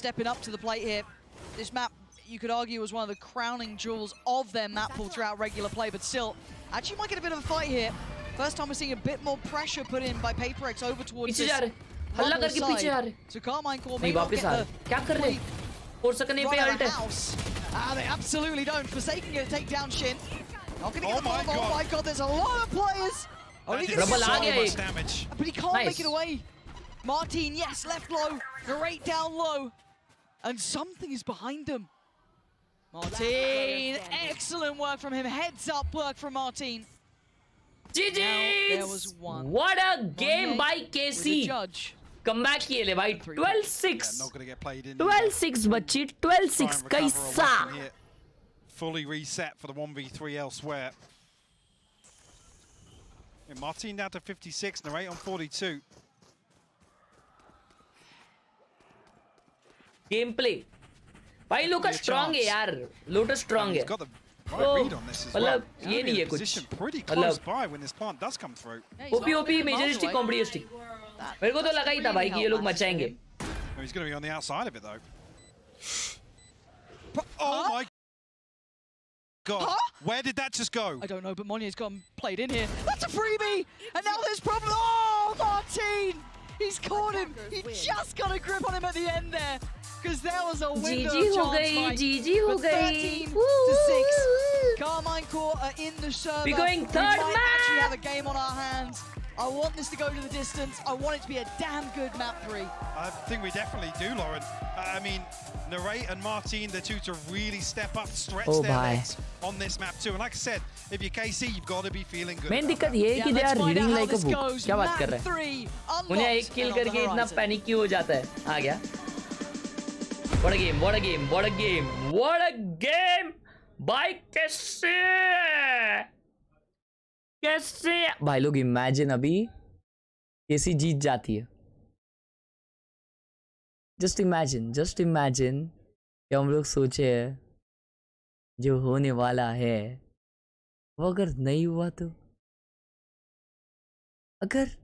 Stepping up to the plate here. This map, you could argue, was one of the crowning jewels of their map pool throughout regular play, but still, actually might get a bit of a fight here. First time we're seeing a bit more pressure put in by PRX over towards this हल्ला करके पीछे जा रहे. So Carmine Core नहीं may not वापस get uh the रहे. क्या कर रहे? 4 सेकंड पे run अल्ट out of है. house. They absolutely don't. Forsaken gonna take down Shin. Not gonna get Oh my oh my god, there's a lot of players. Only gonna Rubble get uh so गया much एक. damage. But he can't Nice. make it away. Martin, yes, left low. Narrate down low. And something is behind him. Martin, excellent work from him. Heads up work from Martin. There was one. What a game by KC. Judge. Comeback किए ले भाई. 12-6. Not going to get played in. 12-6 बच्ची. 12-6 कैसा? Fully reset for the 1v3 elsewhere. And Martin down to 56, Narrate on 42. Gameplay. भाई lotus strong है यार. Lotus strong है. Right read on this as well. मतलब ये नहीं है कुछ. Position pretty close by when this plant does come through. OP मेजरिस्टिक कॉम्प्लीटिस्टिक. मेरे को तो लगा ही था भाई कि ये लोग मचाएंगे. He's going to be on the outside of it though. Oh my God. Where did that just go? I don't know, but Monier's gone played in here. That's a freebie! And now there's problem. Oh, Martin! He's caught him. He just got a grip on him at the end there. Because there was a window of chance, Mike. GG हो But गई. 13 to 6. Carmine Court are in the server. We're going third we might actually map. have a game on our hands. I want this to go to the distance. I want it to be a damn good map 3. I think we definitely do, Lauren. I mean, Narrate and Martin, the two to really step up, stretch their legs on this map too. And like I said, if you're KC, you've got to be feeling good. Main दिक्कत ये है कि they are reading like a book. क्या बात कर रहे हैं? उन्हें एक किल करके इतना पैनिक क्यों हो जाता है? आ गया. What a game! What a game! What a game! What a game! By कैसे? कैसे? भाई लोग imagine अभी KC जीत जाती है. Just imagine कि हम लोग सोचे हैं जो होने वाला है वो अगर नहीं हुआ तो अगर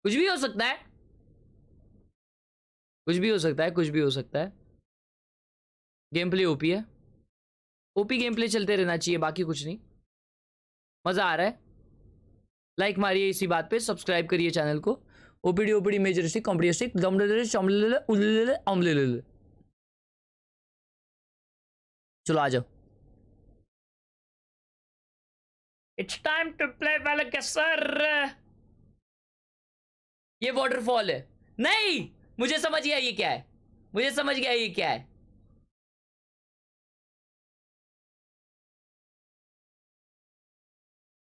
कुछ भी हो सकता है. कुछ भी हो सकता है. कुछ भी हो सकता है. गेम प्ले ओपी है. ओपी गेम प्ले चलते रहना चाहिए. बाकी कुछ नहीं. मजा आ रहा है. लाइक मारिए इसी बात पे. सब्सक्राइब करिए चैनल को. ओपीडी ओपीडी मेजरिस्टिक कॉम्प्लीटिस्टिक चलो आ जाओ. It's time to play Valakasar. ये वॉटरफॉल है। नहीं, मुझे समझ गया ये क्या है। मुझे समझ गया ये क्या है।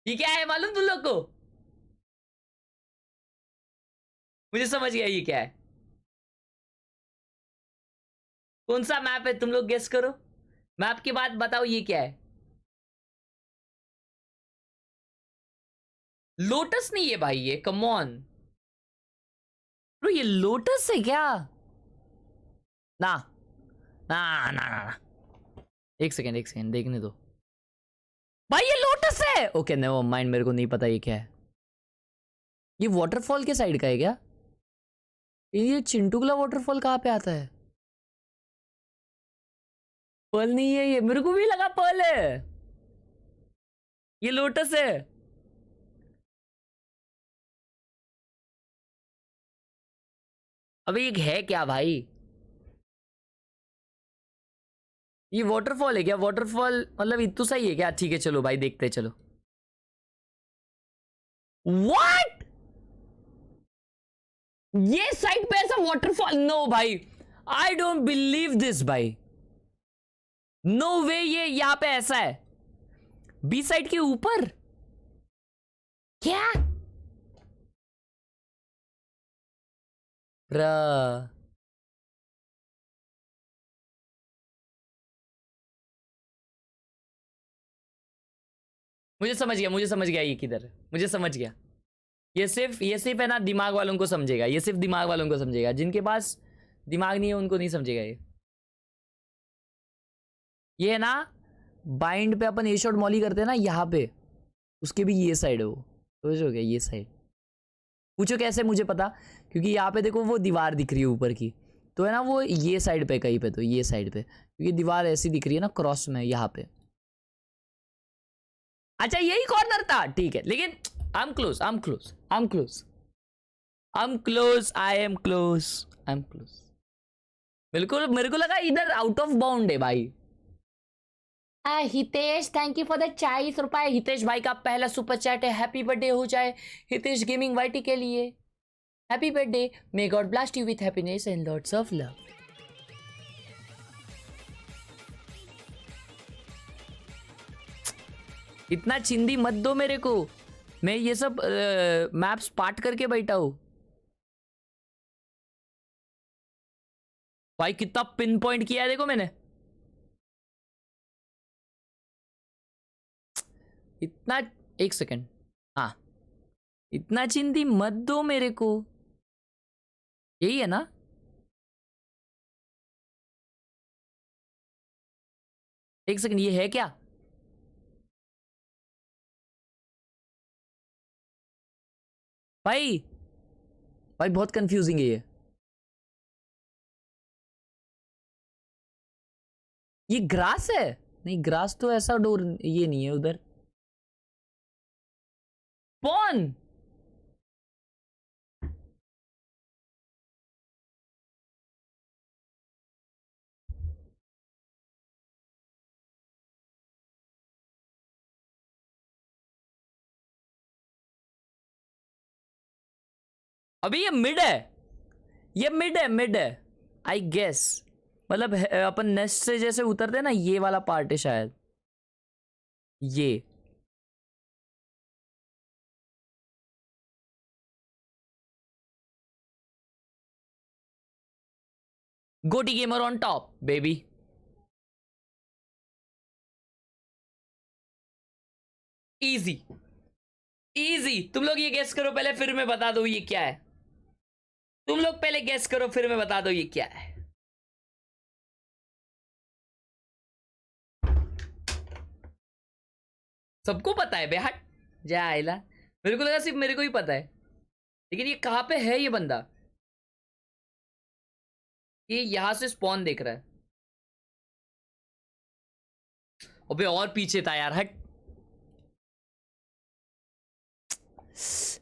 ये क्या है मालूम तुम लोग को? मुझे समझ गया ये क्या है। कौन सा मैप है तुम लोग गेस करो। मैप के बाद बताओ ये क्या है। लोटस नहीं है भाई, ये कम ऑन ब्रो, ये लोटस है क्या? ना ना ना ना, एक सेकेंड देखने दो भाई, ये लोटस है। ओके नेवर माइंड, मेरे को नहीं पता ये क्या है। ये वाटरफॉल के साइड का है क्या? ये चिंटुगला वाटरफॉल कहाँ पे आता है? पर्ल नहीं है ये, मेरे को भी लगा पर्ल है। ये लोटस है। अबे ये है क्या भाई? ये वाटरफॉल है क्या? वाटरफॉल मतलब इतना सही है क्या? ठीक है चलो भाई देखते हैं, चलो। व्हाट? ये साइड पे ऐसा वाटरफॉल? नो भाई, आई डोंट बिलीव दिस भाई। नो वे, ये यहां पे ऐसा है बी साइड के ऊपर क्या? मुझे समझ गया ये किधर है। मुझे समझ गया। ये सिर्फ है ना दिमाग वालों को समझेगा। ये सिर्फ दिमाग वालों को समझेगा, जिनके पास दिमाग नहीं है उनको नहीं समझेगा ये है ना बाइंड पे अपन ए शॉट मॉली करते हैं ना, यहाँ पे उसके भी ये साइड है वो। समझ हो गया? ये साइड पूछो कैसे, मुझे पता, क्योंकि यहाँ पे देखो वो दीवार दिख रही है ऊपर की, तो है ना वो ये साइड पे कहीं पे, तो ये साइड पे क्योंकि दीवार ऐसी दिख रही है ना क्रॉस में यहाँ पे। अच्छा यही कॉर्नर था, ठीक है, लेकिन आई एम क्लोज। बिल्कुल मेरे को लगा इधर आउट ऑफ बाउंड है भाई। Hitesh thank you for the 40 रुपए। हितेश भाई का पहला सुपर चैट है। हैप्पी बर्थडे हो जाए हितेश गेमिंग वाईटी के लिए। Happy birthday, may God blast you with happiness and lots of love. इतना चिंदी मत दो मेरे को, मैं ये सब मैप्स पार्ट करके बैठा हूं भाई। कितना पिन पॉइंट किया है देखो मैंने। इतना, एक सेकेंड, हाँ इतना चिंदी मत दो मेरे को। यही है ना? एक सेकेंड, ये है क्या? भाई बहुत कंफ्यूजिंग है ये ग्रास है? नहीं ग्रास तो ऐसा डोर ये नहीं है उधर। पॉन अभी ये मिड है आई गेस। मतलब अपन नेस्ट से जैसे उतरते ना, ये वाला पार्ट है शायद ये। गोटी gamer on top baby. Easy तुम लोग ये गेस करो पहले, फिर मैं बता दो ये क्या है। तुम लोग पहले गेस करो, फिर मैं बता दो ये क्या है। सबको पता है बेहट जाइला। मेरे को लगा सिर्फ मेरे को ही पता है, लेकिन ये कहां पे है ये बंदा? ये यहां से स्पॉन देख रहा है। अबे और पीछे था यार, हट।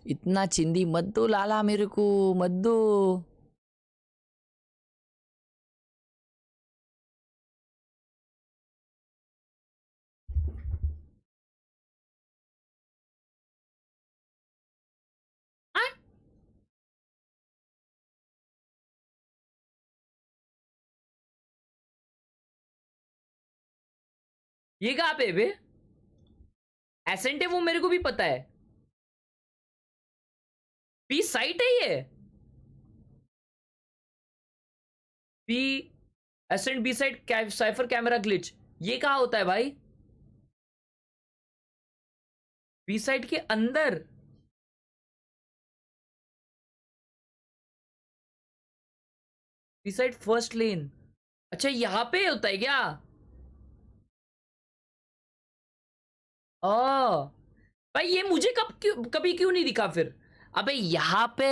इतना चिंदी मत दो लाला, मेरे को मत दो। ये कहाँ पे बे? एसेंट है वो मेरे को भी पता है. बी साइट है ये. B ascent B site cypher camera glitch. ये कहाँ होता है भाई? बी साइट के अंदर. B side first lane. अच्छा यहां पे होता है क्या? भाई ये मुझे कभी क्यों नहीं दिखा फिर? अबे यहाँ पे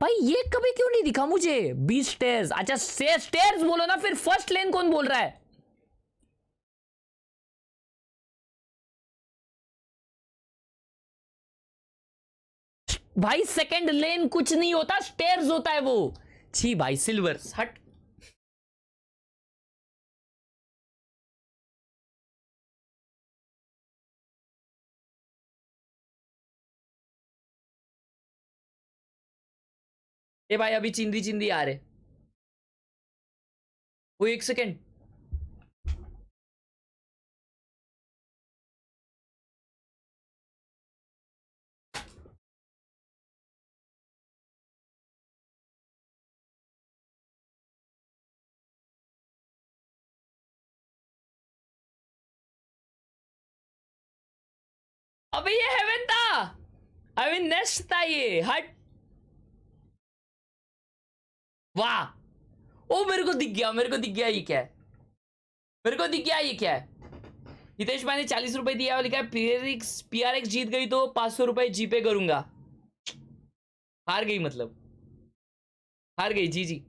भाई ये कभी क्यों नहीं दिखा मुझे? 20 स्टेयर्स. अच्छा स्टेयर्स बोलो ना फिर. फर्स्ट लेन कौन बोल रहा है? भाई सेकंड लेन कुछ नहीं होता, स्टेयर्स होता है वो. छी भाई सिल्वर हट. ए भाई अभी चिंदी चिंदी आ रहे. वो 1 सेकेंड. अबे ये हेवन था. अबे नेक्स्ट था ये. हट. वाह. ओ मेरे को दिख गया. ये क्या है? मेरे को दिख गया ये क्या है? हितेश भाई ने 40 रुपए दिया और लिखा है PRX जीत गई तो 500 रुपए जीपे करूंगा. हार गई मतलब. हार गई. जी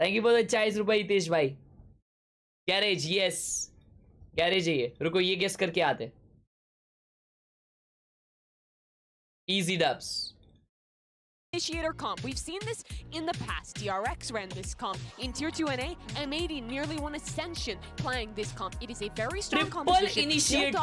थैंक यू बहुत. 40 रुपए हितेश भाई. गैरेज. यस गैरेज है ये. रुको ये गेस करके आते. Easy dubs. Initiator comp. We've seen this in the past. DRX ran this comp in Tier 2 NA. M80 nearly won Ascension playing this comp. It is a very strong composition. Initiator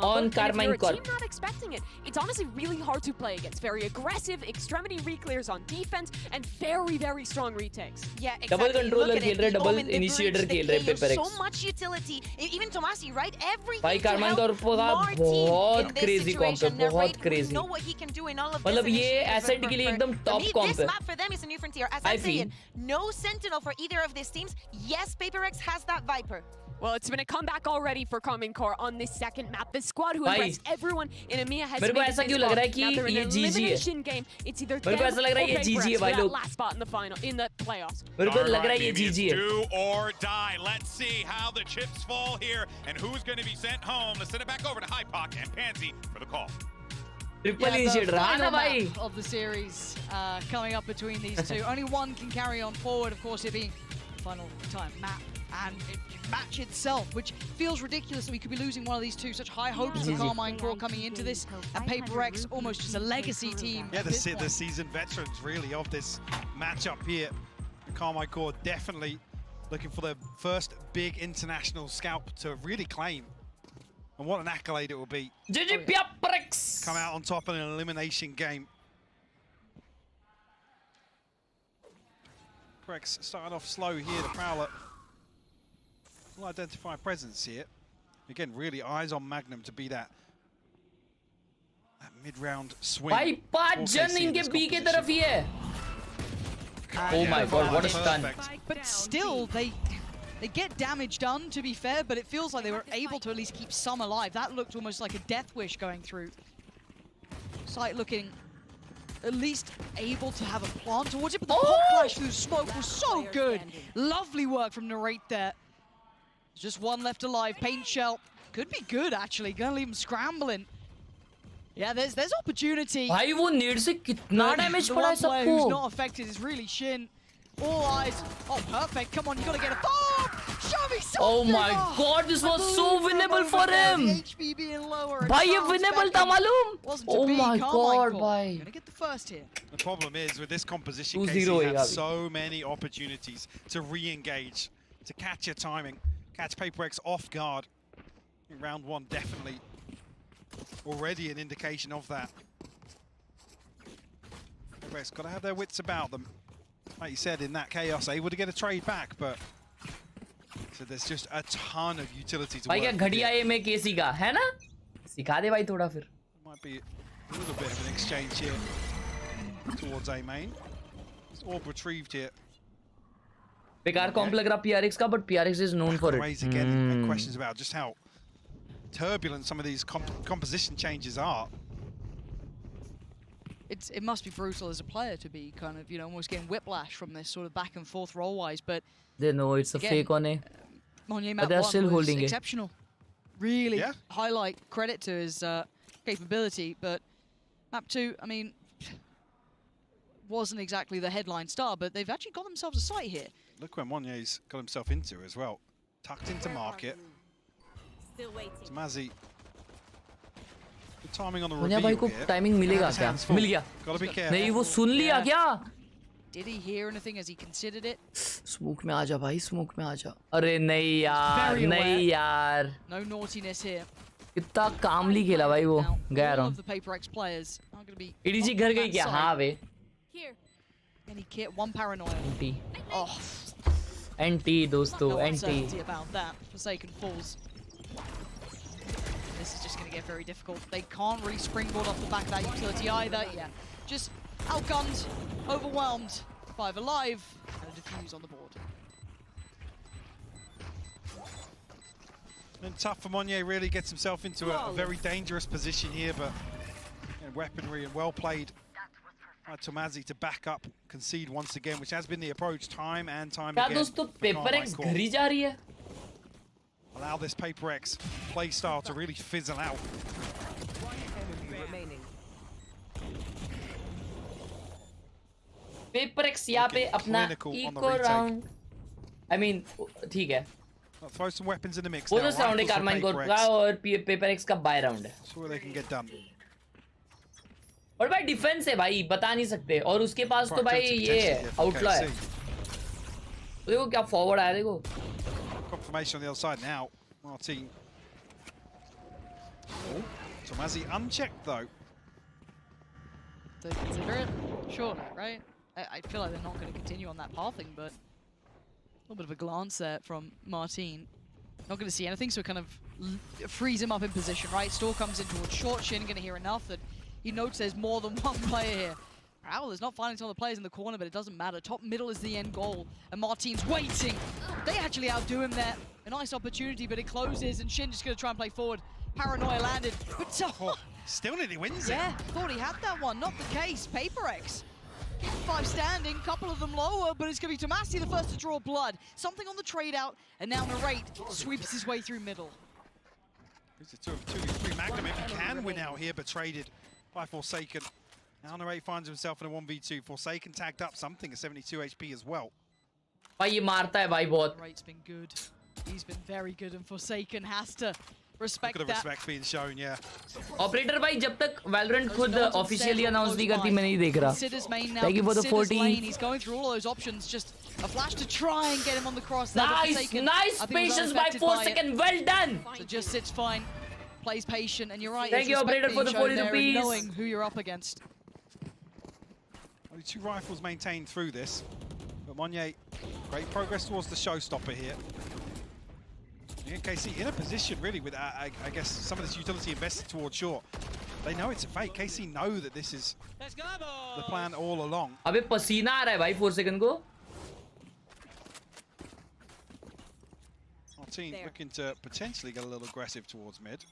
on Carmine Corp. If you're a team not expecting it, it's honestly really hard to play against. Very aggressive, extremity reclears on defense, and very, very strong retakes. Yeah, exactly. Double controller खेल रहे, double initiator खेल रहे PRX. So much utility. Even Tomasi, right? Everything. भाई Carmine Corp का बहुत crazy comp है, बहुत crazy. Know what he can do in all of this. मतलब ये ascent के लिए एकदम top comp This है. map for them is a new frontier. As I'm saying, no sentinel for either of these teams. Yes, PRX has that Viper. Well, it's been a comeback already for Common Core on this second map. The squad who impressed everyone in EMEA has made it this far. Now they're in an elimination game. It's either them or PRX for that last spot in the final, in the playoffs. मेरे को लग रहा है ये GG है. Do or die. Let's see how the chips fall here and who's going to be sent home. Let's send it back over to Hypoc and Pansy for the call. Triple initiator. The final map of the series coming up between these two. Only one can carry on forward, of course, it being final time map and match itself, which feels ridiculous that we could be losing one of these two. Such high hopes for Carmine Core coming into this, and PRX almost just a legacy team. Yeah, the seasoned veterans really of this matchup here. Carmine Core definitely looking for their first big international scalp to really claim. And what an accolade it will be. GG PRX! Come out on top in an elimination game. PRX starting off slow here, the Prowler will identify a presence here. Again, really eyes on Magnum to be that mid-round swing. भाई 5 जन इनके B के तरफ ही है. Oh my god, what a stun. But still, they get damage done, to be fair, but it feels like they were able to at least keep some alive. That looked almost like a death wish going through. Sight looking at least able to have a plant towards it, but the pop flash through smoke was so good. Lovely work from Narrate there. Just one left alive. Paint Shell could be good, actually. Gonna leave him scrambling. Yeah, there's opportunity. भाई वो नेड से कितना damage पड़ा है सबको. Who's not affected is really Shin. All eyes. Oh, perfect. Come on, you gotta get a bomb. Show me something. Oh my god, this was so winnable for him. HP being lower. भाई ये winnable था मालूम. Oh my god, भाई. Gonna get the first here. The problem is with this composition, Casey had so many opportunities to re-engage, to catch your timing, catch PRX off guard. In round one, definitely already an indication of that. PRX got to have their wits about them. Like you said, in that chaos, able to get a trade back, but So there's just a ton of utility to भाई work क्या with घड़िया here. ये में केसी का है ना सिखा दे भाई थोड़ा फिर Might be a little bit of an exchange here towards A main. It's orb retrieved here. बेकार कॉम्प लग रहा PRX का but PRX is known for Raise it again and questions about just how turbulent some of these composition changes are. It must be brutal as a player to be kind of, you know, almost getting whiplash from this sort of back and forth roll-wise, but they know it's a again, fake on it Monye but map they're 1 still was holding it. exceptional. Really highlight credit to his capability, but map 2, I mean, wasn't exactly the headline star, but they've actually got themselves a site here. Look where Monye's got himself into as well. Tucked into market. Still waiting. Mazzy. Good timing on the मुन्या reveal भाई को here. Timing मिलेगा क्या मिल गया Gotta be careful. नहीं वो सुन लिया क्या Did he hear anything as he considered it? Smoke में आजा भाई स्मोक में आजा अरे नहीं यार नहीं यार No naughtiness here. इतना कामली खेला भाई वो गया All रहा of the PRX players are going to be EDG घर गई क्या हाँ वे Here. Any kit, one paranoia. NT Oh, NT दोस्तों no NT uncertainty about that. Forsaken falls. This is just going to get very difficult. They can't really springboard off the back of that utility either. Yeah, just outgunned, overwhelmed. 5 alive, and a defuse on the board. And tough for Monye, really gets himself into a very dangerous position here, but weaponry and well played by Tomazi to back up, concede once again, which has been the approach time and time क्या again. दोस्तों PRX घर ही जा रही है Allow this PRX play style to really fizzle out. One enemy remaining. PRX यहाँ पे अपना eco round I mean ठीक है Throw some weapons in the mix. bonus round है Carmine Corp का और PRX का buy round है See what they can get done. और भाई डिफेंस है भाई बता नहीं सकते और उसके पास तो भाई ये आउटलॉ है देखो क्या फॉरवर्ड आया देखो Confirmation on the other side now. Martin. Oh, Tomazi unchecked though. They consider it? Surely, right? I feel like they're not going to continue on that pathing, but a little bit of a glance there from Martin. Not going to see anything, so kind of frees him up in position, right? Store comes in towards short. Shin going to hear enough that he notes there's more than one player here. Owl is not finding some of the players in the corner, but it doesn't matter. Top middle is the end goal, and Martin's waiting. They actually outdo him there. A nice opportunity, but it closes, and Shin just going to try and play forward. Paranoia landed, but still nearly wins it. Thought he had that one. Not the case. PRX. 5 standing, couple of them lower, but it's going to be Tomasi the first to draw blood. Something on the trade out, and now Narrate sweeps his way through middle. It's a 2v3 Magnum if he can win out here, but traded by Forsaken. Now Narrate finds himself in a 1v2. Forsaken tagged up something at 72 HP as well. भाई ये मारता है भाई बहुत Narrate's been good. He's been very good, and Forsaken has to respect Look at the that. respect being shown, yeah. Operator भाई जब तक Valorant खुद ऑफिशियली अनाउंस नहीं करती मैं नहीं देख रहा Considers main now, Thank you for the considers 14 lane. He's going through all those options. Just a flash to try and get him on the cross there. Nice patience by Forsaken, well done. So just sits fine, plays patient, and you're right. Thank you, operator, for the 40 rupees. Knowing who you're up against. Only 2 rifles maintained through this. But Monye, great progress towards the showstopper here. And KC in a position really with, I guess, some of this utility invested towards short. They know it's a fake. KC know that this is the plan all along. अबे पसीना आ रहा है भाई Forsaken को Martin looking to potentially get a little aggressive towards mid.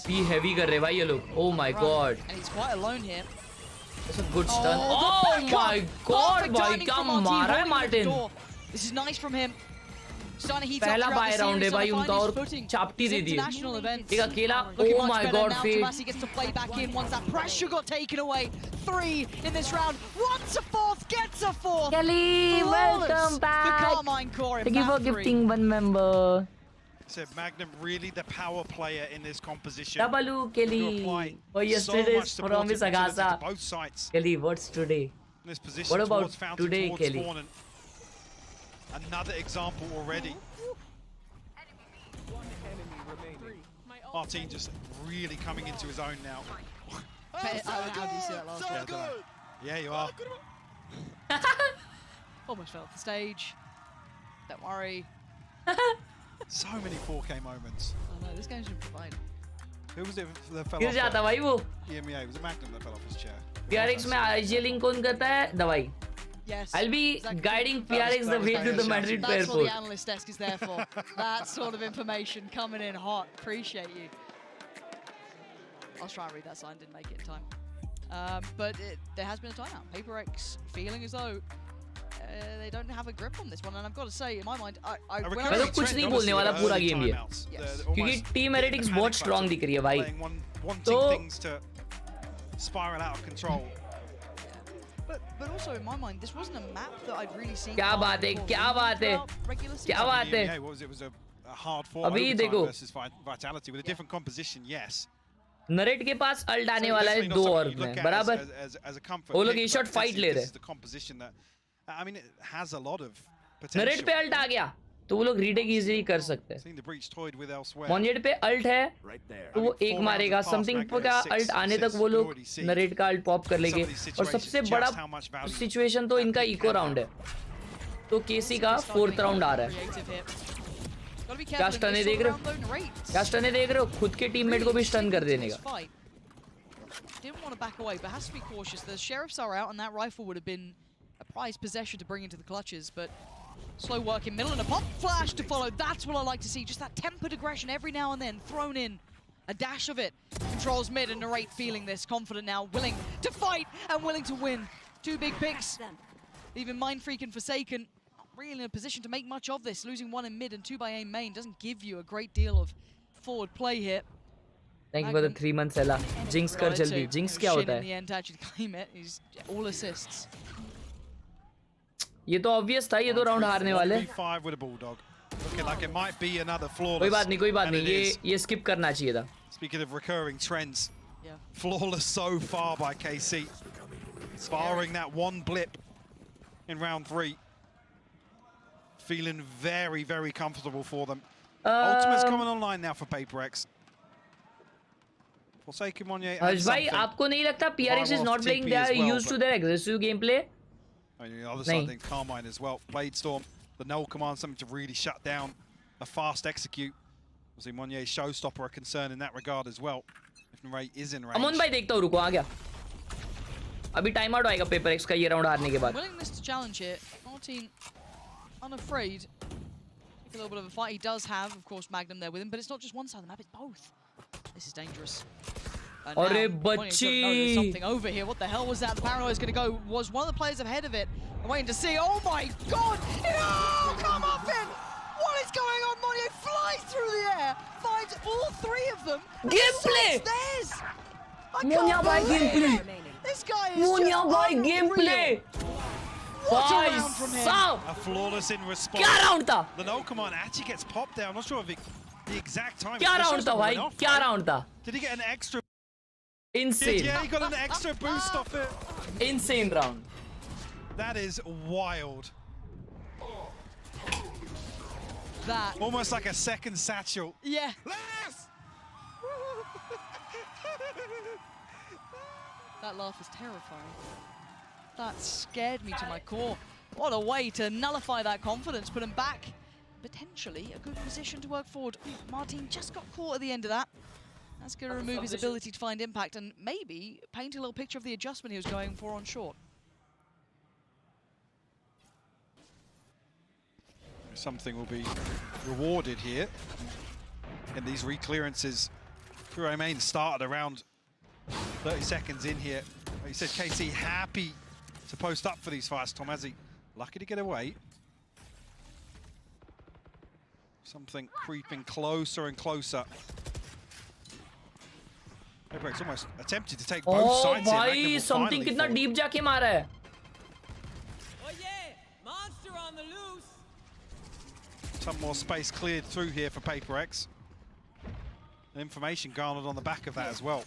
Be heavy कर रहे भाई ये लोग Oh my god And he's quite alone here. That's a good stun Oh my god भाई क्या मारा है Martin This is nice from him. पहला बाय राउंड है भाई उनका और चापटी दे दी एक अकेला Oh my god Tomasi gets to play back in once that pressure got taken away. 3 in this round. Wants a 4th, gets a 4th. Kelly, welcome back. Thank you for gifting 1 member. Said Magnum really the power player in this composition. Double Kelly. Oh, yesterday's promise Agasa. Both sides. Kelly, what's today? In this position what about Fountain, today, Kelly? Spawn, another example already. Martin just really coming into his own now. How do you see that last one? Yeah, you are. Almost fell off the stage. Don't worry. So many 4K moments. I know, this game should provide. Who was it that fell गिर off? जाता भाई वो. EMEA. Was it Magnum that fell off his chair? PRX में IGLing कौन करता है? दवाई. Yes. I'll be guiding PRX the way to the Madrid That's airport. what the analyst desk is there for. That sort of information coming in hot. Appreciate you. I was trying to read that sign, didn't make it in time. But there has been a timeout. PRX feeling as though they don't have a grip on this one, and I've got to say, in my mind, I मैं तो कुछ नहीं बोलने वाला पूरा game ये, क्योंकि team analytics बहुत स्ट्रांग दिख रही है भाई. तो spiral out of control. But also in my mind, this wasn't a map that I'd really seen. क्या बात है, क्या बात है, क्या बात है. It was a hard fought अभी देखो. versus Vitality with a different composition, yes. Narrate के पास अल्ट आने वाला है 2 और में, बराबर. वो लोग ये शॉट फाइट ले रहे हैं. I mean, it has a lot of narrate पे अल्ट आ गया, तो वो लोग रीटेक इजीली कर सकते हैं. मॉन्जेट पे अल्ट है, तो वो एक मारेगा. समथिंग का अल्ट आने तक वो लोग नरेट का अल्ट पॉप कर लेंगे. और सबसे बड़ा सिचुएशन तो इनका इको राउंड है, तो केसी का 4th राउंड आ रहा है. क्या स्टन देख रहे हो, क्या स्टन देख रहे हो, खुद के टीममेट को भी स्टन कर देने का. Didn't want to back away, but has to be cautious. The sheriffs are out, and that rifle would have been a prized possession to bring into the clutches, but slow work in middle and a pop flash to follow. That's what I like to see, just that tempered aggression every now and then thrown in. A dash of it. Controls mid and Narrate feeling this, confident now, willing to fight and willing to win. 2 big picks. Even Mindfreak and Forsaken not really in a position to make much of this. Losing 1 in mid and 2 by aim main doesn't give you a great deal of forward play here. Thank you for the 3 months, Ella. Jinx कर जल्दी. Jinx क्या होता है? In the end to actually claim it. He's all assists. ये तो obvious था, ये तो राउंड हारने वाले. कोई बात नहीं, कोई बात नहीं. ये skip करना चाहिए था. Speaking of recurring trends, flawless so far by KC, barring that one blip in round 3. Feeling very, very comfortable for them. Ultimate's coming online now for PRX. Forsaken Monye. भाई आपको नहीं लगता PRX is not playing? They are used to their aggressive gameplay. On the other side, then Carmine as well. Blade Storm, the null command, something to really shut down a fast execute. Obviously, Monye's showstopper a concern in that regard as well. If Narrate is in range. अमन भाई देखता हूँ, रुको आ गया. अभी time out आएगा PRX का ये round हारने के बाद. Willingness to challenge here. Martin unafraid. Take a little bit of a fight. He does have, of course, Magnum there with him, but it's not just one side of the map; it's both. This is dangerous. अरे बच्ची! There's something over here. What the hell was that? The paranoia is going to go. Was one of the players ahead of it? I'm waiting to see. Oh my God! No! Come up in! What is going on? Monye flies through the air, finds all 3 of them. Gameplay! Monya by gameplay. This guy is Monya by gameplay. A flawless in response. क्या round था? The null command actually gets popped there. I'm not sure of the exact time. क्या round था भाई? क्या round था? Did he get an extra? Insane. Yeah, he got an extra boost off it. Insane round. That is wild. That. Almost like a second satchel. Yeah. That laugh is terrifying. That scared me to my core. What a way to nullify that confidence, put him back. Potentially a good position to work forward. Martin just got caught at the end of that. That's going to remove his ability to find impact and maybe paint a little picture of the adjustment he was going for on short. Something will be rewarded here. And these reclearances, Khelraay main started around 30 seconds in here. Like you said, KC happy to post up for these fights. Tomazi lucky to get away. Something creeping closer and closer. PRX almost attempted to take both sides here. भाई something कितना deep जाके मारा है. Some more space cleared through here for PRX. Information garnered on the back of that as well.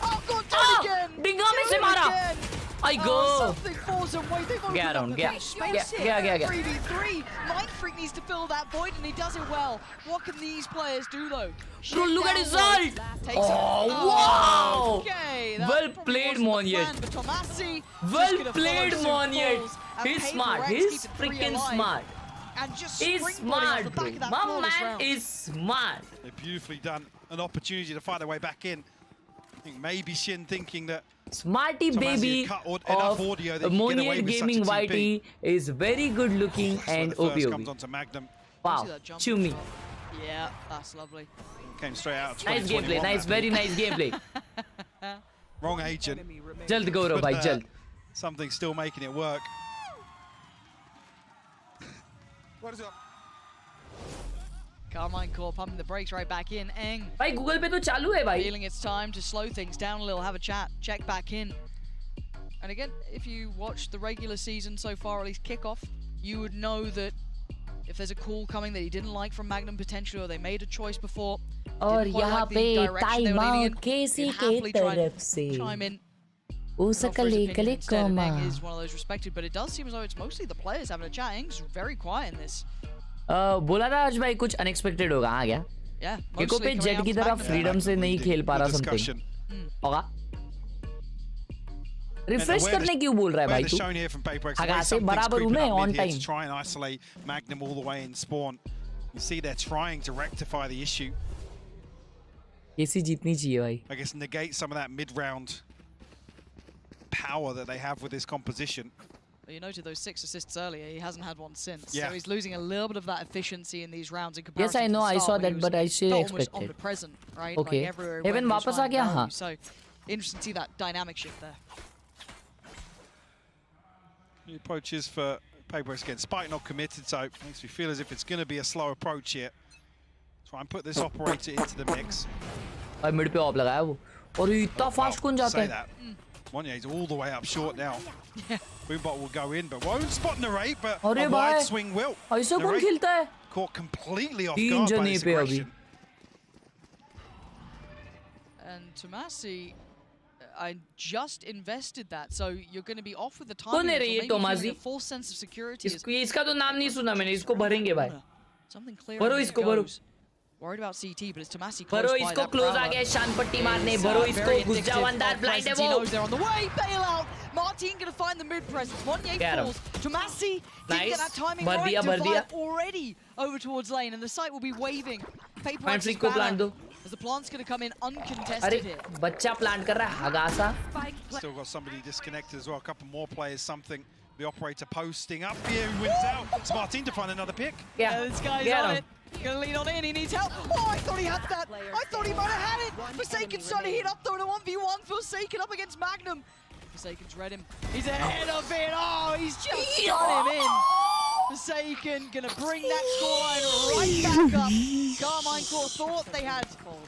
Oh, got done again! डिंगा में से मारा. I go. Something falls away. They've Get on, get. 3v3. Mindfreak needs to fill that void, and he does it well. What can these players do, though? Bro, look at his ult! Oh, wow! Okay. away. That Well probably played, wasn't the Monier. plan, but Tomasi Well just gonna played, follow suit Monier. calls, and He's PRX smart. keep He's it three freaking alive. smart. And just He's springboarding off smart, the bro. back of that My flawless man round. is smart. They're beautifully done. An opportunity to fight their way back in. I think maybe Shin thinking that Smarty Tomasi baby had cut enough of audio that he could get away Monier with such a Gaming TP. YT is very good looking and The first comes OP. onto Magnum. Wow, chew me. Yeah, that's lovely. Came straight out of Nice 2021. gameplay, nice, very nice gameplay. Wrong agent. Jald Gaurav bhai, But, jald. Something still making it work. What is up? Carmine Core pumping the brakes right back in. Eng. भाई Google पे तो चालू है भाई. Feeling it's time to slow things down a little, have a chat, check back in. And again, if you watch the regular season so far, or at least kickoff, you would know that if there's a call coming that he didn't like from Magnum potentially, or they made a choice before, और didn't quite यहाँ like पे the direction they were leaning in, time out KC he'd के happily try तरफ and से. chime in. Usakale kale koma. Eng is one of those respected, but it does seem as though it's mostly the players having a chat. Eng's very quiet in this. बोला था आज भाई कुछ unexpected होगा आ गया. Yeah, किको पे jet की तरह फ्रीडम से नहीं खेल पा रहा समथिंग. होगा. रिफ्रेश करने क्यों बोल रहा है भाई तू? हगा से बराबर हूँ मैं on time. Try and isolate Magnum all the way in spawn. You see they're trying to rectify the issue. केसी जीतनी चाहिए भाई. I guess negate some of that mid-round power that they have with this composition. Well, you noted those 6 assists earlier. He hasn't had one since. Yeah. So he's losing a little bit of that efficiency in these rounds in Yes, comparison I know. to the I start saw when he that, was but I still almost expected. omnipresent, right? Okay. Like everywhere. Heaven he went, he वापस was uh finding गया, value. हाँ. So interesting to see that dynamic shift there. New approaches for PRX again. Spike not committed, so it makes me feel as if it's going to be a slow approach here. Try and put this operator into the mix. भाई mid पे of लगाया वो. और ये इतना fast कौन जाता Say है? that. Monier's all the way up short now. Boombot will go in, but won't spot Narrate, but अरे a भाई, wide swing will. ऐसा कौन Narrate खेलता है? caught completely off 3 guard by जने this पे अभी. aggression. And Tomasi, I just invested that, so you're going to be off with the कौन timing. है रे ये Tomasi? A false sense of security. इसका तो नाम नहीं सुना मैंने. इसको भरेंगे भाई. Something clear. भरो इसको भरो. Worried about CT, but it's Tomasi close भरो by. इसको That क्लोज आ prowler गया शान पट्टी मारने. is, भरो very इसको घुस indicative जाओ of अंदर. ब्लाइंड है presence. He वो. knows they're on the way. Bail out. Martin going to find the mid presence. Monye Get him. falls. Tomasi didn't Nice. get that timing भर right. दिया, भर दिया. Divide already over towards lane, and the site will be waving. Paper Fine, freak को plant दो. as the plant's going to come in अरे uncontested here. बच्चा plant कर रहा है हगासा. Still got somebody disconnected as well. A couple more players, something. The operator posting up here, who wins out. It's Martin to find another pick. Yeah, this guy's Get on him. it. Gonna lean on in, he needs help. Oh, I thought he had that. I thought he might have had it. Forsaken's trying to heat up though in a 1v1. Forsaken up against Magnum. Forsaken's read him. He's ahead of it. Oh, he's just got him in. Forsaken gonna bring that scoreline right back up. Carmine Core thought they had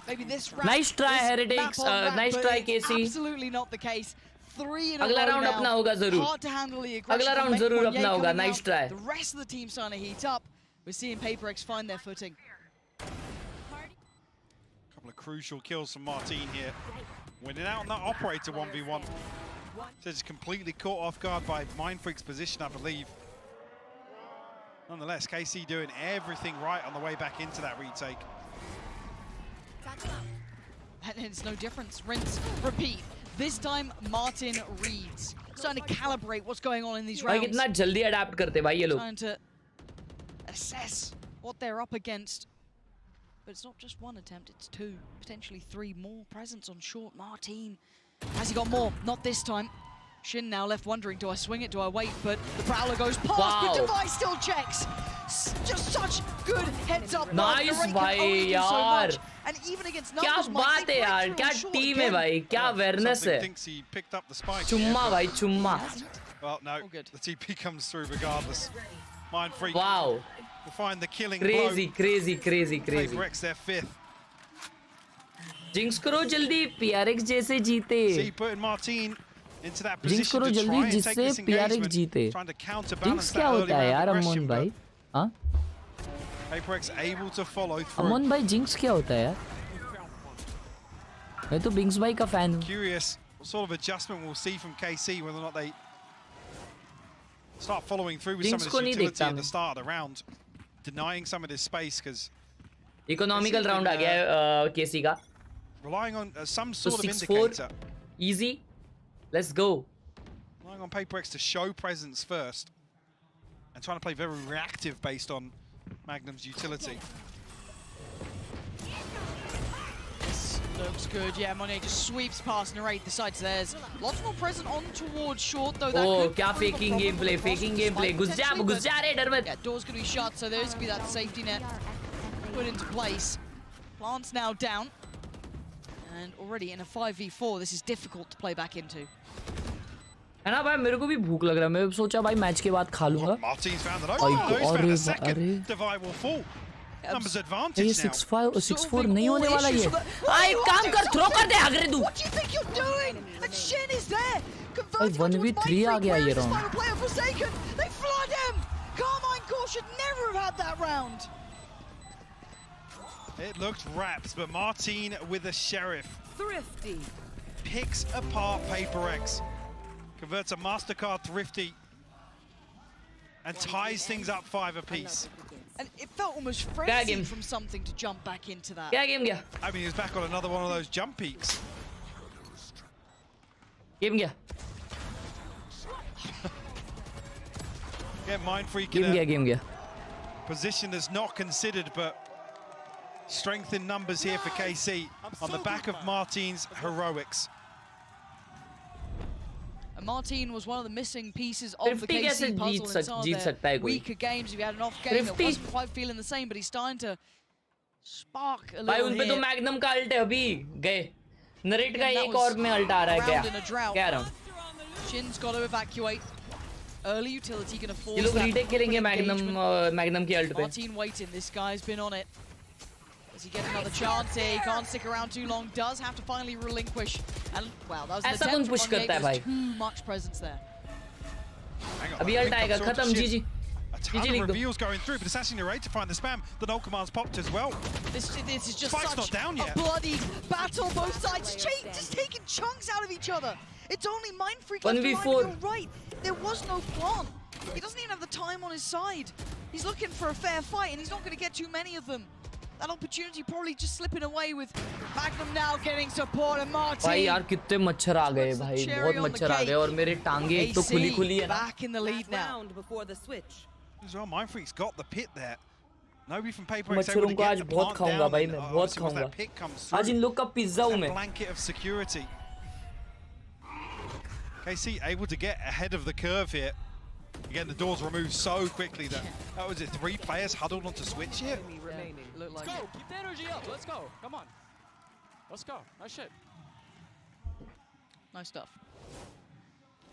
maybe this round. Nice try, this Heretics. map on map, Nice but try, it's KC. Absolutely not the case. 3 in a अगला row round now. अपना होगा जरूर. Hard to handle the aggression. अगला round from जरूर Monye अपना होगा. coming Nice out. try. The rest of the team starting to heat up. We're seeing PRX find their footing. Couple of crucial kills from Martin here. Winning out on that operator 1v1. Says he's completely caught off guard by Mindfreak's position, I believe. Nonetheless, KC doing everything right on the way back into that retake. And it's no difference. Rinse, repeat. This time, Martin reads. Starting to calibrate what's going on in these भाई rounds. कितना जल्दी adapt करते भाई ये लोग. Trying to assess what they're up against. But it's not just one attempt, it's 2, potentially 3 more presence on short. Martin, has he got more? Not this time. Shin now left wondering, do I swing it, do I wait? But the Prowler goes past, but Device still checks. Just such good heads up. Nice भाई यार. And even against क्या numbers, बात है यार. क्या team है भाई. क्या awareness है. Thinks he picked up the spike. चुम्मा भाई चुम्मा. Well, no, the TP comes through regardless. Mindfreak Wow. will find the killing Crazy, blow. crazy, crazy, crazy. PRX their 5th. Jinx करो जल्दी. PRX जैसे जीते. See, putting Martin into that jinx position करो to जल्दी try and take जिससे this PRX engagement, जीते. trying to jinx counterbalance क्या that early होता है यार round अमन aggression, भाई? but हाँ? PRX able to follow through. अमन भाई जिंक्स क्या होता है यार? मैं तो बिंक्स भाई का फैन हूँ. Curious what sort of adjustment we'll see from KC, whether or not they start following through with some Jinx of को this नहीं utility देखता at the मैं. start of the round, denying some of this space because economical round आ गया है केसी का. relying on some sort of 6-4. indicator. Easy. Let's go. Relying on PRX to show presence first. And trying to play very reactive based on Magnum's utility. This looks good. Yeah, Monet just sweeps past Narrate, decides there's lots more present on towards short, though. That Oh, could kya prove a faking problem gameplay, for faking Frost, gameplay. Ghus ja re, dar mat. Yeah, door's going to be shut, so there's going to be that safety net put into place. Plant's now down. And already in a 5v4, this is difficult to play back into. है ना भाई मेरे को भी भूख लग रहा है मैं सोचा भाई मैच के बाद खा लूंगा Martin's found an open. He's found a second. Divide will fall. Numbers advantage ये now. 6-5 6-4 नहीं होने वाला ये आई काम कर थ्रो कर दे अगरे तू What do you think you're doing? And Shin is there. भाई 1v3 आ गया ये round Player forsaken. They flood him. Carmine Core should never have had that round. It looked wrapped, but Martin with a Sheriff. Thrifty. Picks apart PRX. Converts a MasterCard Thrifty. And ties things up 5 apiece. And it felt almost frenzied from something to jump back into that. I mean, he was back on another one of those jump peaks. Game gaya. Get Mind Freak Game gaya. Position that's not considered, but strength in numbers here for KC on the back of Martin's heroics. And Martin was one of the missing pieces of the KC puzzle in some of their weaker games. If you had an off game, it wasn't quite feeling the same, but he's starting to spark a little उन पे तो magnum का alt है अभी गए narrate का एक और में अल्ट आ रहा है क्या रहा Shin's got to evacuate. Early utility going to force ये लोग that. रीटेक खेलेंगे मैग्नम की अल्ट पे Martin waiting. This guy's been on it. Does he get another chance here? He can't stick around too long. Does have to finally relinquish. And wow, that was an attempt from Monet. There's too much presence there. अभी alt आएगा खत्म जीजी. A ton of reveals going through, but it's actually Narrate to find the spam. The null command's popped as well. This is just Spike's such not down yet. a bloody battle. Both sides just taking chunks out of each other. It's only Mind Freak left alive. You're right. There was no plan. He doesn't even have the time on his side. He's looking for a fair fight, and he's not going to get too many of them. That opportunity probably just slipping away with Magnum now getting support and Martin. भाई यार कितने मच्छर आ गए भाई बहुत मच्छर आ गए और मेरे टांगे एक तो खुली है back in the lead now. Before the switch. As well, Mind Freak's got the pit there. Nobody from PRX मच्छरों able to को आज get the बहुत plant खाऊंगा भाई down. मैं बहुत खाऊंगा आज इन लोग का पिज्जा हूँ मैं Blanket of security. KC able to get ahead of the curve here. Again, the doors removed so quickly that was it. 3 players huddled onto switch here. Let's go. Keep the energy up. Let's go. Come on. Let's go. Nice shit. Nice stuff.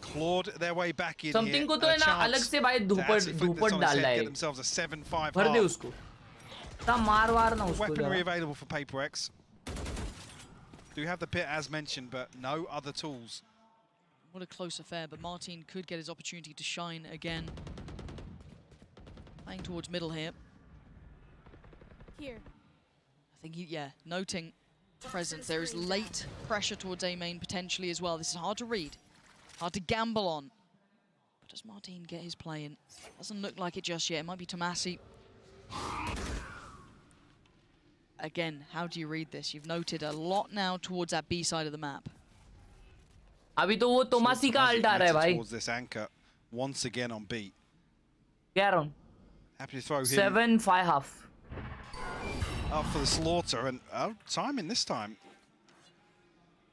Clawed their way back in Something here. को तो है ना अलग से भाई धूपट डालना है Get themselves a 7-5 भर दे उसको ता मार वार ना उसको Weaponry available for PRX. Do have the pit as mentioned, but no other tools. What a close affair, but Martin could get his opportunity to shine again. Playing towards middle here. Here. I think noting presence. There is late pressure towards A main potentially as well. This is hard to read, hard to gamble on. But does Martin get his play in? Doesn't look like it just yet. It might be Tomasi. Again, how do you read this? You've noted a lot now towards that B side of the map. अभी तो वो तोमासी का alt आ रहा है भाई Towards this anchor once again on B. क्या round Happy to throw him 7-5 half up for the slaughter and timing this time.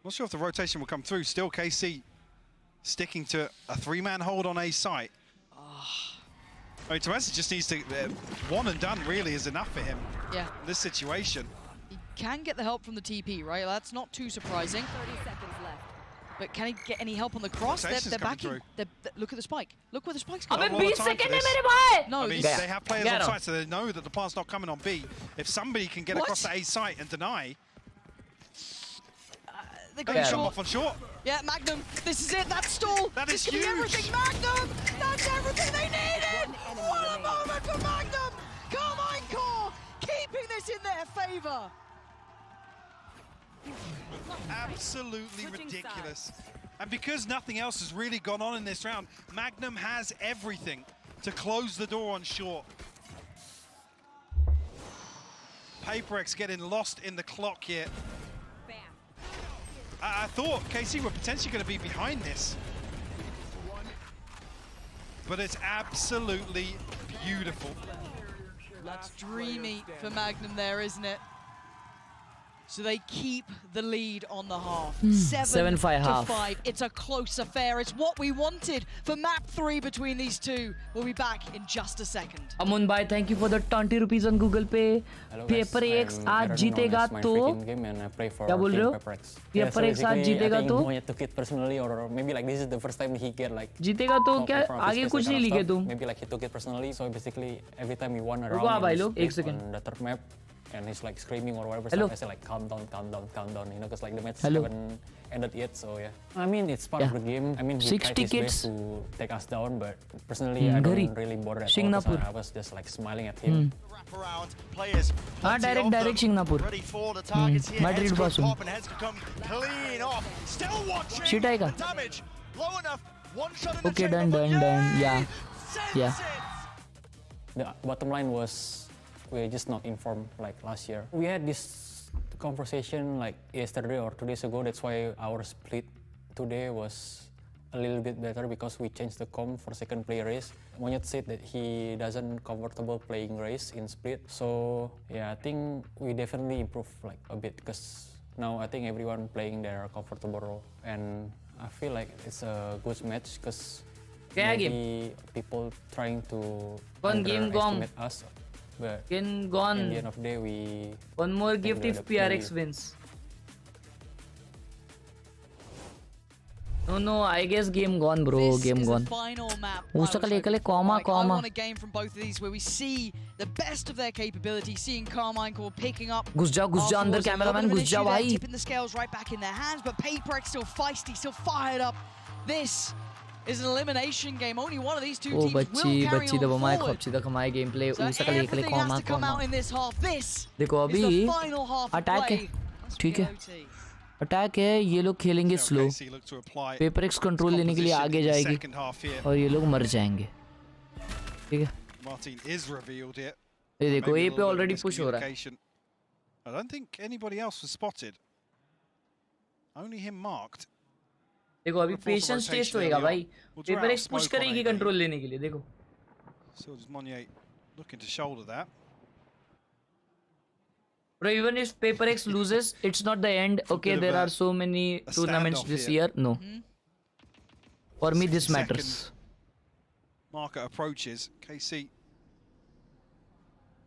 Not sure if the rotation will come through. Still KC sticking to a 3-man hold on A site. I mean, Tomasi just needs to one and done really is enough for him. Yeah. In this situation. He can get the help from the TP, right? That's not too surprising. 30 seconds left. But can he get any help on the cross? They're backing. Look at the spike. Look where the spike's going. अबे 20 seconds है मेरे भाई. No, I mean, they have players on site, so they know that the plant's not coming on B. If somebody can get across the A site and deny, they're going short. Off on short. Yeah, Magnum. This is it. That's stall. That is huge. Everything, Magnum. That's everything they needed. What a moment for Magnum. Carmine Core keeping this in their favor. Absolutely ridiculous. And because nothing else has really gone on in this round, Magnum has everything to close the door on short. PRX getting lost in the clock here. I thought KC were potentially going to be behind this. But it's absolutely beautiful. That's dreamy for Magnum there, isn't it? So they keep the lead on the half. 7-5 half. 5. It's a close affair. It's what we wanted for map 3 between these two. We'll be back in just a second. Amun bhai, thank you for the 20 rupees on Google Pay. PRX आज जीतेगा तो क्या बोल रहे हो? PRX आज जीतेगा तो took it personally, or maybe like this is the first time he get like जीतेगा तो क्या आगे कुछ नहीं लिखे तुम? Maybe like he took it personally, so basically every time he won a round रुको भाई लोग एक second. on the third map and he's like screaming or whatever Hello. stuff, I say like calm down, you know, because like the match Hello. haven't ended yet, so yeah. I mean, it's part of the game. I mean, he 60 tried his best kids. to take us down, but personally I don't really bother at all, Singapore. because I was just like smiling at him. हाँ direct Singapore. Madrid पासून. Sheet आएगा. Okay, done. Yeah. The bottom line was we're just not informed like last year. We had this conversation like yesterday or 2 days ago. That's why our split today was a little bit better, because we changed the comp for second play race. Monyet said that he doesn't comfortable playing race in split. So yeah, I think we definitely improved like a bit, because now I think everyone playing their comfortable role, and I feel like it's a good match, because maybe people trying to underestimate us. But Game gone. at the end of the day, we... One more gift if PRX wins. No, I guess game gone, bro. This Game is gone. the final map. Comma. I want a game from both of these where we see the best of their capability, seeing Carmine Core picking up. घुस जा अंदर cameraman घुस जा भाई. Tipping the scales right back in their hands, but PRX still feisty, still fired up. This is an elimination game. Only one of these two teams will carry on forward. gameplay. So everything has to come out in this half. This is the final half of play. ठीक है. Attack है, ये लोग खेलेंगे slow. PRX control लेने के लिए आगे जाएगी और ये लोग मर जाएंगे. ठीक है. ये देखो ए पे ऑलरेडी पुश हो रहा है. I don't think anybody else was spotted. Only him marked. देखो अभी पेशेंस टेस्ट होएगा भाई. PRX पुश करेगी कंट्रोल लेने के लिए. देखो. Looking to shoulder that. Bro, even if PRX loses, it's not the end. Okay, there are so many tournaments this year. No. For me, this matters. Marker approaches. KC.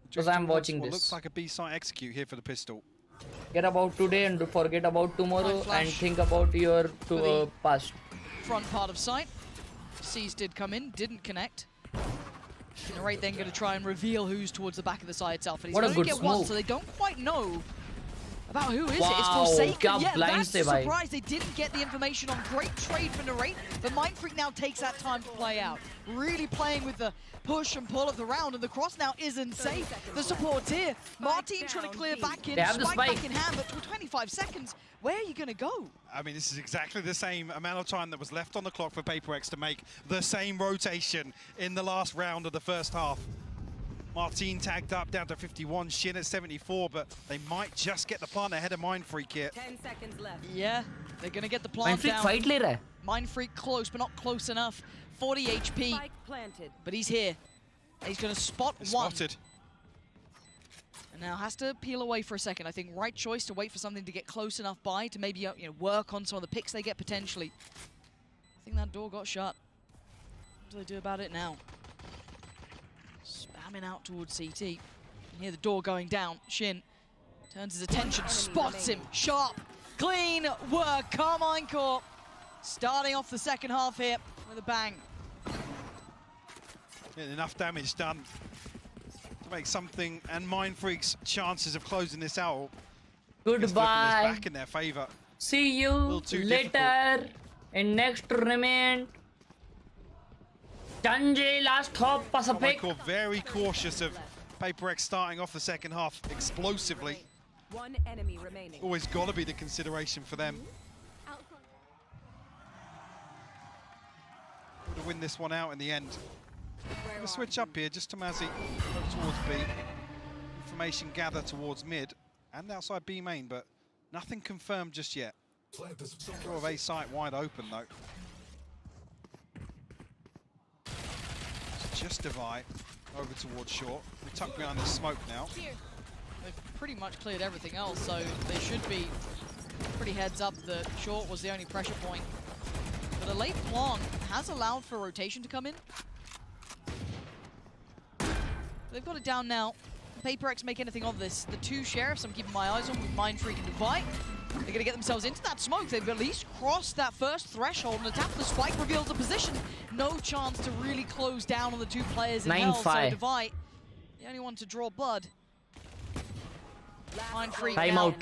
Because I'm watching what this. Looks like a B-side execute here for the pistol. Forget about today and forget about tomorrow and think about your past. Front part of sight. C's did come in, didn't connect. Khelraay then going to try and reveal who's towards the back of the side itself. And he's going to get one, so they don't quite know about who is it. It's Forsaken. Yeah, that's a surprise. They didn't get the information on. Great trade for Narrate, but Mindfreak now takes that time to play out. Really playing with the push and pull of the round, and the cross now isn't safe. The support here. Martin trying to clear back in, spike back in hand, but for 25 seconds, where are you going to go? I mean, this is exactly the same amount of time that was left on the clock for PRX to make the same rotation in the last round of the first half. Martin tagged up down to 51, Shin at 74, but they might just get the plant ahead of Mindfreak here. 10 seconds left. Yeah, they're going to get the plant down. Fight le raha hai. Mindfreak close, but not close enough. 40 HP, but he's here. He's going to spot one. Spotted. And now has to peel away for a second. I think right choice to wait for something to get close enough by to maybe work on some of the picks they get potentially. I think that door got shut. What do they do about it now? Spamming out towards CT. You hear the door going down. Shin turns his attention, spots him. Sharp, clean work. Carmine Core starting off the second half here with a bang. Enough damage done to make something, and Mindfreak's chances of closing this out. Goodbye. Back in their favor. See you later in next tournament. Sanjay last hop Pacific. Very cautious of PRX starting off the second half explosively. One enemy remaining. Always got to be the consideration for them. To win this one out in the end. We'll switch up here just to Mazzy towards B. Information gather towards mid and outside B main, but nothing confirmed just yet. Sort of A site wide open though. Just divide over towards short. We tuck behind the smoke now. They've pretty much cleared everything else, so they should be pretty heads up that short was the only pressure point. But a late plant has allowed for rotation to come in. They've got it down now. PRX make anything of this. The two sheriffs I'm keeping my eyes on with Mindfreak and Divide. They're going to get themselves into that smoke. They've at least crossed that first threshold and attack the spike reveals the position. No chance to really close down on the two players in hell. So Divide, the only one to draw blood. Mindfreak timeout.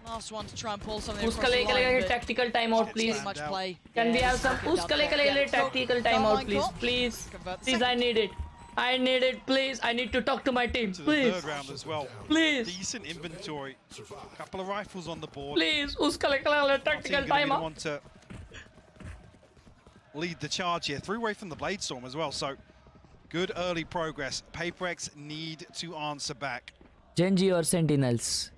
Last one to try and pull something Uska across the line, tactical timeout, please. Much play. Can we have some Uska tactical timeout, please? Please. Please, I need it. I need it, please. I need to talk to my team, please. Third round as well. Please. Decent inventory. Couple of rifles on the board. Please, Uska tactical timeout. Want to lead the charge here. Threw away from the Blade Storm as well, so good early progress. PRX need to answer back. Genji or Sentinels?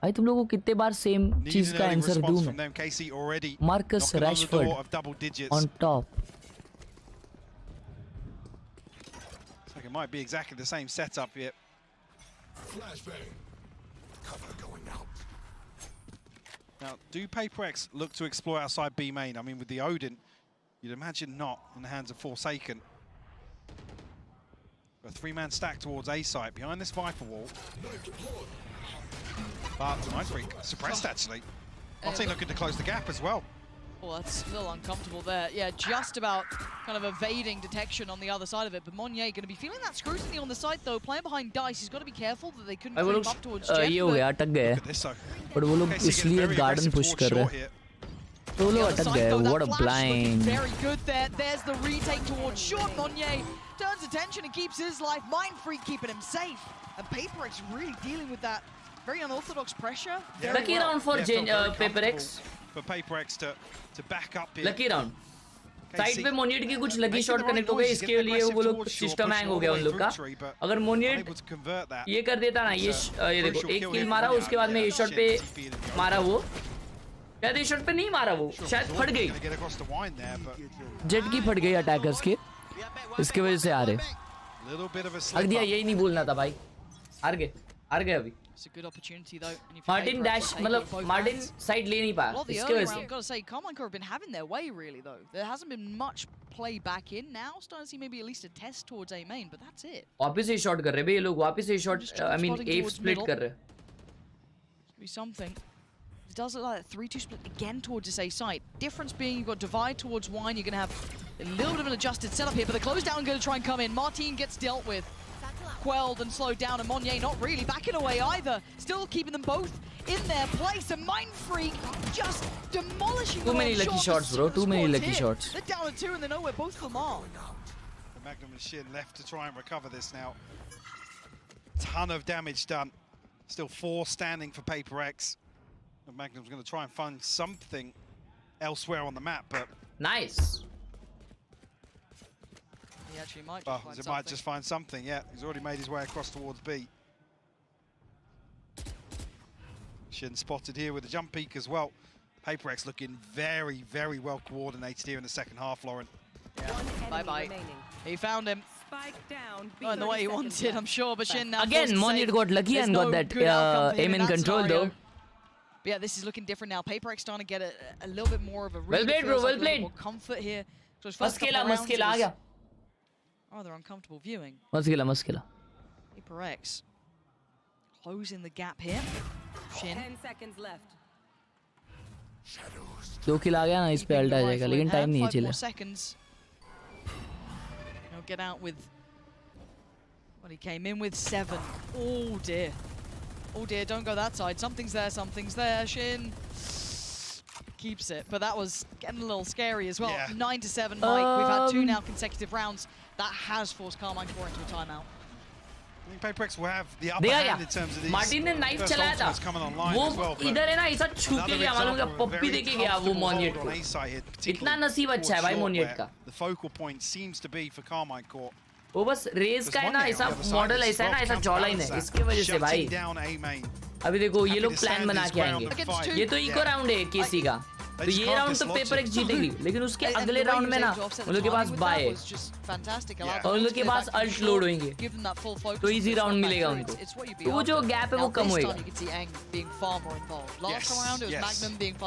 भाई तुम लोगों को कितने बार same चीज का answer दूं मैं? Marcus Rashford on top. Like it might be exactly the same setup here. Flashbang. Cover going out. Now, do PRX look to explore outside B main? I mean, with the Odin, you'd imagine not in the hands of Forsaken. A three-man stack towards A site behind this Viper wall. But Mindfreak suppressed actually. Martin looking to close the gap as well. Well, that's a little uncomfortable there. Yeah, just about kind of evading detection on the other side of it. But Monnier going to be feeling that scrutiny on the side though. Playing behind Dice, he's got to be careful that they couldn't creep up towards Jeff. ये हो गया अटक गए. But वो लोग इसलिए garden push कर रहे हैं. तो वो लोग अटक गए. What a blind. Very good there. There's the retake towards short. Monnier turns attention and keeps his life. Mindfreak keeping him safe. And PRX really dealing with that very unorthodox pressure. Lucky round for PRX. For PRX to back up here. Lucky round. Side पे मोनियट की कुछ lucky shot connect हो गए, इसके लिए वो लोग system hang हो गया उन लोग का. अगर मोनियट ये कर देता ना, ये देखो एक किल मारा, उसके बाद में ये शॉट पे मारा वो, शायद ये शॉट पे नहीं मारा वो, शायद फट गई. जेट की फट गई अटैकर्स के, इसके वजह से आ रहे. हक दिया, यही नहीं बोलना था भाई. हार गए अभी. It's a good opportunity though. Martin dash, मतलब Martin side ले नहीं पाया. इसके वजह से. I've got to say, Carmine have been having their way really though. There hasn't been much play back in. Now starting to see maybe at least a test towards A main, but that's it. वापस से shot कर रहे हैं ये लोग. वापस से shot, I mean A split कर रहे हैं. Be something. It does look like a 3-2 split again towards this A site. Difference being you've got divide towards wine. You're going to have a little bit of an adjusted setup here, but the close down going to try and come in. Martin gets dealt with. Quelled and slowed down, and Monnier not really backing away either. Still keeping them both in their place, and Mindfreak just demolishing Too many lucky shots, bro. Too many lucky shots. They're down to 2 and they know where both of them are. Magnum and Shin left to try and recover this now. Ton of damage done. Still 4 standing for PRX. And Magnum's going to try and find something elsewhere on the map, but... Nice. He actually might just find something, yeah. He's already made his way across towards B. Shin spotted here with a jump peek as well. PRX looking very, very well coordinated here in the second half, Lauren. Yeah. Bye-bye. He found him. Spike down. Not in the way he wanted, I'm sure, but Shin now... Again, Monnier got lucky and got that aim in control though. But yeah, this is looking different now. PRX starting to get a little bit more of a... Well played, bro, well played. More comfort here. So Muskela. Rather uncomfortable viewing. Muskela. PRX closing the gap here. Shin. 10 seconds left. 2 kill आ गया ना, इस पे alt आ जाएगा, लेकिन time नहीं है. 5 more seconds. He'll get out with what he came in with 7. Oh dear. Oh dear, don't go that side. Something's there. Shin keeps it, but that was getting a little scary as well. Yeah. 9-7, Mike. We've had 2 now consecutive rounds. That has forced Carmine 4 into a timeout. I think PRX will have the upper hand in terms of these. Martin ने knife चलाया था. वो इधर है ना, ऐसा छू के गया, मालूम क्या पप्पी देके गया वो मोनियट को. इतना नसीब अच्छा है भाई मोनियट का. The focal point seems to be for Carmine Court. वो बस रेस का है ना, ऐसा मॉडल ऐसा है ना, ऐसा जॉलाइन है, इसकी वजह से भाई. अभी देखो ये लोग प्लान बना के आएंगे. ये तो इको राउंड है केसी का. तो ये राउंड तो पेपर एक्स जीतेगी, लेकिन उसके अगले राउंड में ना उन लोग के पास बाय है और उन लोग के पास अल्ट लोड होंगे, तो इजी राउंड मिलेगा उनको, तो वो जो गैप है वो कम होएगा।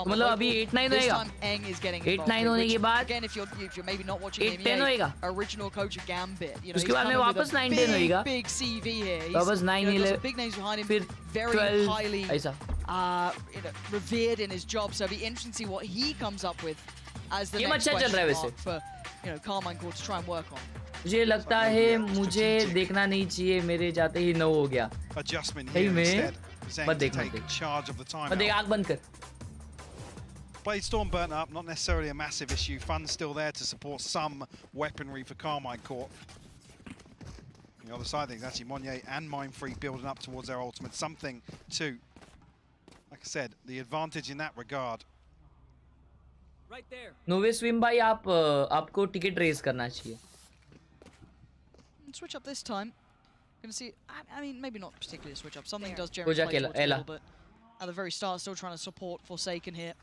मतलब अभी 8-9 होएगा, 8-9 होने के बाद 8-10 होएगा, उसके बाद में वापस 9-10 होएगा, वापस 9-11 फिर 12 ऐसा। Revered in his job, so it'll be interesting to see what he comes up with as the next अच्छा चल रहा है वैसे for Carmine Court to try and work on. मुझे लगता है मुझे देखना नहीं चाहिए, मेरे जाते ही 9 हो गया। सही में मत देख आग बंद कर। Blade Storm burnt up, not necessarily a massive issue. Fun's still there to support some weaponry for Carmine Court. On the other side, I think actually Monnier and Mindfree building up towards their ultimate. Something to, like I said, the advantage in that regard. Right there. No way swim भाई आपको ticket raise करना चाहिए। Switch up this time. Gonna see. I mean, maybe not particularly a switch up. Something does generally play towards middle, but at the very start, still trying to support Forsaken here.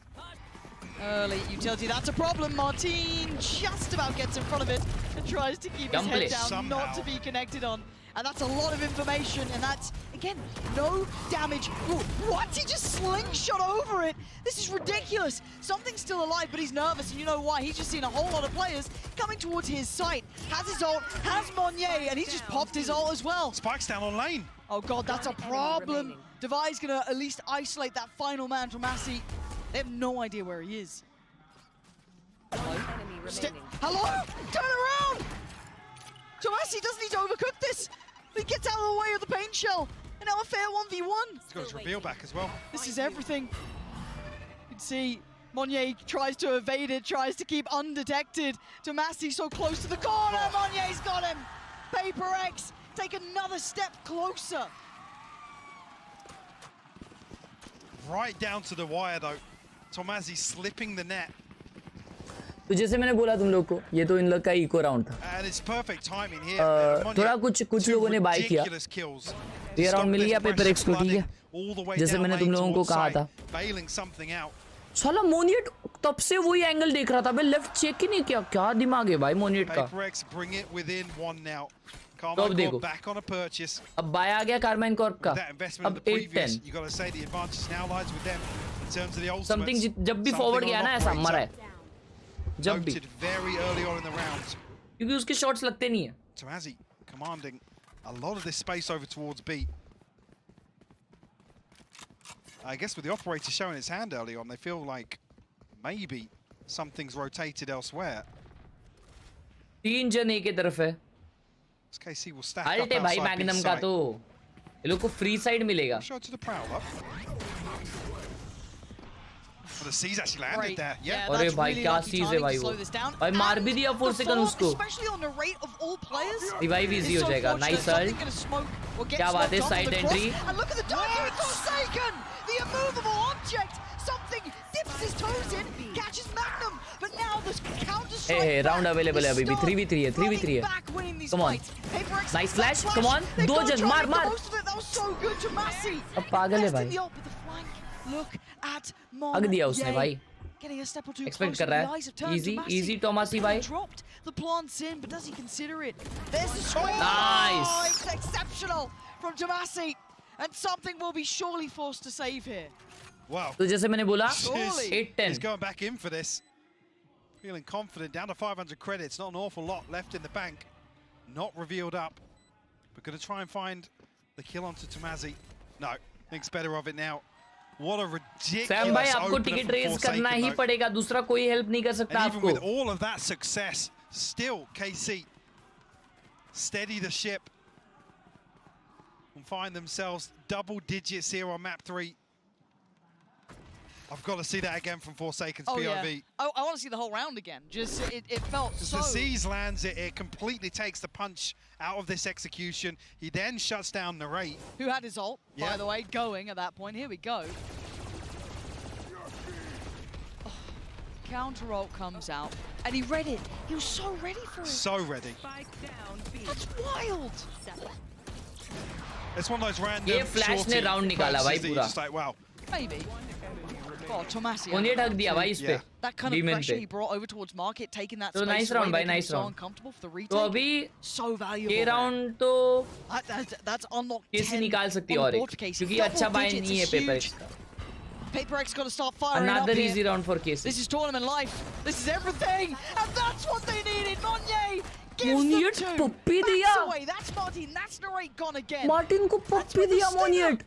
Early utility, that's a problem. Martin just about gets in front of it and tries to keep his head down, not to be connected on. And that's a lot of information, and that's, again, no damage. Ooh, what? He just slingshot over it? This is ridiculous. Something's still alive, but he's nervous, and you know why? He's just seen a whole lot of players coming towards his site. Has his ult, has Monnier, and he's just popped his ult as well. Spike's down on lane. Oh god, that's a problem. Devi's gonna at least isolate that final man from Massey. They have no idea where he is. Hello? Hello? Turn around! Tomasi doesn't need to overcook this. He gets out of the way of the paint shell. And now a fair 1v1. He's got his reveal back as well. This is everything. You can see Monnier tries to evade it, tries to keep undetected. Tomasi so close to the corner. Monnier's got him. Paper X take another step closer. Right down to the wire though. Tomasi slipping the net. तो जैसे मैंने बोला तुम लोग को, ये तो इन लोग का इको राउंड था। थोड़ा कुछ लोगों ने बाय किया, ये राउंड मिल गया पेपर एक्स को, ठीक है, जैसे मैंने तुम लोगों को कहा था। साला मोनियट तब से वही एंगल देख रहा था, मैं लेफ्ट चेक ही नहीं किया, क्या दिमाग है भाई मोनियट का। तो अब देखो, अब बाय आ गया कार्माइन कॉर्प का, अब 8-10 समथिंग, जब भी फॉरवर्ड गया ना ऐसा मरा है, जब भी, क्योंकि उसके शॉट्स लगते नहीं है। Tomasi commanding a lot of this space over towards B. I guess with the operator showing his hand early on, they feel like maybe something's rotated elsewhere. 3 जन एक ही तरफ है। KC will stack up ult है भाई Magnum का, तो ये लोग को फ्री साइड मिलेगा। The C's actually landed there. Yeah. अरे भाई क्या सीज है भाई वो, भाई मार भी दिया 4 सेकंड उसको। रिवाइव इजी हो जाएगा, नाइस अल्ट, क्या बात है, साइड एंट्री। हे राउंड अवेलेबल है अभी भी, 3v3 है, 3v3 है। Come on, nice flash, come on, 2 जन मार। अब पागल है भाई, अग दिया उसने भाई, एक्सपेक्ट कर रहा है इजी टोमासी भाई। Nice, exceptional from Tomasi, and something will be surely forced to save here. Wow. तो जैसे मैंने बोला 8-10, he's going back in for this, feeling confident, down to 500 credits, not an awful lot left in the bank, not revealed up, but going to try and find the kill onto Tomasi. No, thinks better of it now. What a ridiculous Sam भाई, आपको ticket raise करना ही पड़ेगा, दूसरा कोई help नहीं कर सकता आपको। Even with all of that success, still KC steady the ship and find themselves double digits here on map 3. I've got to see that again from Forsaken's POV. Yeah. I want to see the whole round again. Just it felt so. The C's lands it. It completely takes the punch out of this execution. He then shuts down Narrate, who had his ult, by the way, going at that point. Here we go. Oh, counter ult comes out, and he read it. He was so ready for it. So ready. That's wild. It's one of those random. ये flash ने round निकाला भाई पूरा। Just like, wow. Maybe. Oh, Tomasi. Moonlight hug diya bhai is pe. That kind of pressure he brought over towards market, taking that so space nice away, round bhai, making nice it so round. uncomfortable for the retake. तो अभी so valuable. ये round तो that's unlocked 10 केसी निकाल सकती है और एक क्योंकि अच्छा बाय नहीं है PRX का. PRX got to start firing Another up easy here. round for KC. This is tournament life. This is everything, and that's what they needed. Monye gives Moniet them two. puppy diya. Away. That's Martin. That's Narrate gone again. Martin को puppy diya Moniet.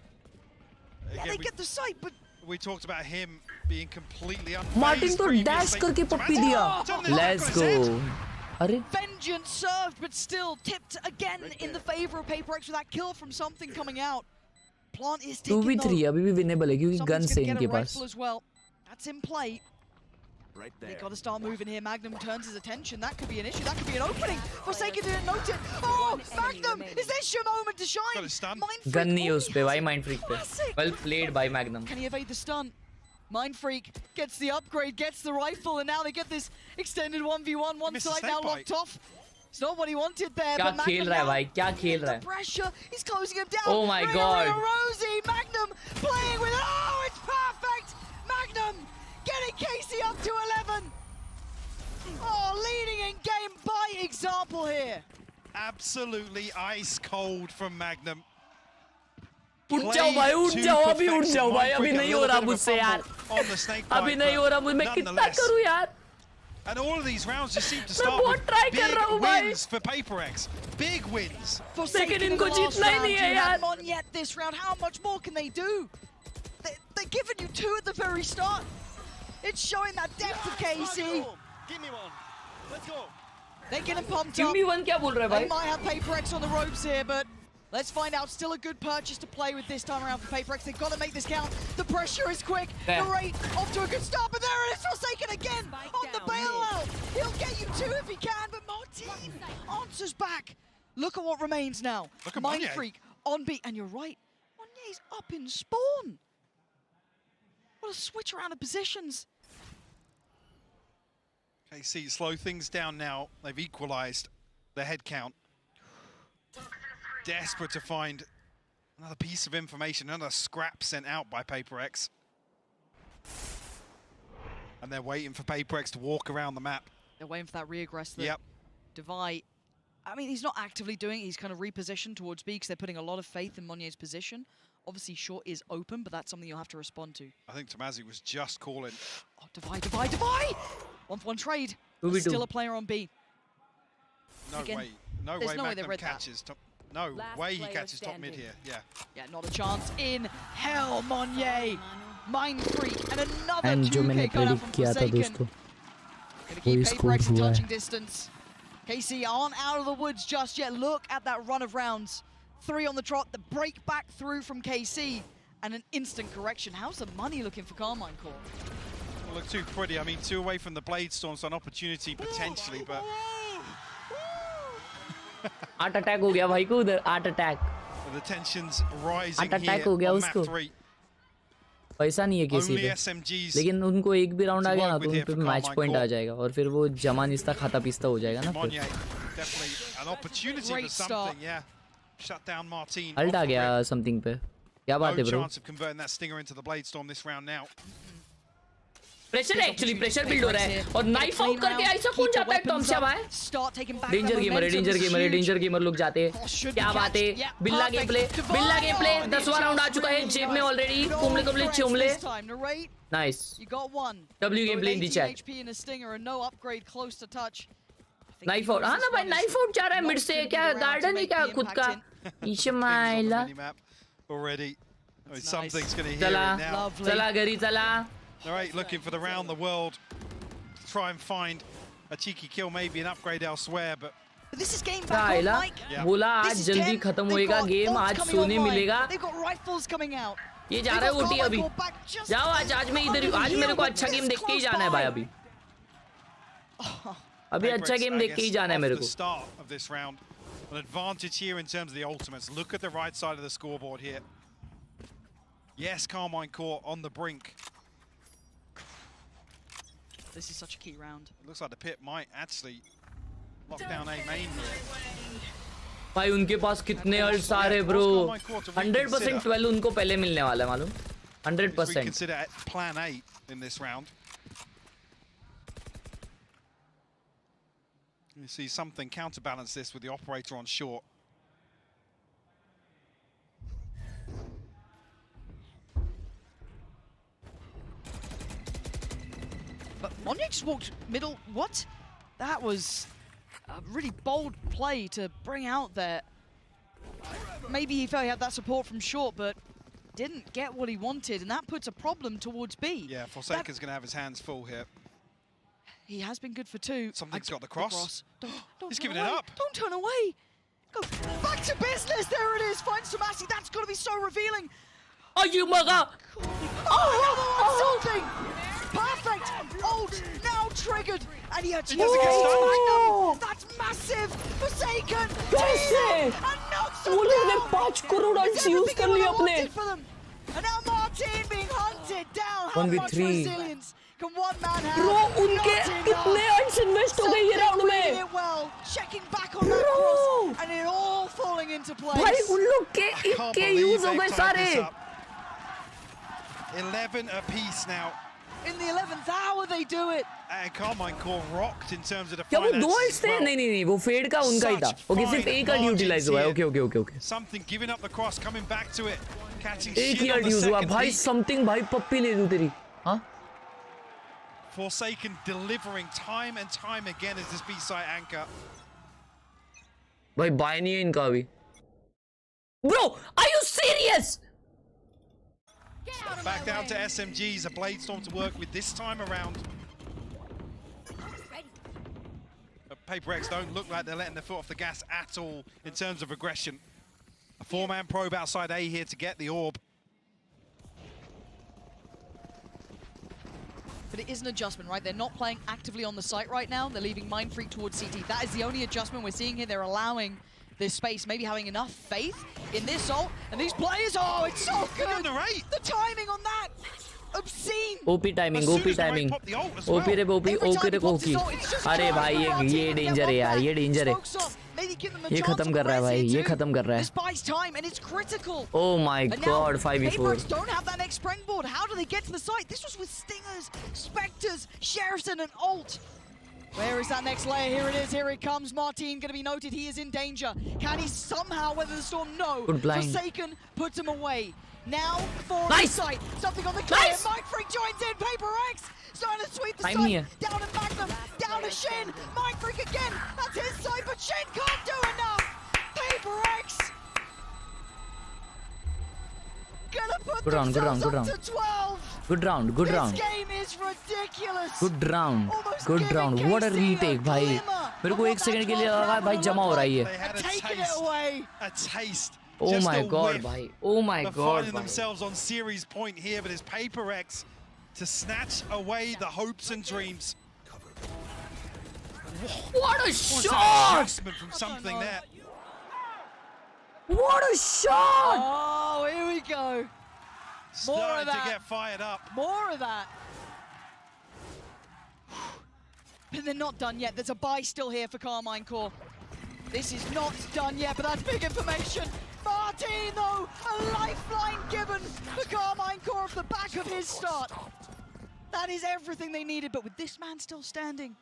Yeah, they get the sight, but we talked about him being completely unfazed. Martin तो dash करके puppy दिया. Let's go. अरे vengeance served, but still tipped again in the favor of PRX with that kill from something coming out. Plant is ticking 2v3 अभी भी winnable है क्योंकि guns है इनके पास. As well. That's in play. Right there. They got to start moving here. Magnum turns his attention. That could be an issue. That could be an opening. Forsaken didn't note it. Oh, Magnum! Is this your moment to shine? Gun नहीं है उस पे भाई Mind Freak पे. Well played by Magnum. Can he evade the stun? Mind Freak gets the upgrade, gets the rifle, and now they get this extended 1v1. One side now locked off. It's not what he wanted there. क्या but खेल रहा है भाई? क्या खेल रहा है? The pressure. He's closing him down. Oh my God. Rosie, Magnum playing with it. Oh, it's perfect. Magnum getting Casey up to 11. Oh, leading in game by example here. Absolutely ice cold from Magnum. उठ जाओ भाई, उठ जाओ अभी, उठ जाओ भाई, अभी नहीं हो रहा मुझसे यार, अभी नहीं हो रहा मुझे, मैं कितना करूं यार. And all of these rounds just seem to start with big wins for PRX. Big wins. Forsaken इनको जीतना ही नहीं है यार. On yet this round, how much more can they do? They're giving you two at the very start. It's showing that depth of KC. Give me one. Let's go. They're getting pumped Give up. me one क्या बोल रहा है भाई? They might have PRX on the ropes here, but let's find out. Still a good purchase to play with this time around for PRX. They've got to make this count. The pressure is quick. The rate off to a good start, but there it is. Forsaken again on the bailout. He'll get you two if he can, but Martin answers back. Look at what remains now. Look at Mind Monye. Freak on beat, and you're right. Monye's up in spawn. What a switch around of positions. KC slow things down now. They've equalized the head count. Desperate to find another piece of information, another scrap sent out by PRX. And they're waiting for PRX to walk around the map. They're waiting for that reaggress. Yep. Devi, I mean, he's not actively doing it. He's kind of repositioned towards B because they're putting a lot of faith in Monye's position. Obviously, short is open, but that's something you'll have to respond to. I think Tomasi was just calling. Oh, Devi! 1-for-1 trade. Still a player on B. No Again, way. No there's way no way they Magnum read catches top. No way he catches top mid here. Yeah. Yeah, not a chance in hell, Monye. Mind Freak and another And जो मैंने 2K cut out from predict किया था Forsaken. दोस्तों, Gonna keep वही score PRX in हुआ touching है. distance. KC aren't out of the woods just yet. Look at that run of rounds. 3 on the trot, the break back through from KC, and an instant correction. How's the money looking for Carmine Core? Well, look too pretty. I mean, 2 away from the Blade Storm, so an opportunity potentially, but... Art attack हो गया भाई को उधर, art attack. The tensions rising Art attack here हो गया on map उसको. 3. पैसा नहीं है किसी पे, लेकिन उनको एक भी राउंड आ गया ना तो उन पे मैच पॉइंट आ जाएगा और फिर वो जमा निस्ता खाता पिस्ता हो जाएगा ना फिर. An opportunity for something, yeah. Shut down Martin. Alt आ गया समथिंग पे. क्या बात है No bro? chance of converting that stinger into the Blade Storm this round now. Pressure actually pressure build हो रहा है और नाइफ आउट करके ऐसा कौन जाता है टॉमशा भाई? डेंजर गेमर है, डेंजर गेमर लोग जाते हैं. क्या बात है? बिल्ला गेम प्ले 10वां राउंड आ चुका है जेब में ऑलरेडी. कुमले चुमले. Nice. W game play in the chat. Knife out. हां ना भाई, नाइफ आउट जा रहा है मिड से. क्या गार्डन है क्या खुद का? इशमाइला already. Something's going to hear it now. चला घरी चला. All right, looking for the round the world to try and find a cheeky kill, maybe an upgrade elsewhere, but this is game back on Mike. बोला आज जल्दी खत्म होएगा game, आज सोने मिलेगा. They've got rifles coming out. ये जा रहा है ओटी अभी. जाओ आज मैं इधर, आज मेरे को अच्छा गेम देख के ही जाना है भाई अभी. अभी अच्छा गेम देख के ही जाना है मेरे को. Start of this round, an advantage here in terms of the ultimates. Look at the right side of the scoreboard here. Yes, Carmine Core on the brink. This is such a key round. It looks like the pit might actually lock down A main here. भाई उनके पास कितने अल्ट्स आ रहे bro. 100% 12 उनको पहले मिलने वाला है मालूम. 100%. Consider plan A in this round. You see something counterbalance this with the operator on short. But Monix walked middle. What? That was a really bold play to bring out there. Maybe he felt he had that support from short, but didn't get what he wanted, and that puts a problem towards B. Yeah, Forsaken's going to have his hands full here. He has been good for two. Something's got the cross. Don't He's turn giving away. it up. Don't turn away. Go back to business. There it is. Finds Tomasi. That's got to be so revealing. Oh, you mother! Oh, something. Perfect. Ult now triggered, and he actually doesn't get Oh! stuck. That's massive. Forsaken. कैसे? And knocks him वो लोग ने down. 5 crore It's ults use everything कर लिए I अपने. wanted for them. And now Martin being hunted down. How 1v3. much resilience can one man have? Bro, उनके Not enough. कितने ults invest हो गए ये round Something में? reading it well, checking back on that cross, and it all falling into place. भाई उन लोग के I can't इक्के believe use हो they've गए tied this सारे. up. 11 apiece now. In the 11th hour they do it. And Carmine Core rocked in terms of the क्या वो finances 2 ults as थे? well. नहीं वो fade का उनका ही था. ओके सिर्फ एक ult utilize हुआ है. Okay. Something giving up the cross, coming back to it, catching एक shit he on ult the use हुआ. second भाई leap. something भाई पप्पी ले दूँ तेरी. हाँ? Forsaken delivering time and time again as this B-side anchor. भाई बाय नहीं है इनका अभी. Bro, are you serious? Back down to SMGs, a Blade Storm to work with this time around. Paper X don't look like they're letting their foot off the gas at all in terms of aggression. A 4-man probe outside A here to get the orb. But it is an adjustment, right? They're not playing actively on the site right now. They're leaving Mind Freak towards CT. That is the only adjustment we're seeing here. They're allowing this space, maybe having enough faith in this ult. And these players, oh, it's so good. The timing on that, obscene. OP timing. OP रे OP. अरे भाई ये danger है यार, ये danger है. ये खत्म कर रहा है भाई, ये खत्म कर रहा है. This buys time and it's critical. Oh my God, 5v4. PRX don't have that next springboard. How do they get to the site? This was with Stingers, Spectres, Sheriffson and ult. Where is that next layer? Here it is. Here it comes. Martin going to be noted. He is in danger. Can he somehow weather the storm? No. Good blind. Forsaken puts him away. Now for Nice. the site. Something on the clear. Nice. Mind Freak joins in. Paper X starting to sweep the Time site. here. Down to Magnum. Down to Shin. Mind Freak again. That's his side, but Shin can't do enough. Paper X gonna put Good round, themselves good up round. to 12. Good round, good round. This game is ridiculous. Good round. Good round. What a retake भाई. मेरे को 1 second के लिए लगा भाई जमा हो रहा है ये. Taking it away. A taste. Oh just my a God whiff. भाई. Oh my They're God finding भाई. themselves on series point here, but it's Paper X to snatch away the hopes and dreams. What a Was that shot! adjustment from something there. What a shot! Oh, here we go. More of Starting to that. get fired up. More of that. But they're not done yet. There's a buy still here for Carmine Core. This is not done yet, but that's big information. Martin, though, a lifeline given for Carmine Core off the back of his start. That is everything they needed, but with this man still standing,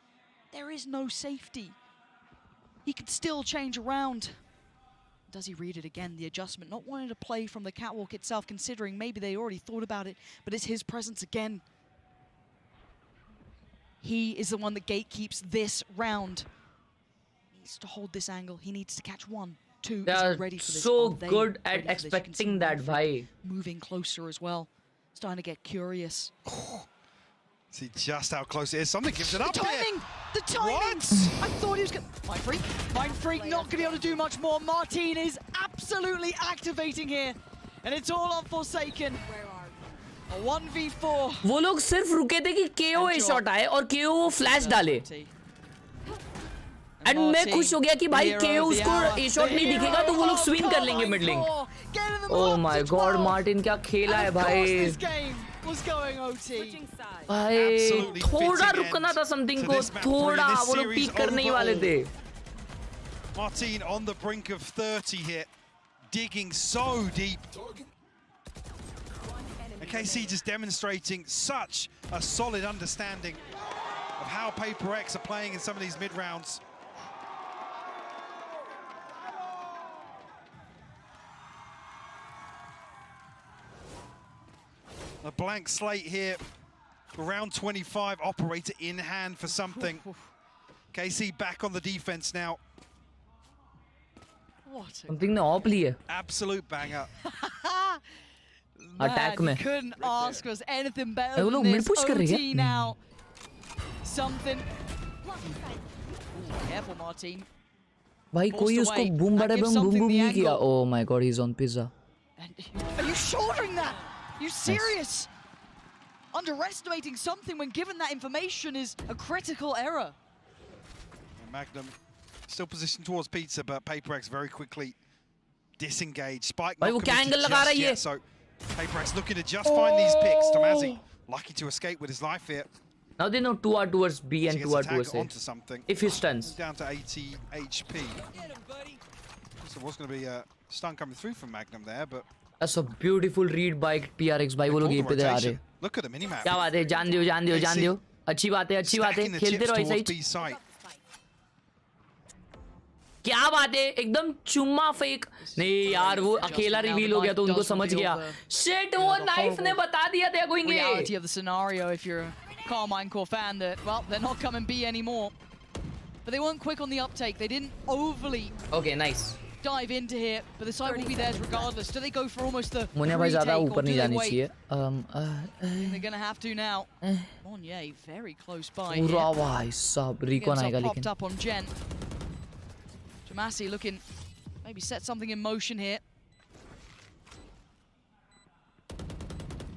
there is no safety. He could still change around. Does he read it again? The adjustment, not wanting to play from the catwalk itself, considering maybe they already thought about it, but it's his presence again. He is the one that gatekeeps this round. He needs to hold this angle. He needs to catch 1, 2. They Is he are ready for this? so Are they good ready at for this? You can see expecting that bhai. moving closer as well. Starting to get curious. See just how close it is. Something gives it The up here. timing! The timing! I thought he was going to... Mind Freak not going to be able to do much more. Martin is absolutely activating here. And it's all on Forsaken. A 1v4. वो लोग सिर्फ रुके थे कि KO ए shot आए और KO वो flash डाले. एंड मैं खुश हो गया कि भाई KO उसको ए शॉट नहीं दिखेगा तो वो लोग स्विंग कर लेंगे mid link. Oh my God, Martin क्या खेला है भाई. Was going OT. भाई थोड़ा रुकना था समथिंग को, थोड़ा वो लोग पीक करने ही वाले थे. Martin on the brink of 30 here, digging so deep. And KC just demonstrating such a solid understanding of how Paper X are playing in some of these mid-rounds. A blank slate here. Round 25, operator in hand for something. KC back on the defense now. What? Something ने op ली है. Absolute banger. Attack में. Couldn't ask us anything better वो than लोग mid this. push कर रहे OT हैं. now. Something. Careful, Martin. भाई कोई उसको boom बड़े बम boom boom नहीं किया. Oh my god, he's on pizza. Are you shouldering that? Are you serious? Underestimating something when given that information is a critical error. Magnum still positioned towards Pizza, but Paper X very quickly disengaged. Spike भाई not वो क्या committed angle लगा just रही है? yet, so Paper X looking to just find these picks. Tomazi lucky to escape with his life here. Now they know 2 are towards B and He 2 gets are a tag towards A. onto something. If he stuns. Down to 80 HP. So it was going to be a stun coming through from Magnum there, but That's a beautiful read by PRX. भाई वो लोग ये पे दे आ रहे. look at the minimap. क्या बात है? जान दियो जान दियो जान दियो. अच्छी बात है खेलते रहो ऐसे ही. क्या बात है? एकदम चुम्मा फेक. नहीं यार वो अकेला रिवील हो गया तो उनको समझ गया. Shit वो नाइफ ने बता दिया they are going A. Reality of the scenario if you're a Carmine Core fan that, well, they're not coming B anymore. But they weren't quick on the uptake. They didn't overly dive into here, but the site will be theirs regardless. Do they go for almost the retake or do they wait? They're going to have to now. Monye very close by here. पूरा भाई सब recon आएगा popped लेकिन. up on Gen. Jamasi looking maybe set something in motion here.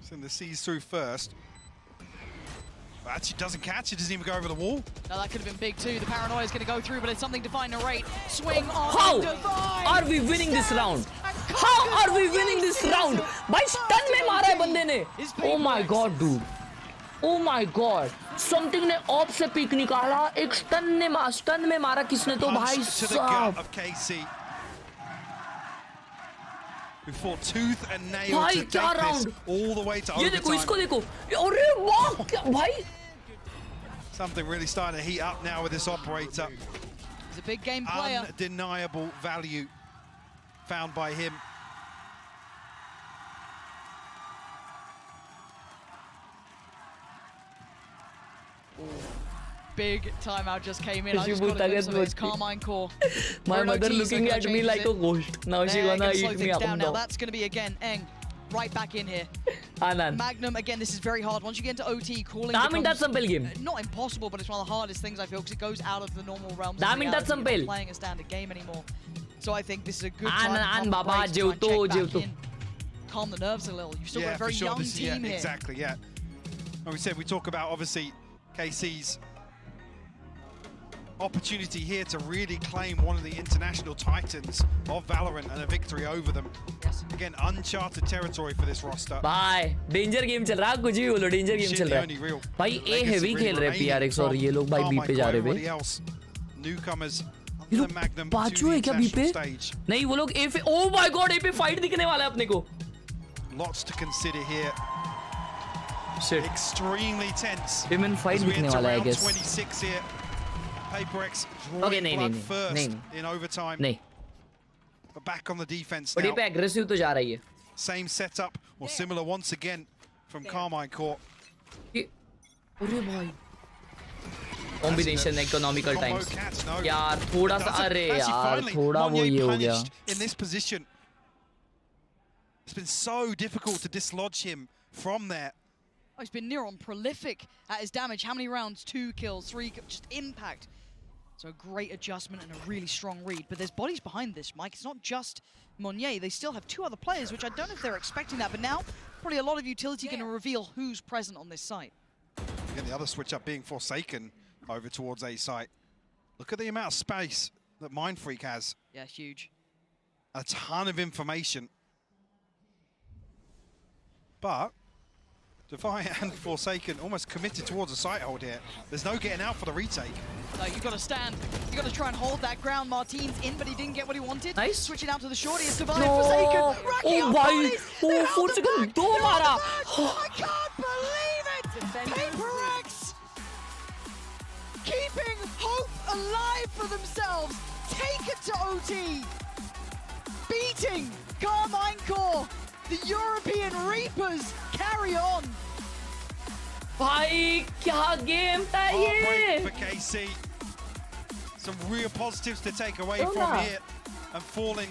Send the C's through first. But actually doesn't catch it, doesn't even go over the wall. Now that could have been big too. The paranoia is going to go through, but it's something to find a rate. Swing on How Divine. are we winning this round? How are we winning this round? भाई stun में मारा है बंदे ने. Oh my god, dude. Oh my god. Something ने op से pick निकाला. एक stun में मारा किसने तो भाई साहब. Who fought tooth and nail भाई to क्या take this round? all the way to ये देखो overtime. इसको देखो. अरे वाह भाई. Something really starting to heat up now with this operator. He's a big game player. Undeniable value found by him. Big timeout just came in. I just got a glimpse of his Carmine Core. My mother looking at me like a ghost. Now she gonna eat me up and Now down. that's going to be again Eng right back in here. Anand. Magnum again. This is very hard. Once you get into OT, crawling. Damn it, that's simple game. Not impossible, but it's one of the hardest things I feel because it goes out of the normal realms. Damn it, that's simple. You're not playing a standard game anymore. So I think this is a good time An to Baba try and check back Jevto. in. Calm the nerves a little. You've still got a very for sure. young This, team here. Exactly, yeah. Like we said, we talk about obviously KC's opportunity here to really claim one of the international titans of Valorant and a victory over them. Yes. Again, uncharted territory for this roster. Bye. Danger game चल रहा है कुछ भी बोलो danger game चल रहा है. भाई A heavy खेल रहे PRX और ये लोग भाई B पे जा रहे हैं. Newcomers. ये लोग पांचों है क्या B पे? नहीं वो लोग A पे. Oh my god A पे fight दिखने वाला है अपने को. Lots to consider here. Shit. Extremely tense. Women fight दिखने वाला है I guess. 26 here. Paper X drawing Okay, blood first in overtime. नहीं. But back on the defense But now. ये पे aggressive तो जा रही है. Same setup or similar once again from Carmine Core. अरे भाई. Combination economical times. यार थोड़ा सा अरे यार थोड़ा वो ये हो गया. In this position, it's been so difficult to dislodge him from there. Oh, he's been near on prolific at his damage. How many rounds? 2 kills, 3 kills, just impact. So a great adjustment and a really strong read. But there's bodies behind this, Mike. It's not just Monye. They still have 2 other players, which I don't know if they're expecting that. But now, probably a lot of utility going to reveal who's present on this site. Again, the other switch up being Forsaken over towards A site. Look at the amount of space that Mindfreak has. Yeah, huge. A ton of information. But Defiant and Forsaken almost committed towards a site hold here. There's no getting out for the retake. No, you've got to stand. You've got to try and hold that ground. Martin's in, but he didn't get what he wanted. Nice. Switching out to the shorty is Defiant Forsaken. Oh, bhai. Oh, Forsaken. Do mara. I can't believe it! PRX keeping hope alive for themselves. Take it to OT. Beating Carmine Core. The European Reapers carry on. भाई क्या game था ये? For KC. Some real positives to take away from here and falling.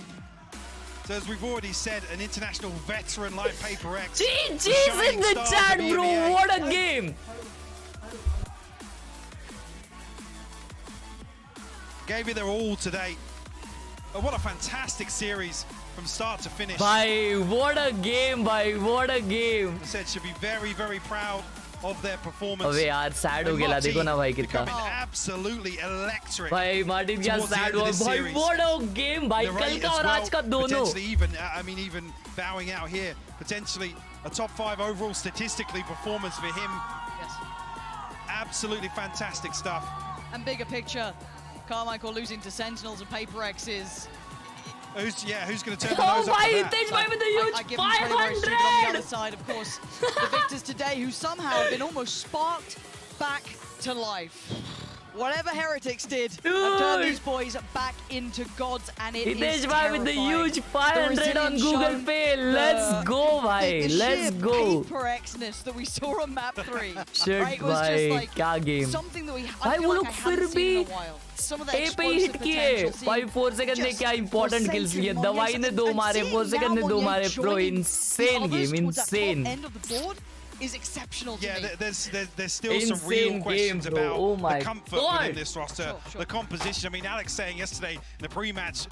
So as we've already said, an international veteran like PRX. GG's in the chat, bro. What a game. Gave it their all today. Oh, what a fantastic series from start to finish. Bhai, what a game, bhai. What a game. I said should be very, very proud of their performance. अबे यार sad हो गया देखो ना भाई कितना. Absolutely electric. भाई Martin क्या sad हुआ भाई. What a game भाई कल का और आज का दोनों. Potentially even bowing out here. Potentially a top 5 overall statistically performance for him. Yes. Absolutely fantastic stuff. And bigger picture, Carmichael losing to Sentinels and PRX is. Who's going to turn the nose up bhai, for that? Tej bhai with the huge I give him credit where it's due, but on the other 500. side, of course, the victors today who somehow have been almost sparked back to life. Whatever Heretics did, have turned these boys back into gods, and it is Tej bhai with the huge 500 on resilience Google shown, Pay. Let's go bhai. the Let's sheer go. PRX-ness that we saw on map 3. Shit right? It was just bhai, like क्या game. something that we भाई I feel वो like लोग I फिर haven't seen in भी a while. Some of the A पे ही hit किए. भाई 4 second ने क्या important kills लिए. दवाई ने 2 मारे, 4 सेकंड ने 2 मारे. Bro, insane game, insane. End of the board is exceptional to me. Yeah, there's still Insane some real questions game, bro. about Oh my the comfort God. within this roster, the composition. I mean, Alex saying yesterday in the pre-match,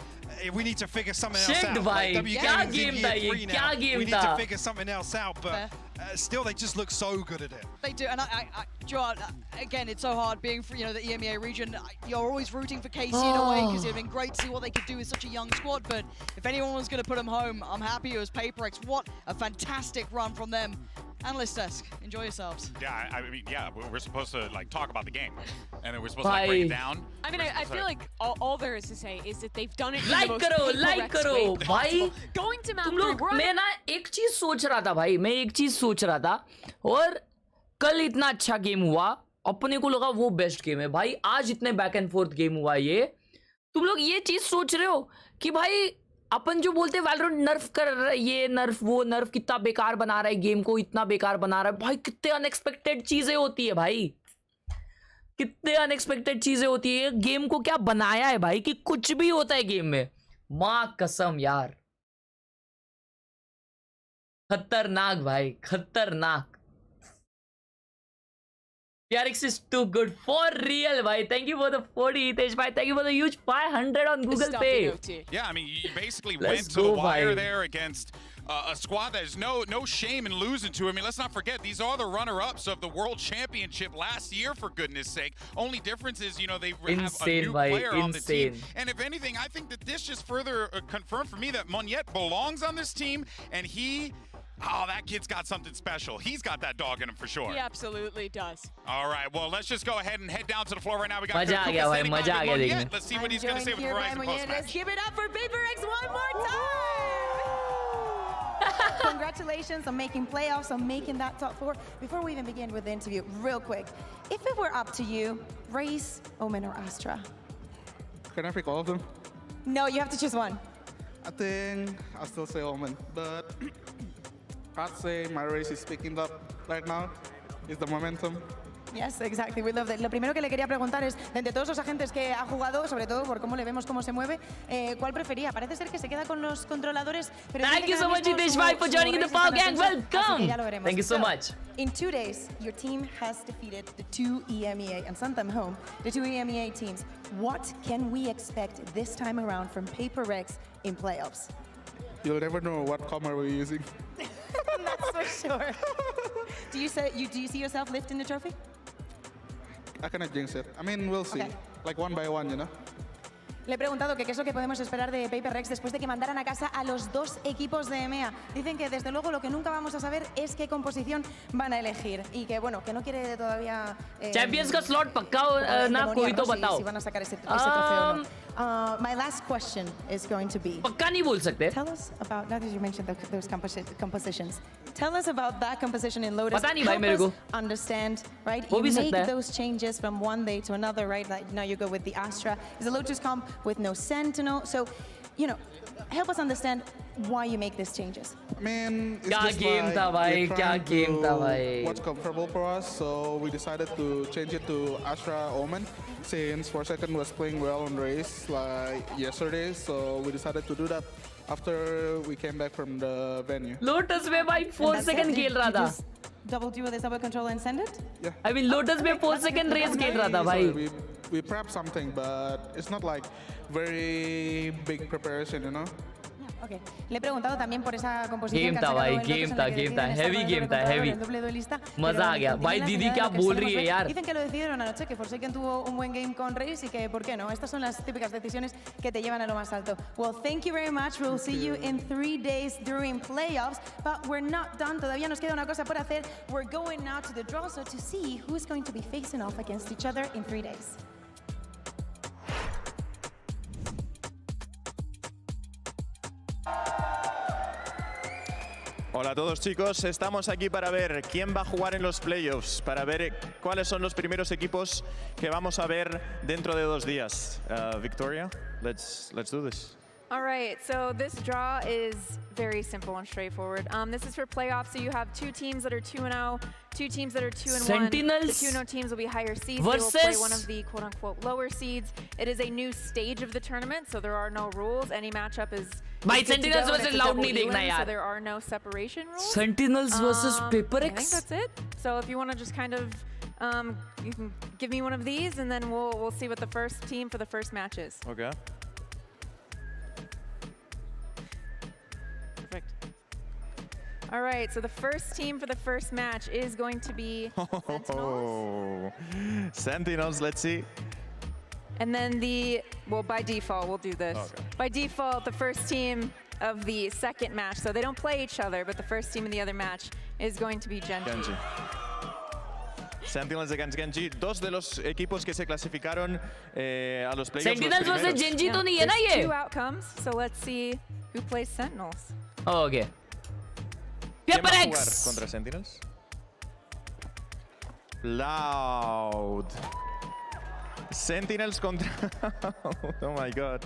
we need to figure something else Shit, out. bhai. Like, क्या game था ये? WK क्या game we need था? to figure something else out, but still they just look so good at it. They do, and Joe, again, it's so hard being from, the EMEA region. You're always rooting for KC in a way because it'd been great to see what they could do with such a young squad. But if anyone was going to put them home, I'm happy it was PRX. What a fantastic run from them. Analyst desk, enjoy yourselves. Yeah, I mean, yeah, we're supposed to talk about the game, and then we're supposed to break it down. I mean, I feel like all there is to say is that they've done it in Like the most करो, PRX like करो, way भाई. possible. Going to map तुम लोग, 3, मैं ना एक चीज सोच रहा था भाई, मैं एक चीज सोच रहा था और कल इतना अच्छा गेम हुआ, अपने को लगा वो बेस्ट गेम है भाई. आज इतने बैक एंड फोर्थ गेम हुआ ये, तुम लोग ये चीज सोच रहे हो कि भाई अपन जो बोलते हैं वैलोरेंट नर्फ कर रहा है, ये नर्फ वो नर्फ कितना बेकार बना रहा है गेम को, इतना बेकार बना रहा है भाई. कितने अनएक्सपेक्टेड चीजें होती है भाई, कितने अनएक्सपेक्टेड चीजें होती है. गेम को क्या बनाया है भाई कि कुछ भी होता है गेम में. माँ कसम यार, खतरनाक भाई, खतरनाक. PRX is too good for real, bhai. Thank you for the 40, Hitesh bhai. Thank you for the huge 500 on Google Pay. Yeah, I mean, you basically Let's went to the go, wire bhai. there against a squad that has no shame in losing to. I mean, let's not forget, these are the runner-ups of the World Championship last year, for goodness sake. Only difference is, they have a Insane, new bhai. player on the team. Insane. And if anything, I think that this just further confirmed for me that Moniette belongs on this team, and that kid's got something special. He's got that dog in him for sure. He absolutely does. All right, well, let's just go ahead and head down to the floor right now. We got मजा आ गया भाई, मजा आ गया देखने. Let's see what he's going to say with Verizon post-match. Let's give it up for PRX one more time. Congratulations on making playoffs, on making that top 4. Before we even begin with the interview, real quick, if it were up to you, Race, Omen, or Astra? Can I pick all of them? No, you have to choose one. I think I'll still say Omen, but I'd say my race is picking up right now. Is the momentum. Yes, exactly. We love that. Lo primero que le quería preguntar es, de entre todos los agentes que ha jugado, sobre todo por cómo le vemos cómo se mueve, ¿cuál prefería? Parece ser que se queda con los controladores. Pero Thank you so much, Hitesh bhai, for joining in the Power Gang. Welcome. Thank you so much. In 2 days, your team has defeated the 2 EMEA and sent them home. The 2 EMEA teams. What can we expect this time around from PRX in playoffs? You'll never know what comma we're using. That's for sure. Do you see yourself lifting the trophy? I cannot jinx it. I mean, we'll see. Okay. Like one by one, Le he preguntado que qué es lo que podemos esperar de PRX después de que mandaran a casa a los dos equipos de EMEA. Dicen que desde luego lo que nunca vamos a saber es qué composición van a elegir y que bueno, que no quiere todavía Champions का slot पक्का ना कोई तो बताओ. si van a sacar ese trofeo o no. My last question is going to be. पक्का नहीं बोल सकते. Tell us about, now that you mentioned those compositions. Tell us about that composition in Lotus. पता नहीं भाई मेरे को. Understand, right? वो You भी make सकता है. those changes from one day to another, right? Like now you go with the Astra. It's a Lotus comp with no Sentinel. So, you know, help us understand why you make these changes. I mean, it's क्या just game like था भाई, we're क्या trying game to था भाई. What's comfortable for us, so we decided to change it to Astra Omen since 4Second was playing well on race like yesterday, so we decided to do that after we came back from the venue. Lotus में भाई 4 second खेल रहा था. Double duo the double controller and send it? Yeah. I mean Lotus में 4 second race खेल रहा था भाई. We prepped something, but it's not like very big preparation, you know. Okay. Le he preguntado también por esa composición Game que han था sacado भाई, en Lotus game en था, la que game था, deciden heavy estar game con था, el heavy. el doble duelista, मजा pero आ गया. tiene भाई la दीदी seguridad क्या de que बोल solemos रही है ver. यार. Dicen que lo decidieron anoche, que Forsaken tuvo un buen game con Race y que, ¿por qué no? Estas son las típicas decisiones que te llevan a lo más alto. Well, thank you very much. We'll see you in 3 days during playoffs, but we're not done. Todavía nos queda una cosa por hacer. We're going now to the draw, so to see who's going to be facing off against each other in 3 days. Hola a todos chicos, estamos aquí para ver quién va a jugar en los playoffs, para ver cuáles son los primeros equipos que vamos a ver dentro de 2 días. Victoria, let's do this. All right, so this draw is very simple and straightforward. This is for playoffs, so you have 2 teams that are 2-0, 2 teams that are 2-1. Sentinels The 2-0 teams will be higher seeds. versus They will play one of the quote-unquote lower seeds. It is a new stage of the tournament, so there are no rules. Any matchup is भाई good to Sentinels go, and versus it's a Loud double नहीं देखना elim, so यार. there are no separation rules. Sentinels versus I think PRX. that's it. So if you want to just kind of, you can give me one of these, and then we'll see what the first team for the first match is. Okay. Perfect. All right, so the first team for the first match is going to be Sentinels, let's see. and then well, by default, we'll do this. Okay. By default, the first team of the second match, so they don't play each other, but the first team in the other match is going to be Genji. Sentinels against Genji, 2 de los equipos que se clasificaron a los playoffs. Sentinels versus Genji तो नहीं है ना There's ये? 2 outcomes, so let's see who plays Sentinels. Oh, okay. ¿Quién va a jugar PRX contra Sentinels? Loud. Sentinels contra... Oh my god.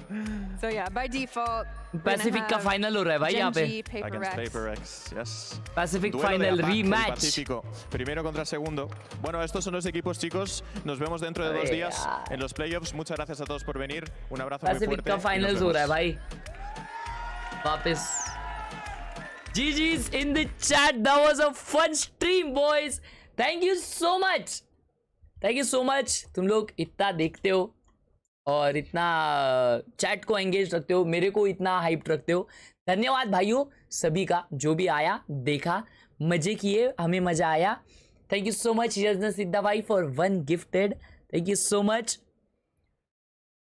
So yeah, by default, Pacific का final हो रहा है भाई यहाँ पे. Genji, Against PRX. PRX, yes. Pacific Duelo de final APAC, el rematch. Pacífico, primero contra segundo. Bueno, estos son los equipos, chicos. Nos vemos dentro de 2 días en los playoffs. Muchas gracias a todos por venir. Un abrazo muy Pacific fuerte. का y nos finals हो vemos. रहा है भाई. वापस. GG's in the chat. That was a fun stream, boys. Thank you so much. Thank you so much. तुम लोग इतना देखते हो और इतना चैट को एंगेज रखते हो, मेरे को इतना हाइप रखते हो. धन्यवाद भाइयों सभी का, जो भी आया देखा, मजे किए, हमें मजा आया. थैंक यू सो मच यजन सिद्धा भाई for 1 gifted. Thank you so much.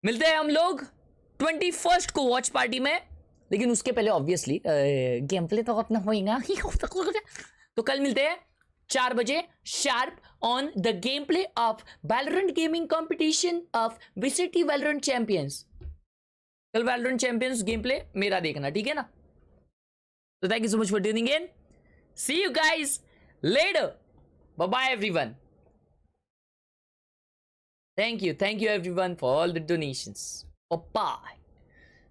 मिलते हैं हम लोग 21st को वॉच पार्टी में, लेकिन उसके पहले ऑब्वियसली गेम प्ले तो अपना होएगा. तो कल मिलते हैं 4 बजे sharp on the game play of Valorant gaming competition of VCT Valorant champions. कल वैलोरेंट चैंपियंस गेम प्ले मेरा देखना, ठीक है ना? तो thank you so much for tuning in. See you guys later. Bye bye everyone. Thank you everyone for all the donations. Bye.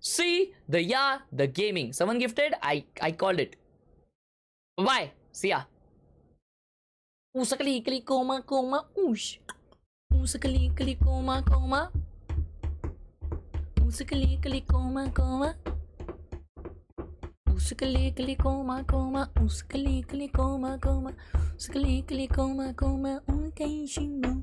See the gaming. Someone gifted. I called it. Bye. See ya. Usakali kali koma koma ush. Usakali kali koma koma. Usakali kali koma koma. Usakali kali koma koma. Usakali kali koma koma. Usakali kali koma koma. Ukai shinu.